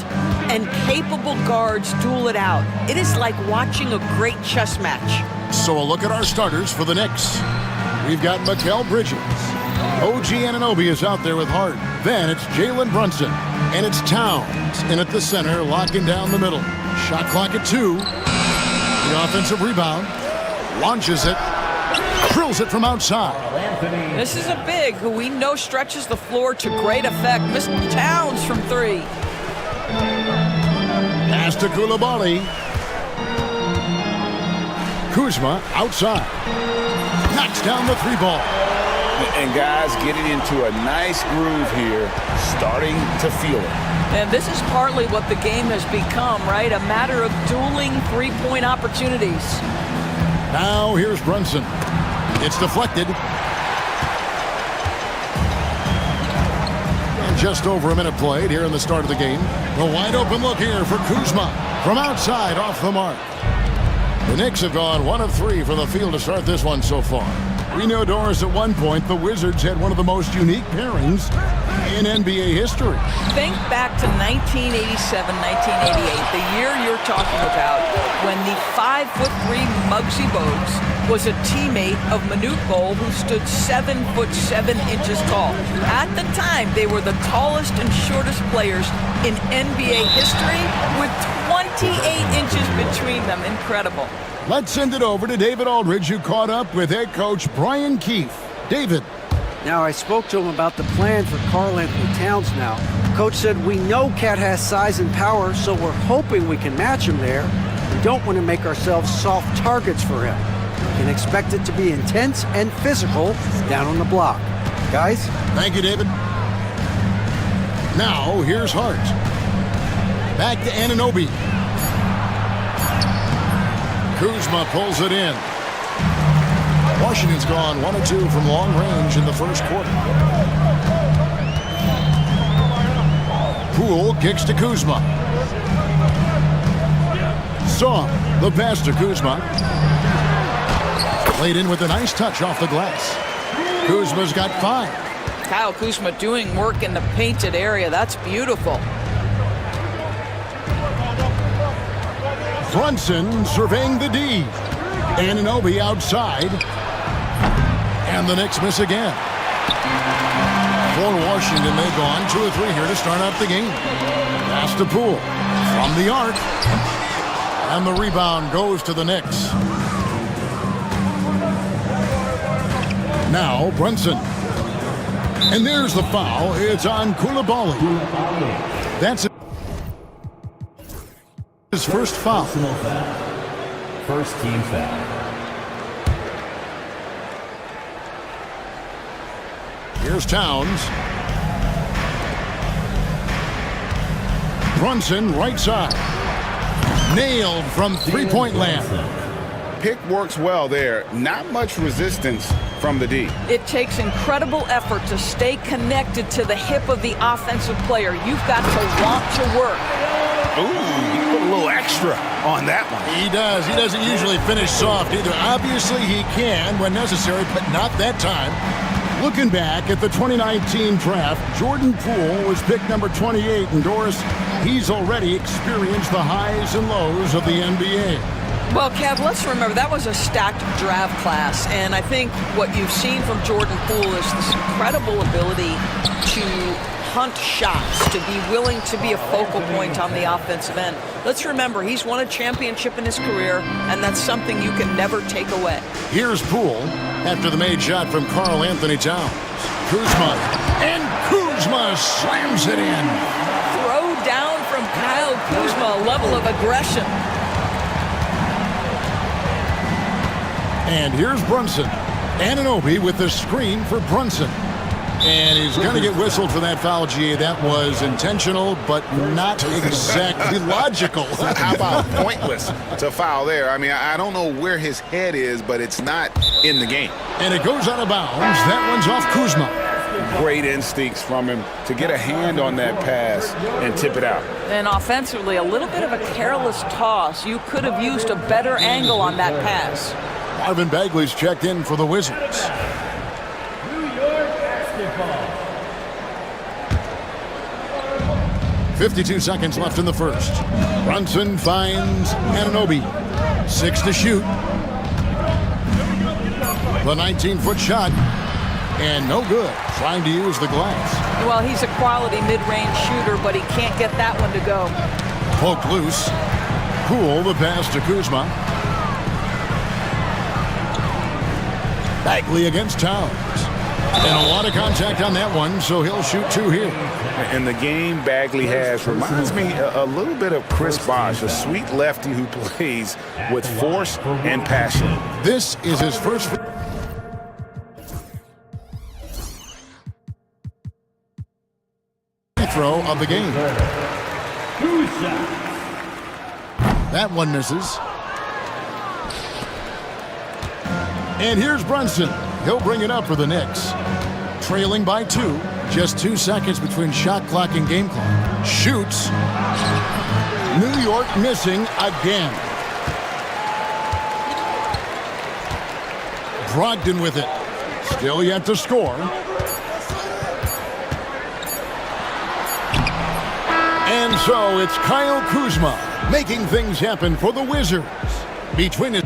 and capable guards duel it out. It is like watching a great chess match. So a look at our starters for the Knicks. We've got Mikal Bridges. OG Anunoby is out there with Hart. Then it's Jalen Brunson. And it's Towns in at the center, locking down the middle. Shot clock at 2. The offensive rebound. Launches it. Drills it from outside. This is a big who we know stretches the floor to great effect. Mr. Towns from 3. Pass to Koulibaly. Kuzma outside. Knocks down the 3 ball. And guys getting into a nice groove here, starting to feel it. And this is partly what the game has become, right? A matter of dueling 3-point opportunities. Now here's Brunson. It's deflected. And just over a minute played here in the start of the game. The wide open look here for Kuzma. From outside, off the mark. The Knicks have gone 1 of 3 from the field to start this one so far. We know, Doris, at one point the Wizards had one of the most unique pairings in NBA history. Think back to 1987, 1988, the year you're talking about, when the 5'3" Muggsy Bogues was a teammate of Manute Bol, who stood 7'7" tall. At the time, they were the tallest and shortest players in NBA history, with 28 inches between them. Incredible. Let's send it over to David Aldridge, who caught up with head coach Brian Keefe. David. Now, I spoke to him about the plan for Karl Anthony Towns now. Coach said, we know Cat has size and power, so we're hoping we can match him there. We don't want to make ourselves soft targets for him. We can expect it to be intense and physical down on the block. Guys? Thank you, David. Now, here's Hart. Back to Anunoby. Kuzma pulls it in. Washington's gone 1 of 2 from long range in the first quarter. Poole kicks to Kuzma. Song, the pass to Kuzma. Played in with a nice touch off the glass. Kuzma's got 5. Kyle Kuzma doing work in the painted area. That's beautiful. Brunson surveying the D. Anunoby outside. And the Knicks miss again. For Washington, they've gone 2 of 3 here to start out the game. Pass to Poole from the arc. And the rebound goes to the Knicks. Now Brunson. And there's the foul. It's on Koulibaly. That's his first foul. First team foul. Here's Towns. Brunson, right side. Nailed from 3-point land. Pick works well there. Not much resistance from the D. It takes incredible effort to stay connected to the hip of the offensive player. You've got to want to work. Ooh, he put a little extra on that one. He does. He doesn't usually finish soft either. Obviously, he can when necessary, but not that time. Looking back at the 2019 draft, Jordan Poole was picked number 28, and Doris, he's already experienced the highs and lows of the NBA. Well, Kev, let's remember that was a stacked draft class, and I think what you've seen from Jordan Poole is this incredible ability to hunt shots, to be willing to be a focal point on the offensive end. Let's remember, he's won a championship in his career, and that's something you can never take away. Here's Poole after the made shot from Karl Anthony Towns. Kuzma, and Kuzma slams it in. Throw down from Kyle Kuzma, a level of aggression. And here's Brunson. Anunoby with the screen for Brunson. And he's going to get whistled for that foul, G. That was intentional, but not exactly logical. How about pointless to foul there? I mean, I don't know where his head is, but it's not in the game. And it goes out of bounds. That one's off Kuzma. Great instincts from him to get a hand on that pass and tip it out. And offensively, a little bit of a careless toss. You could have used a better angle on that pass. Marvin Bagley's checked in for the Wizards. New York basketball. 52 seconds left in the first. Brunson finds Anunoby. 6 to shoot. The 19-foot shot. And no good. Trying to use the glass. Well, he's a quality mid-range shooter, but he can't get that one to go. Poked loose. Poole the pass to Kuzma. Bagley against Towns. And a lot of contact on that one, so he'll shoot 2 here. And the game Bagley has reminds me a little bit of Chris Bosh, a sweet lefty who plays with force and passion. This is his first free throw of the game. That one misses. And here's Brunson. He'll bring it up for the Knicks. Trailing by 2. Just 2 seconds between shot clock and game clock. Shoots. New York missing again. Brogdon with it. Still yet to score. And so it's Kyle Kuzma making things happen for the Wizards. Between his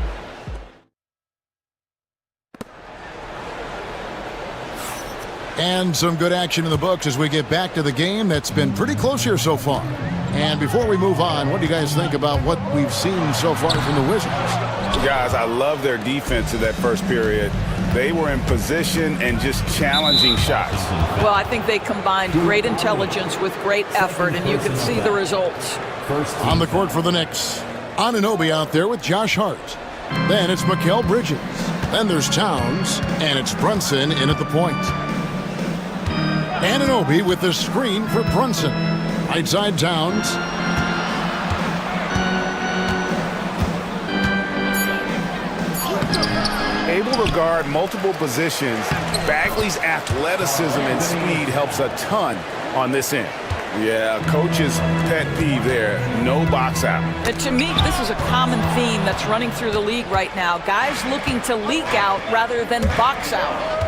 and some good action in the books as we get back to the game that's been pretty close here so far. And before we move on, what do you guys think about what we've seen so far from the Wizards? Guys, I love their defense in that first period. They were in position and just challenging shots. Well, I think they combined great intelligence with great effort, and you can see the results. On the court for the Knicks, Anunoby out there with Josh Hart. Then it's Mikal Bridges. Then there's Towns, and it's Brunson in at the point. Anunoby with the screen for Brunson. Right side Towns. Able to guard multiple positions, Bagley's athleticism and speed helps a ton on this end. Yeah, coach's pet peeve there, no box out. And to me, this is a common theme that's running through the league right now. Guys looking to leak out rather than box out.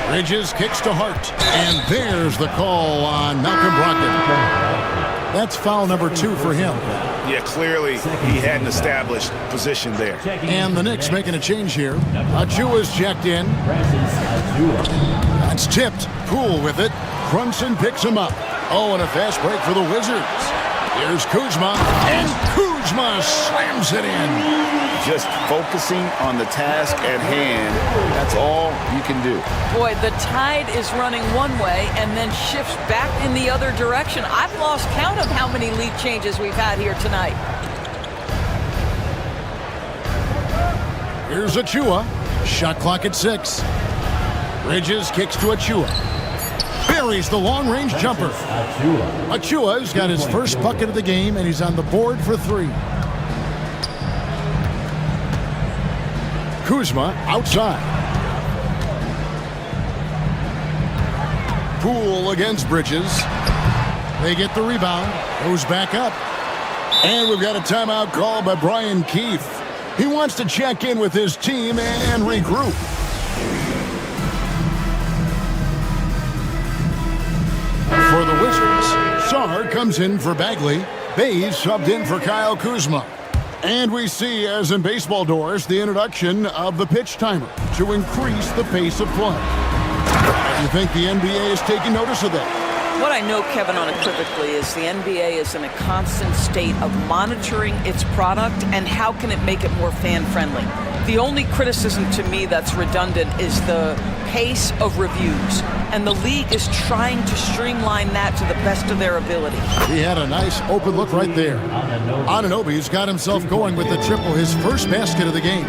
Bridges kicks to Hart. And there's the call on Malcolm Brogdon. That's foul number 2 for him. Yeah, clearly he hadn't established position there. And the Knicks making a change here. Achua's checked in. That's tipped. Poole with it. Brunson picks him up. Oh, and a fast break for the Wizards. Here's Kuzma. And Kuzma slams it in. Just focusing on the task at hand. That's all you can do. Boy, the tide is running one way and then shifts back in the other direction. I've lost count of how many lead changes we've had here tonight. Here's Achua. Shot clock at 6. Bridges kicks to Achua. Buries the long-range jumper. Achua's got his first bucket of the game, and he's on the board for 3. Kuzma outside. Poole against Bridges. They get the rebound. Goes back up. And we've got a timeout called by Brian Keefe. He wants to check in with his team and regroup. For the Wizards, Sarr comes in for Bagley. Bays subbed in for Kyle Kuzma. And we see, as in baseball doors, the introduction of the pitch timer to increase the pace of play. Do you think the NBA is taking notice of that? What I know, Kevin, unequivocally is the NBA is in a constant state of monitoring its product and how can it make it more fan-friendly. The only criticism to me that's redundant is the pace of reviews, and the league is trying to streamline that to the best of their ability. He had a nice open look right there. Anunoby's got himself going with the triple, his first basket of the game.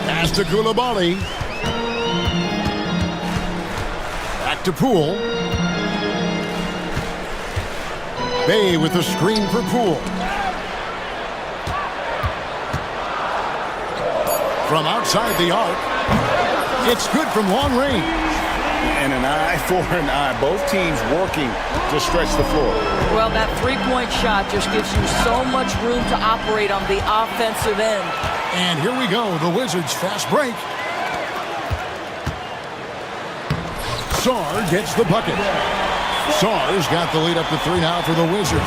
Pass to Coulibaly. Back to Poole. Bay with the screen for Poole. From outside the arc, it's good from long range. And an eye for an eye. Both teams working to stretch the floor. Well, that three-point shot just gives you so much room to operate on the offensive end. And here we go, the Wizards fast break. Sarr gets the bucket. Sarr's got the lead up to 3 now for the Wizards.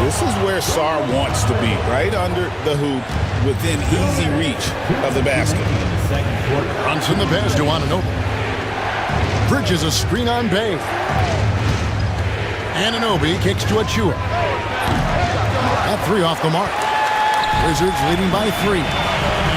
This is where Sarr wants to be, right under the hoop, within easy reach of the basket. Runs in the pass to Anunoby. Bridges a screen on Bay. Anunoby kicks to Achua. That 3 off the mark. Wizards leading by 3.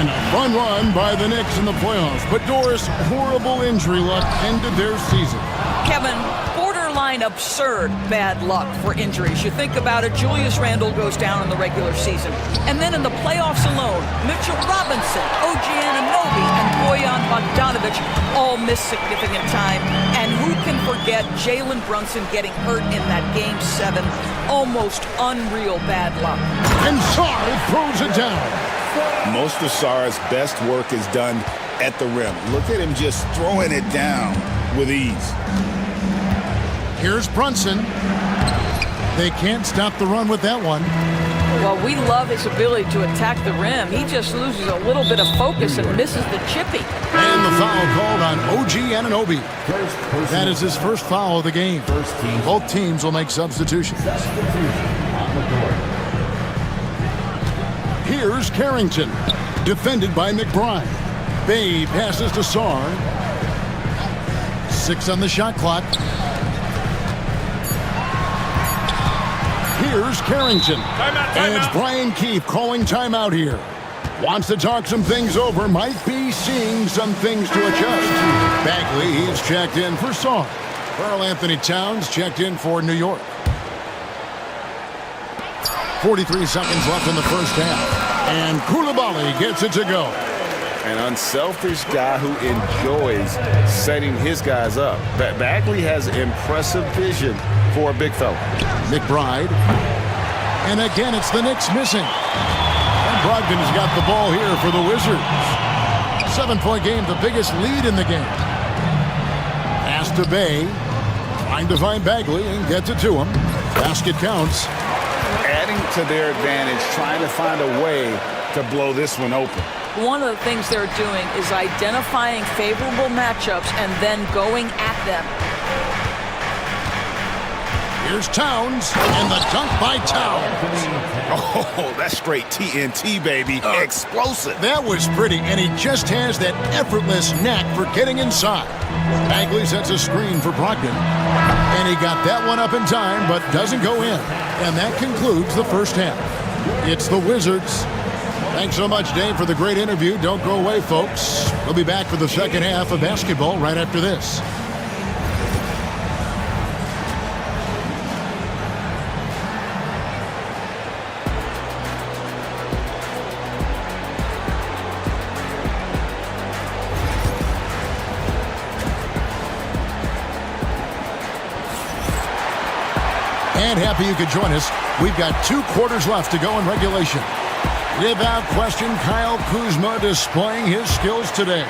And a fun run by the Knicks in the playoffs. But Doris, horrible injury luck ended their season. Kevin, borderline absurd bad luck for injuries. You think about it, Julius Randle goes down in the regular season. And then in the playoffs alone, Mitchell Robinson, OG Anunoby, and Bojan Bogdanovic all miss significant time. And who can forget Jalen Brunson getting hurt in that Game 7? Almost unreal bad luck. And Sarr throws it down. Most of Sarr's best work is done at the rim. Look at him just throwing it down with ease. Here's Brunson. They can't stop the run with that one. Well, we love his ability to attack the rim. He just loses a little bit of focus and misses the chippy. And the foul called on OG Anunoby. That is his first foul of the game. Both teams will make substitutions. Here's Carrington, defended by McBride. Bay passes to Sarr. 6 on the shot clock. Here's Carrington. And it's Brian Keefe calling timeout here. Wants to talk some things over. Might be seeing some things to adjust. Bagley, he's checked in for Sarr. Karl Anthony Towns checked in for New York. 43 seconds left in the first half. And Koulibaly gets it to go. An unselfish guy who enjoys setting his guys up. Bagley has impressive vision for a big fella. McBride. And again, it's the Knicks missing. And Brogdon's got the ball here for the Wizards. 7-point game, the biggest lead in the game. Pass to Bay. Trying to find Bagley and gets it to him. Basket counts. Adding to their advantage, trying to find a way to blow this one open. One of the things they're doing is identifying favorable matchups and then going at them. Here's Towns, and the dunk by Towns. Oh, that's straight TNT, baby. Explosive. That was pretty, and he just has that effortless knack for getting inside. Bagley sets a screen for Brogdon, and he got that one up in time, but doesn't go in. And that concludes the first half. It's the Wizards. Thanks so much, Dave, for the great interview. Don't go away, folks. We'll be back for the second half of basketball right after this. And happy you could join us. We've got 2 quarters left to go in regulation. Without question, Kyle Kuzma displaying his skills today.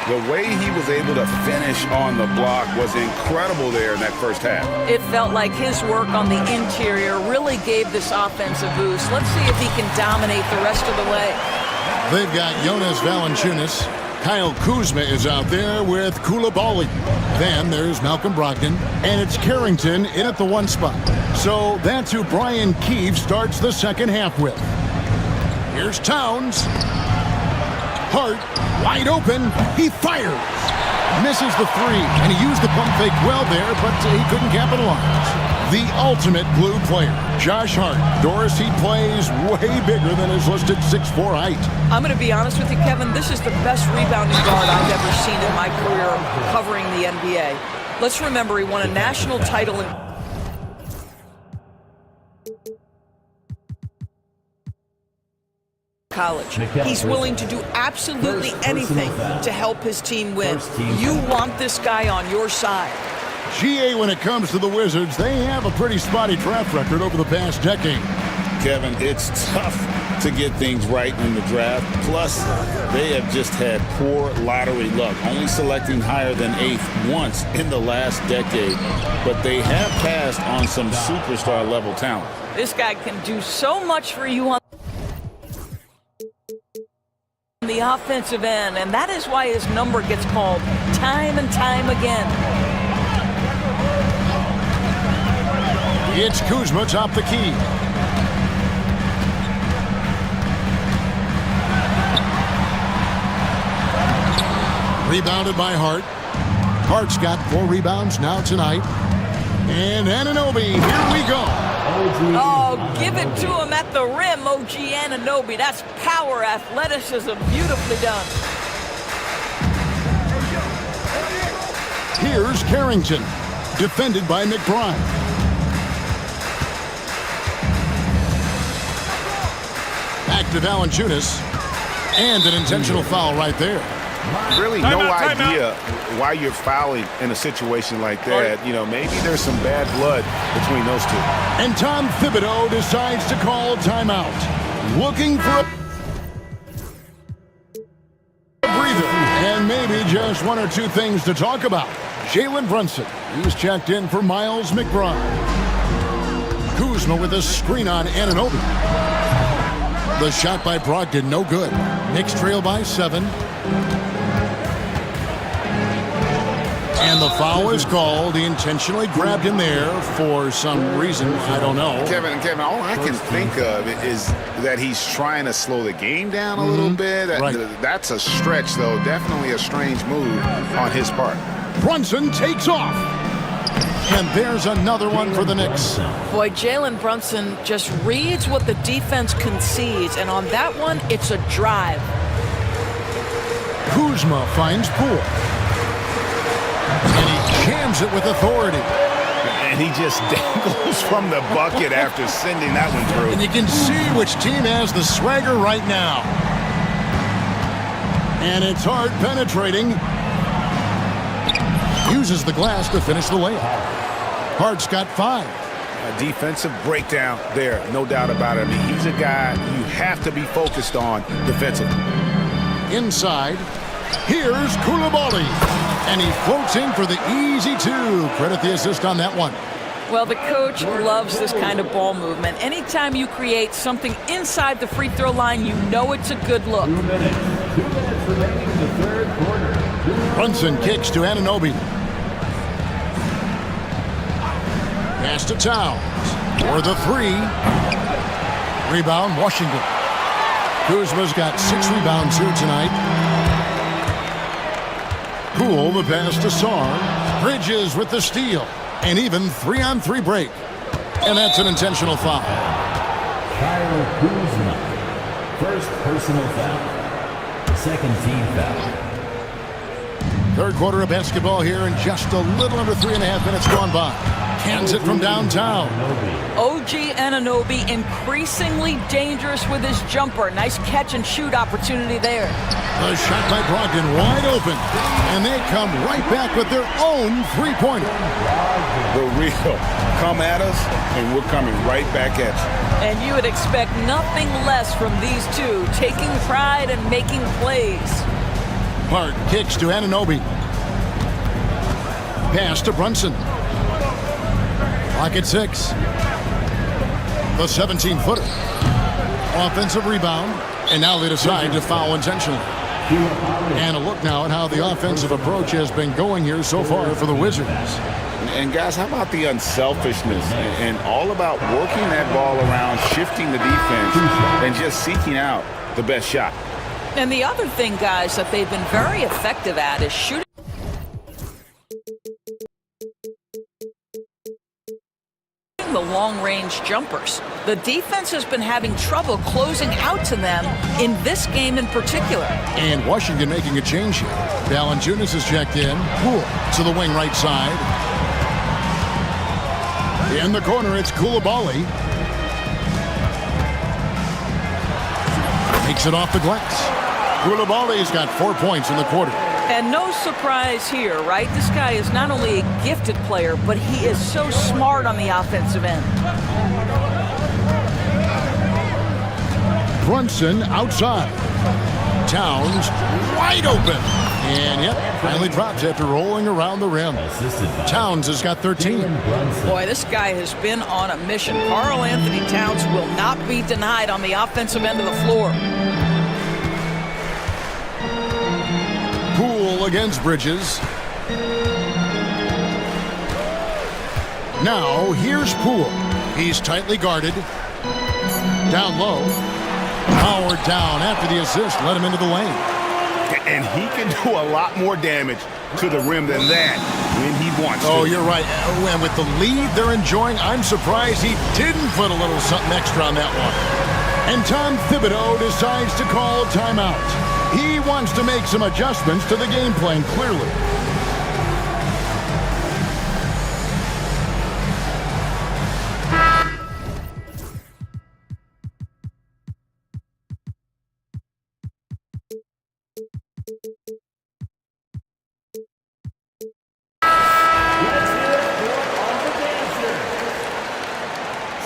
The way he was able to finish on the block was incredible there in that first half. It felt like his work on the interior really gave this offense a boost. Let's see if he can dominate the rest of the way. They've got Jonas Valanciunas. Kyle Kuzma is out there with Koulibaly. Then there's Malcolm Brogdon. And it's Carrington in at the 1 spot. So that's who Brian Keefe starts the second half with. Here's Towns. Hart, wide open. He fires. Misses the 3. And he used the pump fake well there, but he couldn't capitalize. The ultimate glue player, Josh Hart. Doris, he plays way bigger than his listed 6'4" height. I'm going to be honest with you, Kevin. This is the best rebounding guard I've ever seen in my career covering the NBA. Let's remember he won a national title in college. He's willing to do absolutely anything to help his team win. You want this guy on your side. GA, when it comes to the Wizards, they have a pretty spotty track record over the past decade. Kevin, it's tough to get things right in the draft. Plus, they have just had poor lottery luck, only selecting higher than 8th once in the last decade. But they have passed on some superstar-level talent. This guy can do so much for you on the offensive end, and that is why his number gets called time and time again. It's Kuzma top the key. Rebounded by Hart. Hart's got 4 rebounds now tonight. And Anunoby, here we go. Oh, give it to him at the rim, OG Anunoby. That's power, athleticism, beautifully done. Here's Carrington, defended by McBride. Back to Valanciunas, and an intentional foul right there. Really no idea why you're fouling in a situation like that. You know, maybe there's some bad blood between those two. And Tom Thibodeau decides to call timeout, looking for a breather. And maybe just 1 or 2 things to talk about. Jalen Brunson, he's checked in for Miles McBride. Kuzma with a screen on Anunoby. The shot by Brogdon, no good. Knicks trail by 7. And the foul is called. He intentionally grabbed him there for some reason. I don't know. Kevin, all I can think of is that he's trying to slow the game down a little bit. That's a stretch, though. Definitely a strange move on his part. Brunson takes off. And there's another one for the Knicks. Boy, Jalen Brunson just reads what the defense concedes, and on that one, it's a drive. Kuzma finds Poole. And he jams it with authority. And he just dangles from the bucket after sending that one through. And you can see which team has the swagger right now. And it's Hart penetrating. Uses the glass to finish the layup. Hart's got 5. A defensive breakdown there, no doubt about it. I mean, he's a guy you have to be focused on defensively. Inside, here's Koulibaly. And he floats in for the easy 2. Credit the assist on that one. Well, the coach loves this kind of ball movement. Anytime you create something inside the free throw line, you know it's a good look. 2 minutes. 2 minutes remaining in the third quarter. Brunson kicks to Anunoby. Pass to Towns for the 3. Rebound, Washington. Kuzma's got 6 rebounds here tonight. Poole, the pass to Sarr. Bridges with the steal. And even 3-on-3 break. And that's an intentional foul. Kyle Kuzma. First personal foul. Second team foul. Third quarter of basketball here, and just a little under 3.5 minutes gone by. Cans it from downtown. OG Anunoby increasingly dangerous with his jumper. Nice catch and shoot opportunity there. The shot by Brogdon wide open. And they come right back with their own 3-pointer. The real come at us, and we're coming right back at you. And you would expect nothing less from these two, taking pride and making plays. Hart kicks to Anunoby. Pass to Brunson. Clock at 6. The 17-footer. Offensive rebound. And now they decide to foul intentionally. And a look now at how the offensive approach has been going here so far for the Wizards. And guys, how about the unselfishness and all about working that ball around, shifting the defense, and just seeking out the best shot. And the other thing, guys, that they've been very effective at is shooting the long-range jumpers. The defense has been having trouble closing out to them in this game in particular. And Washington making a change here. Valanciunas is checked in. Poole to the wing right side. In the corner, it's Koulibaly. Takes it off the glass. Koulibaly's got 4 points in the quarter. And no surprise here, right? This guy is not only a gifted player, but he is so smart on the offensive end. Brunson outside. Towns wide open. And yep, finally drops after rolling around the rim. Towns has got 13. Boy, this guy has been on a mission. Karl Anthony Towns will not be denied on the offensive end of the floor. Poole against Bridges. Now, here's Poole. He's tightly guarded. Down low. Howard down after the assist. Let him into the lane. And he can do a lot more damage to the rim than that when he wants to. Oh, you're right. And with the lead they're enjoying, I'm surprised he didn't put a little something extra on that one. And Tom Thibodeau decides to call timeout. He wants to make some adjustments to the game plan, clearly.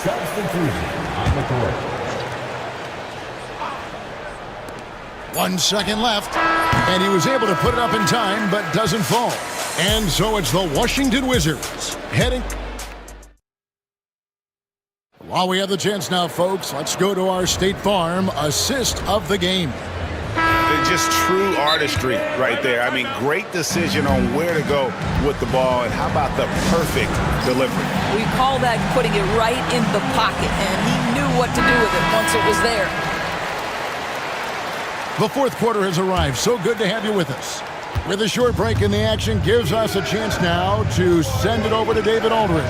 Substitution on the court. 1 second left, and he was able to put it up in time, but doesn't fall. And so it's the Washington Wizards heading. While we have the chance now, folks, let's go to our State Farm assist of the game. Just true artistry right there. I mean, great decision on where to go with the ball, and how about the perfect delivery? We call that putting it right in the pocket, and he knew what to do with it once it was there. The fourth quarter has arrived. So good to have you with us. With a short break in the action, gives us a chance now to send it over to David Aldridge.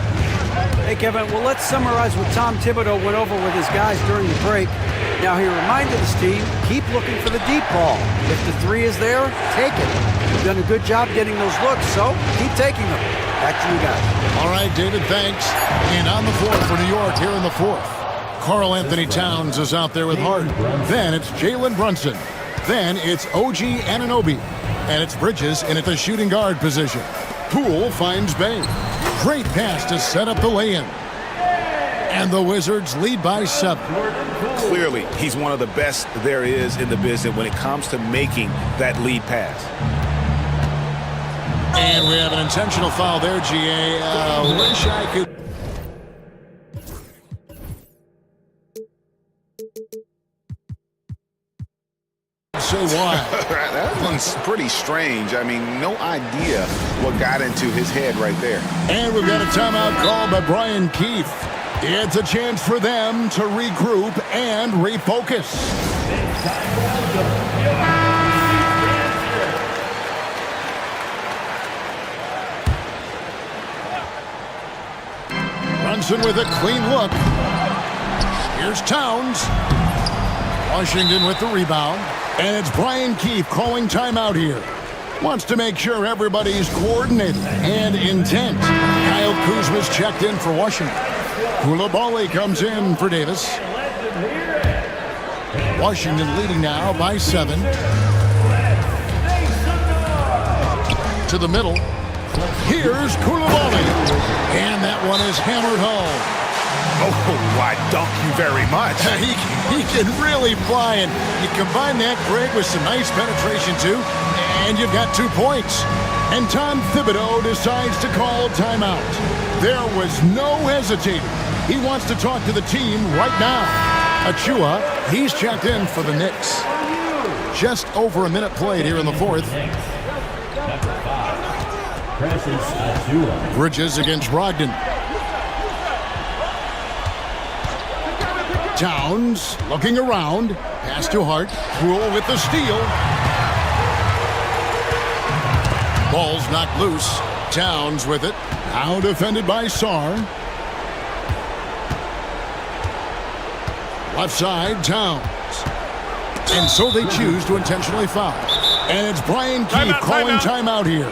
Hey, Kevin, well, let's summarize what Tom Thibodeau went over with his guys during the break. Now, he reminded his team, keep looking for the deep ball. If the three is there, take it. You've done a good job getting those looks, so keep taking them. Back to you guys. All right, David, thanks. And on the floor for New York here in the fourth. Karl Anthony Towns is out there with Hart. Then it's Jalen Brunson. Then it's OG Anunoby. And it's Bridges in at the shooting guard position. Poole finds Bay. Great pass to set up the lay-in. And the Wizards lead by 7. Clearly, he's one of the best there is in the business when it comes to making that lead pass. And we have an intentional foul there, GA. Wish I could... Say why. That one's pretty strange. I mean, no idea what got into his head right there. And we've got a timeout called by Brian Keefe. It's a chance for them to regroup and refocus. Brunson with a clean look. Here's Towns. Washington with the rebound. And it's Brian Keefe calling timeout here. Wants to make sure everybody's coordinated and intent. Kyle Kuzma's checked in for Washington. Koulibaly comes in for Davis. Washington leading now by 7. To the middle. Here's Koulibaly. And that one is hammered home. Oh, why, thank you very much. He can really fly, and you combine that, Greg, with some nice penetration, too, and you've got 2 points. And Tom Thibodeau decides to call timeout. There was no hesitating. He wants to talk to the team right now. Achua, he's checked in for the Knicks. Just over a minute played here in the fourth. Bridges against Brogdon. Towns looking around. Pass to Hart. Poole with the steal. Ball's knocked loose. Towns with it. Now defended by Sarr. Left side, Towns. And so they choose to intentionally foul. And it's Brian Keefe calling timeout here.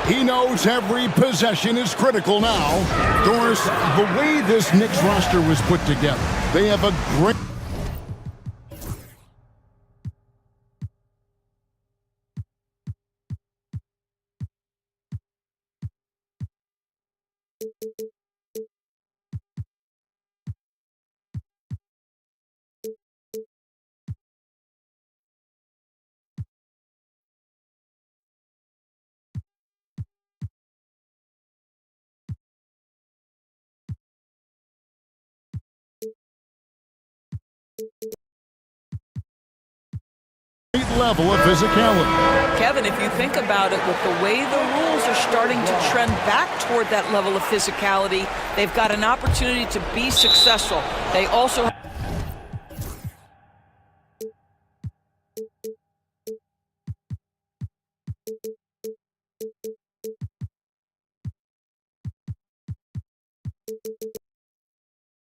He knows every possession is critical now. Doris, the way this Knicks roster was put together, they have a great... level of physicality. Kevin, if you think about it, with the way the rules are starting to trend back toward that level of physicality, they've got an opportunity to be successful. They also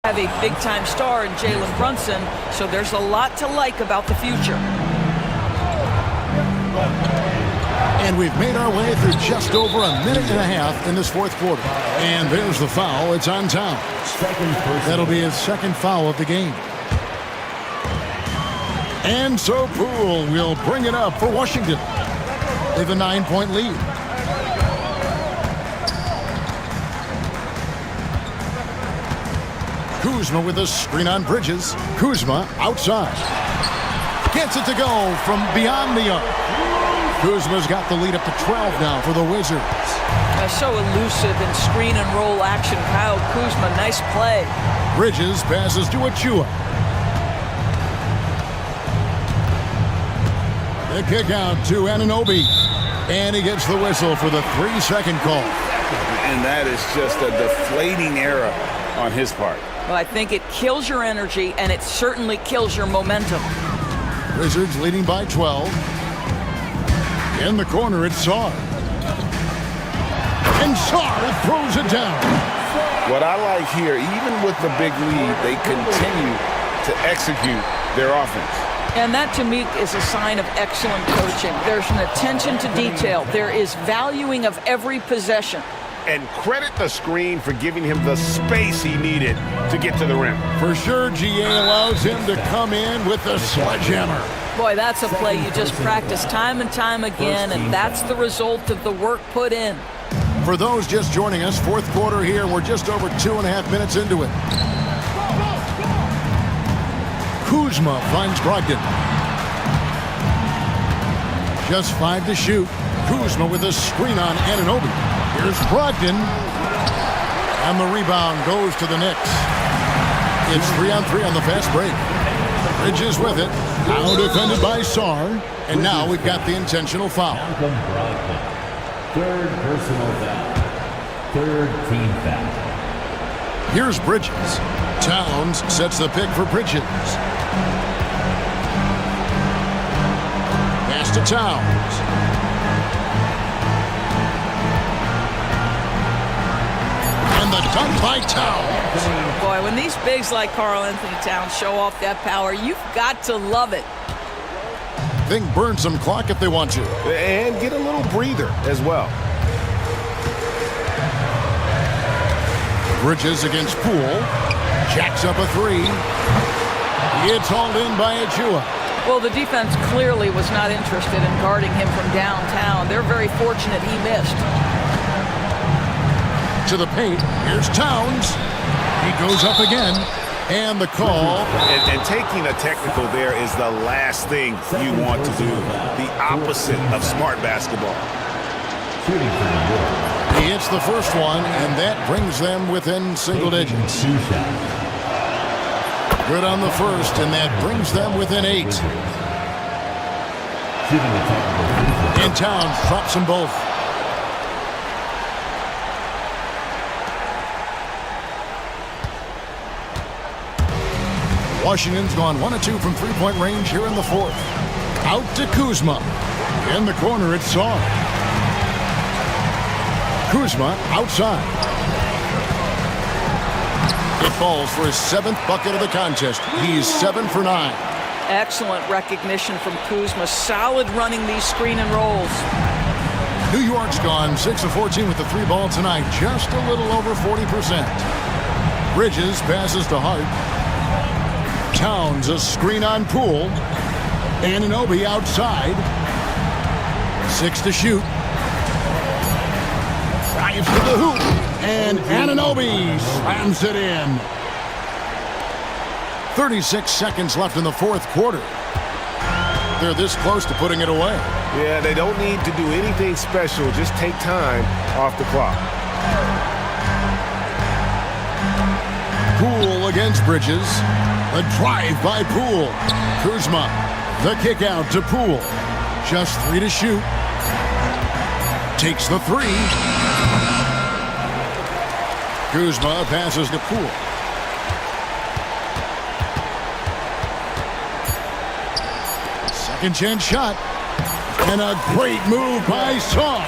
have a big-time star in Jalen Brunson, so there's a lot to like about the future. And we've made our way through just over a minute and a half in this fourth quarter. And there's the foul. It's on Towns. That'll be his second foul of the game. And so Poole will bring it up for Washington. They have a 9-point lead. Kuzma with a screen on Bridges. Kuzma outside. Gets it to go from beyond the arc. Kuzma's got the lead up to 12 now for the Wizards. So elusive in screen and roll action. Kyle Kuzma, nice play. Bridges passes to Achua. The kick out to Anunoby. And he gets the whistle for the 3-second call. And that is just a deflating error on his part. Well, I think it kills your energy, and it certainly kills your momentum. Wizards leading by 12. In the corner, it's Sarr. And Sarr throws it down. What I like here, even with the big lead, they continue to execute their offense. And that, to me, is a sign of excellent coaching. There's an attention to detail. There is valuing of every possession. And credit the screen for giving him the space he needed to get to the rim. For sure, GA allows him to come in with the sledgehammer. Boy, that's a play you just practice time and time again, and that's the result of the work put in. For those just joining us, fourth quarter here, we're just over 2.5 minutes into it. Kuzma finds Brogdon. Just 5 to shoot. Kuzma with a screen on Anunoby. Here's Brogdon. And the rebound goes to the Knicks. It's 3-on-3 on the fast break. Bridges with it. Now defended by Sarr. And now we've got the intentional foul. Third personal foul. Third team foul. Here's Bridges. Towns sets the pick for Bridges. Pass to Towns. And the dunk by Towns. Boy, when these bigs like Karl Anthony Towns show off that power, you've got to love it. Think burn some clock if they want to. And get a little breather as well. Bridges against Poole. Jacks up a 3. It's hauled in by Achua. Well, the defense clearly was not interested in guarding him from downtown. They're very fortunate he missed. To the paint. Here's Towns. He goes up again. And the call. And taking a technical there is the last thing you want to do. The opposite of smart basketball. Shooting for New York. He hits the first one, and that brings them within single digits. Good on the first, and that brings them within 8. And Towns drops them both. Washington's gone 1 of 2 from three-point range here in the fourth. Out to Kuzma. In the corner, it's Sarr. Kuzma outside. It falls for his 7th bucket of the contest. He's 7 for 9. Excellent recognition from Kuzma. Solid running these screen and rolls. New York's gone 6 of 14 with the 3 ball tonight. Just a little over 40%. Bridges passes to Hart. Towns a screen on Poole. Anunoby outside. 6 to shoot. Drives to the hoop. And Anunoby slams it in. 36 seconds left in the fourth quarter. They're this close to putting it away. Yeah, they don't need to do anything special. Just take time off the clock. Poole against Bridges. A drive by Poole. Kuzma The kick out to Poole. Just 3 to shoot. Takes the 3. Kuzma passes to Poole. Second chance shot. And a great move by Song.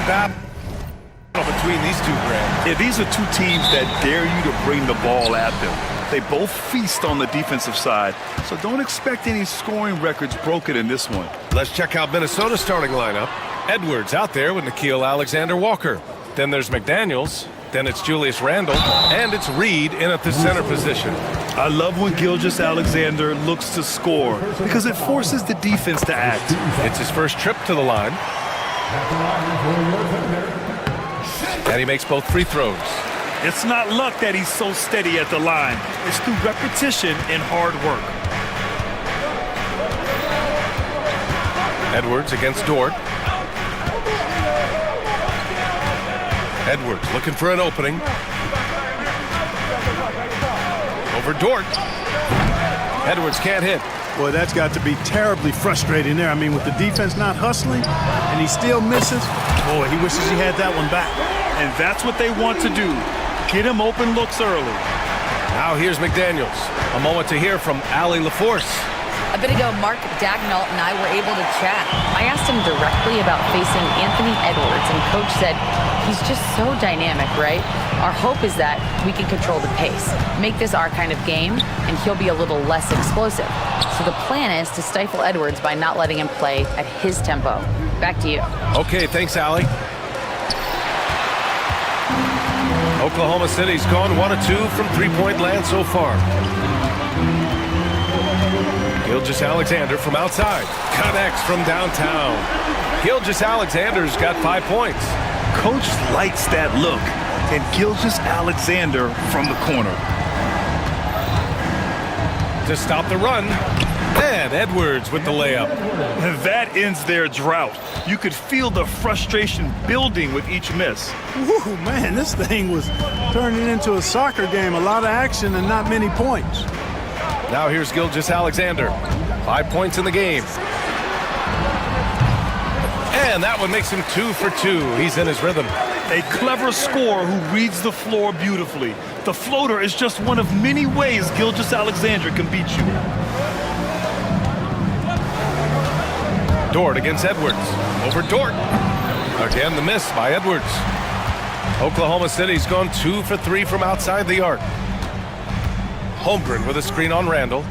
Battle between these two brands. Yeah, these are two teams that dare you to bring the ball at them. They both feast on the defensive side, so don't expect any scoring records broken in this one. Let's check out Minnesota's starting lineup. Edwards out there with Nickeil Alexander-Walker. Then there's McDaniels. Then it's Julius Randle. And it's Reed in at the center position. I love when Gilgeous-Alexander looks to score because it forces the defense to act. It's his first trip to the line. And he makes both free throws. It's not luck that he's so steady at the line. It's through repetition and hard work. Edwards against Dort. Edwards looking for an opening. Over Dort. Edwards can't hit. Boy, that's got to be terribly frustrating there. I mean, with the defense not hustling and he still misses, boy, he wishes he had that one back. And that's what they want to do. Get him open looks early. Now here's McDaniels. A moment to hear from Allie LaForce. A bit ago, Mark Dagnall and I were able to chat. I asked him directly about facing Anthony Edwards, and Coach said he's just so dynamic, right? Our hope is that we can control the pace, make this our kind of game, and he'll be a little less explosive. So the plan is to stifle Edwards by not letting him play at his tempo. Back to you. Okay, thanks, Allie. Oklahoma City's gone 1 of 2 from three-point land so far. Gilgeous-Alexander from outside. Connects from downtown. Gilgeous-Alexander's got 5 points. Coach likes that look. And Gilgeous-Alexander from the corner. To stop the run. And Edwards with the layup. And that ends their drought. You could feel the frustration building with each miss. Woo, man, this thing was turning into a soccer game. A lot of action and not many points. Now here's Gilgeous-Alexander. 5 points in the game. And that one makes him 2 for 2. He's in his rhythm. A clever scorer who reads the floor beautifully. The floater is just one of many ways Gilgeous-Alexander can beat you. Dort against Edwards. Over Dort. Again, the miss by Edwards. Oklahoma City's gone 2 for 3 from outside the arc. Holmgren with a screen on Randall.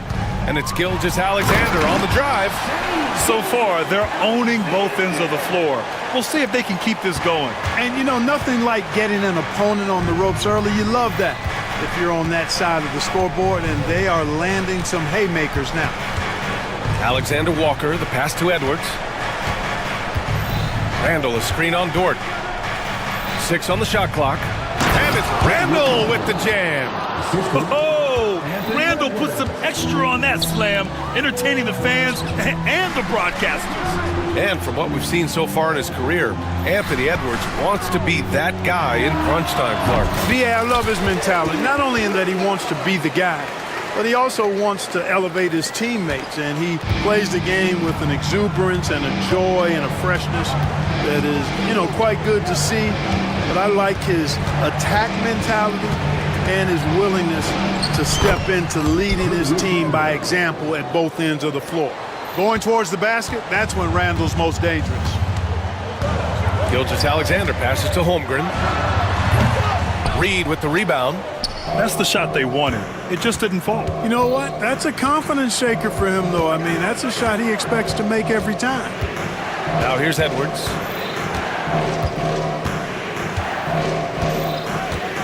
And it's Gilgeous-Alexander on the drive. So far, they're owning both ends of the floor. We'll see if they can keep this going. And, you know, nothing like getting an opponent on the ropes early. You love that if you're on that side of the scoreboard, and they are landing some haymakers now. Alexander Walker, the pass to Edwards. Randall, a screen on Dort. 6 on the shot clock. And it's Randall with the jam. Oh, Randall put some extra on that slam, entertaining the fans and the broadcasters. And from what we've seen so far in his career, Anthony Edwards wants to be that guy in crunch time, Clark. Yeah, I love his mentality. Not only in that he wants to be the guy, but he also wants to elevate his teammates. And he plays the game with an exuberance and a joy and a freshness that is, you know, quite good to see. But I like his attack mentality and his willingness to step into leading his team by example at both ends of the floor. Going towards the basket, that's when Randall's most dangerous. Gilgeous-Alexander passes to Holmgren. Reed with the rebound. That's the shot they wanted. It just didn't fall. You know what? That's a confidence shaker for him, though. I mean, that's a shot he expects to make every time. Now here's Edwards.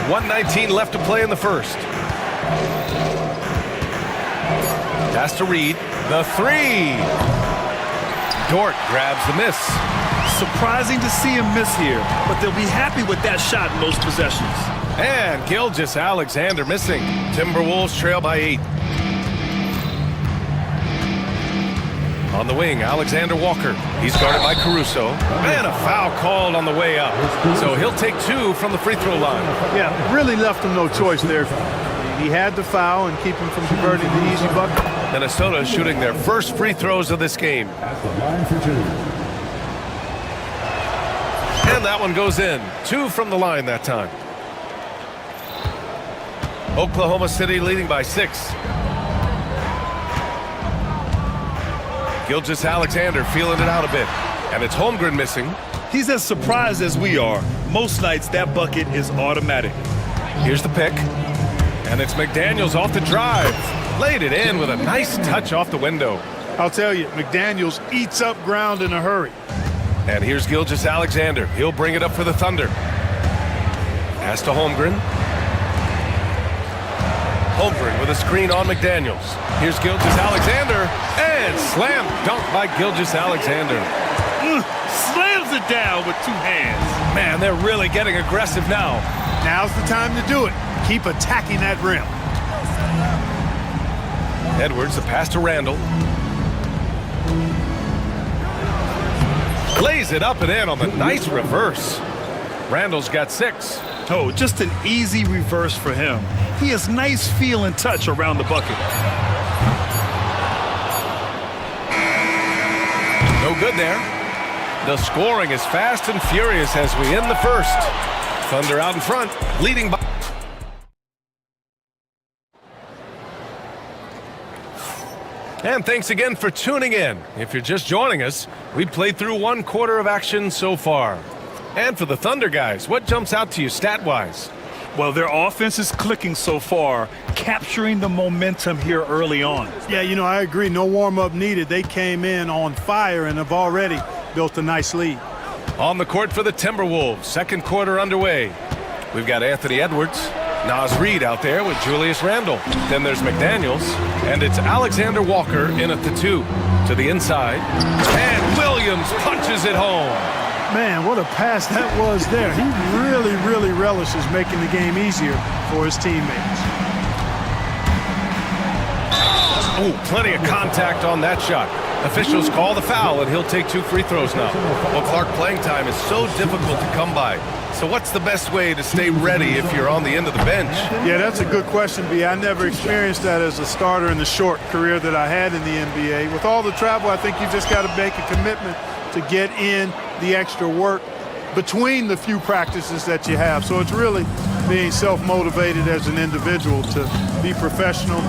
1:19 left to play in the first. Pass to Reed. The 3. Dort grabs the miss. Surprising to see him miss here, but they'll be happy with that shot in those possessions. And Gilgeous-Alexander missing. Timberwolves trail by 8. On the wing, Alexander Walker. He's guarded by Caruso. And a foul called on the way up. So he'll take 2 from the free throw line. Yeah, really left him no choice there. He had to foul and keep him from converting the easy bucket. Minnesota shooting their first free throws of this game. And that one goes in. 2 from the line that time. Oklahoma City leading by 6. Gilgeous-Alexander feeling it out a bit. And it's Holmgren missing. He's as surprised as we are. Most nights that bucket is automatic. Here's the pick. And it's McDaniels off the drive. Laid it in with a nice touch off the window. I'll tell you, McDaniels eats up ground in a hurry. And here's Gilgeous-Alexander. He'll bring it up for the Thunder. Pass to Holmgren. Holmgren with a screen on McDaniels. Here's Gilgeous-Alexander. And slam dunk by Gilgeous-Alexander. Slams throws it down with two hands. Man, they're really getting aggressive now. Now's the time to do it. Keep attacking that rim. Edwards, the pass to Randall. Lays it up and in on the nice reverse. Randall's got 6. Oh, just an easy reverse for him. He has nice feel and touch around the bucket. No good there. The scoring is fast and furious as we end the first. Thunder out in front, leading by... And thanks again for tuning in. If you're just joining us, we played through 1 quarter of action so far. And for the Thunder guys, what jumps out to you stat-wise? Well, their offense is clicking so far, capturing the momentum here early on. Yeah, you know, I agree. No warm-up needed. They came in on fire and have already built a nice lead. On the court for the Timberwolves, second quarter underway. We've got Anthony Edwards, Naz Reid out there with Julius Randle. Then there's McDaniels, and it's Alexander Walker in at the 2 to the inside. And Williams punches it home. Man, what a pass that was there. He really relishes making the game easier for his teammates. Oh, plenty of contact on that shot. Officials call the foul, and he'll take 2 free throws now. Well, Clark, playing time is so difficult to come by. So what's the best way to stay ready if you're on the end of the bench? Yeah, that's a good question, B. I never experienced that as a starter in the short career that I had in the NBA. With all the travel, I think you just got to make a commitment to get in the extra work between the few practices that you have. So it's really being self-motivated as an individual to be professional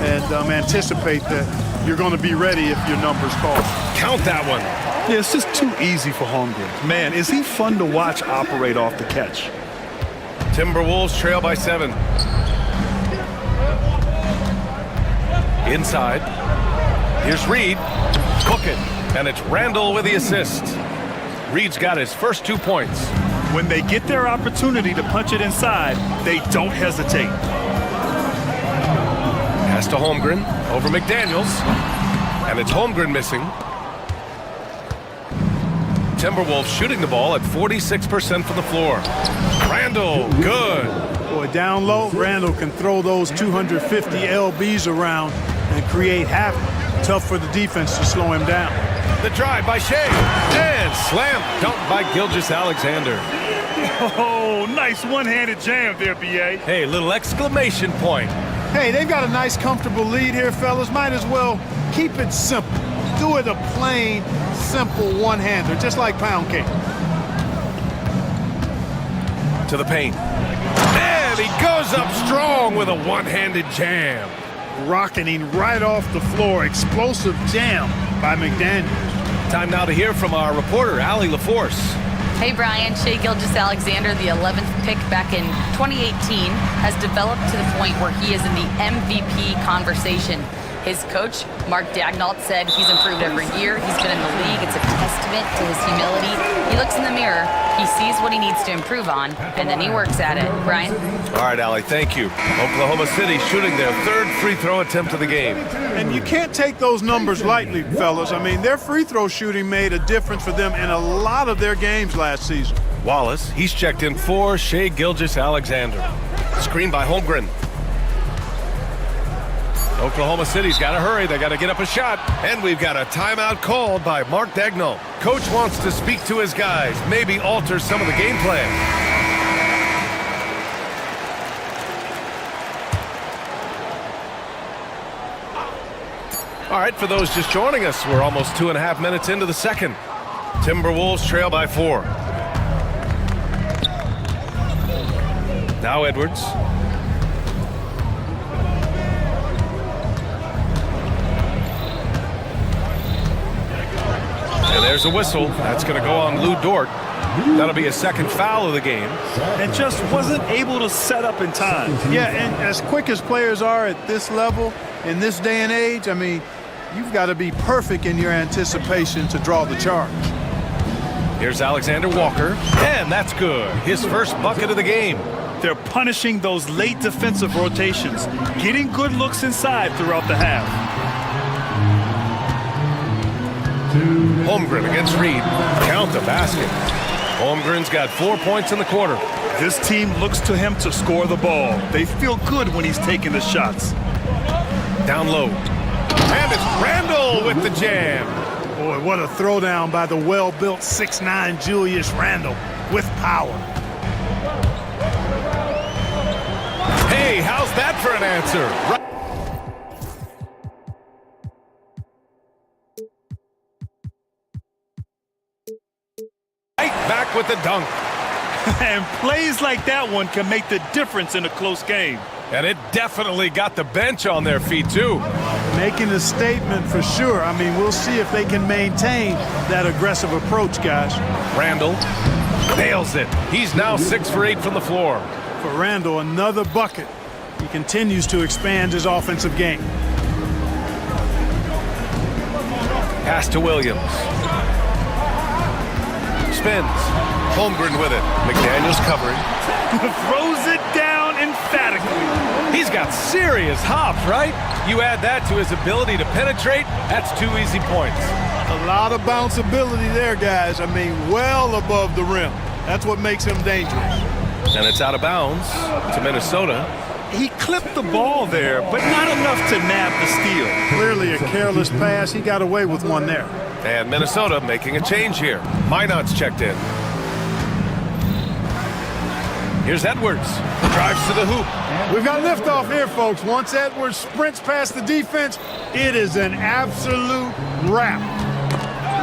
and anticipate that you're going to be ready if your number's called. Count that one. Yeah, it's just too easy for Holmgren. Man, is he fun to watch operate off the catch. Timberwolves trail by 7. Inside. Here's Reid. Cooking. And it's Randall with the assist. Reid's got his first 2 points. When they get their opportunity to punch it inside, they don't hesitate. Pass to Holmgren. Over McDaniels. And it's Holmgren missing. Timberwolves shooting the ball at 46% from the floor. Randall, good. Boy, down low, Randall can throw those 250 LBs around and create havoc. Tough for the defense to slow him down. The drive by Shea. And slam dunk by Gilgeous-Alexander. Oh, nice one-handed jam there, B.A. Hey, little exclamation point. Hey, they've got a nice, comfortable lead here, fellas. Might as well keep it simple. Do it a plain, simple one-hander, just like pound cake. To the paint. And he goes up strong with a one-handed jam. Rocketing right off the floor. Explosive jam by McDaniels. Time now to hear from our reporter, Allie LaForce. Hey, Brian. Shea Gilgeous-Alexander, the 11th pick back in 2018, has developed to the point where he is in the MVP conversation. His coach, Mark Daigneault, said he's improved every year. He's been in the league. It's a testament to his humility. He looks in the mirror, he sees what he needs to improve on, and then he works at it. Brian? All right, Allie, thank you. Oklahoma City shooting their 3rd free throw attempt of the game. And you can't take those numbers lightly, fellas. I mean, their free throw shooting made a difference for them in a lot of their games last season. Wallace, he's checked in for Shea Gilgeous-Alexander. Screen by Holmgren. Oklahoma City's got to hurry. They got to get up a shot. And we've got a timeout called by Mark Daigneault. Coach wants to speak to his guys, maybe alter some of the game plan. All right, for those just joining us, we're almost 2.5 minutes into the second. Timberwolves trail by 4. Now Edwards. And there's a whistle. That's going to go on Lou Dort. That'll be a second foul of the game. And just wasn't able to set up in time. Yeah, and as quick as players are at this level, in this day and age, I mean, you've got to be perfect in your anticipation to draw the charge. Here's Alexander Walker, and that's good. His first bucket of the game. They're punishing those late defensive rotations, getting good looks inside throughout the half. Holmgren against Reid. Count count the basket. Holmgren's got 4 points in the quarter. This team looks to him to score the ball. They feel good when he's taking the shots. Down low. And it's Randall with the jam. Boy, what a throwdown by the well-built 6'9" Julius Randle with power. Hey, how's that for an answer? Right back with the dunk. And plays like that one can make the difference in a close game. And it definitely got the bench on their feet, too. Making a statement for sure. I mean, we'll see if they can maintain that aggressive approach, guys. Randall nails it. He's now 6 for 8 from the floor. For Randall, another bucket. He continues to expand his offensive game. Pass to Williams. Spins. Holmgren with it. McDaniels covering. Throws it down emphatically. He's got serious hop, right? You add that to his ability to penetrate, that's 2 easy points. A lot of bounceability there, guys. I mean, well above the rim. That's what makes him dangerous. And it's out of bounds to Minnesota. He clipped the ball there, but not enough to nab the steal. Clearly a careless pass. He got away with one there. And Minnesota making a change here. Minot's checked in. Here's Edwards. Drives to the hoop. We've got liftoff here, folks. Once Edwards sprints past the defense, it is an absolute wrap.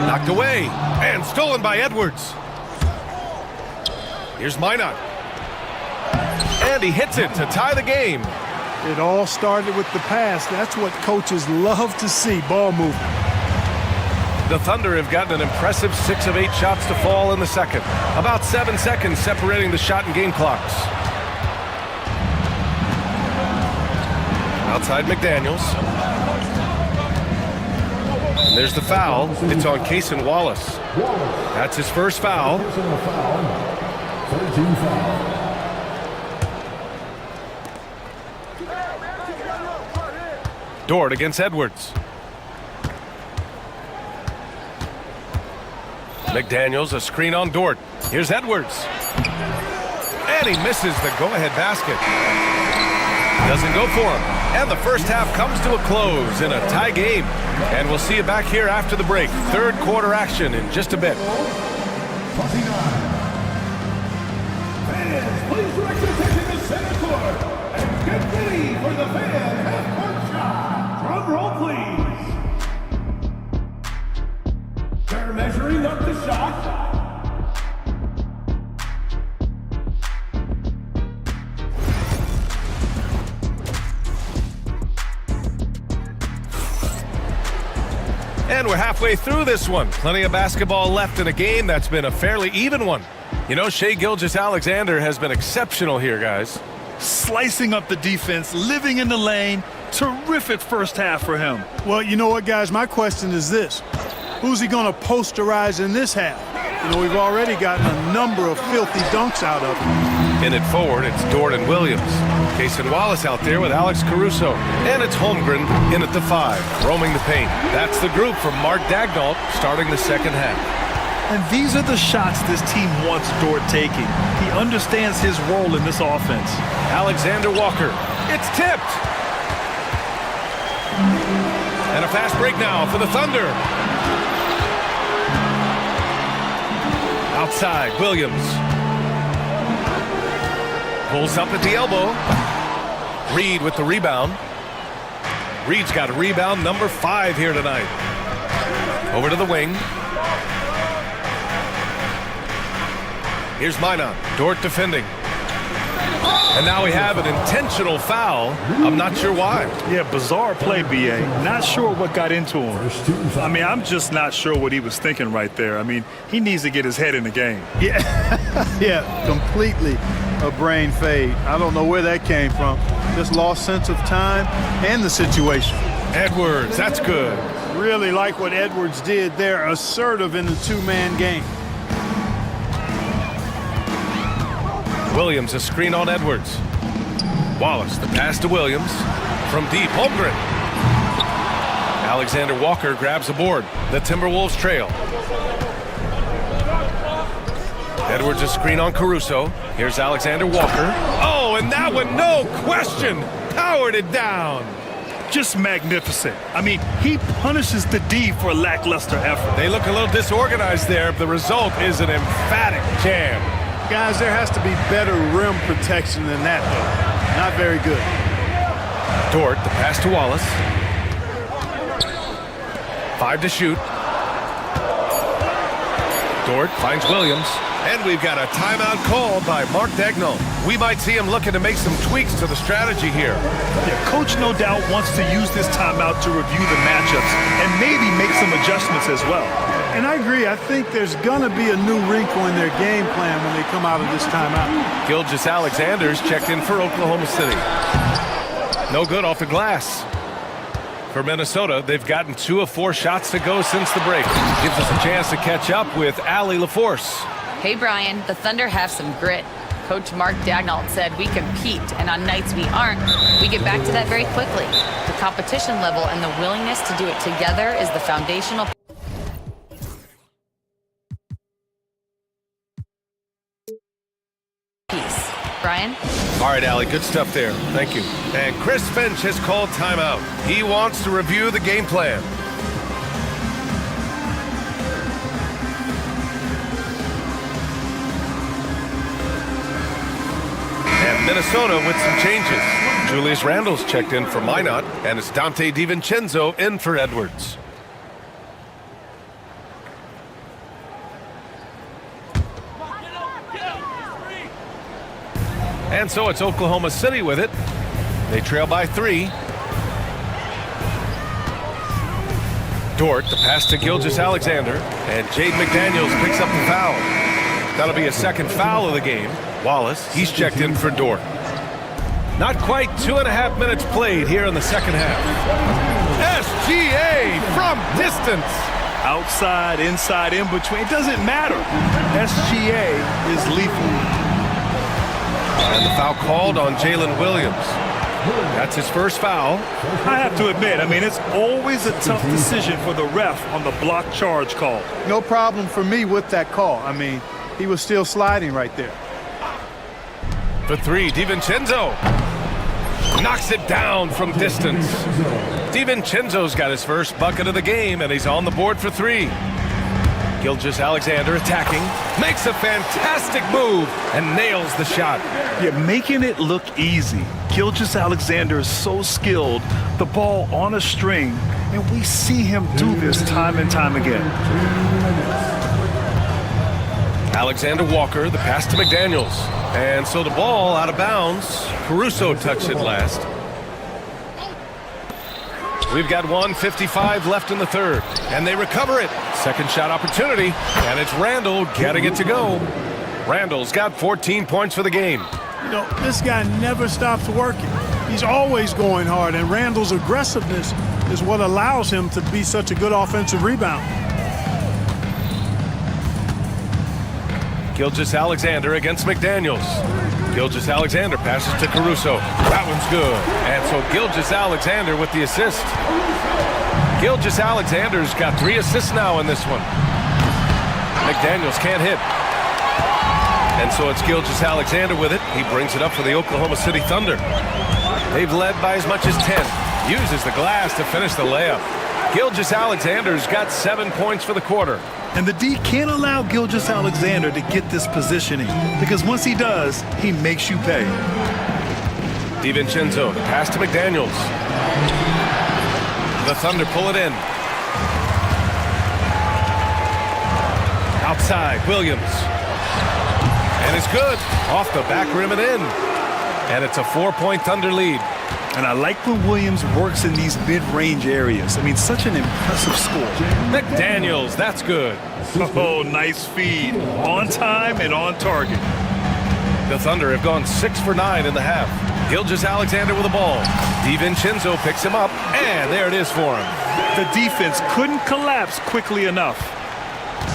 Knocked away. And stolen by Edwards. Here's Minot. And he hits it to tie the game. It all started with the pass. That's what coaches love to see, ball movement. The Thunder have gotten an impressive 6 of 8 shots to fall in the second. About 7 seconds separating the shot and game clocks. Outside McDaniels. And there's the foul. It's on Cason Wallace. That's his first foul. Dort against Edwards. McDaniels, a screen on Dort. Here's Edwards. And he misses the go-ahead basket. Doesn't go for him. And the first half comes to a close in a tie game. And we'll see you back here after the break. Third quarter action in just a bit. Fans, please direct your attention to center court and get ready for the fan half-court shot. Drum roll, please. They're measuring up the shot. And we're halfway through this one. Plenty of basketball left in a game that's been a fairly even one. You know, Shai Gilgeous-Alexander has been exceptional here, guys. Slicing up the defense, living in the lane. Terrific first half for him. Well, you know what, guys? My question is this. Who's he going to posterize in this half? You know, we've already gotten a number of filthy dunks out of him. In it forward, it's Dort and Williams. Cason Wallace out there with Alex Caruso. And it's Holmgren in at the 5, roaming the paint. That's the group from Mark Daigneault starting the second half. And these are the shots this team wants Dort taking. He understands his role in this offense. Alexander Walker. It's tipped. And a fast break now for the Thunder. Outside, Williams. Pulls up at the elbow. Reed with the rebound. Reed's got a rebound number 5 here tonight. Over to the wing. Here's Minot. Dort defending. And now we have an intentional foul. I'm not sure why. Yeah, bizarre play, B.A. Not sure what got into him. I mean, I'm just not sure what he was thinking right there. I mean, he needs to get his head in the game. Yeah, yeah, completely a brain fade. I don't know where that came from. Just lost sense of time and the situation. Edwards, that's good. Really like what Edwards did there, assertive in the two-man game. Williams, a screen on Edwards. Wallace, the pass to Williams. From deep, Holmgren. Alexander Walker grabs a board. The Timberwolves trail. Edwards a screen on Caruso. Here's Alexander Walker. Oh, and that one, no question, powered it down. Just magnificent. I mean, he punishes the D for lackluster effort. They look a little disorganized there. The result is an emphatic jam. Guys, there has to be better rim protection than that, though. Not very good. Dort, the pass to Wallace. 5 to shoot. Dort finds Williams. And we've got a timeout called by Mark Daigneault. We might see him looking to make some tweaks to the strategy here. Yeah, coach no doubt wants to use this timeout to review the matchups and maybe make some adjustments as well. And I agree. I think there's going to be a new wrinkle in their game plan when they come out of this timeout. Gilgeous-Alexander's checked in for Oklahoma City. No good off the glass. For Minnesota, they've gotten 2 of 4 shots to go since the break. Gives us a chance to catch up with Allie LaForce. Hey, Brian, the Thunder have some grit. Coach Mark Daigneault said we compete, and on nights we aren't, we get back to that very quickly. The competition level and the willingness to do it together is the foundational piece. Brian? All right, Allie, good stuff there. Thank you. And Chris Finch has called timeout. He wants to review the game plan. And Minnesota with some changes. Julius Randle's checked in for Minot, and it's Dante DiVincenzo in for Edwards. And so it's Oklahoma City with it. They trail by 3. Dort, the pass to Gilgeous-Alexander, and Jaden McDaniels picks up the foul. That'll be a second foul of the game. Wallace, he's checked in for Dort. Not quite 2.5 minutes played here in the second half. SGA from distance. Outside, inside, in between, it doesn't matter. SGA is lethal. And the foul called on Jalen Williams. That's his first foul. I have to admit, I mean, it's always a tough decision for the ref on the block charge call. No problem for me with that call. I mean, he was still sliding right there. For 3, DiVincenzo knocks it down from distance. DiVincenzo's got his first bucket of the game, and he's on the board for 3. Gilgeous-Alexander attacking, makes a fantastic move, and nails the shot. Yeah, making it look easy. Gilgeous-Alexander is so skilled, the ball on a string, and we see him do this time and time again. Alexander Walker, the pass to McDaniels. And so the ball out of bounds. Caruso touched it last. We've got 1:55 left in the third, and they recover it. Second shot opportunity, and it's Randle getting it to go. Randle's got 14 points for the game. You know, this guy never stops working. He's always going hard, and Randle's aggressiveness is what allows him to be such a good offensive rebounder. Gilgeous-Alexander against McDaniels. Gilgeous-Alexander passes to Caruso. That one's good. And so Gilgeous-Alexander with the assist. Gilgeous-Alexander's got 3 assists now in this one. McDaniels can't hit. And so it's Gilgeous-Alexander with it. He brings it up for the Oklahoma City Thunder. They've led by as much as 10. Uses the glass to finish the layup. Gilgeous-Alexander's got 7 points for the quarter. And the D can't allow Gilgeous-Alexander to get this positioning, because once he does, he makes you pay. DiVincenzo, the pass to McDaniels. The Thunder pull it in. Outside, Williams. And it's good. Off the back rim and in. And it's a 4-point Thunder lead. And I like when Williams works in these mid-range areas. I mean, such an impressive score. McDaniels, that's good. Oh, nice feed. On time and on target. The Thunder have gone 6 for 9 in the half. Gilgeous-Alexander with the ball. DiVincenzo picks him up, and there it is for him. The defense couldn't collapse quickly enough.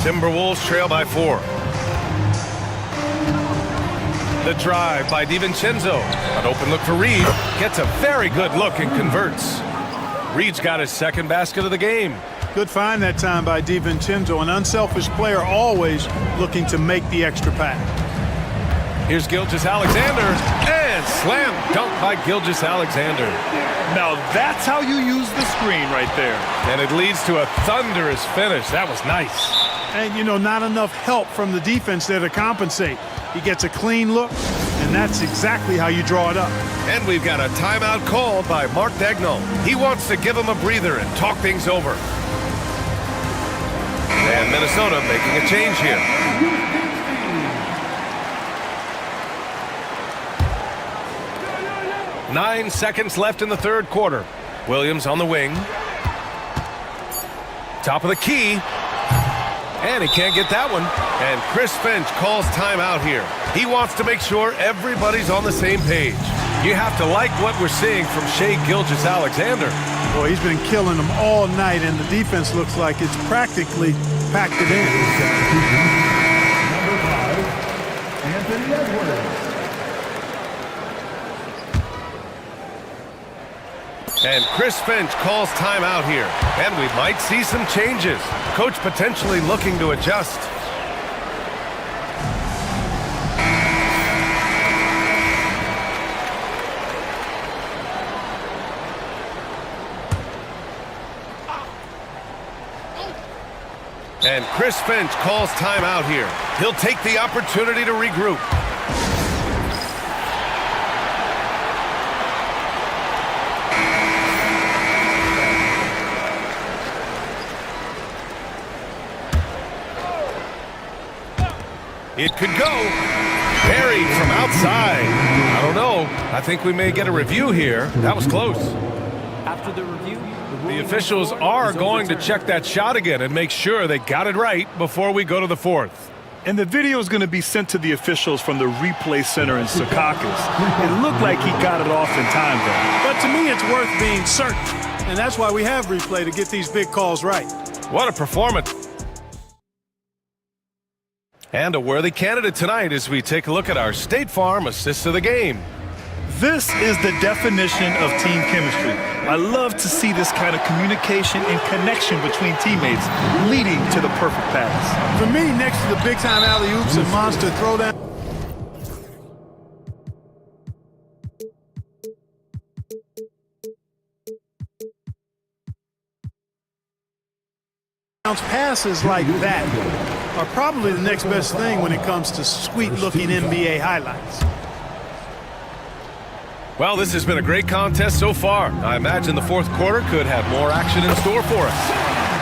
Timberwolves trail by 4. The drive by DiVincenzo. An open look for Reed. Gets a very good look and converts. Reed's got his second basket of the game. Good find that time by DiVincenzo, an unselfish player always looking to make the extra pass. Here's Gilgeous-Alexander, and slam dunk by Gilgeous-Alexander. Now that's how you use the screen right there. And it leads to a thunderous finish. That was nice. And, you know, not enough help from the defense there to compensate. He gets a clean look, and that's exactly how you draw it up. And we've got a timeout called by Mark Daigneault. He wants to give him a breather and talk things over. And Minnesota making a change here. Nine seconds left in the third quarter. Williams on the wing. Top of the key. And he can't get that one. And Chris Finch calls timeout here. He wants to make sure everybody's on the same page. You have to like what we're seeing from Shai Gilgeous-Alexander. Boy, he's been killing them all night, and the defense looks like it's practically packed it in. Number 5, Anthony Edwards. And Chris Finch calls timeout here. And we might see some changes. Coach potentially looking to adjust. And Chris Finch calls timeout here. He'll take the opportunity to regroup. It could go. Buried from outside. I don't know. I think we may get a review here. That was close. After the review, the officials are going to check that shot again and make sure they got it right before we go to the fourth. And the video is going to be sent to the officials from the replay center in Secaucus. It looked like he got it off in time, though. But to me, it's worth being certain. And that's why we have replay, to get these big calls right. What a performance. And a worthy candidate tonight as we take a look at our State Farm Assist of the Game. This is the definition of team chemistry. I love to see this kind of communication and connection between teammates leading to the perfect pass. For me, next to the big-time alley-oops and monster throwdown, passes like that are probably the next best thing when it comes to sweet-looking NBA highlights. Well, this has been a great contest so far. I imagine the fourth quarter could have more action in store for us.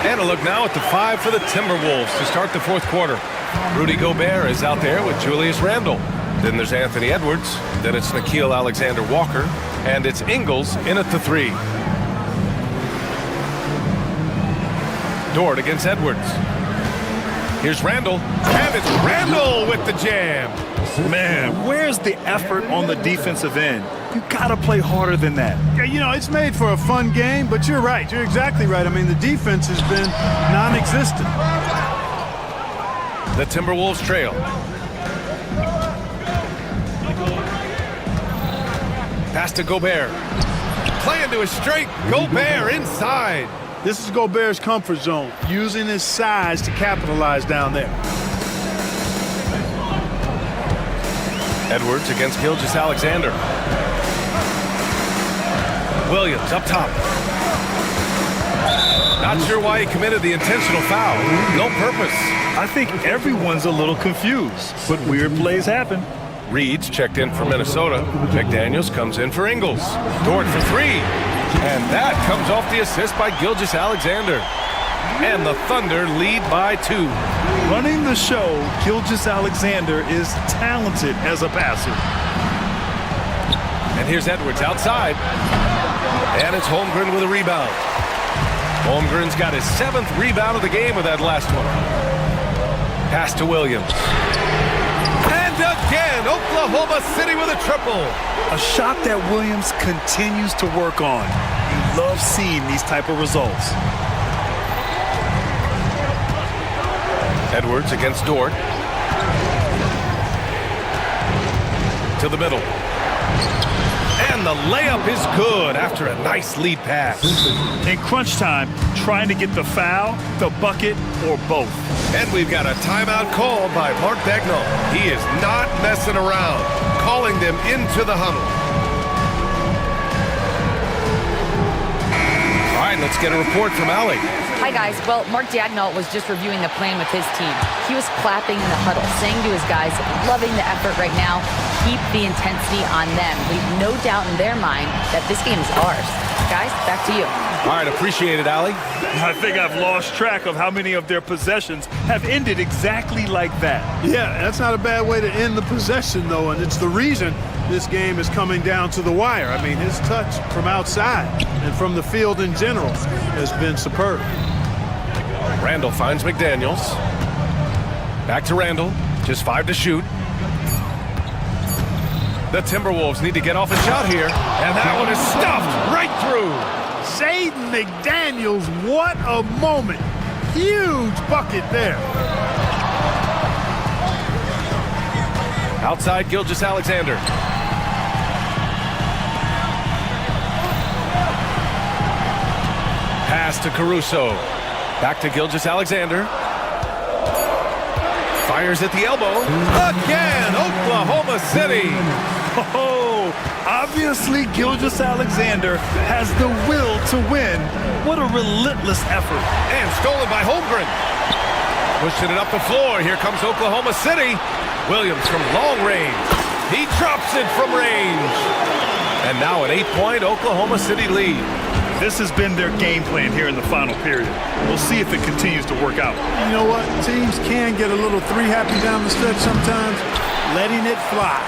And a look now at the 5 for the Timberwolves to start the fourth quarter. Rudy Gobert is out there with Julius Randle. Then there's Anthony Edwards. Then it's Nickeil Alexander-Walker. And it's Ingles in at the 3. Dort against Edwards. Here's Randle, and it's Randle with the jam. Man, where's the effort on the defensive end? You gotta play harder than that. Yeah, you know, it's made for a fun game, but you're right. You're exactly right. I mean, the defense has been non-existent. The Timberwolves trail. Pass to Gobert. Playing to his straight. Gobert inside. This is Gobert's comfort zone, using his size to capitalize down there. Edwards against Gilgeous-Alexander. Williams up top. Not sure why he committed the intentional foul. No purpose. I think everyone's a little confused, but weird plays happen. Reed's checked in for Minnesota. McDaniels comes in for Ingles. Dort for 3. And that comes off the assist by Gilgeous-Alexander. And the Thunder lead by 2. Running the show, Gilgeous-Alexander is talented as a passer. And here's Edwards outside. And it's Holmgren with a rebound. Holmgren's got his 7th rebound of the game with that last one. Pass to Williams. And again, Oklahoma City with a triple. A shot that Williams continues to work on. You love seeing these type of results. Edwards against Dort. To the middle. And the layup is good after a nice lead pass. In crunch time, trying to get the foul, the bucket, or both. And we've got a timeout called by Mark Dagnall. He is not messing around, calling them into the huddle. All right, let's get a report from Allie. Hi, guys. Well, Mark Dagnall was just reviewing the plan with his team. He was clapping in the huddle, saying to his guys, loving the effort right now, keep the intensity on them. Leave no doubt in their mind that this game is ours. Guys, back to you. All right, appreciate it, Allie. I think I've lost track of how many of their possessions have ended exactly like that. Yeah, that's not a bad way to end the possession, though, and it's the reason this game is coming down to the wire. I mean, his touch from outside and from the field in general has been superb. Randall finds McDaniels. Back to Randall. Just 5 to shoot. The Timberwolves need to get off a shot here. And that one is stuffed right through. Jaden McDaniels, what a moment. Huge bucket there. Outside Gilgeous-Alexander. Pass to Caruso. Back to Gilgeous-Alexander. Fires at the elbow. Again, Oklahoma City. Oh, obviously Gilgeous-Alexander has the will to win. What a relentless effort. And stolen by Holmgren. Pushing it up the floor. Here comes Oklahoma City. Williams from long range. He drops it from range. And now an 8-point Oklahoma City lead. This has been their game plan here in the final period. We'll see if it continues to work out. You know what? Teams can get a little three-happy down the stretch sometimes, letting it fly.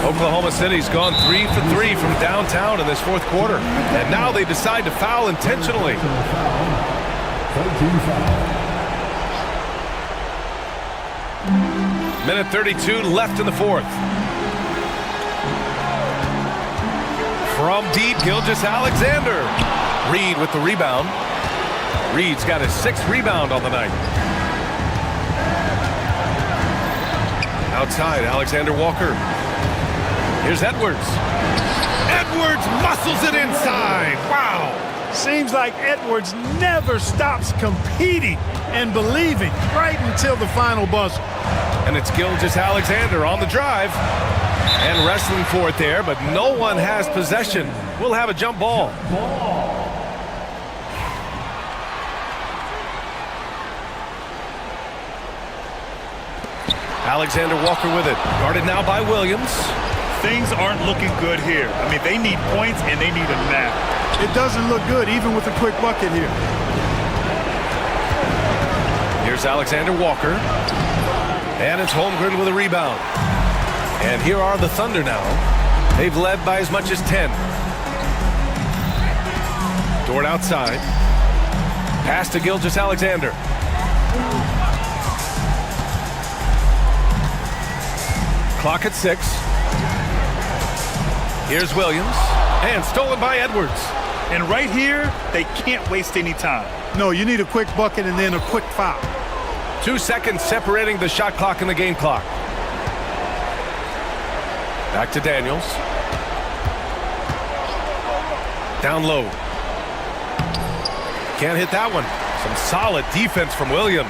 Oklahoma City's gone 3 for 3 from downtown in this fourth quarter. And now they decide to foul intentionally. Minute 32 left in the fourth. From deep, Gilgeous-Alexander. Reed with the rebound. Reed's got his 6th rebound on the night. Outside, Alexander Walker. Here's Edwards. Edwards muscles it inside. Wow. Seems like Edwards never stops competing and believing right until the final buzzer. And it's Gilgeous-Alexander on the drive. And wrestling for it there, but no one has possession. We'll have a jump ball. Alexander Walker with it. Guarded now by Williams. Things aren't looking good here. I mean, they need points and they need a nap. It doesn't look good, even with a quick bucket here. Here's Alexander Walker. And it's Holmgren with a rebound. And here are the Thunder now. They've led by as much as 10. Dort outside. Pass to Gilgeous-Alexander. Clock at 6. Here's Williams. And stolen by Edwards. And right here, they can't waste any time. No, you need a quick bucket and then a quick foul. 2 seconds separating the shot clock and the game clock. Back to Daniels. Down low. Can't hit that one. Some solid defense from Williams.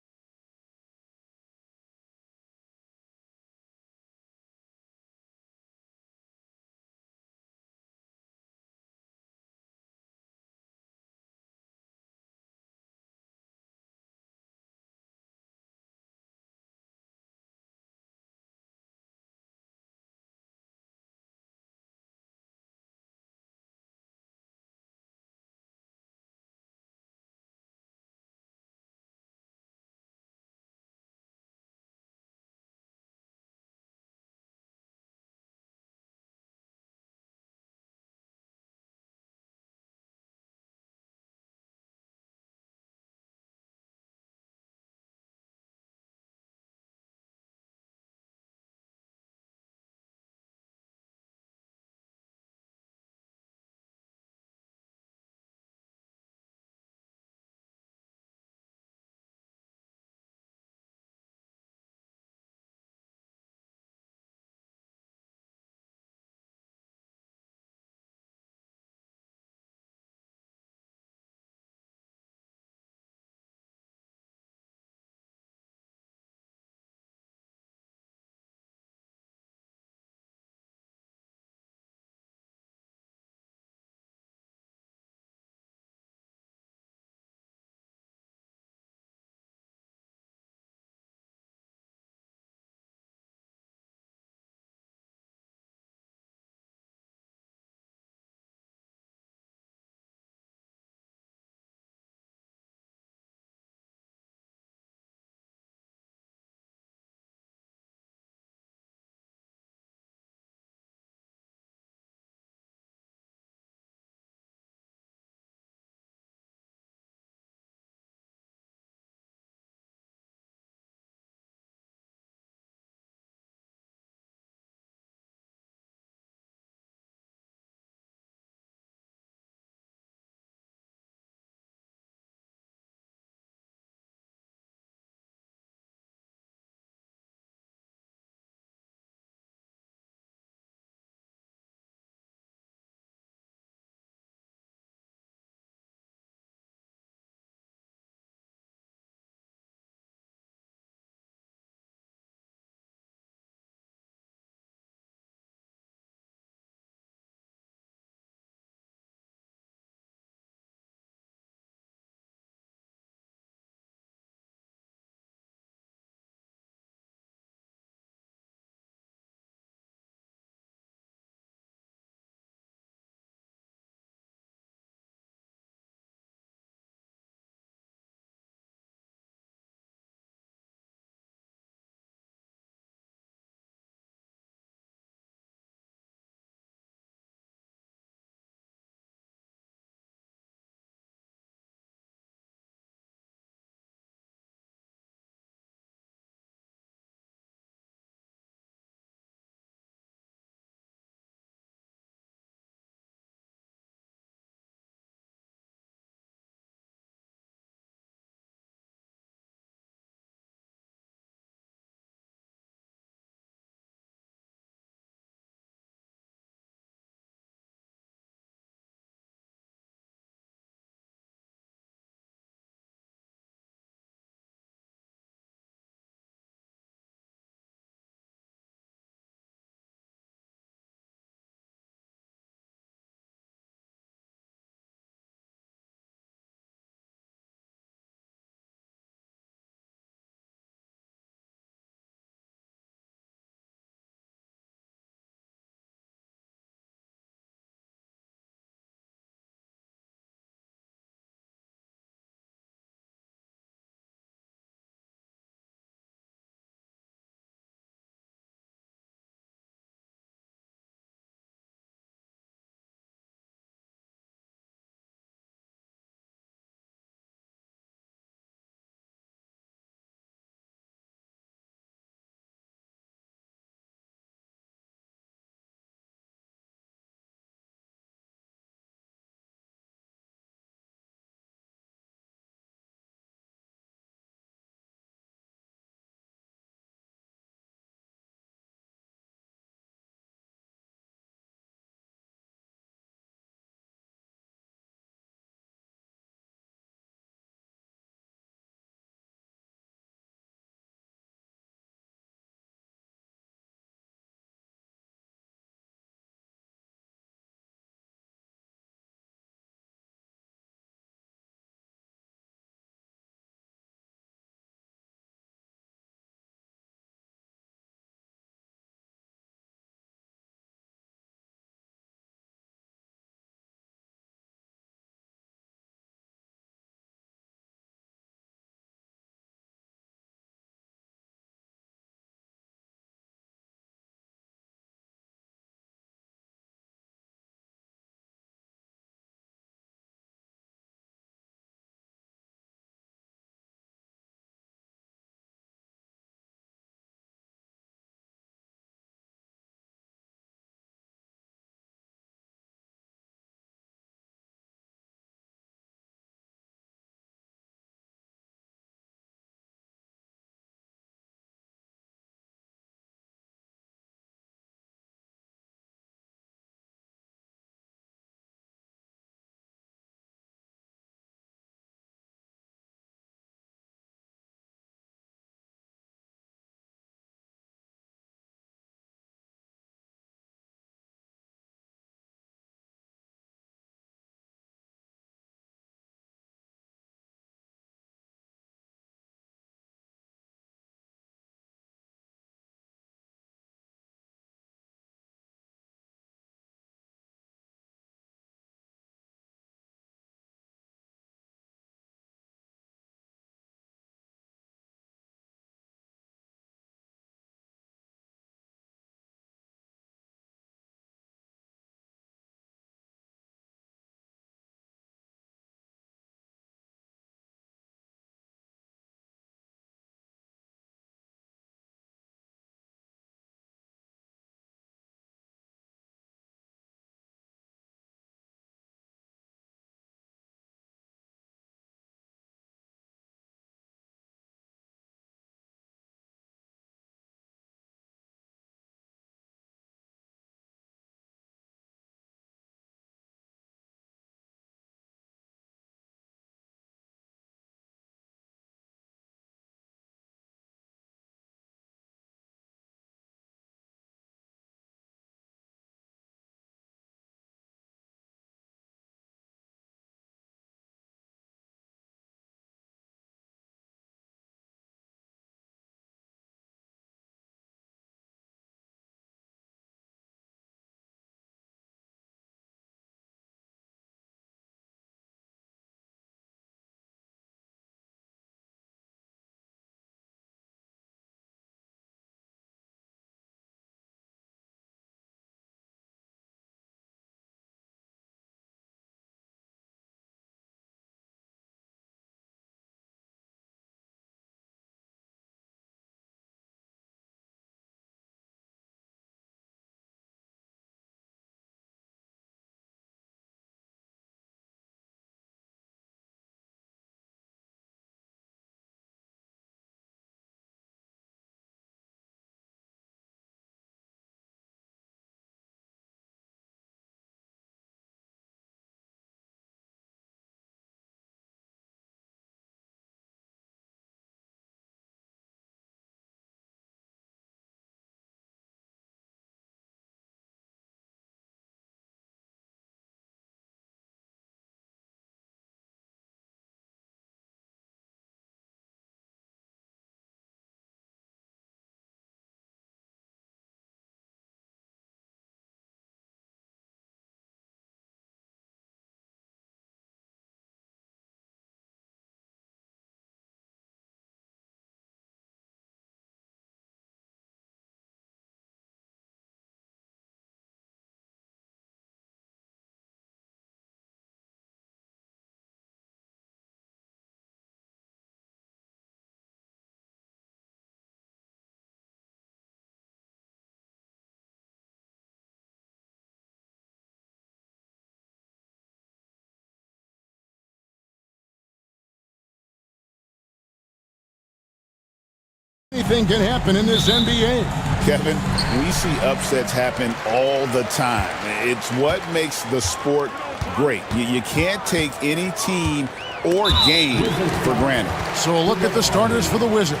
anything can happen in this NBA. Kevin, we see upsets happen all the time. It's what makes the sport great. You can't take any team or game for granted. So a look at the starters for the Wizards.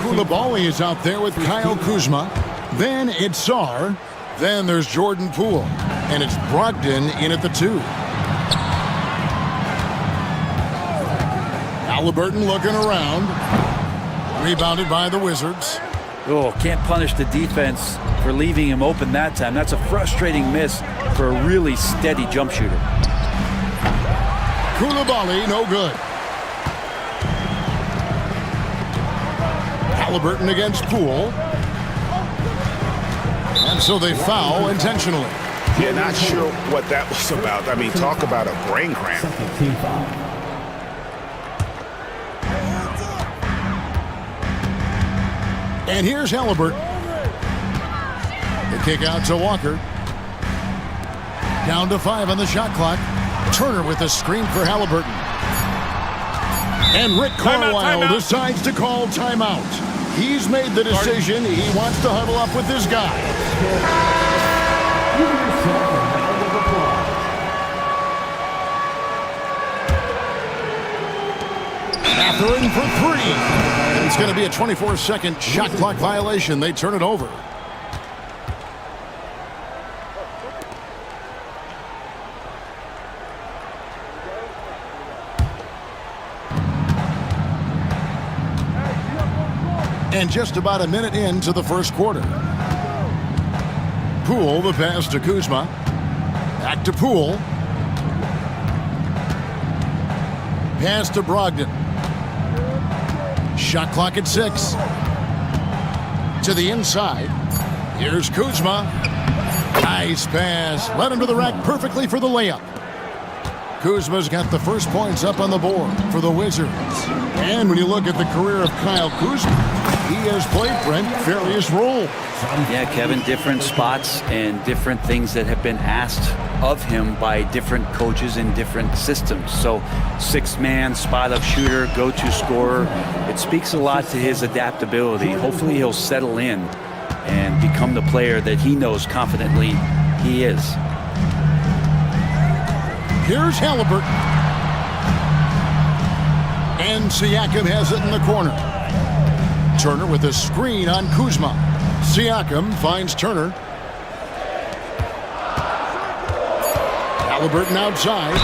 Koulibaly is out there with Kyle Kuzma. Then it's Sarr. Then there's Jordan Poole. And it's Brogdon in at the 2. Halliburton looking around. Rebounded by the Wizards. Oh, can't punish the defense for leaving him open that time. That's a frustrating miss for a really steady jump shooter. Koulibaly, no good. Halliburton against Poole. And so they foul intentionally. Yeah, not sure what that was about. I mean, talk about a brain cramp. Team foul. And here's Halliburton. The kick out to Walker. Down to 5 on the shot clock. Turner with a screen for Halliburton. And Rick Carlisle decides to call timeout. He's made the decision. He wants to huddle up with this guy. Mathurin for 3. It's going to be a 24-second shot clock violation. They turn it over. And just about a minute into the first quarter. Poole, the pass to Kuzma. Back to Poole. Pass to Brogdon. Shot clock at 6. To the inside. Here's Kuzma. Nice pass. Led him to the rack perfectly for the layup. Kuzma's got the first points up on the board for the Wizards. And when you look at the career of Kyle Kuzma, he has played, Brent, various roles. Yeah, Kevin, different spots and different things that have been asked of him by different coaches in different systems. So 6-man, spot-up shooter, go-to scorer. It speaks a lot to his adaptability. Hopefully he'll settle in and become the player that he knows confidently he is. Here's Halliburton. And Siakam has it in the corner. Turner with a screen on Kuzma. Siakam finds Turner. Halliburton outside.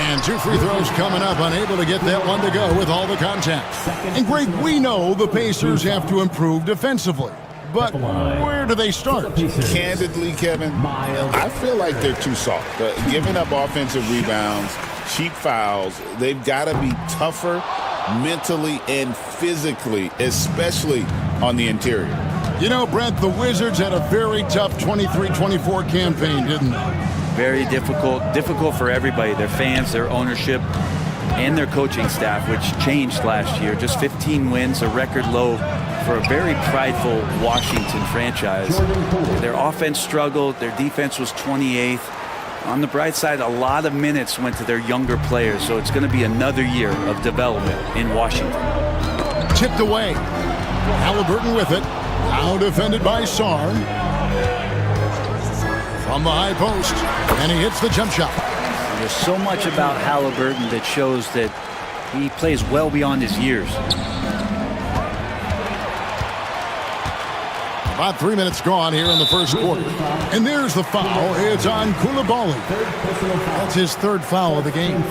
And 2 free throws coming up, unable to get that one to go with all the contact. And Greg, we know the Pacers have to improve defensively. But where do they start? Candidly, Kevin, I feel like they're too soft. Giving up offensive rebounds, cheap fouls, they've got to be tougher mentally and physically, especially on the interior. You know, Brent, the Wizards had a very tough 23-24 campaign, didn't they? Very difficult for everybody, their fans, their ownership, and their coaching staff, which changed last year. Just 15 wins, a record low for a very prideful Washington franchise. Their offense struggled, their defense was 28th. On the bright side, a lot of minutes went to their younger players, so it's going to be another year of development in Washington. Tipped away. Halliburton with it. Now defended by Sarr. From the high post. And he hits the jump shot. There's so much about Halliburton that shows that he plays well beyond his years. About 3 minutes gone here in the first quarter. And there's the foul. It's on Koulibaly. That's his 3rd foul of the game.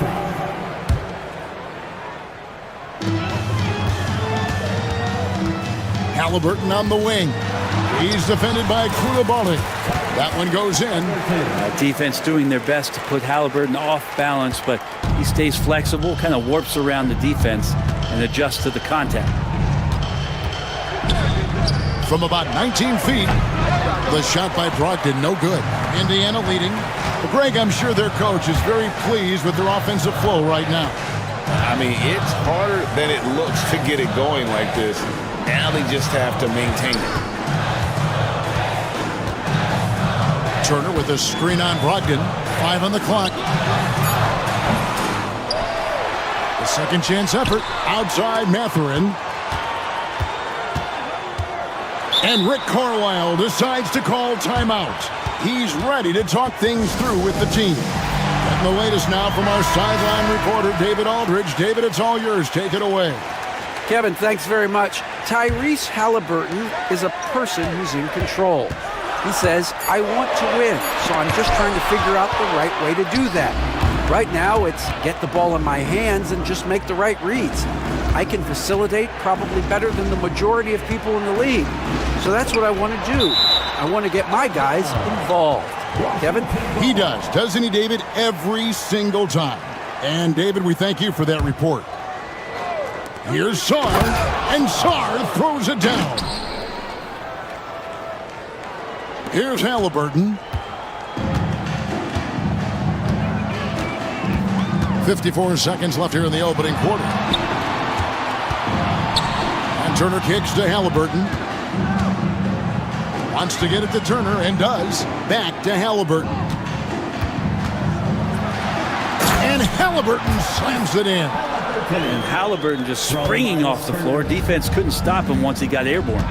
Halliburton on the wing. He's defended by Koulibaly. That one goes in. Defense doing their best to put Halliburton off balance, but he stays flexible, kind of warps around the defense and adjusts to the contact. From about 19 feet, the shot by Brogdon, no good. Indiana leading. But Greg, I'm sure their coach is very pleased with their offensive flow right now. I mean, it's harder than it looks to get it going like this. Now they just have to maintain it. Turner with a screen on Brogdon. 5 on the clock. The second chance effort. Outside Mathurin. And Rick Carlisle decides to call timeout. He's ready to talk things through with the team. And the latest now from our sideline reporter, David Aldridge. David, it's all yours. Take it away. Kevin, thanks very much. Tyrese Halliburton is a person who's in control. He says, I want to win, so I'm just trying to figure out the right way to do that. Right now, it's get the ball in my hands and just make the right reads. I can facilitate probably better than the majority of people in the league. So that's what I want to do. I want to get my guys involved. Kevin? He does, doesn't he, David? Every single time. And, David, we thank you for that report. Here's Sarr, and Sarr throws it down. Here's Halliburton. 54 seconds left here in the opening quarter. And Turner kicks to Halliburton. Wants to get it to Turner, and does. Back to Halliburton. And Halliburton slams it in. And Halliburton just springing off the floor. Defense couldn't stop him once he got airborne.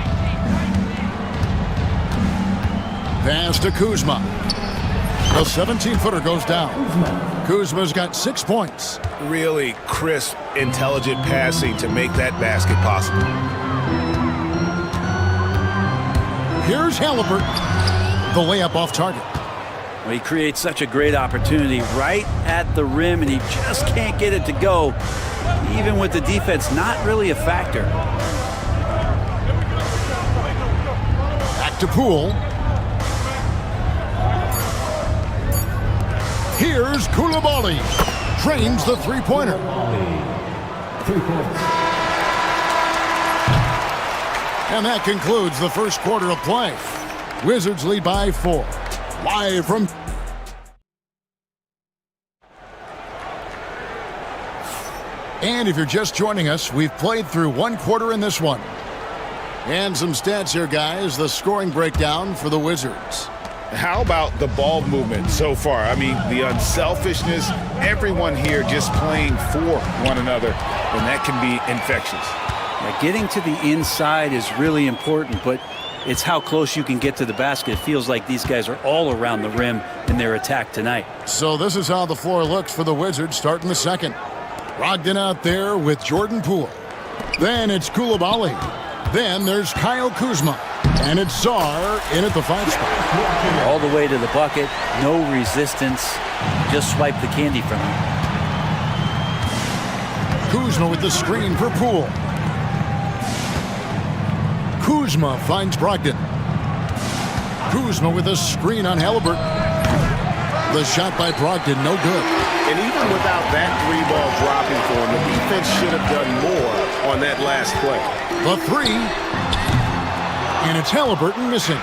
Pass to Kuzma. The 17-footer goes down. Kuzma's got 6 points. Really crisp, intelligent passing to make that basket possible. Here's Halliburton. The layup off target. Well, he creates such a great opportunity right at the rim, and he just can't get it to go. Even with the defense not really a factor. Back to Poole. Here's Koulibaly. Drains the three-pointer. 3 points. And that concludes the first quarter of play. Wizards lead by 4. Live from... And if you're just joining us, we've played through one quarter in this one. And some stats here, guys. The scoring breakdown for the Wizards. How about the ball movement so far? I mean, the unselfishness, everyone here just playing for one another, and that can be infectious. Now, getting to the inside is really important, but it's how close you can get to the basket. It feels like these guys are all around the rim in their attack tonight. So this is how the floor looks for the Wizards starting the second. Brogdon out there with Jordan Poole. Then it's Koulibaly. Then there's Kyle Kuzma. And it's Sarr in at the 5 spot. All the way to the bucket, no resistance. Just swipe the candy from him. Kuzma with the screen for Poole. Kuzma finds Brogdon. Kuzma with a screen on Halliburton. The shot by Brogdon, no good. And even without that 3-ball dropping for him, the defense should have done more on that last play. The 3. And it's Halliburton missing.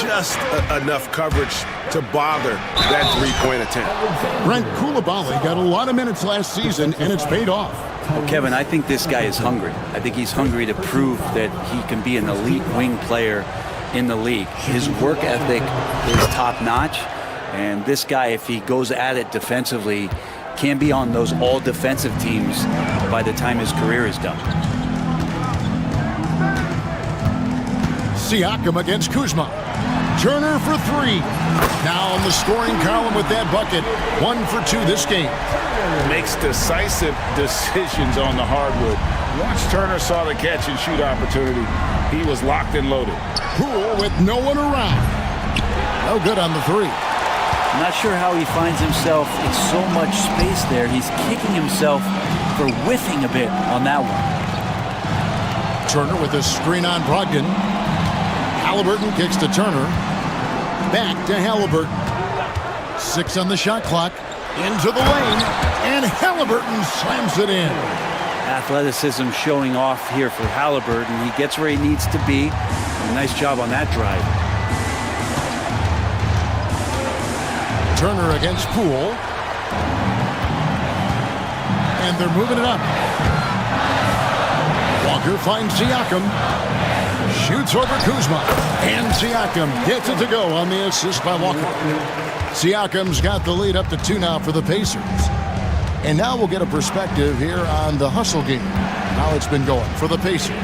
Just enough coverage to bother that 3-point attempt. Brent Koulibaly got a lot of minutes last season, and it's paid off. Well, Kevin, I think this guy is hungry. I think he's hungry to prove that he can be an elite wing player in the league. His work ethic is top-notch, and this guy, if he goes at it defensively, can be on those all-defensive teams by the time his career is done. Siakam against Kuzma. Turner for 3. Now on the scoring column with that bucket. 1 for 2 this game. Makes decisive decisions on the hardwood. Once Turner saw the catch and shoot opportunity, he was locked and loaded. Poole with no one around. No good on the 3. I'm not sure how he finds himself in so much space there. He's kicking himself for whiffing a bit on that one. Turner with a screen on Brogdon. Halliburton kicks to Turner. Back to Halliburton. 6 on the shot clock. Into the lane. And Halliburton slams it in. Athleticism showing off here for Halliburton. He gets where he needs to be. Nice job on that drive. Turner against Poole. And they're moving it up. Walker finds Siakam. Shoots over Kuzma. And Siakam gets it to go on the assist by Walker. Siakam's got the lead up to 2 now for the Pacers. And now we'll get a perspective here on the hustle game. how it's been going for the Pacers.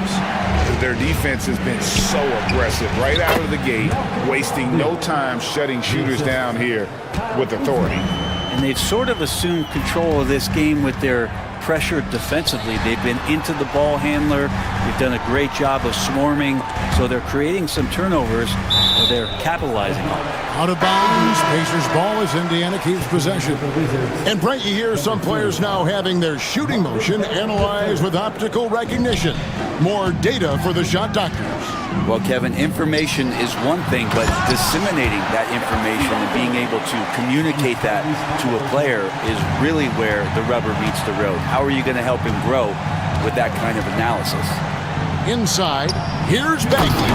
Their defense has been so aggressive right out of the gate, wasting no time shutting shooters down here with authority. And they've sort of assumed control of this game with their pressure defensively. They've been into the ball handler. They've done a great job of swarming. So they're creating some turnovers that they're capitalizing on. Out of bounds, Pacers ball as Indiana keeps possession. And Brent, you hear some players now having their shooting motion analyzed with optical recognition. More data for the shot doctors. Well, Kevin, information is one thing, but disseminating that information and being able to communicate that to a player is really where the rubber meets the road. How are you going to help him grow with that kind of analysis? Inside, here's Bagley,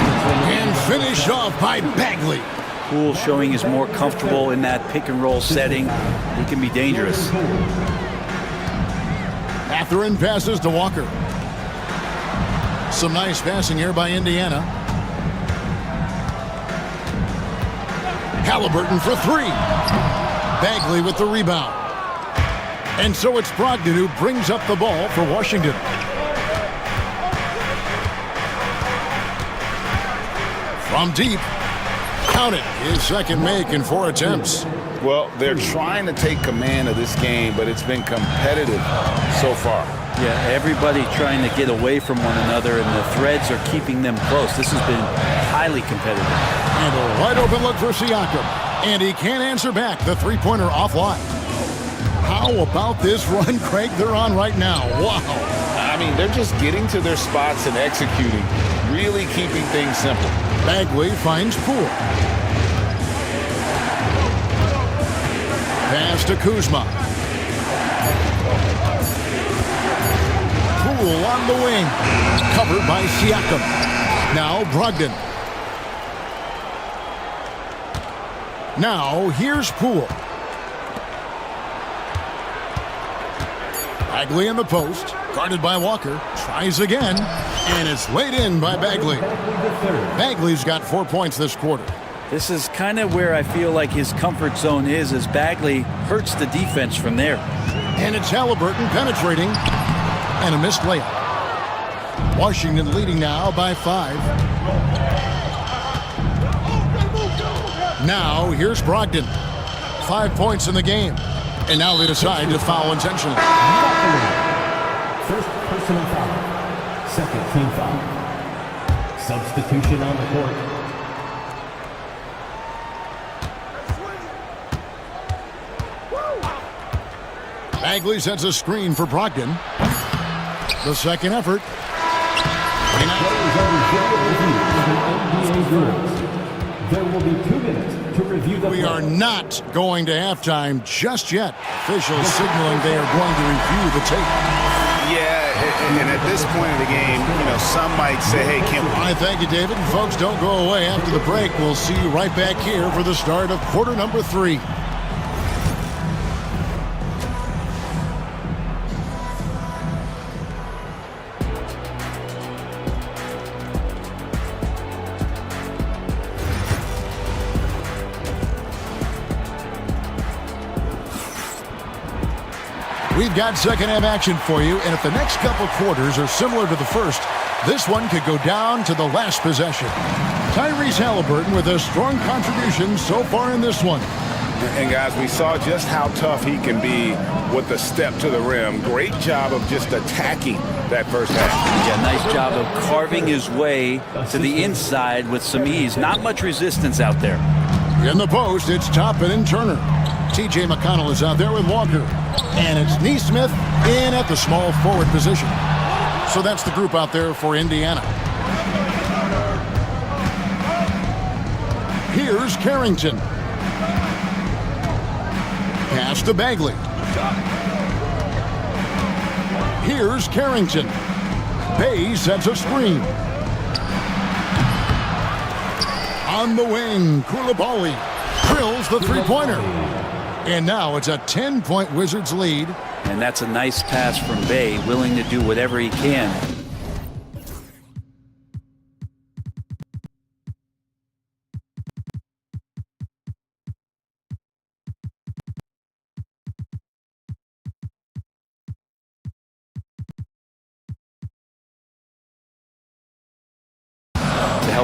and finished off by Bagley. Poole showing he's more comfortable in that pick and roll setting. He can be dangerous. Mathurin passes to Walker. Some nice passing here by Indiana. Halliburton for three. Bagley with the rebound. And so it's Brogdon who brings up the ball for Washington. From deep. Count it. His second make in 4 attempts. Well, they're trying to take command of this game, but it's been competitive so far. Yeah, everybody trying to get away from one another, and the threads are keeping them close. This has been highly competitive. And a wide open look for Siakam. And he can't answer back. The three-pointer offline. How about this run, Craig, they're on right now? Wow. I mean, they're just getting to their spots and executing, really keeping things simple. Bagley finds Poole. Pass to Kuzma. Poole on the wing. Covered by Siakam. Now Brogdon. Now here's Poole. Bagley in the post. Guarded by Walker. Tries again. And it's laid in by Bagley. Bagley's got 4 points this quarter. This is kind of where I feel like his comfort zone is, as Bagley hurts the defense from there. And it's Halliburton penetrating. And a missed layup. Washington leading now by 5. Now here's Brogdon. 5 points in the game. And now they decide to foul intentionally. First personal foul. Second team foul. Substitution on the court. Bagley sets a screen for Brogdon. The second effort. There will be 2 minutes to review the We are not going to halftime just yet. Officials signaling they are going to review the tape. Yeah, and at this point of the game, you know, some might say, hey, Kim. I thank you, David. And folks, don't go away. After the break, we'll see you right back here for the start of quarter number 3. We've got second half action for you, and if the next couple quarters are similar to the first, this one could go down to the last possession. Tyrese Halliburton with a strong contribution so far in this one. And guys, we saw just how tough he can be with the step to the rim. Great job of just attacking that first half. Yeah, nice job of carving his way to the inside with some ease. Not much resistance out there. In the post, it's Toppin and Turner. T.J. McConnell is out there with Walker. And it's Neesmith in at the small forward position. So that's the group out there for Indiana. Here's Carrington. Pass to Bagley. Here's Carrington. Bay sets a screen. On the wing, Koulibaly drills the three-pointer. And now it's a 10-point Wizards lead. And that's a nice pass from Bay, willing to do whatever he can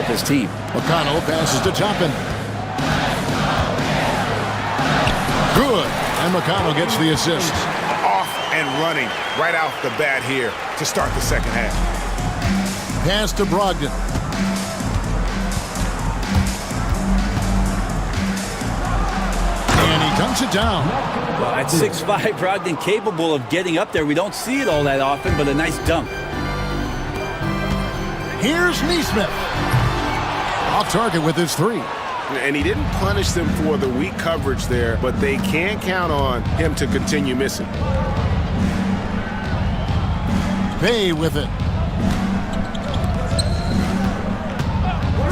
help his team. McConnell passes to Toppin. Good. And McConnell gets the assist. Off and running right out the bat here to start the second half. Pass to Brogdon. And he dunks it down. Well, at 6'5", Brogdon capable of getting up there. We don't see it all that often, but a nice dunk. Here's Neesmith. Off target with his three. And he didn't punish them for the weak coverage there, but they can count on him to continue missing. Bay with it.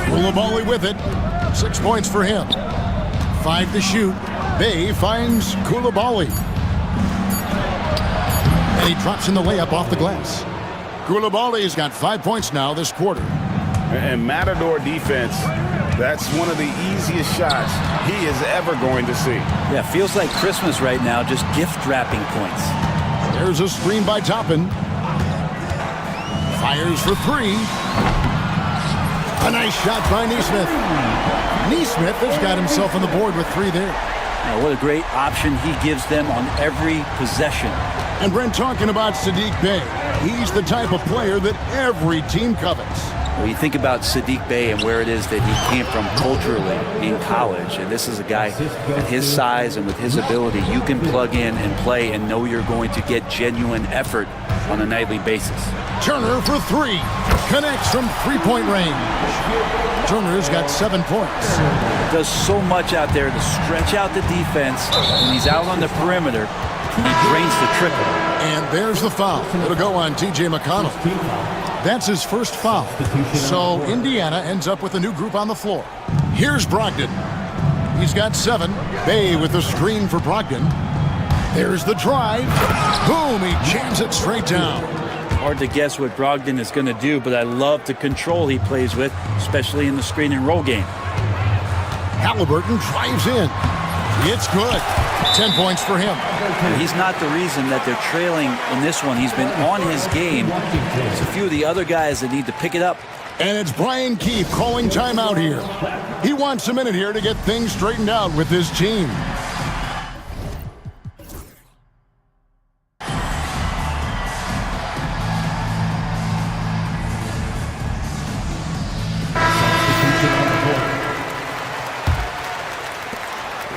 Koulibaly with it. 6 points for him. 5 to shoot. Bay finds Koulibaly. And he drops in the layup off the glass. Koulibaly's got 5 points now this quarter. And Matador defense, that's one of the easiest shots he is ever going to see. Yeah, feels like Christmas right now, just gift wrapping points. There's a screen by Toppin. Fires for three. A nice shot by Neesmith. Neesmith has got himself on the board with three there. Now, what a great option he gives them on every possession. And Brent, talking about Saddiq Bey, he's the type of player that every team covets. Well, you think about Saddiq Bey and where it is that he came from culturally in college, and this is a guy at his size and with his ability, you can plug in and play and know you're going to get genuine effort on a nightly basis. Turner for three. Connects from three-point range. Turner's got 7 points. Does so much out there to stretch out the defense. When he's out on the perimeter, he drains the triple. And there's the foul. It'll go on T.J. McConnell. That's his first foul. So Indiana ends up with a new group on the floor. Here's Brogdon. He's got 7. Bay with the screen for Brogdon. There's the drive. Boom, he jams it straight down. Hard to guess what Brogdon is going to do, but I love the control he plays with, especially in the screen and roll game. Halliburton drives in. It's good. 10 points for him. He's not the reason that they're trailing in this one. He's been on his game. There's a few of the other guys that need to pick it up. And it's Brian Keefe calling timeout here. He wants a minute here to get things straightened out with his team.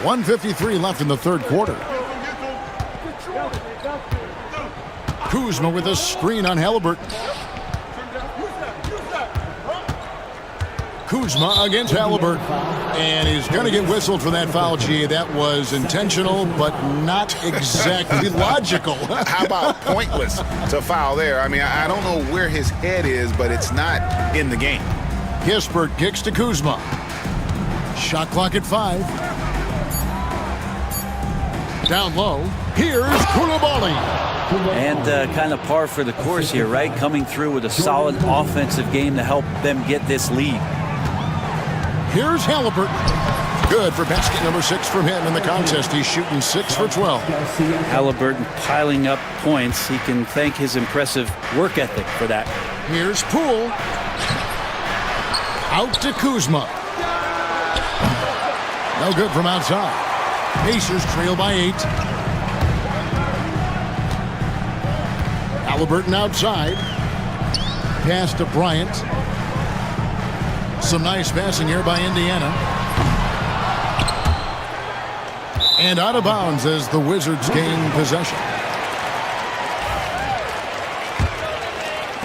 .153 left in the third quarter. Kuzma with a screen on Halliburton. Kuzma against Halliburton. And he's going to get whistled for that foul, G. That was intentional, but not exactly logical. How about pointless to foul there? I mean, I don't know where his head is, but it's not in the game. Kispert kicks to Kuzma. Shot clock at 5. Down low, here's Koulibaly. And kind of par for the course here, right? Coming through with a solid offensive game to help them get this lead. Here's Halliburton. Good for basket number 6 from him in the contest. He's shooting 6 for 12. Halliburton piling up points. He can thank his impressive work ethic for that. Here's Poole. Out to Kuzma. No good from outside. Pacers trail by 8. Halliburton outside. Pass to Bryant. Some nice passing here by Indiana. And out of bounds as the Wizards gain possession.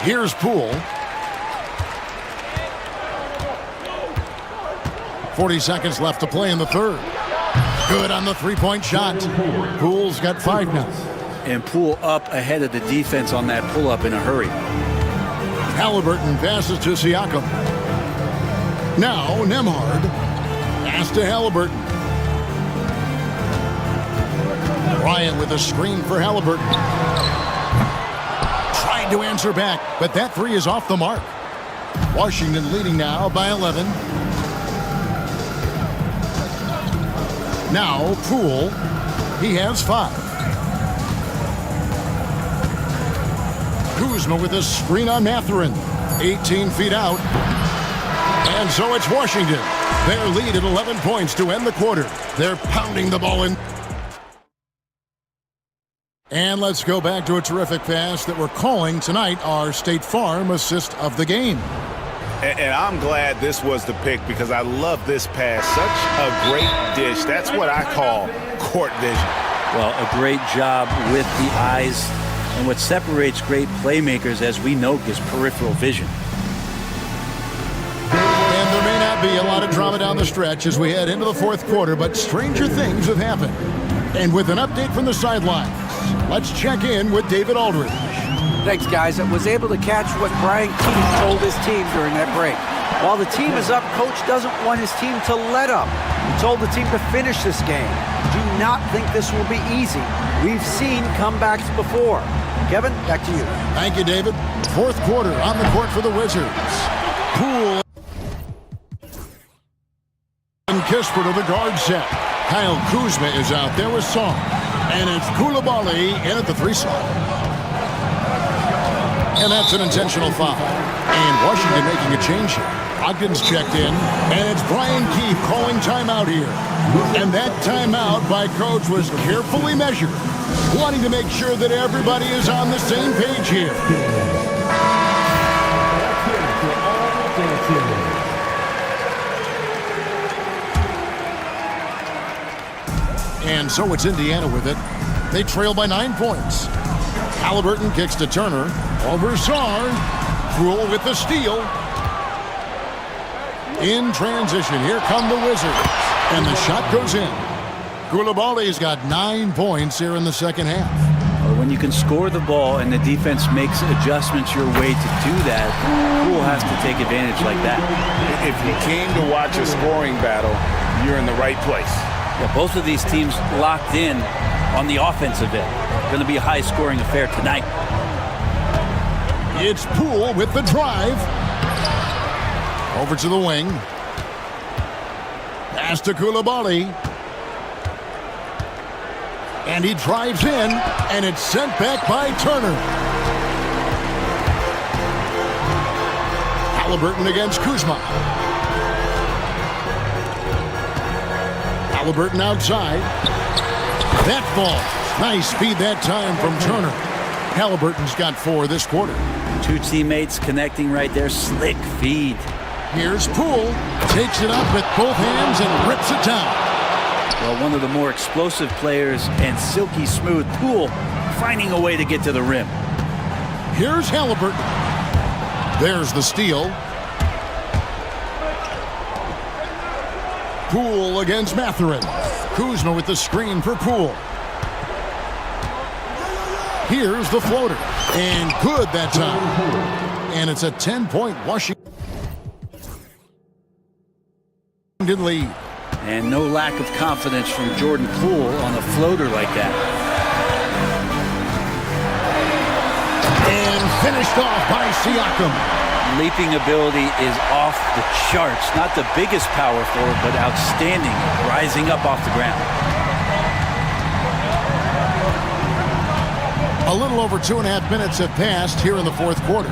Here's Poole. 40 seconds left to play in the third. Good on the three-point shot. Poole's got 5 now. And Poole up ahead of the defense on that pull-up in a hurry. Halliburton passes to Siakam. Now Nembhard. Pass to Halliburton. Bryant with a screen for Halliburton. Tried to answer back, but that three is off the mark. Washington leading now by 11. Now Poole, he has 5. Kuzma with a screen on Mathurin. 18 feet out. And so it's Washington. Their lead at 11 points to end the quarter. They're pounding the ball in. And let's go back to a terrific pass that we're calling tonight our State Farm assist of the game. And I'm glad this was the pick because I love this pass. Such a great dish. That's what I call court vision. Well, a great job with the eyes. And what separates great playmakers, as we know, is peripheral vision. And there may not be a lot of drama down the stretch as we head into the fourth quarter, but stranger things have happened. And with an update from the sidelines, let's check in with David Aldridge. Thanks, guys. I was able to catch what Brian Keith told his team during that break. While the team is up, Coach doesn't want his team to let up. He told the team to finish this game. Do not think this will be easy. We've seen comebacks before. Kevin, back to you. Thank you, David. Fourth quarter on the court for the Wizards. Poole and Kisper to the guard set. Kyle Kuzma is out there with Song. And it's Koulibaly in at the 3 slot. And that's an intentional foul. And Washington making a change here. Ogden's checked in, and it's Brian Keith calling timeout here. And that timeout by Coach was carefully measured, wanting to make sure that everybody is on the same page here. And so it's Indiana with it. They trail by 9 points. Halliburton kicks to Turner. Over Sarr. Poole with the steal. In transition, here come the Wizards. And the shot goes in. Koulibaly's got 9 points here in the second half. When you can score the ball and the defense makes adjustments your way to do that, Poole has to take advantage like that. If you came to watch a scoring battle, you're in the right place. Yeah, both of these teams locked in on the offensive end. Going to be a high-scoring affair tonight. It's Poole with the drive. Over to the wing. Pass to Koulibaly. And he drives in, and it's sent back by Turner. Halliburton against Kuzma. Halliburton outside. That ball. Nice speed that time from Turner. Halliburton's got 4 this quarter. 2 teammates connecting right there. Slick feed. Here's Poole. Takes it up with both hands and rips it down. Well, one of the more explosive players and silky smooth. Poole finding a way to get to the rim. Here's Halliburton. There's the steal. Poole against Mathurin. Kuzma with the screen for Poole. Here's the floater. And good that time. And it's a 10-point Washington lead. And no lack of confidence from Jordan Poole on a floater like that. And finished off by Siakam. Leaping ability is off the charts. Not the biggest power forward, but outstanding. Rising up off the ground. A little over 2.5 minutes have passed here in the fourth quarter.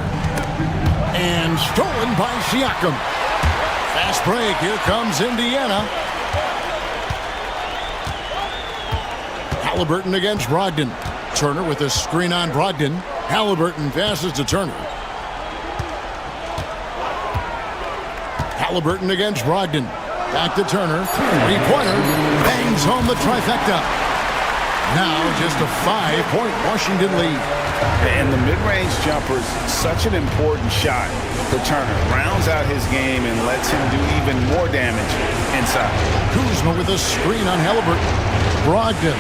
And stolen by Siakam. Fast break. Here comes Indiana. Halliburton against Brogdon. Turner with a screen on Brogdon. Halliburton passes to Turner. Halliburton against Brogdon. Back to Turner. Three-pointer. Bangs home the trifecta. Now just a 5-point Washington lead. And the mid-range jumper is such an important shot for Turner. Rounds out his game and lets him do even more damage inside. Kuzma with a screen on Halliburton. Brogdon.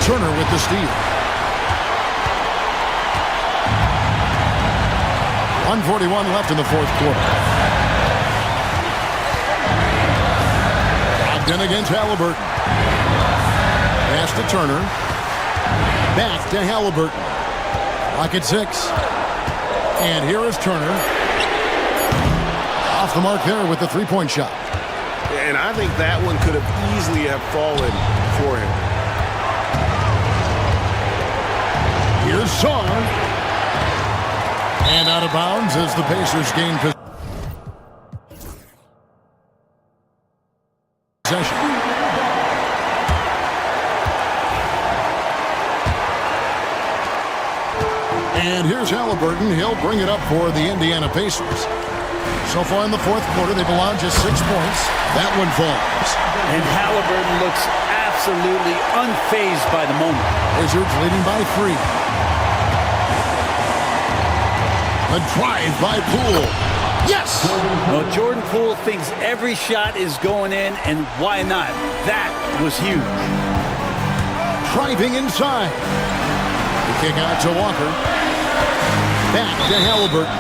Turner with the steal. 1:41 left in the fourth quarter. Brogdon against Halliburton. Pass to Turner. Back to Halliburton. Clock at 6. And here is Turner. Off the mark there with the three-point shot. And I think that one could have easily have fallen for him. Here's Sarr. And out of bounds as the Pacers gain possession. possession. And here's Halliburton. He'll bring it up for the Indiana Pacers. So far in the fourth quarter, they've allowed just 6 points. That one falls. And Halliburton looks absolutely unfazed by the moment. Wizards leading by 3. A drive by Poole. Yes! Well, Jordan Poole thinks every shot is going in, and why not? That was huge. Driving inside. The kick out to Walker. Back to Halliburton.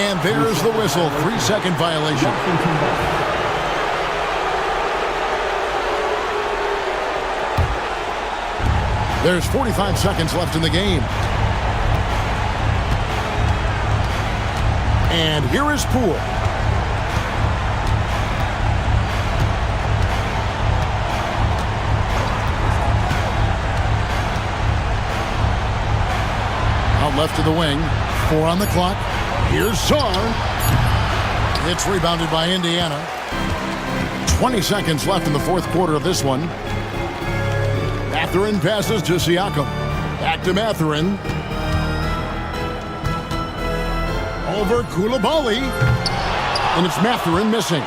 And there's the whistle. 3-second violation. There's 45 seconds left in the game. And here is Poole. Out left to the wing. 4 on the clock. Here's Czar. It's rebounded by Indiana. 20 seconds left in the fourth quarter of this one. Mathurin passes to Siakam. Back to Mathurin. Over Koulibaly. And it's Mathurin missing.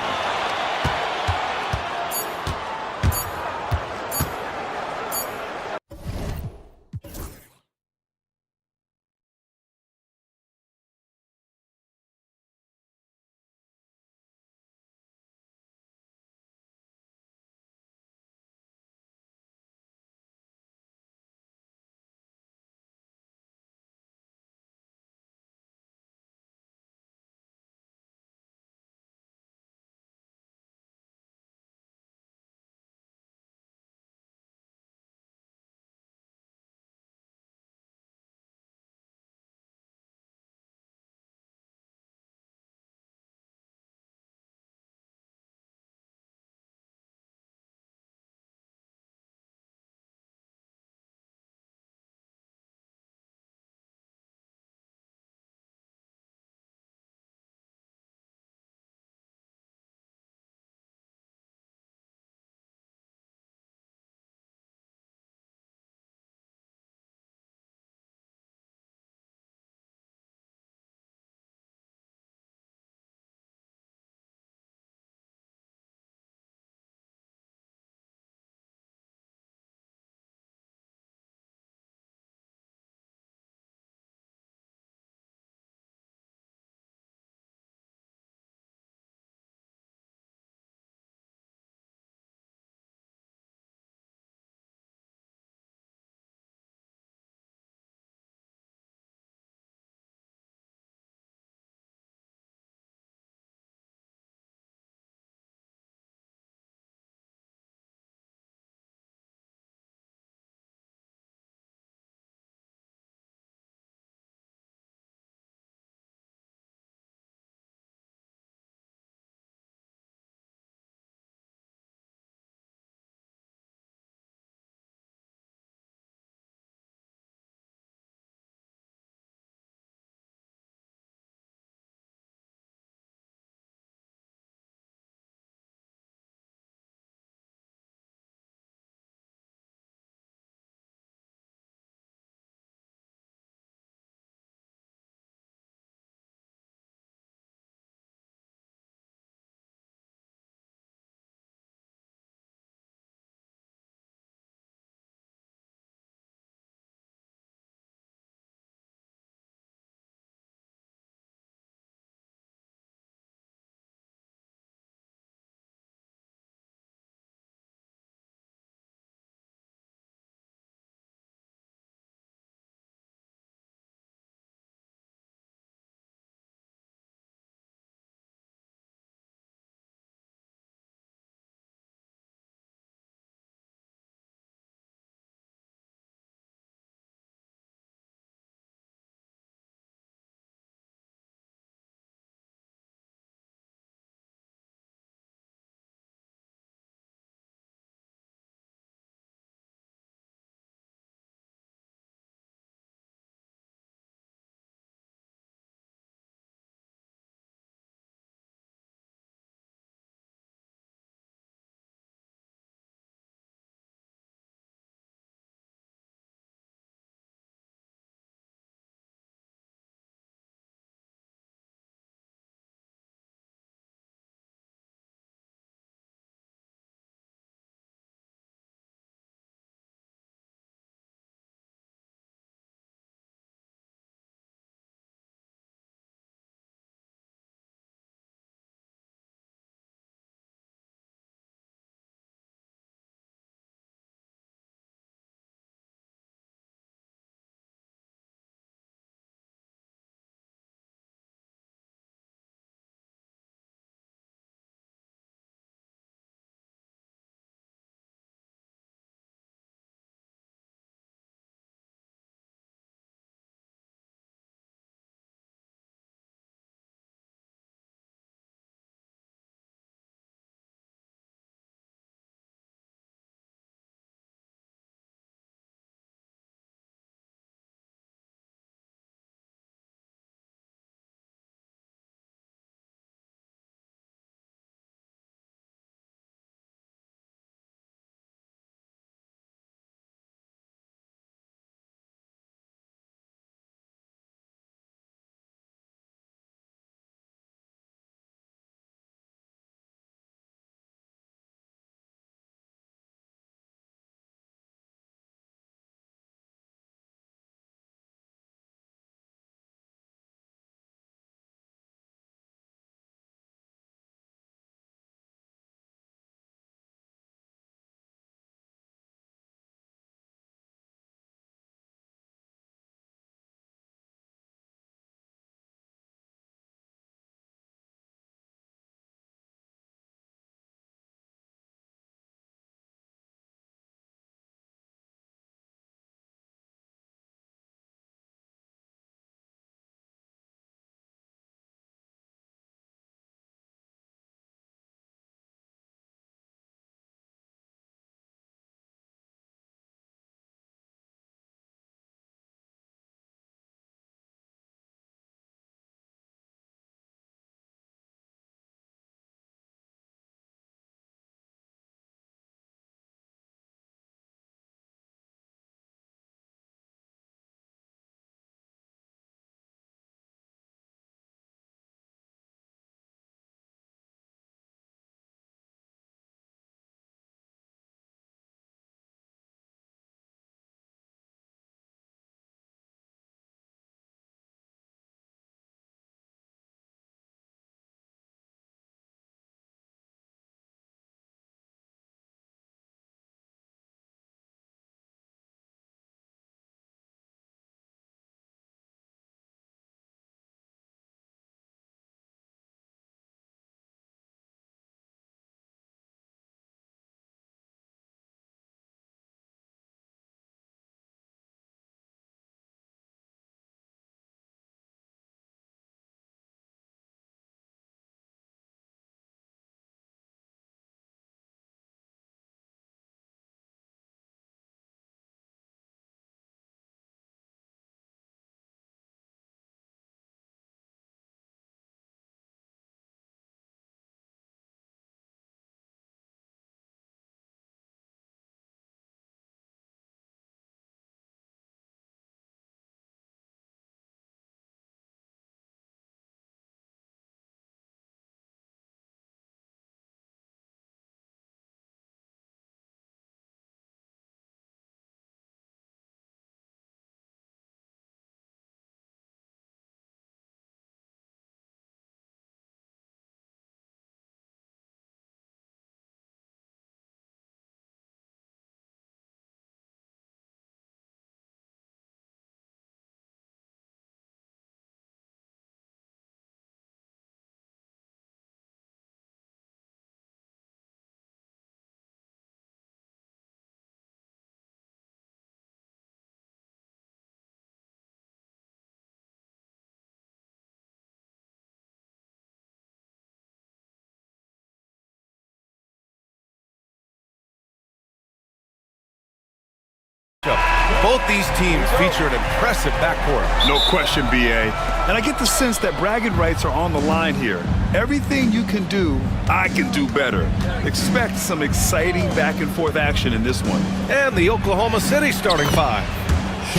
Both these teams feature an impressive backcourt. No question, B.A. And I get the sense that bragging rights are on the line here. Everything you can do, I can do better. Expect some exciting back-and-forth action in this one. And the Oklahoma City starting five.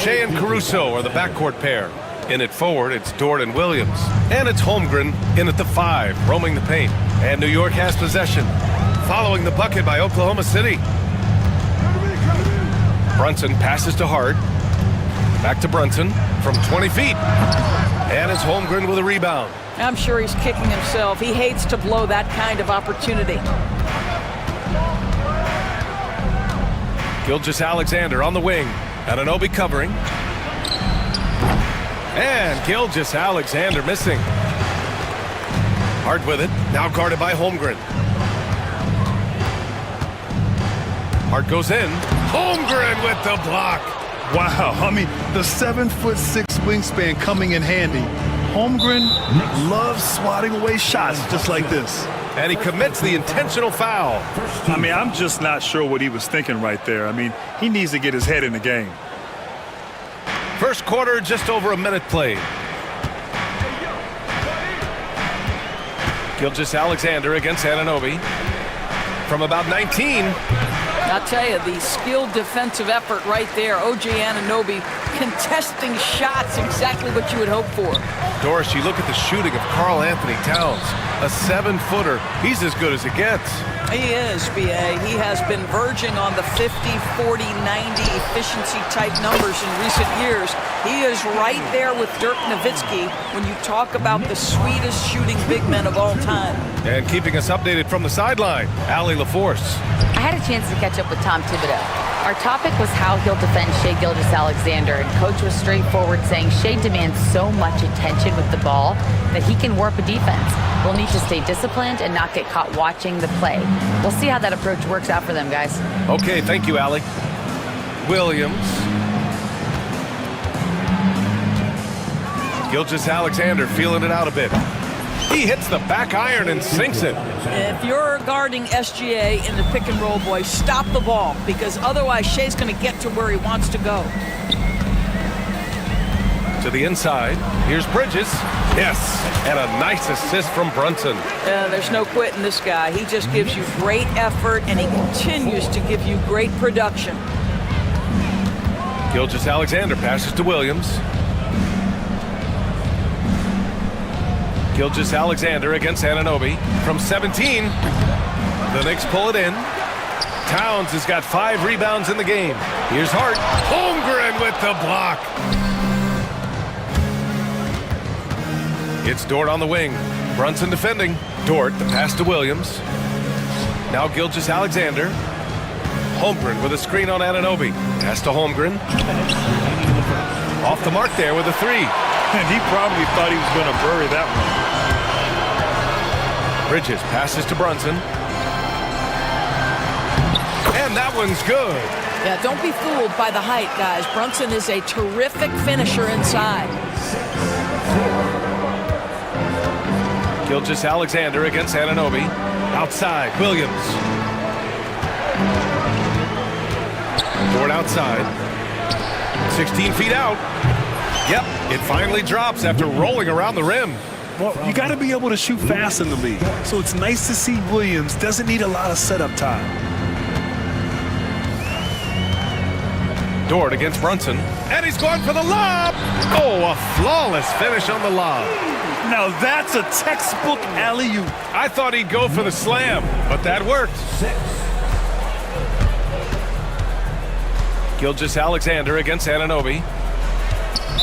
Shea and Caruso are the backcourt pair. In at forward, it's Dort and Williams. And it's Holmgren in at the five, roaming the paint. And New York has possession. Following the bucket by Oklahoma City. Brunson passes to Hart. Back to Brunson from 20 feet. And it's Holmgren with a rebound. I'm sure he's kicking himself. He hates to blow that kind of opportunity. Gilgeous-Alexander on the wing. Anunoby covering. And Gilgeous-Alexander missing. Hart with it. Now guarded by Holmgren. Hart goes in. Holmgren with the block. Wow, I mean, the 7'6" wingspan coming in handy. Holmgren loves swatting away shots just like this. And he commits the intentional foul. I mean, I'm just not sure what he was thinking right there. I mean, he needs to get his head in the game. First quarter, just over a minute played. Gilgeous-Alexander against Anunoby. From about 19. I'll tell you, the skilled defensive effort right there. O.J. Anunoby contesting shots, exactly what you would hope for. Doris, you look at the shooting of Karl Anthony Towns. A 7-footer. He's as good as it gets. He is, B.A. He has been verging on the 50, 40, 90 efficiency type numbers in recent years. He is right there with Dirk Nowitzki when you talk about the sweetest shooting big men of all time. And keeping us updated from the sideline, Allie LaForce. I had a chance to catch up with Tom Thibodeau. Our topic was how he'll defend Shea Gilgeous-Alexander, and Coach was straightforward, saying Shea demands so much attention with the ball that he can warp a defense. We'll need to stay disciplined and not get caught watching the play. We'll see how that approach works out for them, guys. Okay, thank you, Allie. Williams. Gilgeous-Alexander feeling it out a bit. He hits the back iron and sinks it. If you're guarding SGA in the pick and roll, boys, stop the ball, because otherwise Shea's going to get to where he wants to go. To the inside. Here's Bridges. Yes, and a nice assist from Brunson. There's no quitting this guy. He just gives you great effort, and he continues to give you great production. Gilgeous-Alexander passes to Williams. Gilgeous-Alexander against Anunoby from 17. The Knicks pull it in. Towns has got 5 rebounds in the game. Here's Hart. Holmgren with the block. It's Dort on the wing. Brunson defending. Dort, the pass to Williams. Now Gilgeous-Alexander. Holmgren with a screen on Anunoby. Pass to Holmgren. Off the mark there with a 3. And he probably thought he was going to bury that one. Bridges passes to Brunson. And that one's good. Yeah, don't be fooled by the height, guys. Brunson is a terrific finisher inside. Gilgeous-Alexander against Anunoby. Outside, Williams. Dort outside. 16 feet out. Yep, it finally drops after rolling around the rim. Well, you got to be able to shoot fast in the league. So it's nice to see Williams doesn't need a lot of setup time. Dort against Brunson. And he's going for the lob. Oh, a flawless finish on the lob. Now that's a textbook alley-oop. I thought he'd go for the slam, but that worked. Gilgeous-Alexander against Anunoby.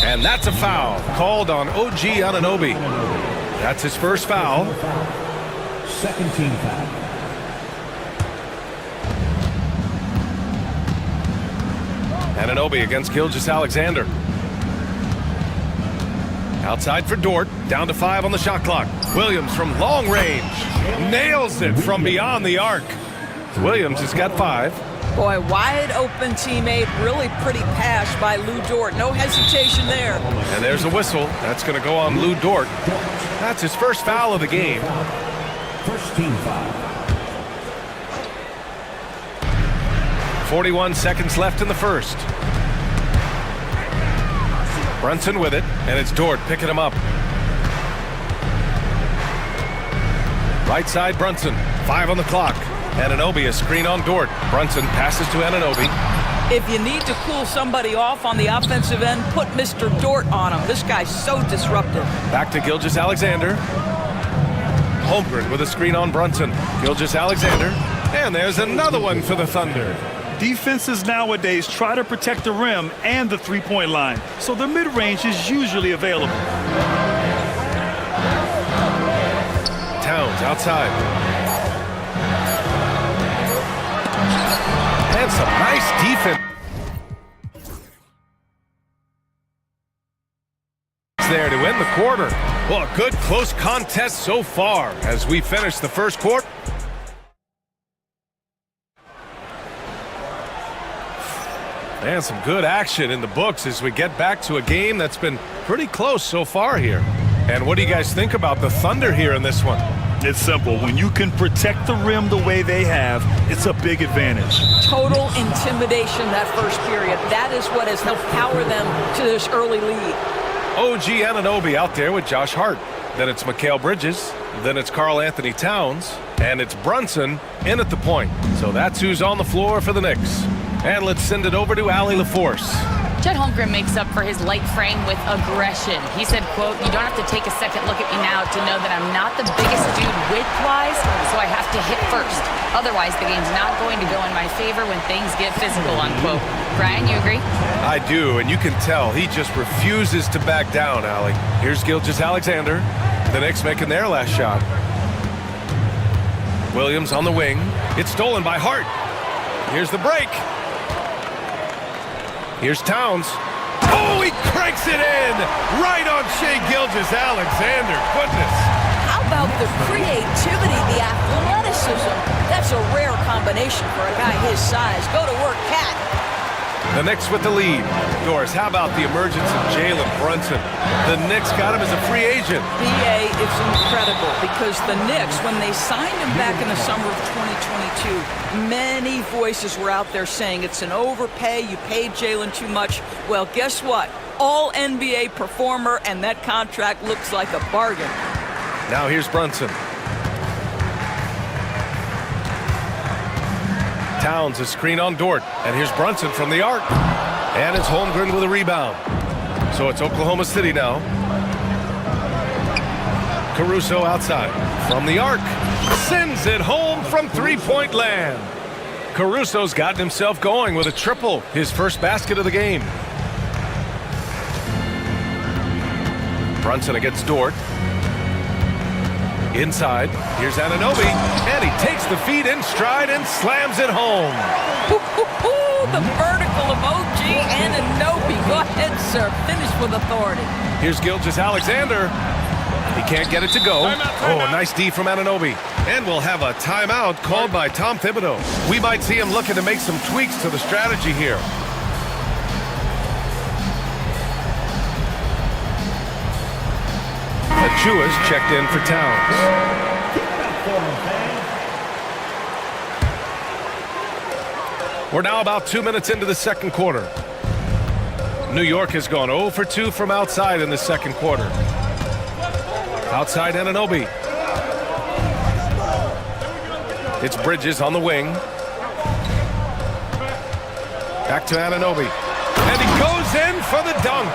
And that's a foul called on OG Anunoby. That's his first foul. Second team foul. Anunoby against Gilgeous-Alexander. Outside for Dort. Down to 5 on the shot clock. Williams from long range. Nails it from beyond the arc. Williams has got 5. Boy, wide open teammate, really pretty pass by Lou Dort. No hesitation there. And there's a whistle. That's going to go on Lou Dort. That's his first foul of the game. First team foul. 41 seconds left in the first. Brunson with it, and it's Dort picking him up. Right side, Brunson. 5 on the clock. Anunoby, a screen on Dort. Brunson passes to Anunoby. If you need to cool somebody off on the offensive end, put Mr. Dort on him. This guy's so disruptive. Back to Gilgeous-Alexander. Holmgren with a screen on Brunson. Gilgeous-Alexander. And there's another one for the Thunder. Defenses nowadays try to protect the rim and the three-point line, so their mid-range is usually available. Towns outside. And some nice defense there to end the quarter. Well, a good close contest so far as we finish the first quarter. And some good action in the books as we get back to a game that's been pretty close so far here. And what do you guys think about the Thunder here in this one? It's simple. When you can protect the rim the way they have, it's a big advantage. Total intimidation that first period. That is what has helped power them to this early lead. OG Anunoby out there with Josh Hart. Then it's Mikal Bridges. Then it's Karl Anthony Towns. And it's Brunson in at the point. So that's who's on the floor for the Knicks. And let's send it over to Allie LaForce. Chet Holmgren makes up for his light frame with aggression. He said, quote, "You don't have to take a second look at me now to know that I'm not the biggest dude width-wise, so I have to hit first. Otherwise, the game's not going to go in my favor when things get physical," unquote. Brian, you agree? I do, and you can tell he just refuses to back down, Allie. Here's Gilgeous-Alexander. The Knicks making their last shot. Williams on the wing. It's stolen by Hart. Here's the break. Here's Towns. Oh, he cranks it in! Right on Shai Gilgeous-Alexander. Goodness. How about the creativity, the athleticism? That's a rare combination for a guy his size. Go to work, Cat. The Knicks with the lead. Doris, how about the emergence of Jalen Brunson? The Knicks got him as a free agent. BA is incredible because the Knicks, when they signed him back in the summer of 2022, many voices were out there saying it's an overpay, you paid Jalen too much. Well, guess what? All NBA performer, and that contract looks like a bargain. Now here's Brunson. Towns, a screen on Dort. And here's Brunson from the arc. And it's Holmgren with a rebound. So it's Oklahoma City now. Caruso outside. From the arc. Sends it home from three-point land. Caruso's gotten himself going with a triple. His first basket of the game. Brunson against Dort. Inside, here's Anunoby, and he takes the feed in stride and slams it home. The vertical of OG Anunoby. Go ahead, sir. Finish with authority. Here's Gilgeous-Alexander. He can't get it to go. Oh, a nice D from Anunoby. And we'll have a timeout called by Tom Thibodeau. We might see him looking to make some tweaks to the strategy here. Achua's checked in for Towns. We're now about 2 minutes into the second quarter. New York has gone 0 for 2 from outside in the second quarter. Outside Anunoby. It's Bridges on the wing. Back to Anunoby. And he goes in for the dunk.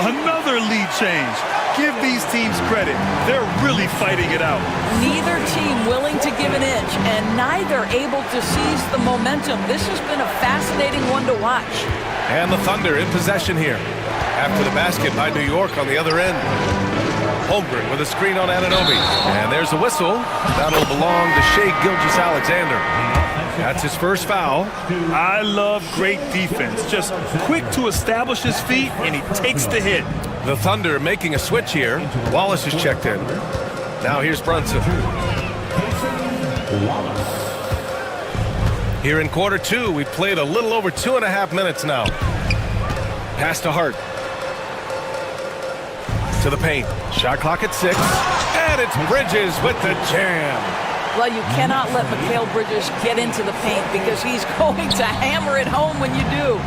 Another lead change. Give these teams credit. They're really fighting it out. Neither team willing to give an inch, and neither able to seize the momentum. This has been a fascinating one to watch. And the Thunder in possession here. After the basket by New York on the other end. Holmgren with a screen on Anunoby. And there's a whistle. That'll belong to Shai Gilgeous-Alexander. That's his first foul. I love great defense. Just quick to establish his feet, and he takes the hit. The Thunder making a switch here. Wallace is checked in. Now here's Brunson. Here in quarter two, we've played a little over 2.5 minutes now. Pass to Hart. To the paint. Shot clock at 6. And it's Bridges with the jam. Well, you cannot let Mikal Bridges get into the paint because he's going to hammer it home when you do.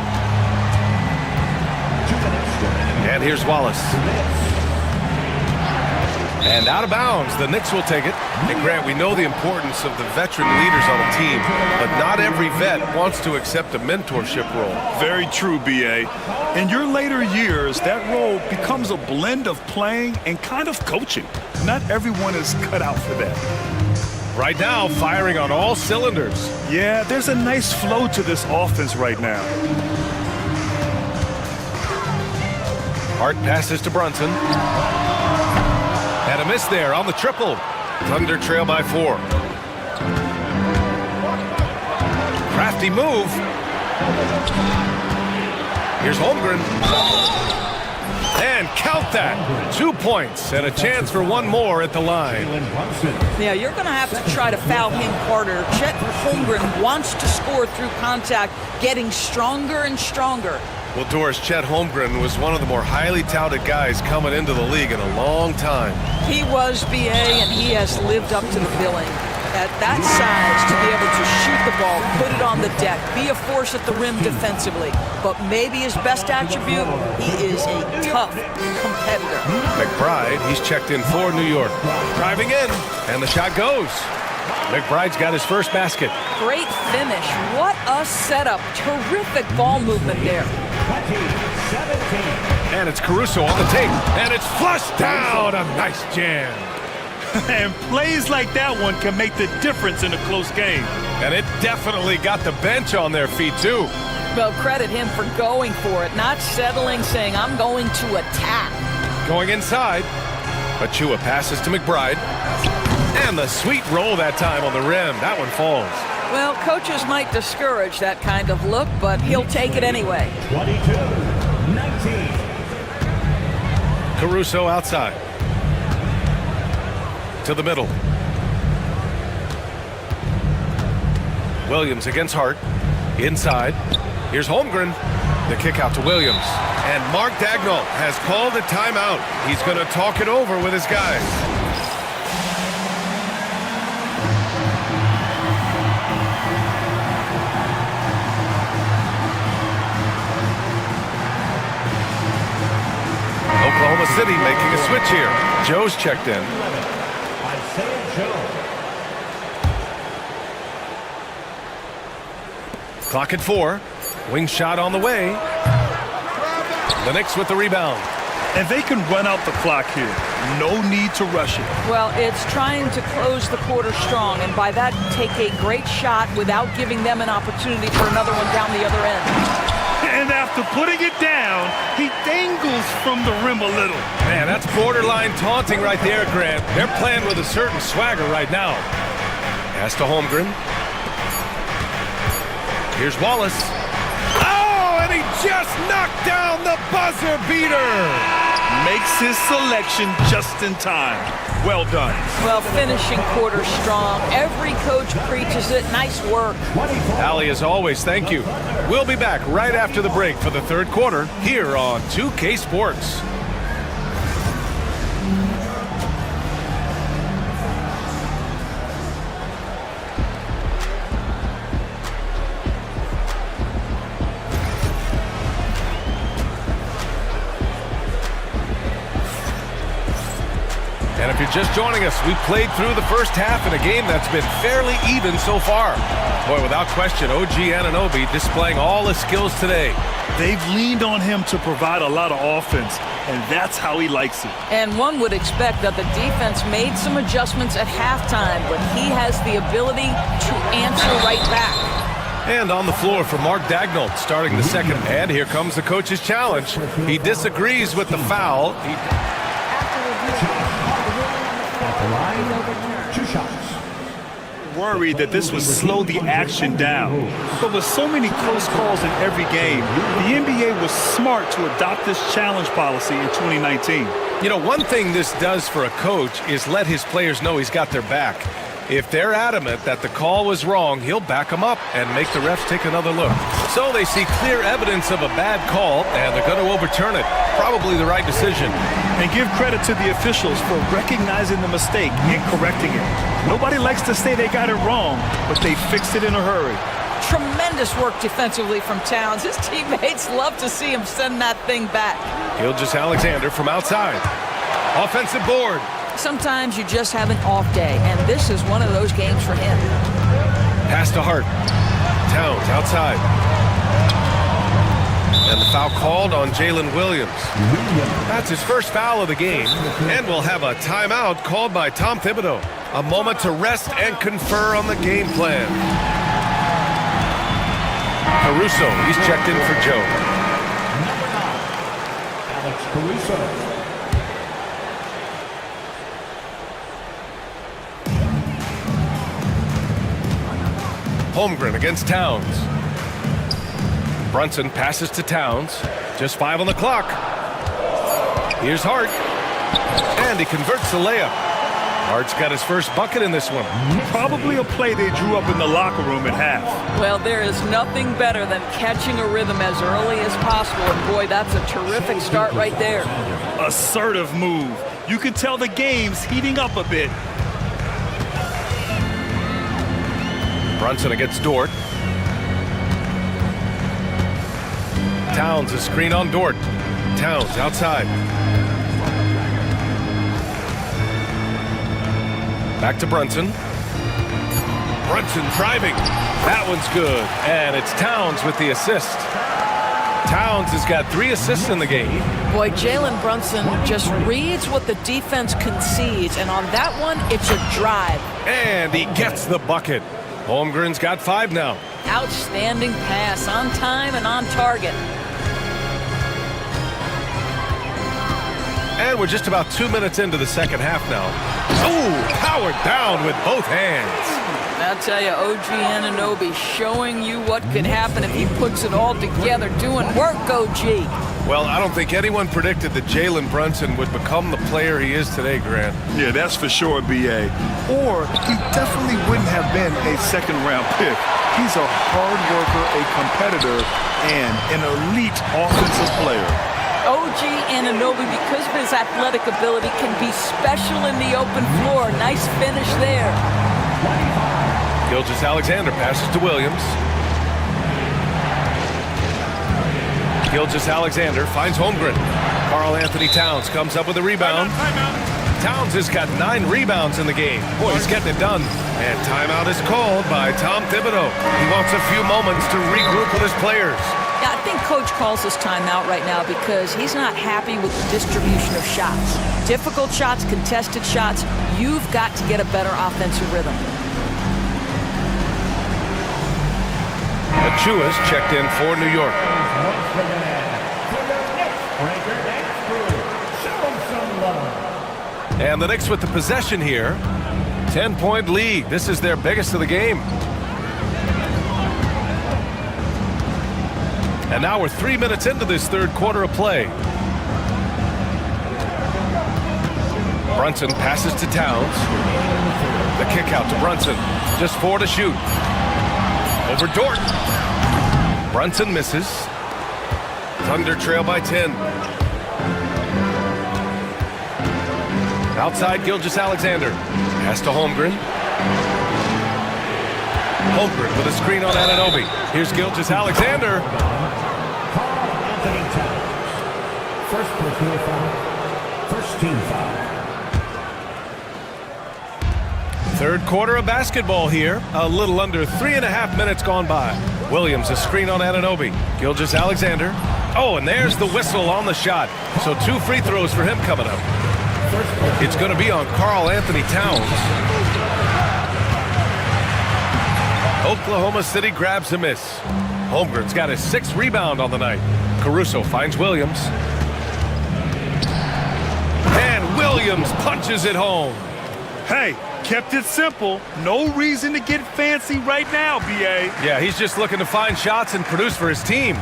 And here's Wallace. And out of bounds, the Knicks will take it. And Grant, we know the importance of the veteran leaders on a team, but not every vet wants to accept a mentorship role. Very true, B.A. In your later years, that role becomes a blend of playing and kind of coaching. Not everyone is cut out for that. Right now, firing on all cylinders. Yeah, there's a nice flow to this offense right now. Hart passes to Brunson. And a miss there on the triple. Thunder trail by 4. Crafty move. Here's Holmgren. And count that. 2 points and a chance for one more at the line. Yeah, you're going to have to try to foul him harder. Chet Holmgren wants to score through contact, getting stronger and stronger. Well, Doris, Chet Holmgren was one of the more highly touted guys coming into the league in a long time. He was, B.A., and he has lived up to the billing. At that size, to be able to shoot the ball, put it on the deck, be a force at the rim defensively. But maybe his best attribute, he is a tough competitor. McBride, he's checked in for New York. Driving in, and the shot goes. McBride's got his first basket. Great finish. What a setup. Terrific ball movement there. And it's Caruso on the take. And it's flushed down. A nice jam. And plays like that one can make the difference in a close game. And it definitely got the bench on their feet, too. Well, credit him for going for it, not settling, saying, I'm going to attack. Going inside. Achua passes to McBride. And the sweet roll that time on the rim. That one falls. Well, coaches might discourage that kind of look, but he'll take it anyway. 22-19. Caruso outside. To the middle. Williams against Hart. Inside. Here's Holmgren. The kick out to Williams. And Mark Dagnall has called a timeout. He's going to talk it over with his guys. Oklahoma City making a switch here. Joe's checked in. Clock at 4. Wing shot on the way. The Knicks with the rebound. And they can run out the clock here. No need to rush it. Well, it's trying to close the quarter strong, and by that, take a great shot without giving them an opportunity for another one down the other end. And after putting it down, he dangles from the rim a little. Man, that's borderline taunting right there, Grant. They're playing with a certain swagger right now. Pass to Holmgren. Here's Wallace. Oh, and he just knocked down the buzzer beater. Makes his selection just in time. Well done. Well, finishing quarter strong. Every coach preaches it. Nice work. Allie, as always, thank you. We'll be back right after the break for the third quarter here on 2K Sports. And if you're just joining us, we played through the first half in a game that's been fairly even so far. Boy, without question, OG Anunoby displaying all his skills today. They've leaned on him to provide a lot of offense, and that's how he likes it. And one would expect that the defense made some adjustments at halftime, but he has the ability to answer right back. And on the floor for Mark Dagnall, starting the second. And here comes the coach's challenge. He disagrees with the foul. Worried that this would slow the action down. But with so many close calls in every game, the NBA was smart to adopt this challenge policy in 2019. You know, one thing this does for a coach is let his players know he's got their back. If they're adamant that the call was wrong, he'll back them up and make the refs take another look. So they see clear evidence of a bad call, and they're going to overturn it. Probably the right decision. And give credit to the officials for recognizing the mistake and correcting it. Nobody likes to say they got it wrong, but they fixed it in a hurry. Tremendous work defensively from Towns. His teammates love to see him send that thing back. Gilgeous-Alexander from outside. Offensive board. Sometimes you just have an off day, and this is one of those games for him. Pass to Hart. Towns outside. And the foul called on Jalen Williams. That's his first foul of the game. And we'll have a timeout called by Tom Thibodeau. A moment to rest and confer on the game plan. Caruso, he's checked in for Joe. Alex Caruso. Holmgren against Towns. Brunson passes to Towns. Just 5 on the clock. Here's Hart. And he converts the layup. Hart's got his first bucket in this one. Probably a play they drew up in the locker room at half. Well, there is nothing better than catching a rhythm as early as possible. And boy, that's a terrific start right there. Assertive move. You can tell the game's heating up a bit. Brunson against Dort. Towns a screen on Dort. Towns outside. Back to Brunson. Brunson driving. That one's good. And it's Towns with the assist. Towns has got 3 assists in the game. Boy, Jalen Brunson just reads what the defense concedes. And on that one, it's a drive. And he gets the bucket. Holmgren's got 5 now. Outstanding pass, on time and on target. And we're just about 2 minutes into the second half now. Oh, powered down with both hands. I'll tell you, OG Anunoby showing you what can happen if he puts it all together. Doing work, OG. Well, I don't think anyone predicted that Jalen Brunson would become the player he is today, Grant. Yeah, that's for sure, B.A. Or he definitely wouldn't have been a second-round pick. He's a hard worker, a competitor, and an elite offensive player. OG Anunoby, because of his athletic ability, can be special in the open floor. Nice finish there. Gilgeous-Alexander passes to Williams. Gilgeous-Alexander finds Holmgren. Karl Anthony Towns comes up with a rebound. Towns has got 9 rebounds in the game. Boy, he's getting it done. And timeout is called by Tom Thibodeau. He wants a few moments to regroup with his players. Yeah, I think Coach calls this timeout right now because he's not happy with the distribution of shots. Difficult shots, contested shots. You've got to get a better offensive rhythm. Achua's checked in for New York. And the Knicks with the possession here. 10-point lead. This is their biggest of the game. And now we're 3 minutes into this third quarter of play. Brunson passes to Towns. The kick out to Brunson. Just 4 to shoot. Over Dort. Brunson misses. Thunder trail by 10. Outside Gilgeous-Alexander. Pass to Holmgren. Holmgren with a screen on Anunoby. Here's Gilgeous-Alexander. First personal foul. First team foul. Third quarter of basketball here. A little under 3.5 minutes gone by. Williams a screen on Anunoby. Gilgeous-Alexander. Oh, and there's the whistle on the shot. So 2 free throws for him coming up. It's going to be on Karl Anthony Towns. Oklahoma City grabs a miss. Holmgren's got his 6th rebound on the night. Caruso finds Williams. And Williams punches it home. Hey, kept it simple. No reason to get fancy right now, B.A. Yeah, he's just looking to find shots and produce for his team.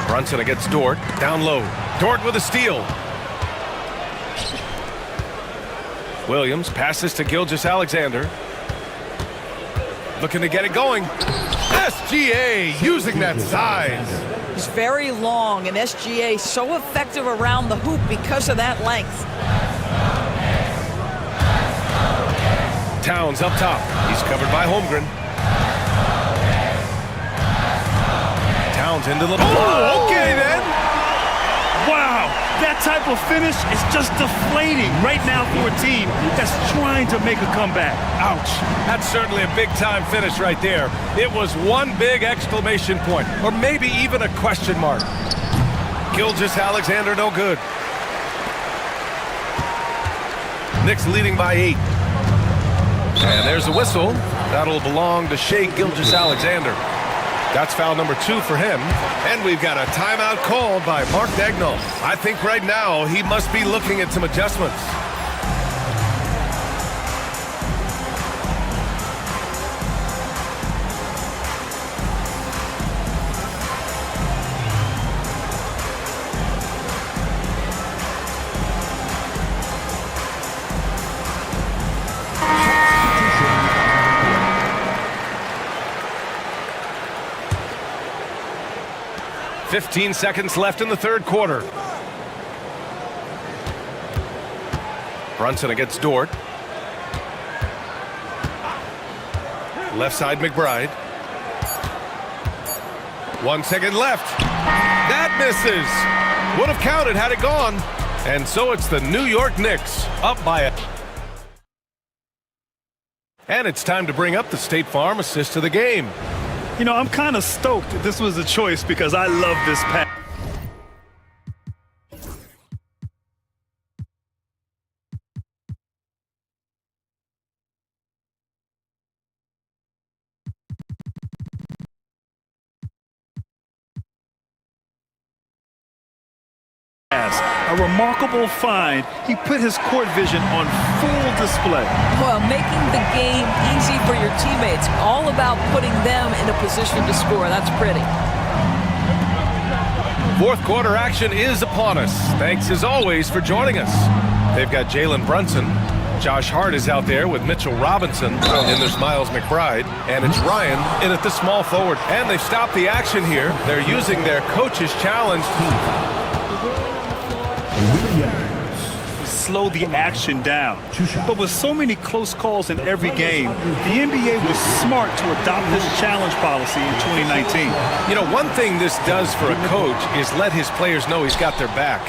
Brunson against Dort. Down low. Dort with a steal. Williams passes to Gilgeous-Alexander. Looking to get it going. SGA using that size. He's very long, and SGA so effective around the hoop because of that length. Towns up top. He's covered by Holmgren. Towns into the... Oh, okay then. Wow, that type of finish is just deflating right now for a team that's trying to make a comeback. Ouch. That's certainly a big-time finish right there. It was one big exclamation point, or maybe even a question mark. Gilgeous-Alexander no good. Knicks leading by 8. And there's a whistle. That'll belong to Shai Gilgeous-Alexander. That's foul number 2 for him. And we've got a timeout called by Mark Daigneault. I think right now he must be looking at some adjustments. "15 seconds left in the third quarter. Brunson against Dort. Left side McBride. 1 second left. That misses. Would have counted had it gone. And so it's the New York Knicks up by a... And it's time to bring up the State Farm assist of the game. You know, I'm kind of stoked that this was a choice because I love this pass. A remarkable find. He put his court vision on full display. Well, making the game easy for your teammates. All about putting them in a position to score. That's pretty. Fourth quarter action is upon us. Thanks as always for joining us. They've got Jalen Brunson. Josh Hart is out there with Mitchell Robinson. And there's Miles McBride. And it's Ryan in at the small forward. And they've stopped the action here. They're using their coach's challenge. Slow the action down. But with so many close calls in every game, the NBA was smart to adopt this challenge policy in 2019. You know, one thing this does for a coach is let his players know he's got their back.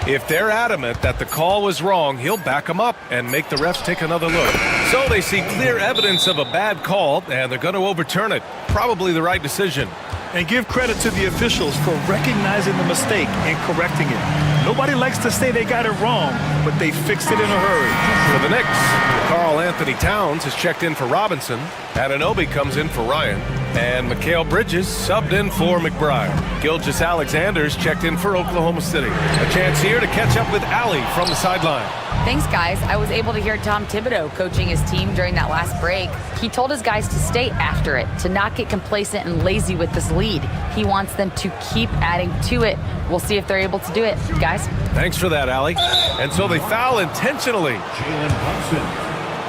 If they're adamant that the call was wrong, he'll back them up and make the refs take another look. So they see clear evidence of a bad call, and they're going to overturn it. Probably the right decision. And give credit to the officials for recognizing the mistake and correcting it. Nobody likes to say they got it wrong, but they fixed it in a hurry. For the Knicks, Karl Anthony Towns has checked in for Robinson. Anunoby comes in for Ryan. And Mikal Bridges subbed in for McBride. Gilgeous-Alexander's checked in for Oklahoma City. A chance here to catch up with Allie from the sideline. Thanks, guys. I was able to hear Tom Thibodeau coaching his team during that last break. He told his guys to stay after it, to not get complacent and lazy with this lead. He wants them to keep adding to it. We'll see if they're able to do it, guys. Thanks for that, Allie. And so they foul intentionally. Jalen Brunson,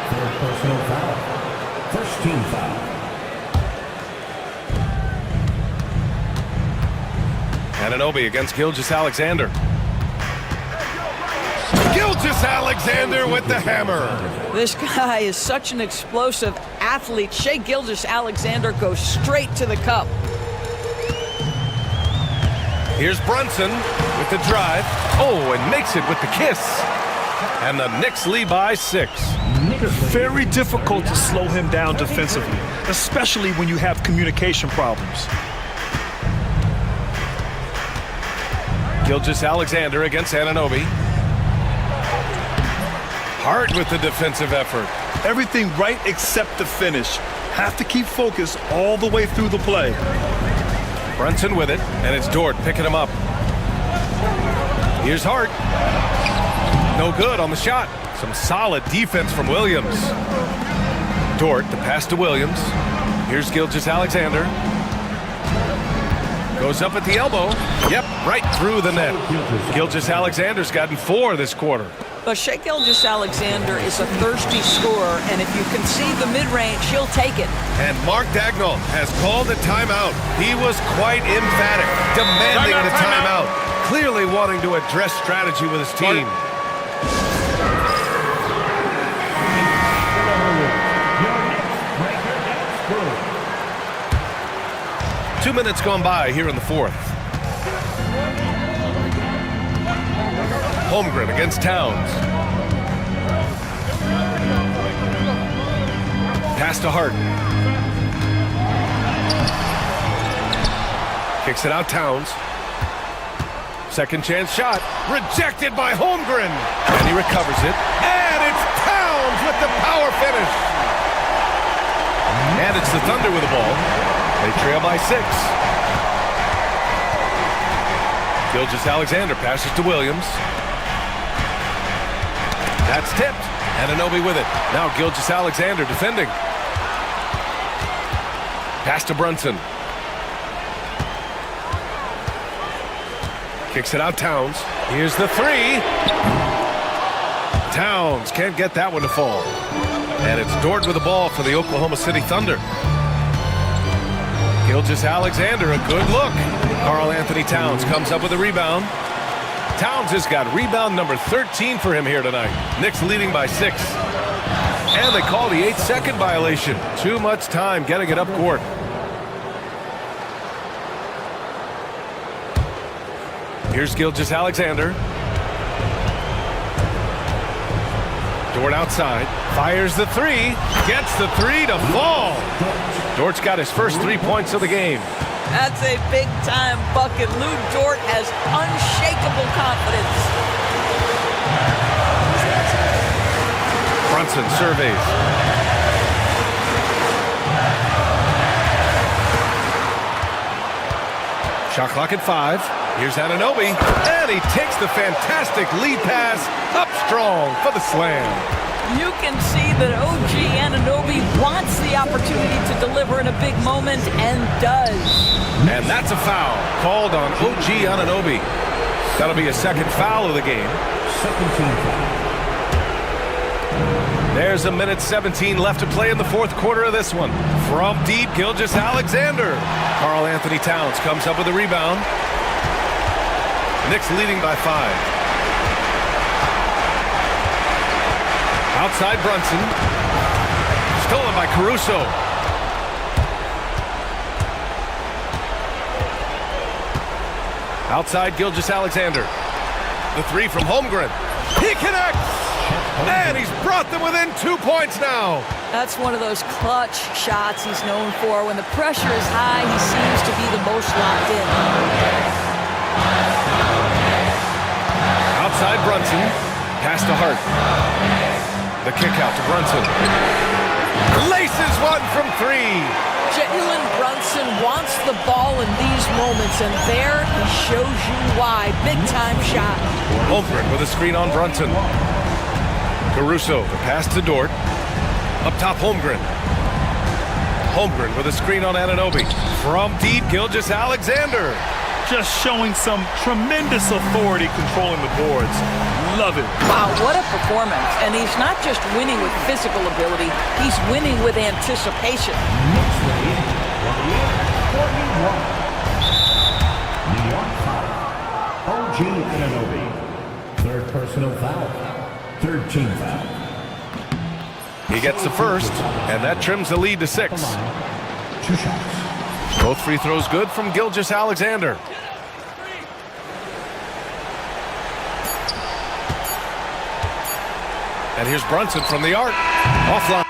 third personal foul. First team foul. Anunoby against Gilgeous-Alexander. Gilgeous-Alexander with the hammer. This guy is such an explosive athlete. Shai Gilgeous-Alexander goes straight to the cup. Here's Brunson with the drive. Oh, and makes it with the kiss. And the Knicks lead by 6. Very difficult to slow him down defensively, especially when you have communication problems. Gilgeous-Alexander against Anunoby. Hart with the defensive effort. Everything right except the finish. Have to keep focus all the way through the play. Brunson with it, and it's Dort picking him up. Here's Hart. No good on the shot. Some solid defense from Williams. Dort, the pass to Williams. Here's Gilgeous-Alexander. Goes up at the elbow. Yep, right through the net. Gilgeous-Alexander's gotten 4 this quarter. But Shai Gilgeous-Alexander is a thirsty scorer, and if you concede the mid-range, he'll take it. And Mark Daigneault has called a timeout. He was quite emphatic, demanding the timeout. Clearly wanting to address strategy with his team. 2 minutes gone by here in the fourth. Holmgren against Towns. Pass to Hart. Kicks it out, Towns. Second chance shot. Rejected by Holmgren. And he recovers it. And it's Towns with the power finish. And it's the Thunder with the ball. They trail by 6. Gilgeous-Alexander passes to Williams. That's tipped. Anunoby with it. Now Gilgeous-Alexander defending. Pass to Brunson. Kicks it out, Towns. Here's the 3. Towns can't get that one to fall. And it's Dort with the ball for the Oklahoma City Thunder. Gilgeous-Alexander, a good look. Karl-Anthony Towns comes up with a rebound. Towns has got rebound number 13 for him here tonight. Knicks leading by 6. And they call the 8-second violation. Too much time getting it up court. Here's Gilgeous-Alexander. Dort outside. Fires the 3. Gets the 3 to fall. Dort's got his first 3 points of the game. That's a big-time bucket. Lou Dort has unshakable confidence. Brunson surveys. Shot clock at 5. Here's Anunoby, and he takes the fantastic lead pass up strong for the slam. You can see that OG Anunoby wants the opportunity to deliver in a big moment, and does. And that's a foul called on OG Anunoby. That'll be a second foul of the game. Second team foul. There's 1:17 left to play in the fourth quarter of this one. From deep, Gilgeous-Alexander. Karl-Anthony Towns comes up with a rebound. Knicks leading by 5. Outside Brunson. Stolen by Caruso. Outside Gilgeous-Alexander. The 3 from Holmgren. He connects! And he's brought them within 2 points now. That's one of those clutch shots he's known for. When the pressure is high, he seems to be the most locked in. Outside Brunson. Pass to Hart. The kick out to Brunson. Laces one from 3. Jalen Brunson wants the ball in these moments, and there he shows you why. Big-time shot. Holmgren with a screen on Brunson. Caruso, the pass to Dort. Up top, Holmgren. Holmgren with a screen on Anunoby. From deep, Gilgeous-Alexander. Just showing some tremendous authority controlling the boards. Love it. Wow, what a performance. And he's not just winning with physical ability, he's winning with anticipation. Knicks lead 48-41. New York foul. OG Anunoby. Third personal foul. Third team foul. He gets the first, and that trims the lead to 6. 2 shots. Both free throws good from Gilgeous-Alexander. And here's Brunson from the arc. Offline.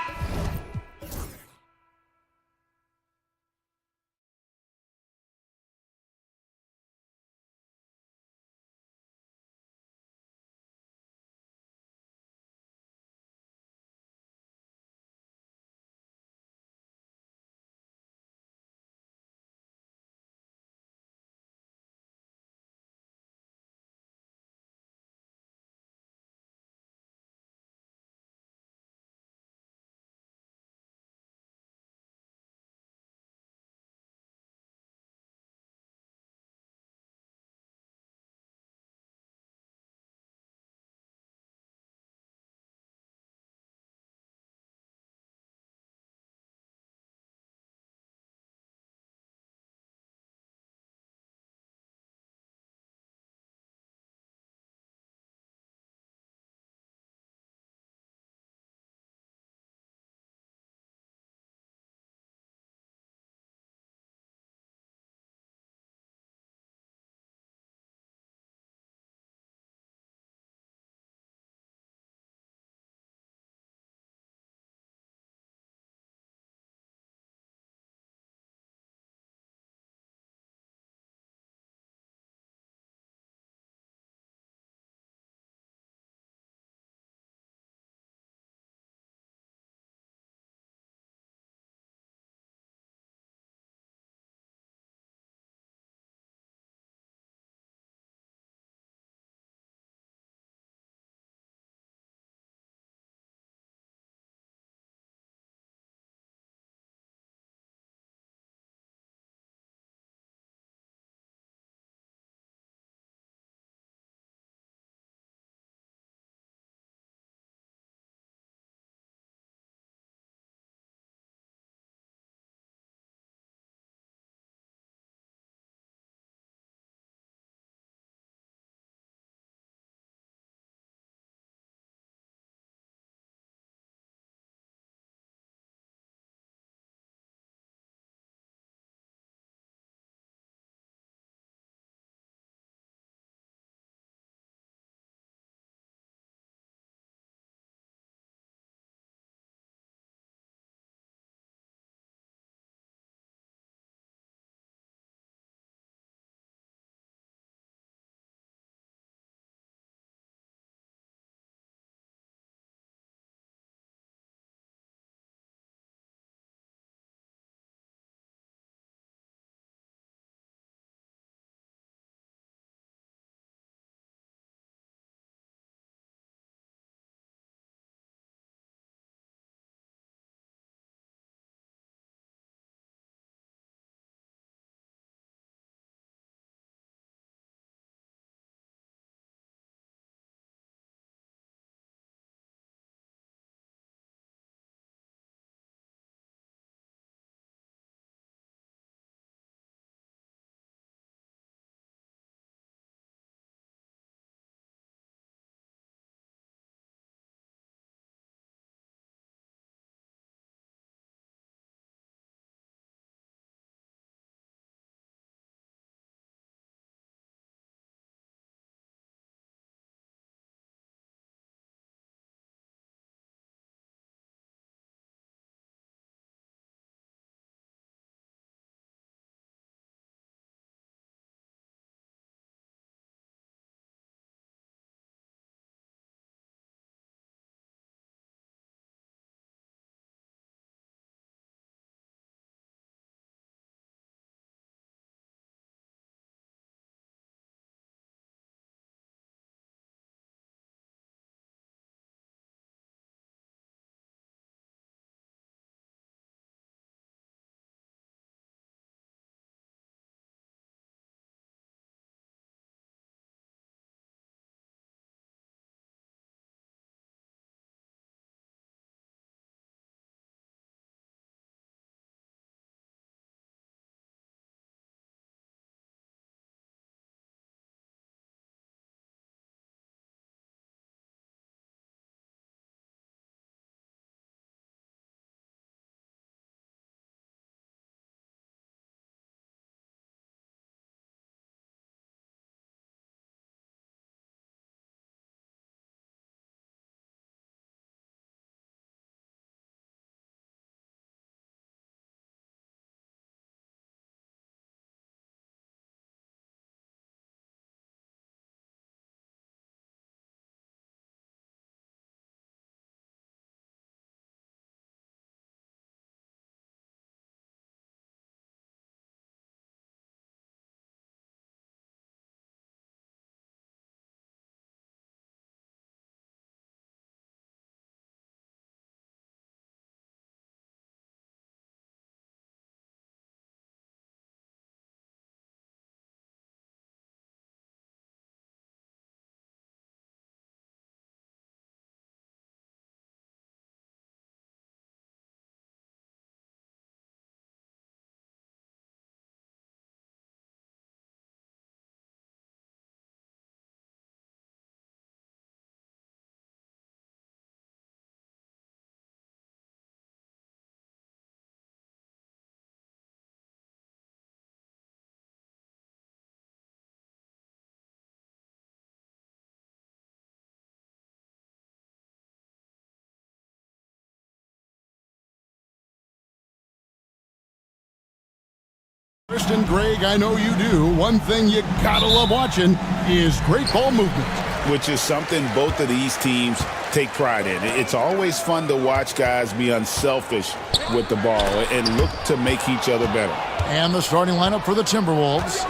Kristen, Greg, I know you do. One thing you gotta love watching is great ball movement. Which is something both of these teams take pride in. It's always fun to watch guys be unselfish with the ball and look to make each other better. And the starting lineup for the Timberwolves.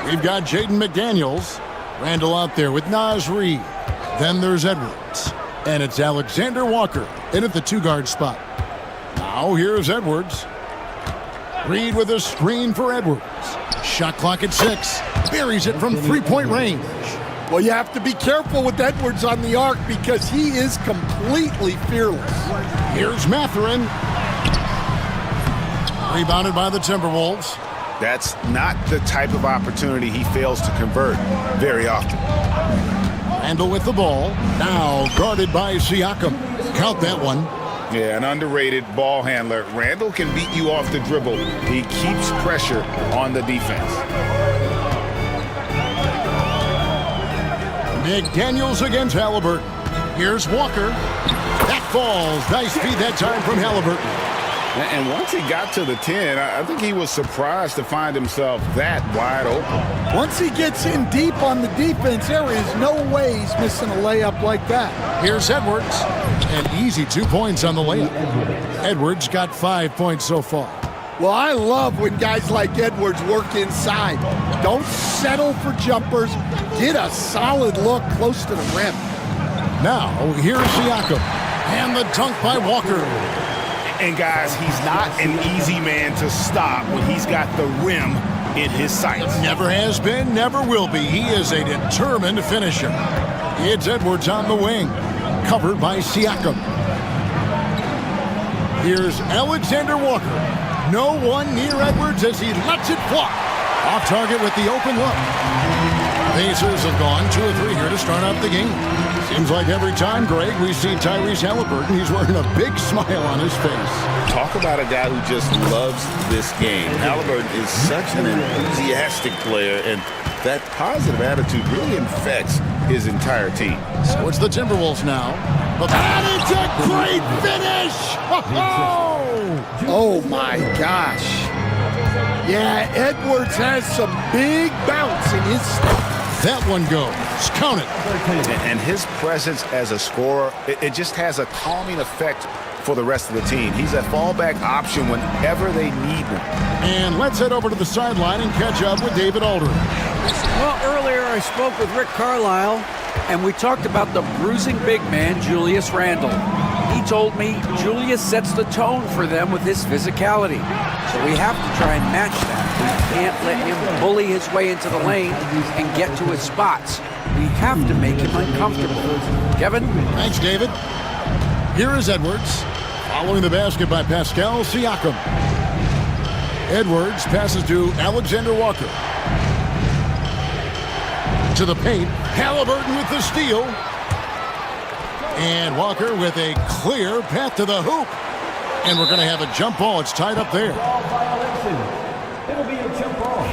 We've got Jaden McDaniels. Randall out there with Naz Reid. Then there's Edwards. And it's Alexander Walker in at the two-guard spot. Now here's Edwards. Reid with a screen for Edwards. Shot clock at 6. Buries it from three-point range. Well, you have to be careful with Edwards on the arc because he is completely fearless. Here's Mathurin. Rebounded by the Timberwolves. That's not the type of opportunity he fails to convert very often. Randall with the ball. Now guarded by Siakam. Count that one. Yeah, an underrated ball handler. Randall can beat you off the dribble. He keeps pressure on the defense. McDaniels against Halliburton. Here's Walker. That falls. Nice feed that time from Halliburton. And once he got to the 10, I think he was surprised to find himself that wide open. Once he gets in deep on the defense, there is no way he's missing a layup like that. Here's Edwards. An easy 2 points on the layup. Edwards got 5 points so far. Well, I love when guys like Edwards work inside. Don't settle for jumpers. Get a solid look close to the rim. Now, here's Siakam. And the dunk by Walker. And guys, he's not an easy man to stop when he's got the rim in his sights. Never has been, never will be. He is a determined finisher. It's Edwards on the wing. Covered by Siakam. Here's Alexander Walker. No one near Edwards as he lets it fly. Off target with the open look. Pacers have gone 2 or 3 here to start out the game. Seems like every time, Greg, we see Tyrese Halliburton, he's wearing a big smile on his face. Talk about a guy who just loves this game. Halliburton is such an enthusiastic player, and that positive attitude really infects his entire team. So it's the Timberwolves now. But that is a great finish! Oh my gosh. Yeah, Edwards has some big bounce in his step. That one goes. Count it. And his presence as a scorer, it just has a calming effect for the rest of the team. He's a fallback option whenever they need one. And let's head over to the sideline and catch up with David Aldridge. Well, earlier I spoke with Rick Carlisle, and we talked about the bruising big man, Julius Randle. He told me Julius sets the tone for them with his physicality. So we have to try and match that. We can't let him bully his way into the lane and get to his spots. We have to make him uncomfortable. Kevin? Thanks, David. Here is Edwards. Following the basket by Pascal Siakam. Edwards passes to Alexander Walker. To the paint. Halliburton with the steal. And Walker with a clear path to the hoop. And we're going to have a jump ball. It's tied up there. It'll be a jump ball.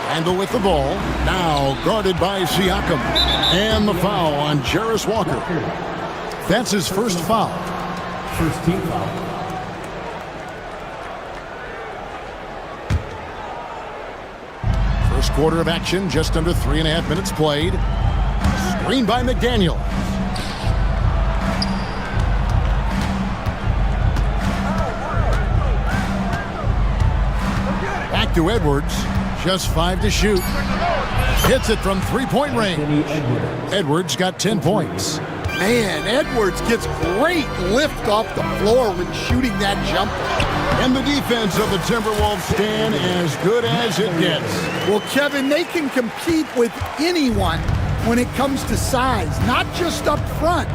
Randall with the ball. Now guarded by Siakam. And the foul on Jarris Walker. That's his first foul. First team foul. First quarter of action, just under 3.5 minutes played. Screen by McDaniel. Back to Edwards. Just 5 to shoot. Hits it from three-point range. Edwards got 10 points. Man, Edwards gets great lift off the floor when shooting that jumper. And the defense of the Timberwolves stand as good as it gets. Well, Kevin, they can compete with anyone when it comes to size, not just up front,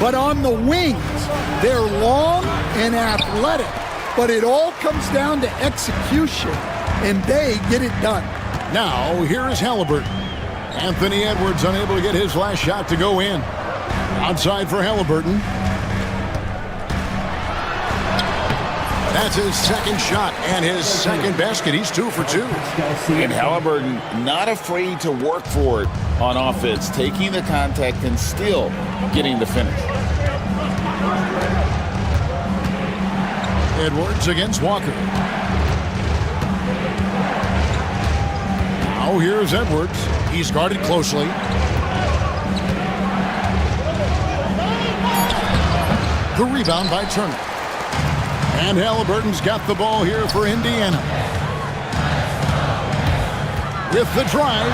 but on the wings. They're long and athletic, but it all comes down to execution, and they get it done. Now, here is Halliburton. Anthony Edwards unable to get his last shot to go in. Outside for Halliburton. That's his second shot and his second basket. He's 2 for 2. And Halliburton not afraid to work for it on offense, taking the contact and still getting the finish. Edwards against Walker. Now here's Edwards. He's guarded closely. The rebound by Turner. And Halliburton's got the ball here for Indiana. With the drive.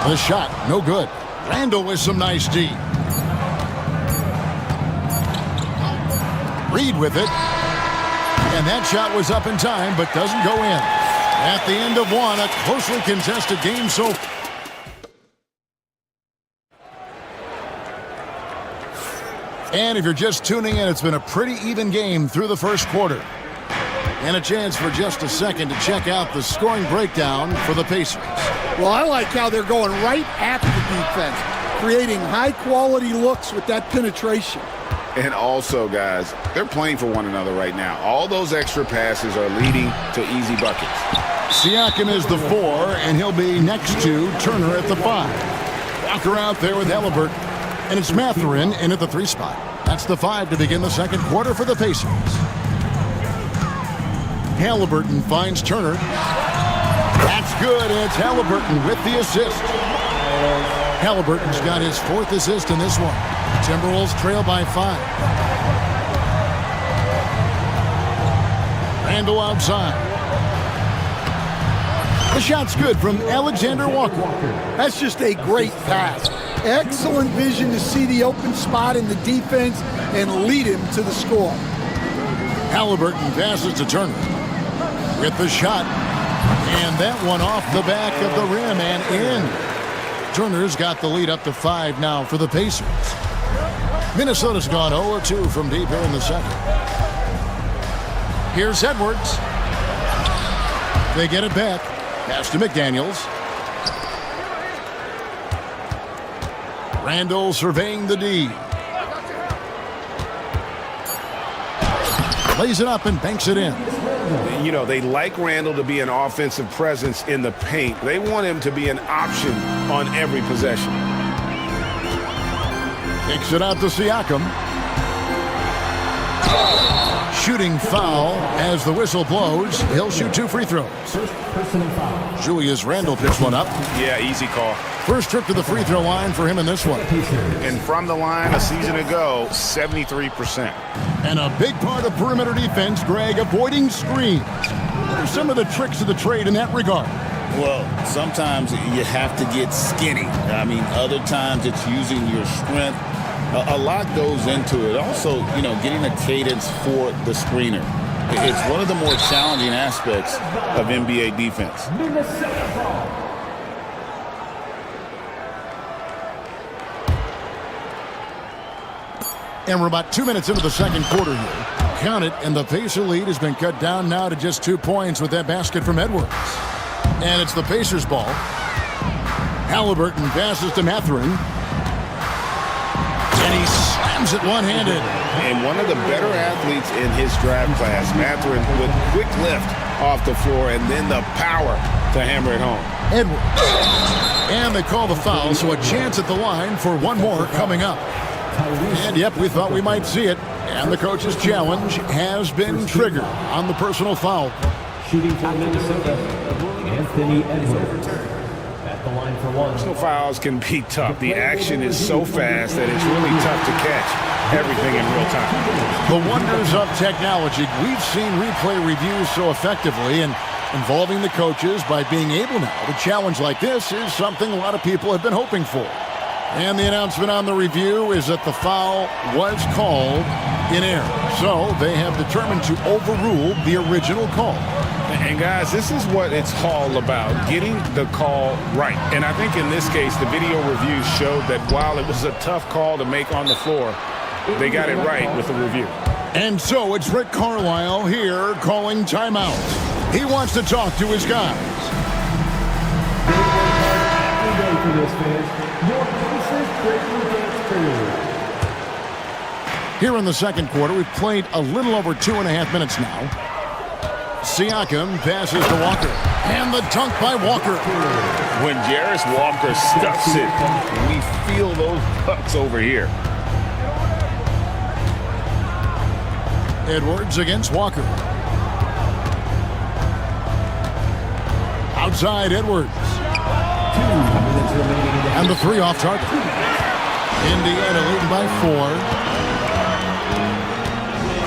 The shot, no good. Randall with some nice D. Reed with it. And that shot was up in time, but doesn't go in. At the end of one, a closely contested game, so... And if you're just tuning in, it's been a pretty even game through the first quarter. And a chance for just a second to check out the scoring breakdown for the Pacers. Well, I like how they're going right at the defense, creating high-quality looks with that penetration. And also, guys, they're playing for one another right now. All those extra passes are leading to easy buckets. Siakam is the 4, and he'll be next to Turner at the 5. Walker out there with Halliburton. And it's Mathurin in at the 3 spot. That's the 5 to begin the second quarter for the Pacers. Halliburton finds Turner. That's good, and it's Halliburton with the assist. Halliburton's got his 4th assist in this one. Timberwolves trail by 5. Randall outside. The shot's good from Alexander Walker. That's just a great pass. Excellent vision to see the open spot in the defense and lead him to the score. Halliburton passes to Turner with the shot. And that one off the back of the rim and in. Turner's got the lead up to 5 now for the Pacers. Minnesota's gone 0-2 from deep here in the second. Here's Edwards. They get it back. Pass to McDaniels. Randall surveying the D. Lays it up and banks it in. You know, they like Randall to be an offensive presence in the paint. They want him to be an option on every possession. Kicks it out to Siakam. Shooting foul as the whistle blows. He'll shoot 2 free throws. Julius Randle picks one up. Yeah, easy call. First trip to the free throw line for him in this one. And from the line a season ago, 73%. And a big part of perimeter defense, Greg, avoiding screens. What are some of the tricks of the trade in that regard? Well, sometimes you have to get skinny. I mean, other times it's using your strength. A lot goes into it. Also, you know, getting a cadence for the screener. It's one of the more challenging aspects of NBA defense. And we're about 2 minutes into the second quarter here. Count it, and the Pacer lead has been cut down now to just 2 points with that basket from Edwards. And it's the Pacers' ball. Halliburton passes to Mathurin. And he slams it one-handed. And one of the better athletes in his draft class, Mathurin, with quick lift off the floor and then the power to hammer it home. Edwards. And they call the foul, so a chance at the line for one more coming up. And yep, we thought we might see it. And the coach's challenge has been triggered on the personal foul. Shooting for Minnesota, Anthony Edwards. At the line for 1. Personal fouls can be tough. The action is so fast that it's really tough to catch everything in real time. The wonders of technology. We've seen replay reviews so effectively, and involving the coaches by being able now to challenge like this is something a lot of people have been hoping for. And the announcement on the review is that the foul was called in error. So they have determined to overrule the original call. And guys, this is what it's all about, getting the call right. And I think in this case, the video reviews showed that while it was a tough call to make on the floor, they got it right with the review. And so it's Rick Carlisle here calling timeout. He wants to talk to his guys. Here in the second quarter, we've played a little over 2.5 minutes now. Siakam passes to Walker. And the dunk by Walker. When Jarris Walker stuffs it, we feel those pucks over here. Edwards against Walker. Outside Edwards. And the three off target. Indiana leading by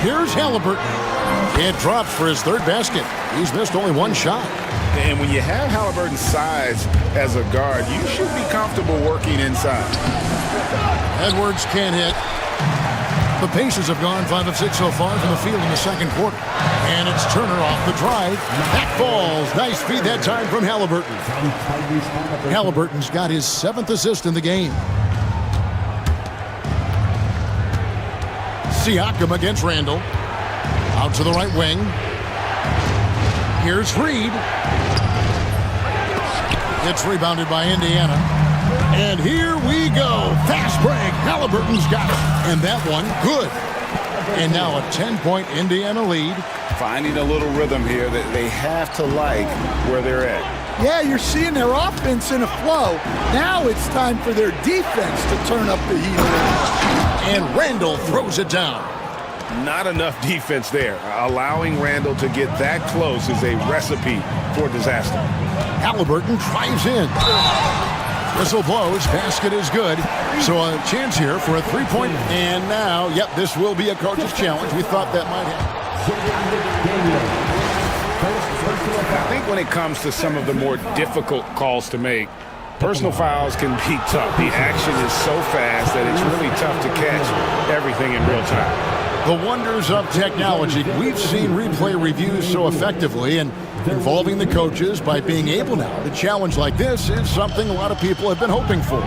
4. Here's Halliburton. It drops for his third basket. He's missed only one shot. And when you have Halliburton's size as a guard, you should be comfortable working inside. Edwards can't hit. The Pacers have gone 5 of 6 so far from the field in the second quarter. And it's Turner off the drive. That falls. Nice feed that time from Halliburton. Halliburton's got his 7th assist in the game. Siakam against Randall. Out to the right wing. Here's Reed. It's rebounded by Indiana. And here we go. Fast break. Halliburton's got it. And that one, good. And now a 10-point Indiana lead. Finding a little rhythm here that they have to like where they're at. Yeah, you're seeing their offense in a flow. Now it's time for their defense to turn up the heat. And Randall throws it down. Not enough defense there. Allowing Randall to get that close is a recipe for disaster. Halliburton drives in. Whistle blows. Basket is good. So a chance here for a three-point. And now, yep, this will be a coach's challenge. We thought that might happen. I think when it comes to some of the more difficult calls to make, personal fouls can be tough. The action is so fast that it's really tough to catch everything in real time. The wonders of technology. We've seen replay reviews so effectively, and involving the coaches by being able now to challenge like this is something a lot of people have been hoping for.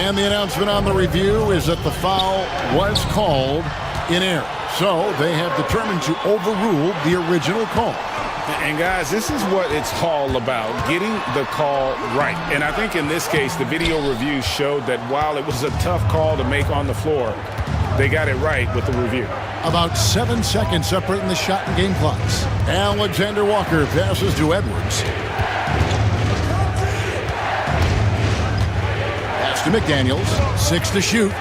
And the announcement on the review is that the foul was called in error. So they have determined to overrule the original call. And guys, this is what it's all about, getting the call right. And I think in this case, the video review showed that while it was a tough call to make on the floor, they got it right with the review. About 7 seconds separating the shot and game clocks. Alexander Walker passes to Edwards. Pass to McDaniels. 6 to shoot.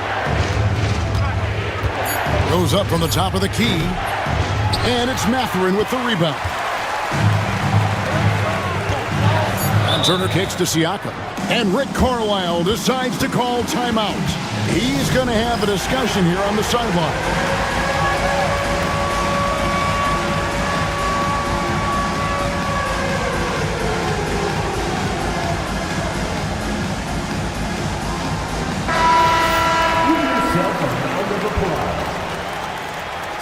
Goes up from the top of the key. And it's Mathurin with the rebound. And Turner kicks to Siakam. And Rick Carlisle decides to call timeout. He's going to have a discussion here on the sideline.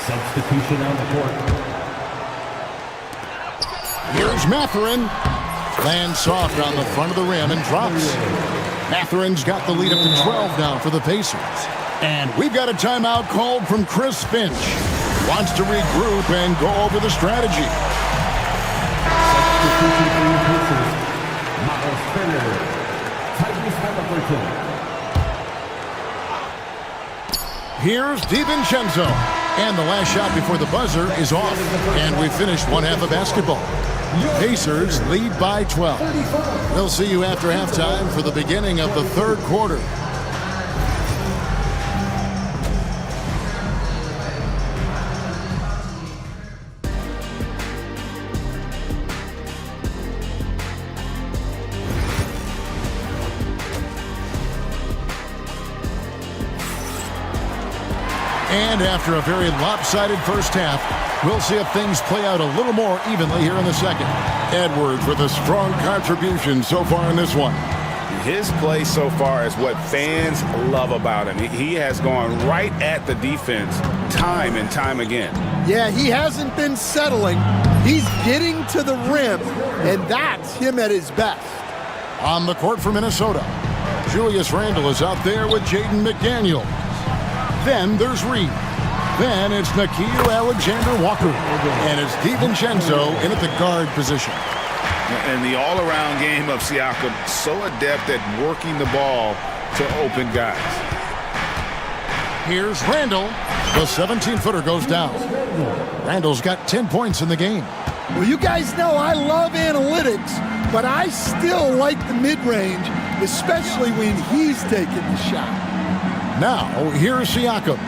Substitution on the court. Here's Mathurin. Lands soft on the front of the rim and drops. Mathurin's got the lead up to 12 now for the Pacers. And we've got a timeout called from Chris Finch. Wants to regroup and go over the strategy. Substitution for the Pacers. Miles Turner. Tyrese Halliburton. Here's DiVincenzo. And the last shot before the buzzer is off. And we finished one half of basketball. Pacers lead by 12. We'll see you after halftime for the beginning of the third quarter. And after a very lopsided first half, we'll see if things play out a little more evenly here in the second. Edwards with a strong contribution so far in this one. His play so far is what fans love about him. He has gone right at the defense time and time again. Yeah, he hasn't been settling. He's getting to the rim, and that's him at his best. On the court for Minnesota, Julius Randle is out there with Jaden McDaniels. Then there's Reed. Then it's Nickeil Alexander-Walker. And it's DiVincenzo in at the guard position. And the all-around game of Siakam, so adept at working the ball to open guys. Here's Randle. The 17-footer goes down. Randle's got 10 points in the game. Well, you guys know I love analytics, but I still like the mid-range, especially when he's taking the shot. Now, here's Siakam.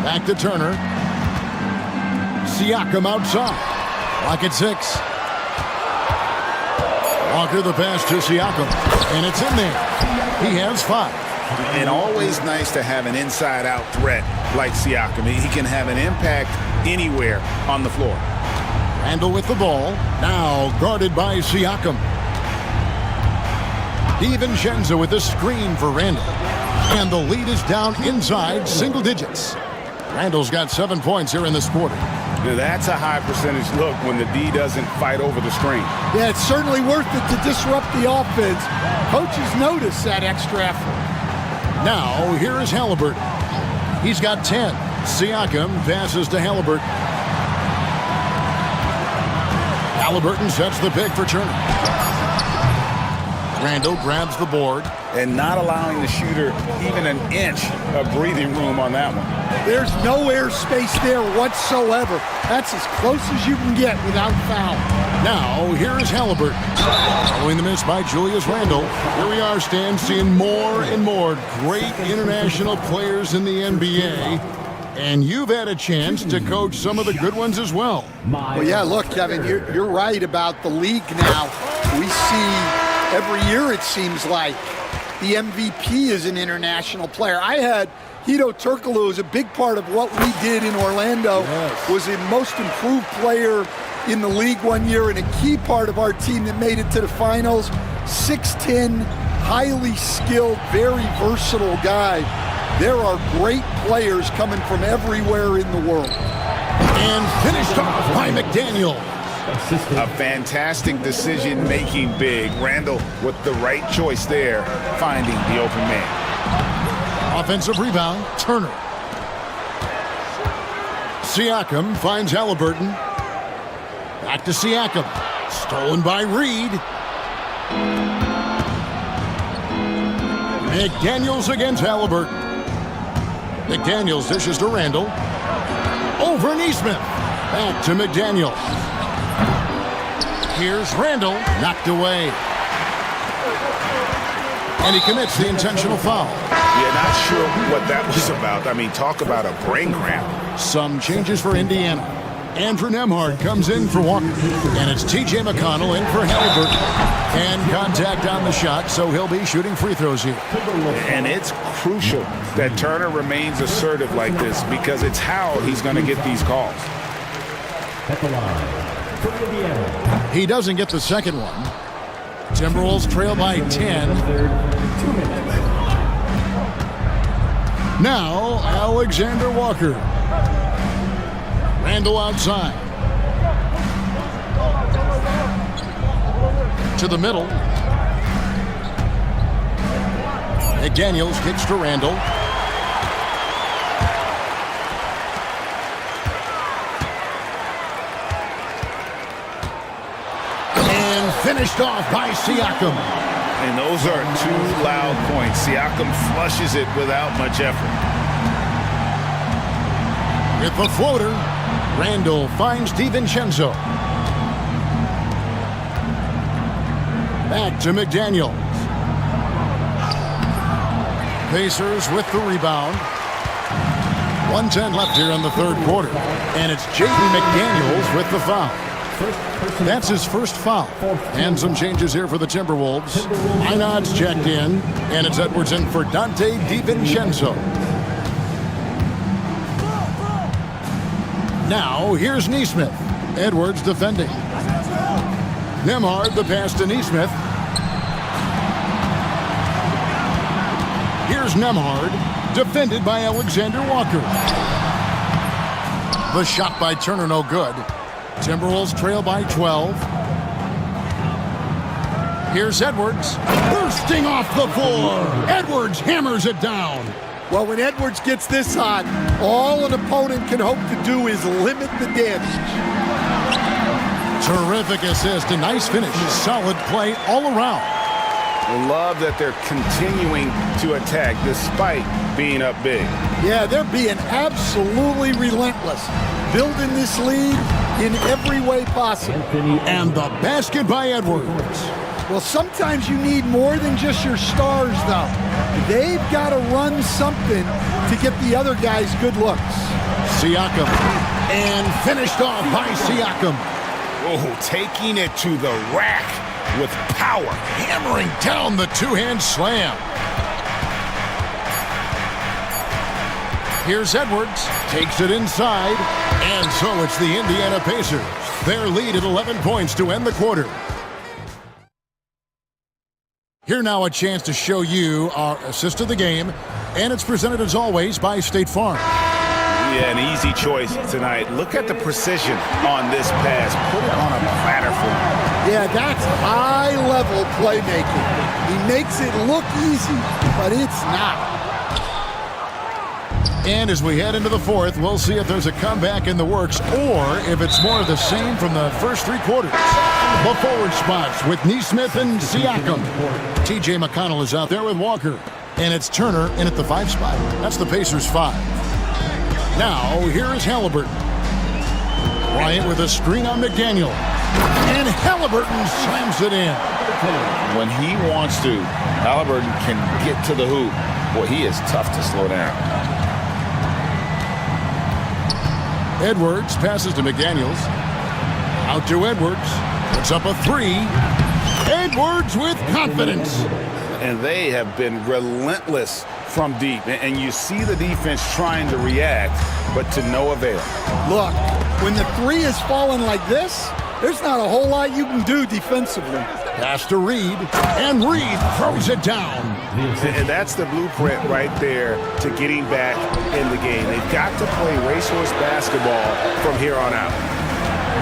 Back to Turner. Siakam outside. Clock at 6. Walker the pass to Siakam. And it's in there. He has 5. And always nice to have an inside-out threat like Siakam. He can have an impact anywhere on the floor. Randall with the ball. Now guarded by Siakam. DiVincenzo with the screen for Randall. And the lead is down inside single digits. Randall's got 7 points here in this quarter. Now that's a high percentage look when the D doesn't fight over the screen. Yeah, it's certainly worth it to disrupt the offense. Coaches notice that extra effort. Now, here is Halliburton. He's got 10. Siakam passes to Halliburton. Halliburton sets the pick for Turner. Randall grabs the board. And not allowing the shooter even an inch of breathing room on that one. There's no air space there whatsoever. That's as close as you can get without foul. Now, here is Halliburton. Following the miss by Julius Randle. Here we are, Stan, seeing more and more great international players in the NBA. And you've had a chance to coach some of the good ones as well. Well, yeah, look, Kevin, you're right about the league now. We see every year, it seems like, the MVP is an international player. I had Hedo Turkoglu as a big part of what we did in Orlando. Yes. Was a most improved player in the league one year and a key part of our team that made it to the finals. 6'10", highly skilled, very versatile guy. There are great players coming from everywhere in the world. And finished off by McDaniel. A fantastic decision-making big. Randall with the right choice there, finding the open man. Offensive rebound, Turner. Siakam finds Halliburton. Back to Siakam. Stolen by Reed. McDaniels against Halliburton. McDaniels dishes to Randall. Over Neesmith. Back to McDaniels. Here's Randall, knocked away. And he commits the intentional foul. Yeah, not sure what that was about. I mean, talk about a brain cramp. Some changes for Indiana. Andrew Nembhard comes in for Walker. And it's T.J. McConnell in for Halliburton. And contact on the shot, so he'll be shooting free throws here. And it's crucial that Turner remains assertive like this because it's how he's going to get these calls. At the line. He doesn't get the second one. Timberwolves trail by 10. Now, Alexander Walker. Randall outside. To the middle. McDaniels kicks to Randall. Finished off by Siakam. And those are 2 loud points. Siakam flushes it without much effort. With the floater, Randall finds DiVincenzo. Back to McDaniels. Pacers with the rebound. 1:10 left here in the third quarter. And it's Jaden McDaniels with the foul. That's his first foul. And some changes here for the Timberwolves. Einad's checked in, and it's Edwards in for Dante DiVincenzo. Now, here's Neesmith. Edwards defending. Nembhard the pass to Neesmith. Here's Nembhard, defended by Alexander Walker. The shot by Turner no good. Timberwolves trail by 12. Here's Edwards, bursting off the floor. Edwards hammers it down. Well, when Edwards gets this hot, all an opponent can hope to do is limit the damage. Terrific assist, a nice finish. Solid play all around. I love that they're continuing to attack despite being up big. Yeah, they're being absolutely relentless. Building this lead in every way possible. And the basket by Edwards. Well, sometimes you need more than just your stars, though. They've got to run something to get the other guys good looks. Siakam. And finished off by Siakam. Oh, taking it to the rack with power. Hammering down the two-hand slam. Here's Edwards. Takes it inside. And so it's the Indiana Pacers. Their lead at 11 points to end the quarter. Here now a chance to show you our assist of the game. And it's presented as always by State Farm. Yeah, an easy choice tonight. Look at the precision on this pass. Put it on a platter for him. Yeah, that's high-level playmaking. He makes it look easy, but it's not. And as we head into the fourth, we'll see if there's a comeback in the works or if it's more of the same from the first three quarters. The forward spots with Neesmith and Siakam. T.J. McConnell is out there with Walker. And it's Turner in at the 5 spot. That's the Pacers' 5. Now, here is Halliburton. Bryant with a screen on McDaniel. And Halliburton slams it in. When he wants to, Halliburton can get to the hoop. Boy, he is tough to slow down. Edwards passes to McDaniels. Out to Edwards. Puts up a 3. Edwards with confidence. And they have been relentless from deep. And you see the defense trying to react, but to no avail. Look, when the 3 is falling like this, there's not a whole lot you can do defensively. Pass to Reed, and Reed throws it down. And that's the blueprint right there to getting back in the game. They've got to play racehorse basketball from here on out.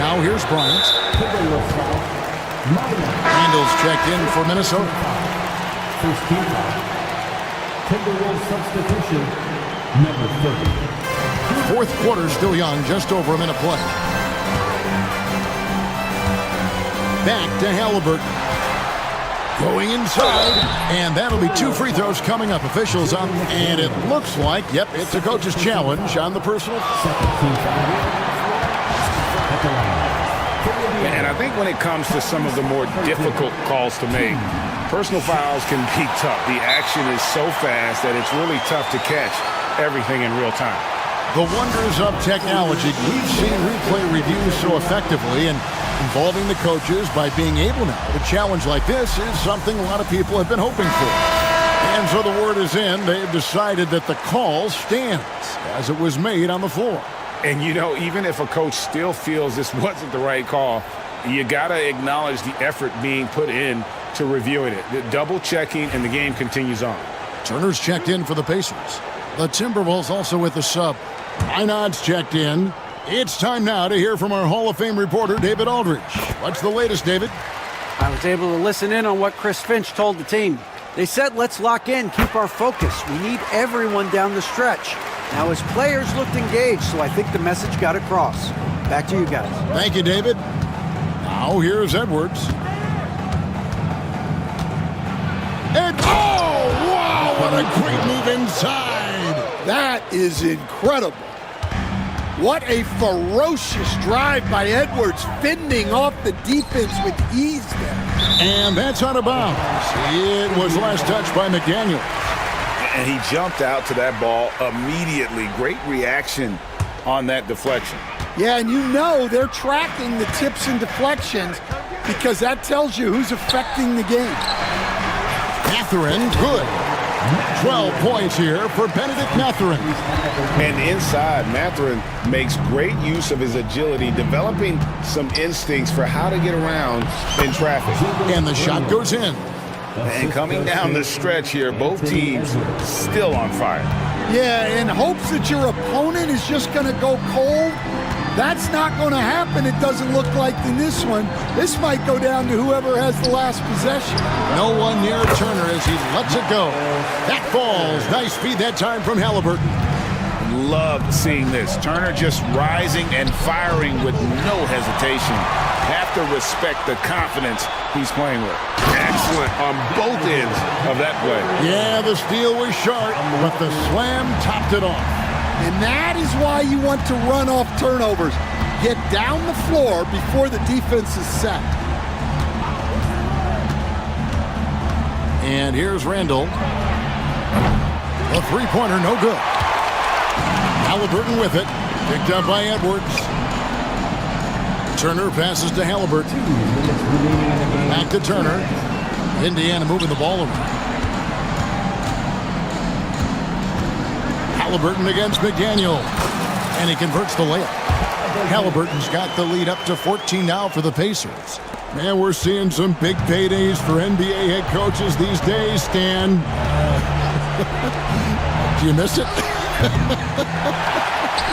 Now here's Bryant. Randall's checked in for Minnesota. First team foul. Timberwolves substitution, number 30. Fourth quarter still young, just over a minute play. Back to Halliburton. Going inside, and that'll be 2 free throws coming up. Officials on, and it looks like, yep, it's a coach's challenge on the personal. And I think when it comes to some of the more difficult calls to make, personal fouls can be tough. The action is so fast that it's really tough to catch everything in real time. The wonders of technology. We've seen replay reviews so effectively, and involving the coaches by being able now to challenge like this is something a lot of people have been hoping for. And so the word is in. They've decided that the call stands as it was made on the floor. And, you know, even if a coach still feels this wasn't the right call, you got to acknowledge the effort being put in to reviewing it. The double checking, and the game continues on. Turner's checked in for the Pacers. The Timberwolves also with the sub. Einad's checked in. It's time now to hear from our Hall of Fame reporter, David Aldridge. What's the latest, David? I was able to listen in on what Chris Finch told the team. They said, let's lock in, keep our focus. We need everyone down the stretch. Now his players looked engaged, so I think the message got across. Back to you guys. Thank you, David. Now here's Edwards. And oh, wow, what a great move inside. That is incredible. What a ferocious drive by Edwards, fending off the defense with ease there. And that's out of bounds. It was last touched by McDaniel. And he jumped out to that ball immediately. Great reaction on that deflection. Yeah, and you know they're tracking the tips and deflections because that tells you who's affecting the game. Mathurin, good. 12 points here for Benedict Mathurin. And inside, Mathurin makes great use of his agility, developing some instincts for how to get around in traffic. And the shot goes in. And coming down the stretch here, both teams still on fire. Yeah, in hopes that your opponent is just going to go cold. That's not going to happen, it doesn't look like in this one. This might go down to whoever has the last possession. No one near Turner as he lets it go. That falls. Nice feed that time from Halliburton. Loved seeing this. Turner just rising and firing with no hesitation. Have to respect the confidence he's playing with. Excellent on both ends of that play. Yeah, the steal was sharp, but the slam topped it off. And that is why you want to run off turnovers. Get down the floor before the defense is set. And here's Randall. A three-pointer, no good. Halliburton with it. Picked up by Edwards. Turner passes to Halliburton. Back to Turner. Indiana moving the ball around. Halliburton against McDaniel. And he converts the layup. Halliburton's got the lead up to 14 now for the Pacers. Man, we're seeing some big paydays for NBA head coaches these days, Stan. Do you miss it?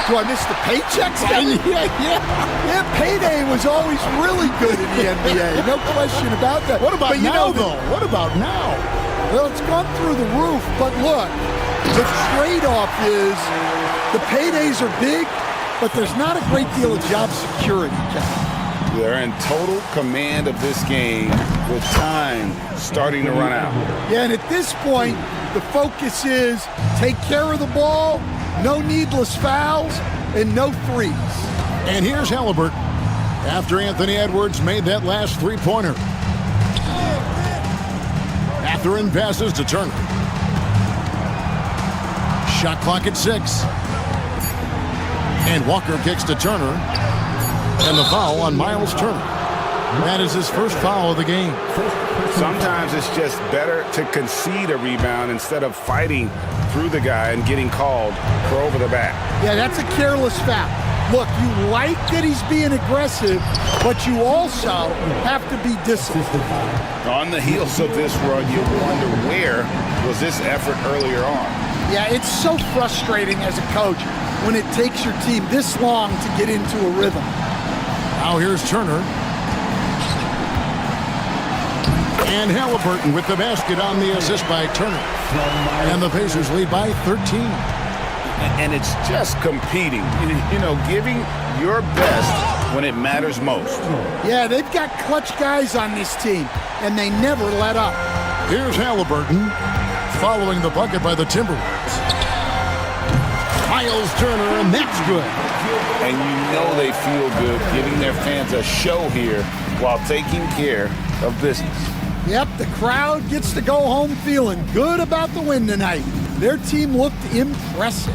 Do I miss the paychecks? Yeah, payday was always really good in the NBA. No question about that. What about now, though? What about now? Well, it's gone through the roof. But look, the trade-off is the paydays are big, but there's not a great deal of job security, Kevin. They're in total command of this game with time starting to run out. Yeah, and at this point, the focus is take care of the ball, no needless fouls, and no threes. And here's Halliburton after Anthony Edwards made that last three-pointer. Mathurin passes to Turner. Shot clock at 6. And Walker kicks to Turner. And the foul on Miles Turner. That is his first foul of the game. Sometimes it's just better to concede a rebound instead of fighting through the guy and getting called for over the back. Yeah, that's a careless foul. Look, you like that he's being aggressive, but you also have to be disciplined. On the heels of this run, you wonder where was this effort earlier on? Yeah, it's so frustrating as a coach when it takes your team this long to get into a rhythm. Now here's Turner. And Halliburton with the basket on the assist by Turner. And the Pacers lead by 13. And it's just competing, you know, giving your best when it matters most. Yeah, they've got clutch guys on this team, and they never let up. Here's Halliburton following the bucket by the Timberwolves. Miles Turner, and that's good. And you know they feel good giving their fans a show here while taking care of business. Yep, the crowd gets to go home feeling good about the win tonight. Their team looked impressive.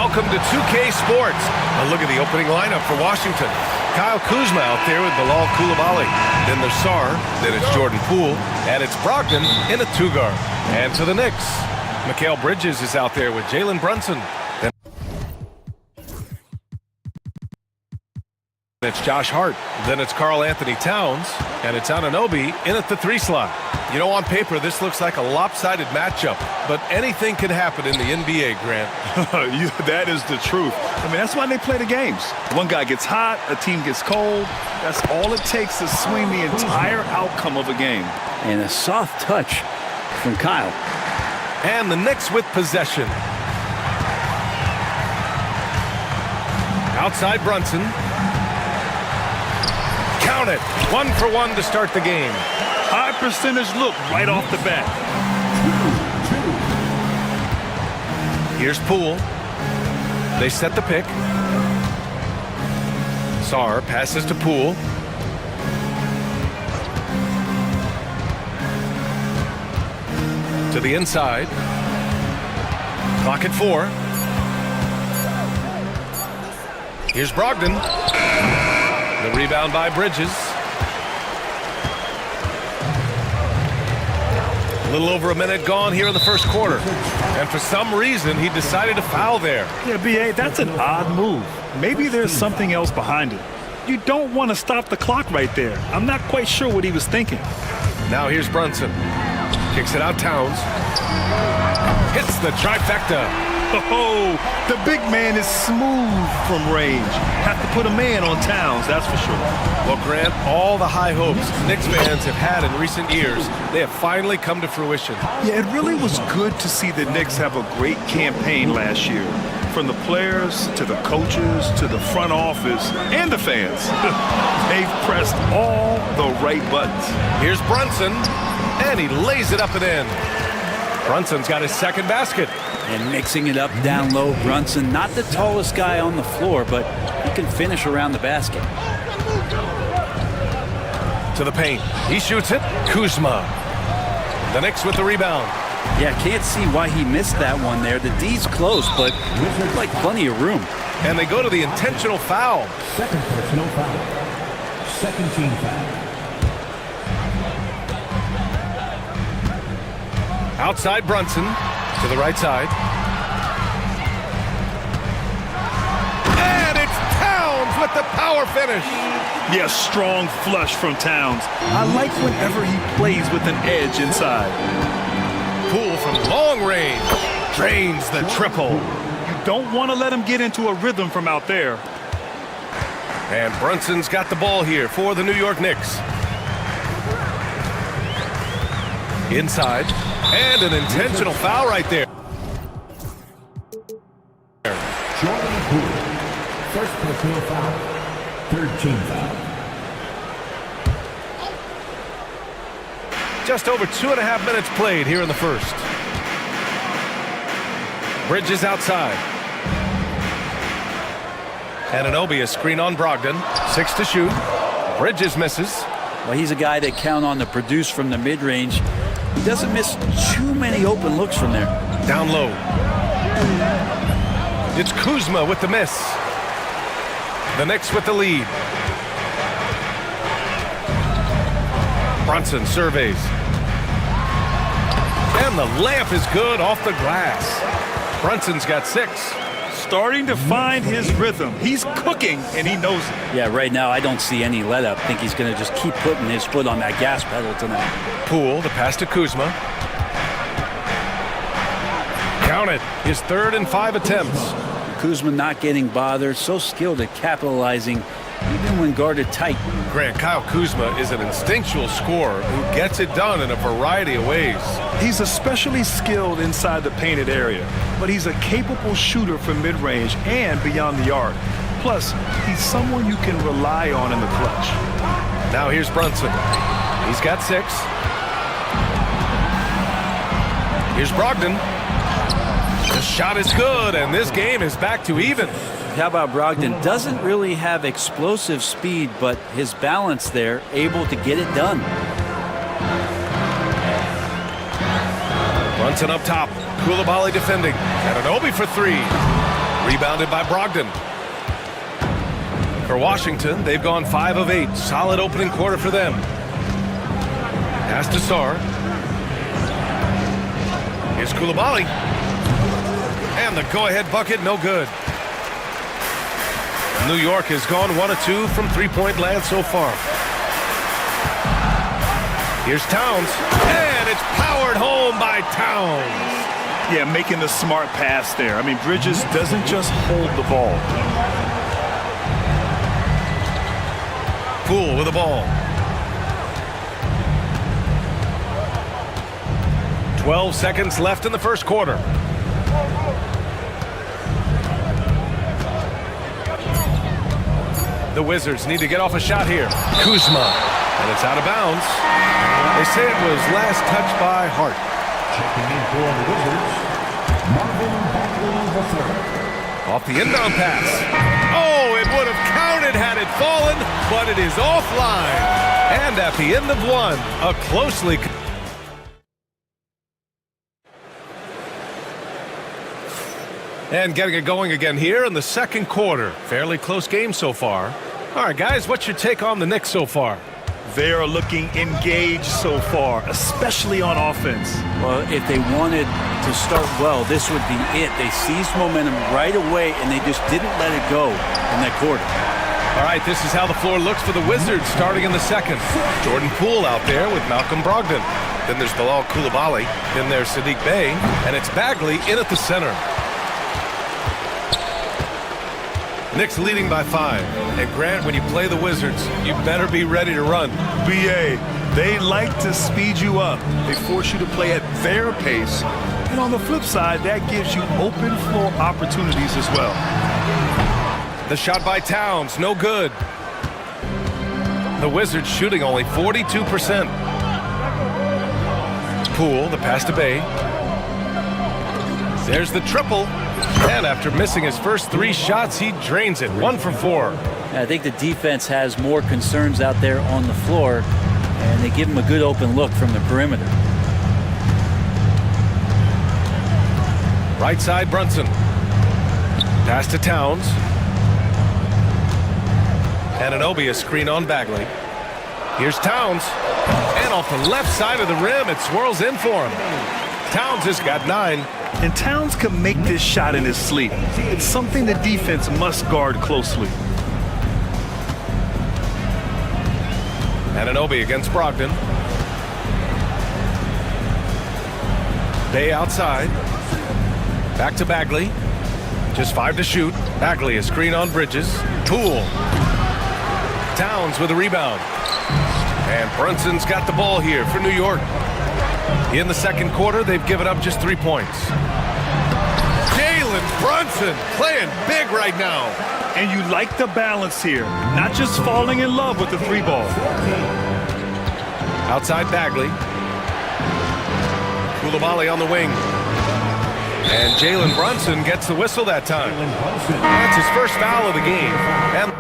Welcome to 2K Sports. A look at the opening lineup for Washington. Kyle Kuzma out there with Bilal Coulibaly. Then there's Sarr, then it's Jordan Poole, and it's Brogdon in a two-guard. And to the Knicks, Mikal Bridges is out there with Jalen Brunson. Then it's Josh Hart. Then it's Karl Anthony Towns, and it's Anunoby in at the 3 slot. You know, on paper, this looks like a lopsided matchup, but anything can happen in the NBA, Grant. That is the truth. I mean, that's why they play the games. One guy gets hot, a team gets cold. That's all it takes to swing the entire outcome of a game. And a soft touch from Kyle. And the Knicks with possession. Outside Brunson. Count it. 1 for 1 to start the game. High percentage look right off the bat. Here's Poole. They set the pick. Sarr passes to Poole. To the inside. Clock at 4. Here's Brogdon. The rebound by Bridges. A little over a minute gone here in the first quarter. And for some reason, he decided to foul there. Yeah, B.A., that's an odd move. Maybe there's something else behind it. You don't want to stop the clock right there. I'm not quite sure what he was thinking. Now here's Brunson. Kicks it out Towns. Hits the trifecta. Oh, the big man is smooth from range. Have to put a man on Towns, that's for sure. Well, Grant, all the high hopes Knicks fans have had in recent years, they have finally come to fruition. Yeah, it really was good to see the Knicks have a great campaign last year. From the players, to the coaches, to the front office, and the fans. They've pressed all the right buttons. Here's Brunson, and he lays it up and in. Brunson's got his second basket. And mixing it up down low, Brunson, not the tallest guy on the floor, but he can finish around the basket. To the paint. He shoots it. Kuzma. The Knicks with the rebound. Yeah, can't see why he missed that one there. The D's close, but looks like plenty of room. And they go to the intentional foul. Second personal foul. Second team foul. Outside Brunson. To the right side. And it's Towns with the power finish. Yeah, strong flush from Towns. I like whenever he plays with an edge inside. Poole from long range. Drains the triple. You don't want to let him get into a rhythm from out there. And Brunson's got the ball here for the New York Knicks. Inside. And an intentional foul right there. Jordan Poole. First personal foul. Third team foul. Just over 2.5 minutes played here in the first. Bridges outside. Anunoby a screen on Brogdon. 6 to shoot. Bridges misses. Well, he's a guy that count on to produce from the mid-range. He doesn't miss too many open looks from there. Down low. It's Kuzma with the miss. The Knicks with the lead. Brunson surveys. And the layup is good off the glass. Brunson's got 6. Starting to find his rhythm. He's cooking, and he knows it. Yeah, right now I don't see any let-up. I think he's going to just keep putting his foot on that gas pedal tonight. Poole, the pass to Kuzma. Count it. His 3rd and 5 attempts. Kuzma not getting bothered. So skilled at capitalizing, even when guarded tight. Grant, Kyle Kuzma is an instinctual scorer who gets it done in a variety of ways. He's especially skilled inside the painted area, but he's a capable shooter from mid-range and beyond the arc. Plus, he's someone you can rely on in the clutch. Now here's Brunson. He's got 6. Here's Brogdon. The shot is good, and this game is back to even. How about Brogdon? Doesn't really have explosive speed, but his balance there, able to get it done. Brunson up top. Coulibaly defending. Anunoby for 3. Rebounded by Brogdon. For Washington, they've gone 5 of 8. Solid opening quarter for them. Pass to Sarr. Here's Coulibaly. And the go-ahead bucket, no good. New York has gone 1 of 2 from three-point land so far. Here's Towns. And it's powered home by Towns. Yeah, making the smart pass there. I mean, Bridges doesn't just hold the ball. Poole with the ball. 12 seconds left in the first quarter. The Wizards need to get off a shot here. Kuzma. And it's out of bounds. They say it was last touched by Hart. Checking in for the Wizards, Marvin Bagley III. Off the inbound pass. Oh, it would have counted had it fallen, but it is offline. And at the end of one, a closely... And getting it going again here in the second quarter. Fairly close game so far. All right, guys, what's your take on the Knicks so far? They are looking engaged so far, especially on offense. Well, if they wanted to start well, this would be it. They seized momentum right away, and they just didn't let it go in that quarter. All right, this is how the floor looks for the Wizards starting in the second. Jordan Poole out there with Malcolm Brogdon. Then there's Bilal Coulibaly. Then there's Sadiq Bey. And it's Bagley in at the center. Knicks leading by 5. And Grant, when you play the Wizards, you better be ready to run. BA, they like to speed you up. They force you to play at their pace. And on the flip side, that gives you open floor opportunities as well. The shot by Towns, no good. The Wizards shooting only 42%. Poole, the pass to Bey. There's the triple. And after missing his first 3 shots, he drains it. 1 for 4. I think the defense has more concerns out there on the floor, and they give him a good open look from the perimeter. Right side, Brunson. Pass to Towns. Anunoby, a screen on Bagley. Here's Towns. And off the left side of the rim, it swirls in for him. Towns has got 9. And Towns can make this shot in his sleep. It's something the defense must guard closely. Anunoby against Brogdon. Bey outside. Back to Bagley. Just 5 to shoot. Bagley, a screen on Bridges. Poole. Towns with a rebound. And Brunson's got the ball here for New York. In the second quarter, they've given up just 3 points. Jalen Brunson playing big right now. And you like the balance here. Not just falling in love with the 3 ball. Outside Bagley. Coulibaly on the wing. And Jalen Brunson gets the whistle that time. That's his first foul of the game. And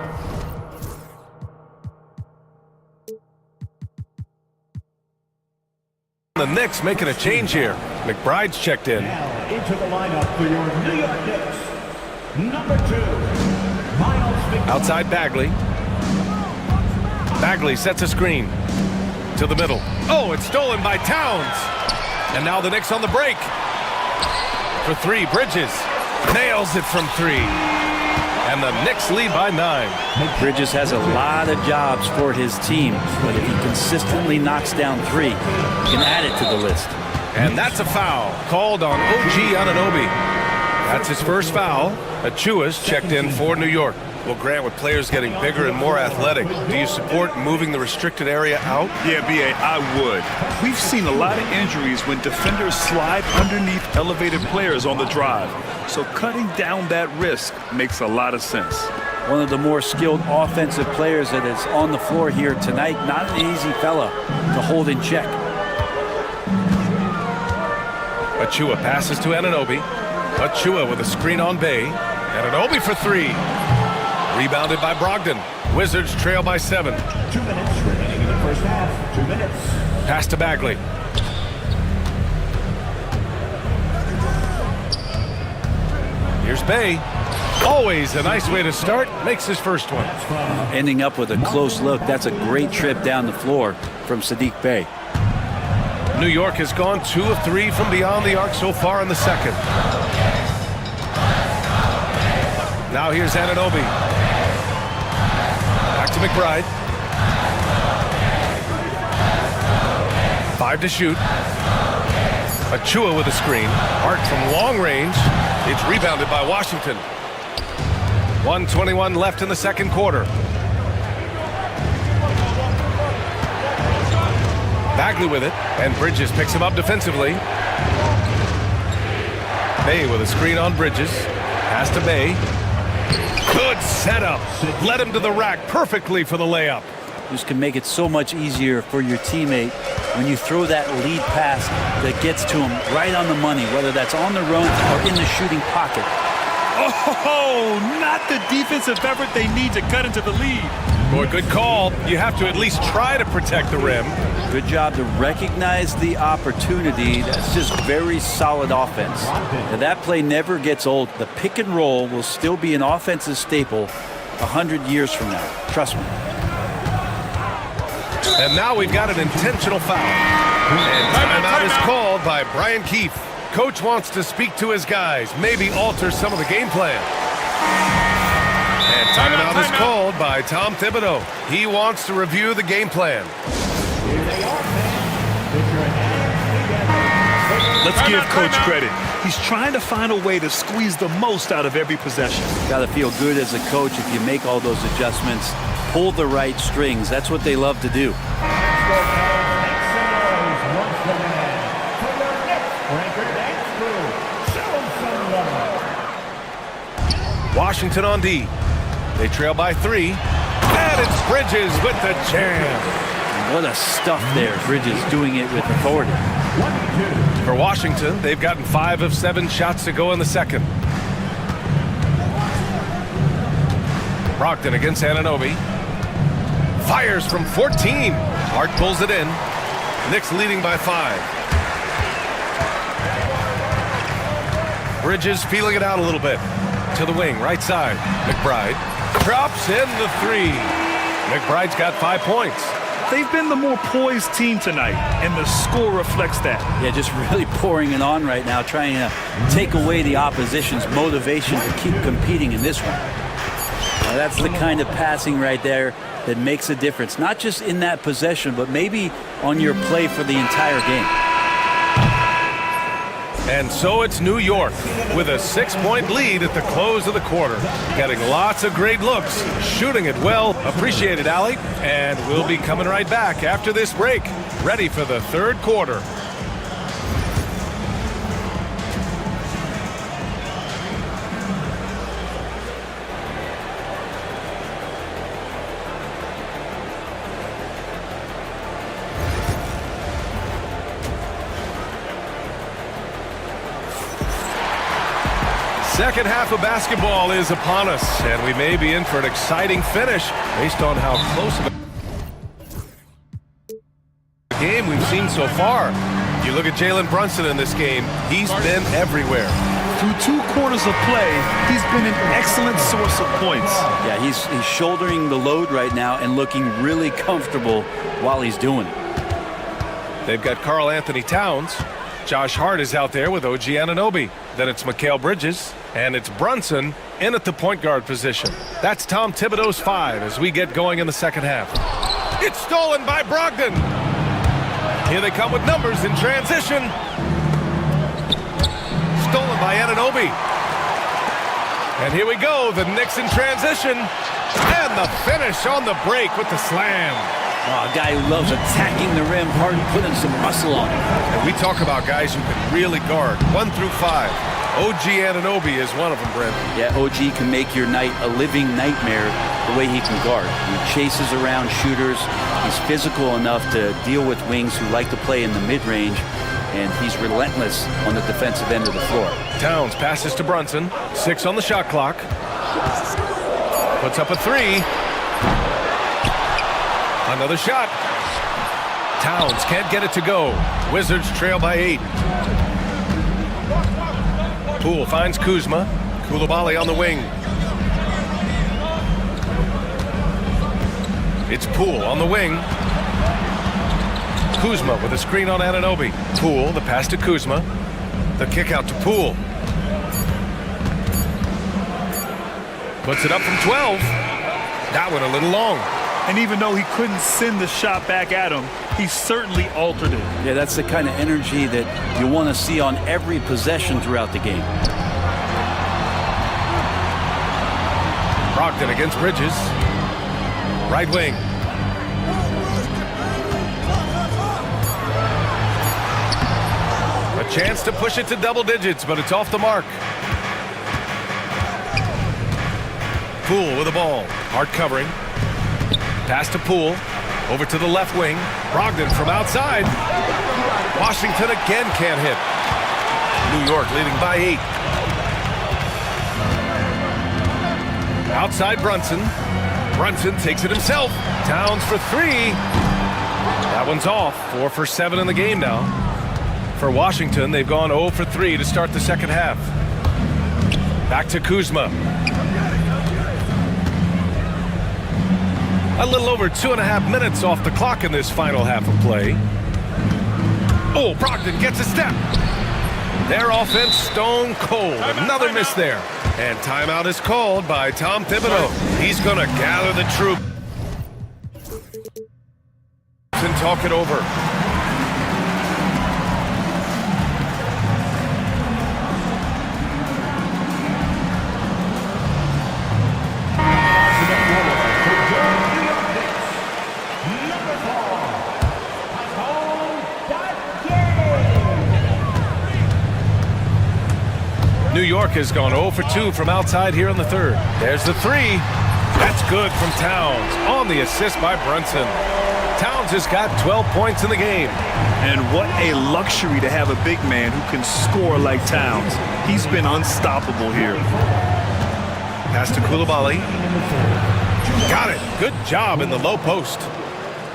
the Knicks making a change here. McBride's checked in. Now into the lineup for your New York Knicks. Number 2, Miles McBride. Outside Bagley. Bagley sets a screen to the middle. Oh, it's stolen by Towns. And now the Knicks on the break. For 3, Bridges nails it from 3. And the Knicks lead by 9. Bridges has a lot of jobs for his team, but if he consistently knocks down 3, he can add it to the list. And that's a foul called on OG Anunoby. That's his first foul. Achua's checked in for New York. Well, Grant, with players getting bigger and more athletic, do you support moving the restricted area out? Yeah, B.A., I would. We've seen a lot of injuries when defenders slide underneath elevated players on the drive. So cutting down that risk makes a lot of sense. One of the more skilled offensive players that is on the floor here tonight. Not an easy fella to hold in check. Achua passes to Anunoby. Achua with a screen on Bey. Anunoby for 3. Rebounded by Brogdon. Wizards trail by 7. 2 minutes remaining in the first half. 2 minutes. Pass to Bagley. Here's Bey. Always a nice way to start. Makes his first one. Ending up with a close look. That's a great trip down the floor from Sadiq Bey. New York has gone 2 of 3 from beyond the arc so far in the second. Now here's Anunoby. Back to McBride. 5 to shoot. Achua with a screen. Hart from long range. It's rebounded by Washington. 1:21 left in the second quarter. Bagley with it, and Bridges picks him up defensively. Bay with a screen on Bridges. Pass to Bay. Good setup. Led him to the rack perfectly for the layup. Just can make it so much easier for your teammate when you throw that lead pass that gets to him right on the money, whether that's on the run or in the shooting pocket. Oh, not the defensive effort they need to cut into the lead. Boy, good call. You have to at least try to protect the rim. Good job to recognize the opportunity. That's just very solid offense. Now, that play never gets old. The pick and roll will still be an offensive staple 100 years from now. Trust me. And now we've got an intentional foul. And timeout is called by Brian Keefe. Coach wants to speak to his guys, maybe alter some of the game plan. And timeout is called by Tom Thibodeau. He wants to review the game plan. Let's give Coach credit. He's trying to find a way to squeeze the most out of every possession. Got to feel good as a coach if you make all those adjustments, pull the right strings. That's what they love to do. Washington on D. They trail by 3. And it's Bridges with the jam. What a stuff there. Bridges doing it with authority. For Washington, they've gotten 5 of 7 shots to go in the second. Brogdon against Anunoby. Fires from 14. Hart pulls it in. Knicks leading by 5. Bridges feeling it out a little bit. To the wing, right side. McBride drops in the 3. McBride's got 5 points. They've been the more poised team tonight, and the score reflects that. Yeah, just really pouring it on right now, trying to take away the opposition's motivation to keep competing in this one. Now, that's the kind of passing right there that makes a difference, not just in that possession, but maybe on your play for the entire game. And so it's New York with a 6-point lead at the close of the quarter. Getting lots of great looks, shooting it well. Appreciate it, Allie. And we'll be coming right back after this break, ready for the third quarter. Second half of basketball is upon us, and we may be in for an exciting finish based on how close of a game we've seen so far. You look at Jalen Brunson in this game, he's been everywhere. Through 2 quarters of play, he's been an excellent source of points. Yeah, he's shouldering the load right now and looking really comfortable while he's doing it. They've got Karl Anthony Towns. Josh Hart is out there with OG Anunoby. Then it's Mikal Bridges, and it's Brunson in at the point guard position. That's Tom Thibodeau's 5 as we get going in the second half. It's stolen by Brogdon. Here they come with numbers in transition. Stolen by Anunoby. And here we go, the Knicks in transition. And the finish on the break with the slam. Oh, a guy who loves attacking the rim hard and putting some muscle on it. And we talk about guys who can really guard 1 through 5. OG Anunoby is one of them, Brent. Yeah, OG can make your night a living nightmare the way he can guard. He chases around shooters. He's physical enough to deal with wings who like to play in the mid-range, and he's relentless on the defensive end of the floor. Towns passes to Brunson. 6 on the shot clock. Puts up a 3. Another shot. Towns can't get it to go. Wizards trail by 8. Poole finds Kuzma. Koulibaly on the wing. It's Poole on the wing. Kuzma with a screen on Anunoby. Poole, the pass to Kuzma. The kick out to Poole. Puts it up from 12. That one a little long. And even though he couldn't send the shot back at him, he certainly altered it. Yeah, that's the kind of energy that you want to see on every possession throughout the game. Brogdon against Bridges. Right wing. A chance to push it to double digits, but it's off the mark. Poole with the ball. Hard covering. Pass to Poole. Over to the left wing. Brogdon from outside. Washington again can't hit. New York leading by 8. Outside Brunson. Brunson takes it himself. Towns for 3. That one's off. 4 for 7 in the game now. For Washington, they've gone 0 for 3 to start the second half. Back to Kuzma. A little over 2.5 minutes off the clock in this final half of play. Oh, Brogdon gets a step. Their offense stone cold. Another miss there. And timeout is called by Tom Thibodeau. He's going to gather the troop and talk it over. New York has gone 0 for 2 from outside here in the third. There's the 3. That's good from Towns on the assist by Brunson. Towns has got 12 points in the game. And what a luxury to have a big man who can score like Towns. He's been unstoppable here. Pass to Coulibaly. Got it. Good job in the low post.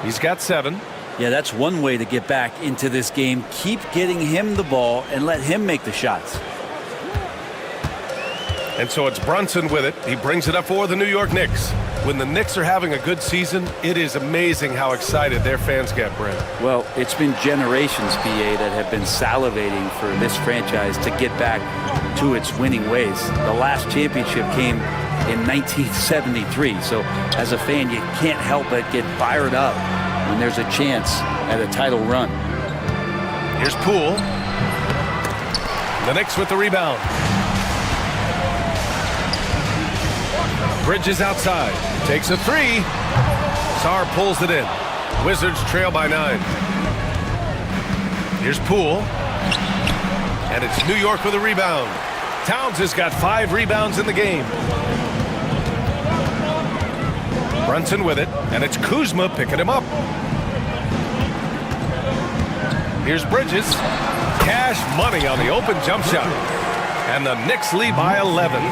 He's got 7. Yeah, that's one way to get back into this game. Keep getting him the ball and let him make the shots. And so it's Brunson with it. He brings it up for the New York Knicks. When the Knicks are having a good season, it is amazing how excited their fans get, Brent. Well, it's been generations, PA, that have been salivating for this franchise to get back to its winning ways. The last championship came in 1973. So as a fan, you can't help but get fired up when there's a chance at a title run. Here's Poole. The Knicks with the rebound. Bridges outside. Takes a 3. Sarr pulls it in. Wizards trail by 9. Here's Poole. And it's New York with a rebound. Towns has got 5 rebounds in the game. Brunson with it. And it's Kuzma picking him up. Here's Bridges. Cash money on the open jump shot. And the Knicks lead by 11.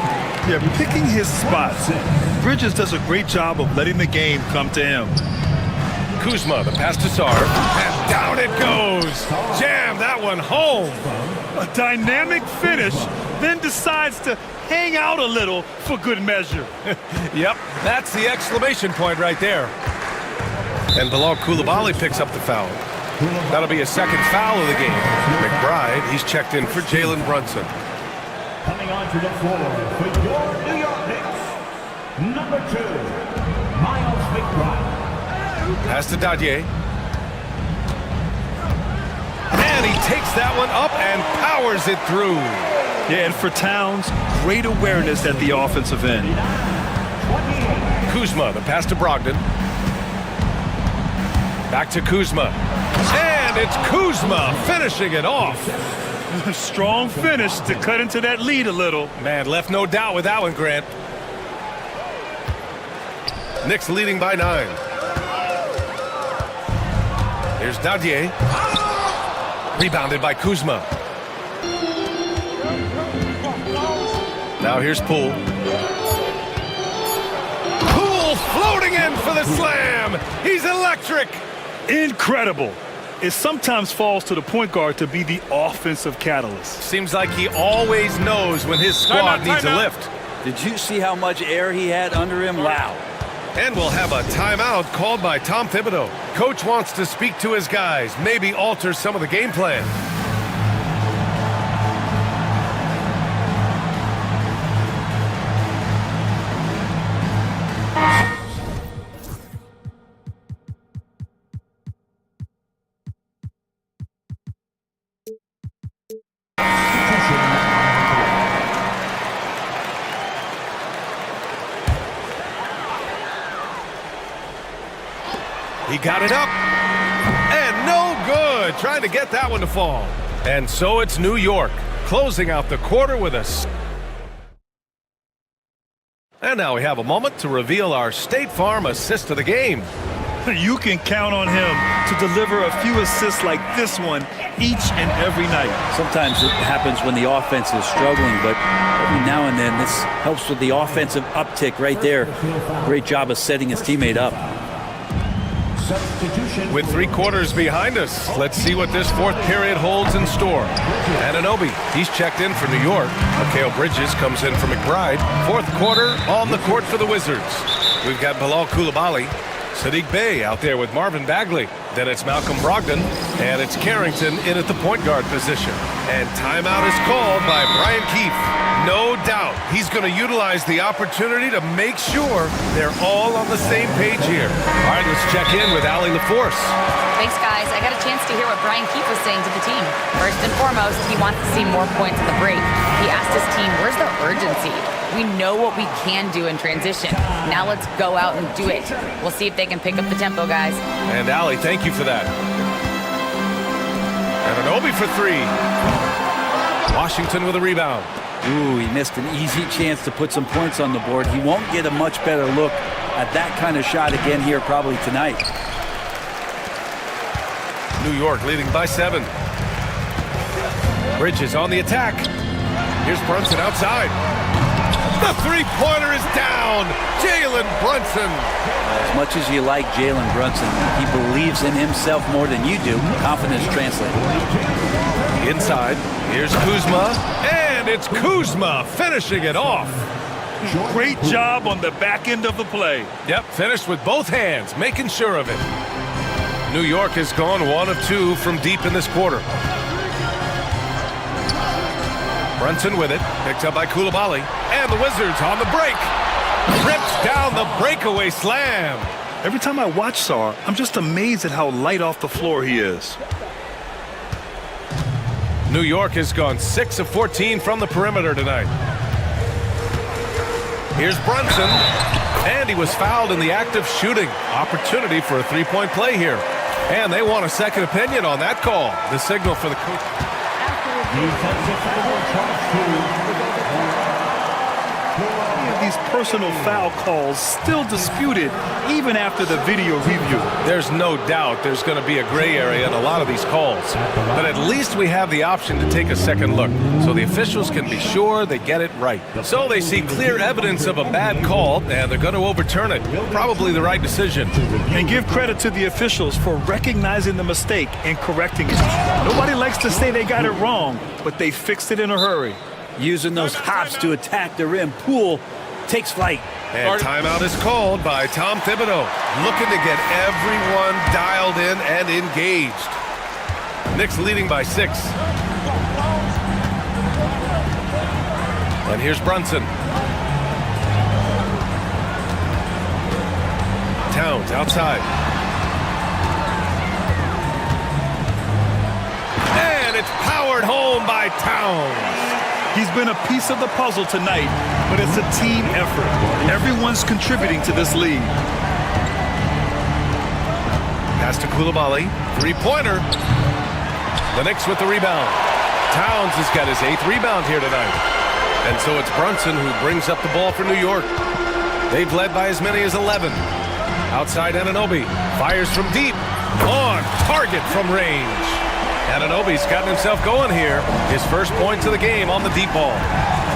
Yeah, picking his spots. Bridges does a great job of letting the game come to him. Kuzma, the pass to Sarr. And down it goes. Jam that one home. A dynamic finish, then decides to hang out a little for good measure. Yep, that's the exclamation point right there. And Bilal Coulibaly picks up the foul. That'll be a second foul of the game. McBride, he's checked in for Jalen Brunson. Coming onto the floor for your New York Knicks, number 2, Miles McBride. Pass to Dadier. And he takes that one up and powers it through. Yeah, and for Towns, great awareness at the offensive end. Kuzma, the pass to Brogdon. Back to Kuzma. And it's Kuzma finishing it off. Strong finish to cut into that lead a little. Man, left no doubt with that one, Grant. Knicks leading by 9. Here's Dadier. Rebounded by Kuzma. Now here's Poole. Poole floating in for the slam. He's electric. Incredible. It sometimes falls to the point guard to be the offensive catalyst. Seems like he always knows when his squad needs a lift. Did you see how much air he had under him? Wow. And we'll have a timeout called by Tom Thibodeau. Coach wants to speak to his guys, maybe alter some of the game plan. He got it up, and no good. Trying to get that one to fall. And so it's New York, closing out the quarter with us. And now we have a moment to reveal our State Farm assist of the game. You can count on him to deliver a few assists like this one each and every night. Sometimes it happens when the offense is struggling, but every now and then this helps with the offensive uptick right there. Great job of setting his teammate up. With 3 quarters behind us, let's see what this fourth period holds in store. Anunoby, he's checked in for New York. Mikal Bridges comes in for McBride. Fourth quarter on the court for the Wizards. We've got Bilal Coulibaly, Sadiq Bey out there with Marvin Bagley. Then it's Malcolm Brogdon, and it's Carrington in at the point guard position. And timeout is called by Brian Keefe. No doubt he's going to utilize the opportunity to make sure they're all on the same page here. All right, let's check in with Allie LaForce. Thanks, guys. I got a chance to hear what Brian Keefe was saying to the team. First and foremost, he wants to see more points at the break. He asked his team, where's the urgency? We know what we can do in transition. Now let's go out and do it. We'll see if they can pick up the tempo, guys. And Allie, thank you for that. Anunoby for 3. Washington with a rebound. Ooh, he missed an easy chance to put some points on the board. He won't get a much better look at that kind of shot again here probably tonight. New York leading by 7. Bridges on the attack. Here's Brunson outside. The three-pointer is down. Jalen Brunson. As much as you like Jalen Brunson, he believes in himself more than you do. Confidence translated. Inside, here's Kuzma, and it's Kuzma finishing it off. Great job on the back end of the play. Yep, finished with both hands, making sure of it. New York has gone 1 of 2 from deep in this quarter. Brunson with it, picked up by Coulibaly, and the Wizards on the break. Rips down the breakaway slam. Every time I watch Sarr, I'm just amazed at how light off the floor he is. New York has gone 6 of 14 from the perimeter tonight. Here's Brunson, and he was fouled in the act of shooting. Opportunity for a three-point play here. And they want a second opinion on that call. The signal for the coach. These personal foul calls still disputed even after the video review. There's no doubt there's going to be a gray area in a lot of these calls. But at least we have the option to take a second look so the officials can be sure they get it right. So they see clear evidence of a bad call and they're going to overturn it. Probably the right decision. And give credit to the officials for recognizing the mistake and correcting it. Nobody likes to say they got it wrong, but they fixed it in a hurry. Using those hops to attack the rim. Poole takes flight. And timeout is called by Tom Thibodeau, looking to get everyone dialed in and engaged. Knicks leading by 6. And here's Brunson. Towns outside. And it's powered home by Towns. He's been a piece of the puzzle tonight, but it's a team effort. Everyone's contributing to this lead. Pass to Coulibaly. Three-pointer. The Knicks with the rebound. Towns has got his 8th rebound here tonight. And so it's Brunson who brings up the ball for New York. They've led by as many as 11. Outside Anunoby. Fires from deep. On target from range. Anunoby's gotten himself going here. His first points of the game on the deep ball.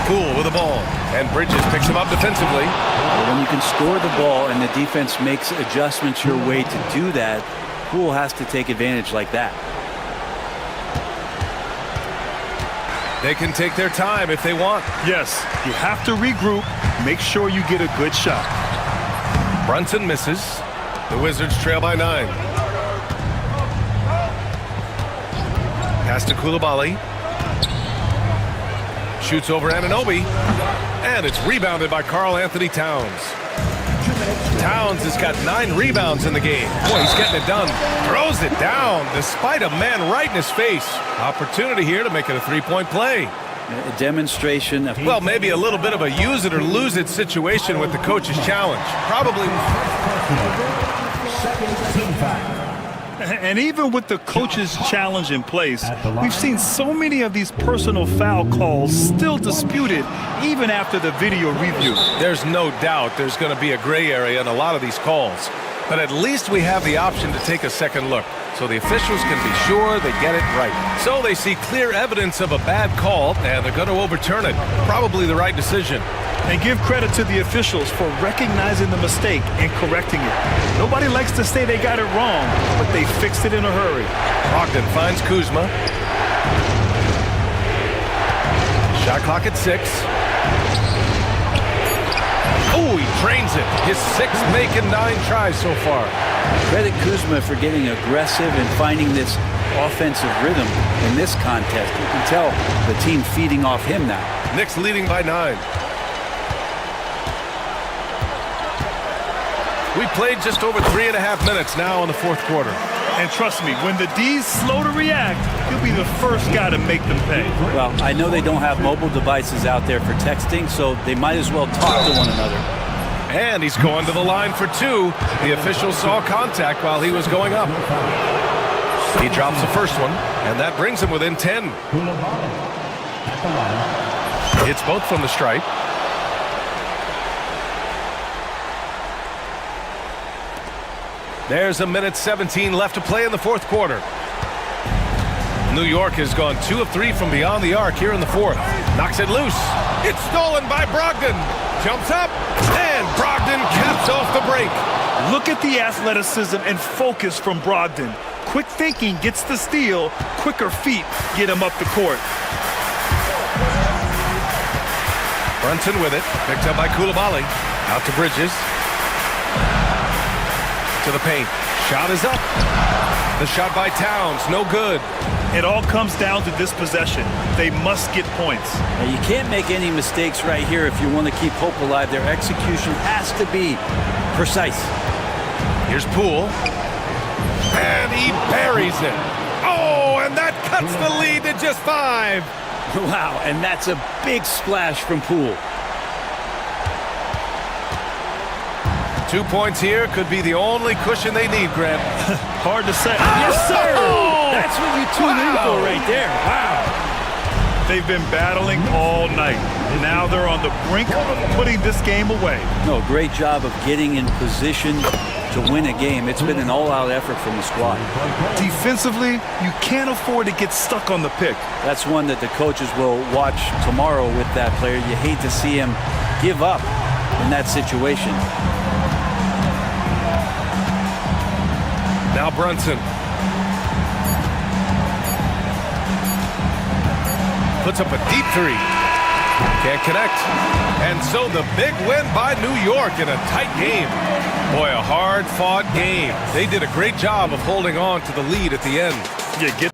Poole with the ball. And Bridges picks him up defensively. When you can score the ball and the defense makes adjustments your way to do that, Poole has to take advantage like that. They can take their time if they want. Yes, you have to regroup. Make sure you get a good shot. Brunson misses. The Wizards trail by 9. Pass to Koulibaly. Shoots over Anunoby. And it's rebounded by Karl Anthony Towns. Towns has got 9 rebounds in the game. Boy, he's getting it done. Throws it down despite a man right in his face. Opportunity here to make it a three-point play. A demonstration of... Well, maybe a little bit of a use it or lose it situation with the coach's challenge. Probably... And even with the coach's challenge in place, we've seen so many of these personal foul calls still disputed even after the video review. There's no doubt there's going to be a gray area in a lot of these calls. But at least we have the option to take a second look, so the officials can be sure they get it right. So they see clear evidence of a bad call, and they're going to overturn it. Probably the right decision. And give credit to the officials for recognizing the mistake and correcting it. Nobody likes to say they got it wrong, but they fixed it in a hurry. Brogdon finds Kuzma. Shot clock at 6. Oh, he drains it. His 6th make in 9 tries so far. Credit Kuzma for getting aggressive and finding this offensive rhythm in this contest. You can tell the team feeding off him now. Knicks leading by 9. We played just over 3.5 minutes now in the fourth quarter. And trust me, when the D's slow to react, he'll be the first guy to make them pay. Well, I know they don't have mobile devices out there for texting, so they might as well talk to one another. And he's going to the line for 2. The official saw contact while he was going up. He drops the first one, and that brings him within 10. Hits both from the stripe. There's a minute 17 left to play in the fourth quarter. New York has gone 2 of 3 from beyond the arc here in the fourth. Knocks it loose. It's stolen by Brogdon. Jumps up, and Brogdon caps off the break. Look at the athleticism and focus from Brogdon. Quick thinking gets the steal. Quicker feet get him up the court. Brunson with it. Picked up by Koulibaly. Out to Bridges. To the paint. Shot is up. The shot by Towns, no good. It all comes down to this possession. They must get points. Now, you can't make any mistakes right here if you want to keep hope alive. Their execution has to be precise. Here's Poole. And he buries it. Oh, and that cuts the lead to just 5. Wow, and that's a big splash from Poole. 2 points here could be the only cushion they need, Grant. Hard to say. Yes, sir! That's what you tune in for right there. Wow. They've been battling all night. Now they're on the brink of putting this game away. No, great job of getting in position to win a game. It's been an all-out effort from the squad. Defensively, you can't afford to get stuck on the pick. That's one that the coaches will watch tomorrow with that player. You hate to see him give up in that situation. Now Brunson. Puts up a deep 3. Can't connect. And so the big win by New York in a tight game. Boy, a hard-fought game. They did a great job of holding on to the lead at the end. You get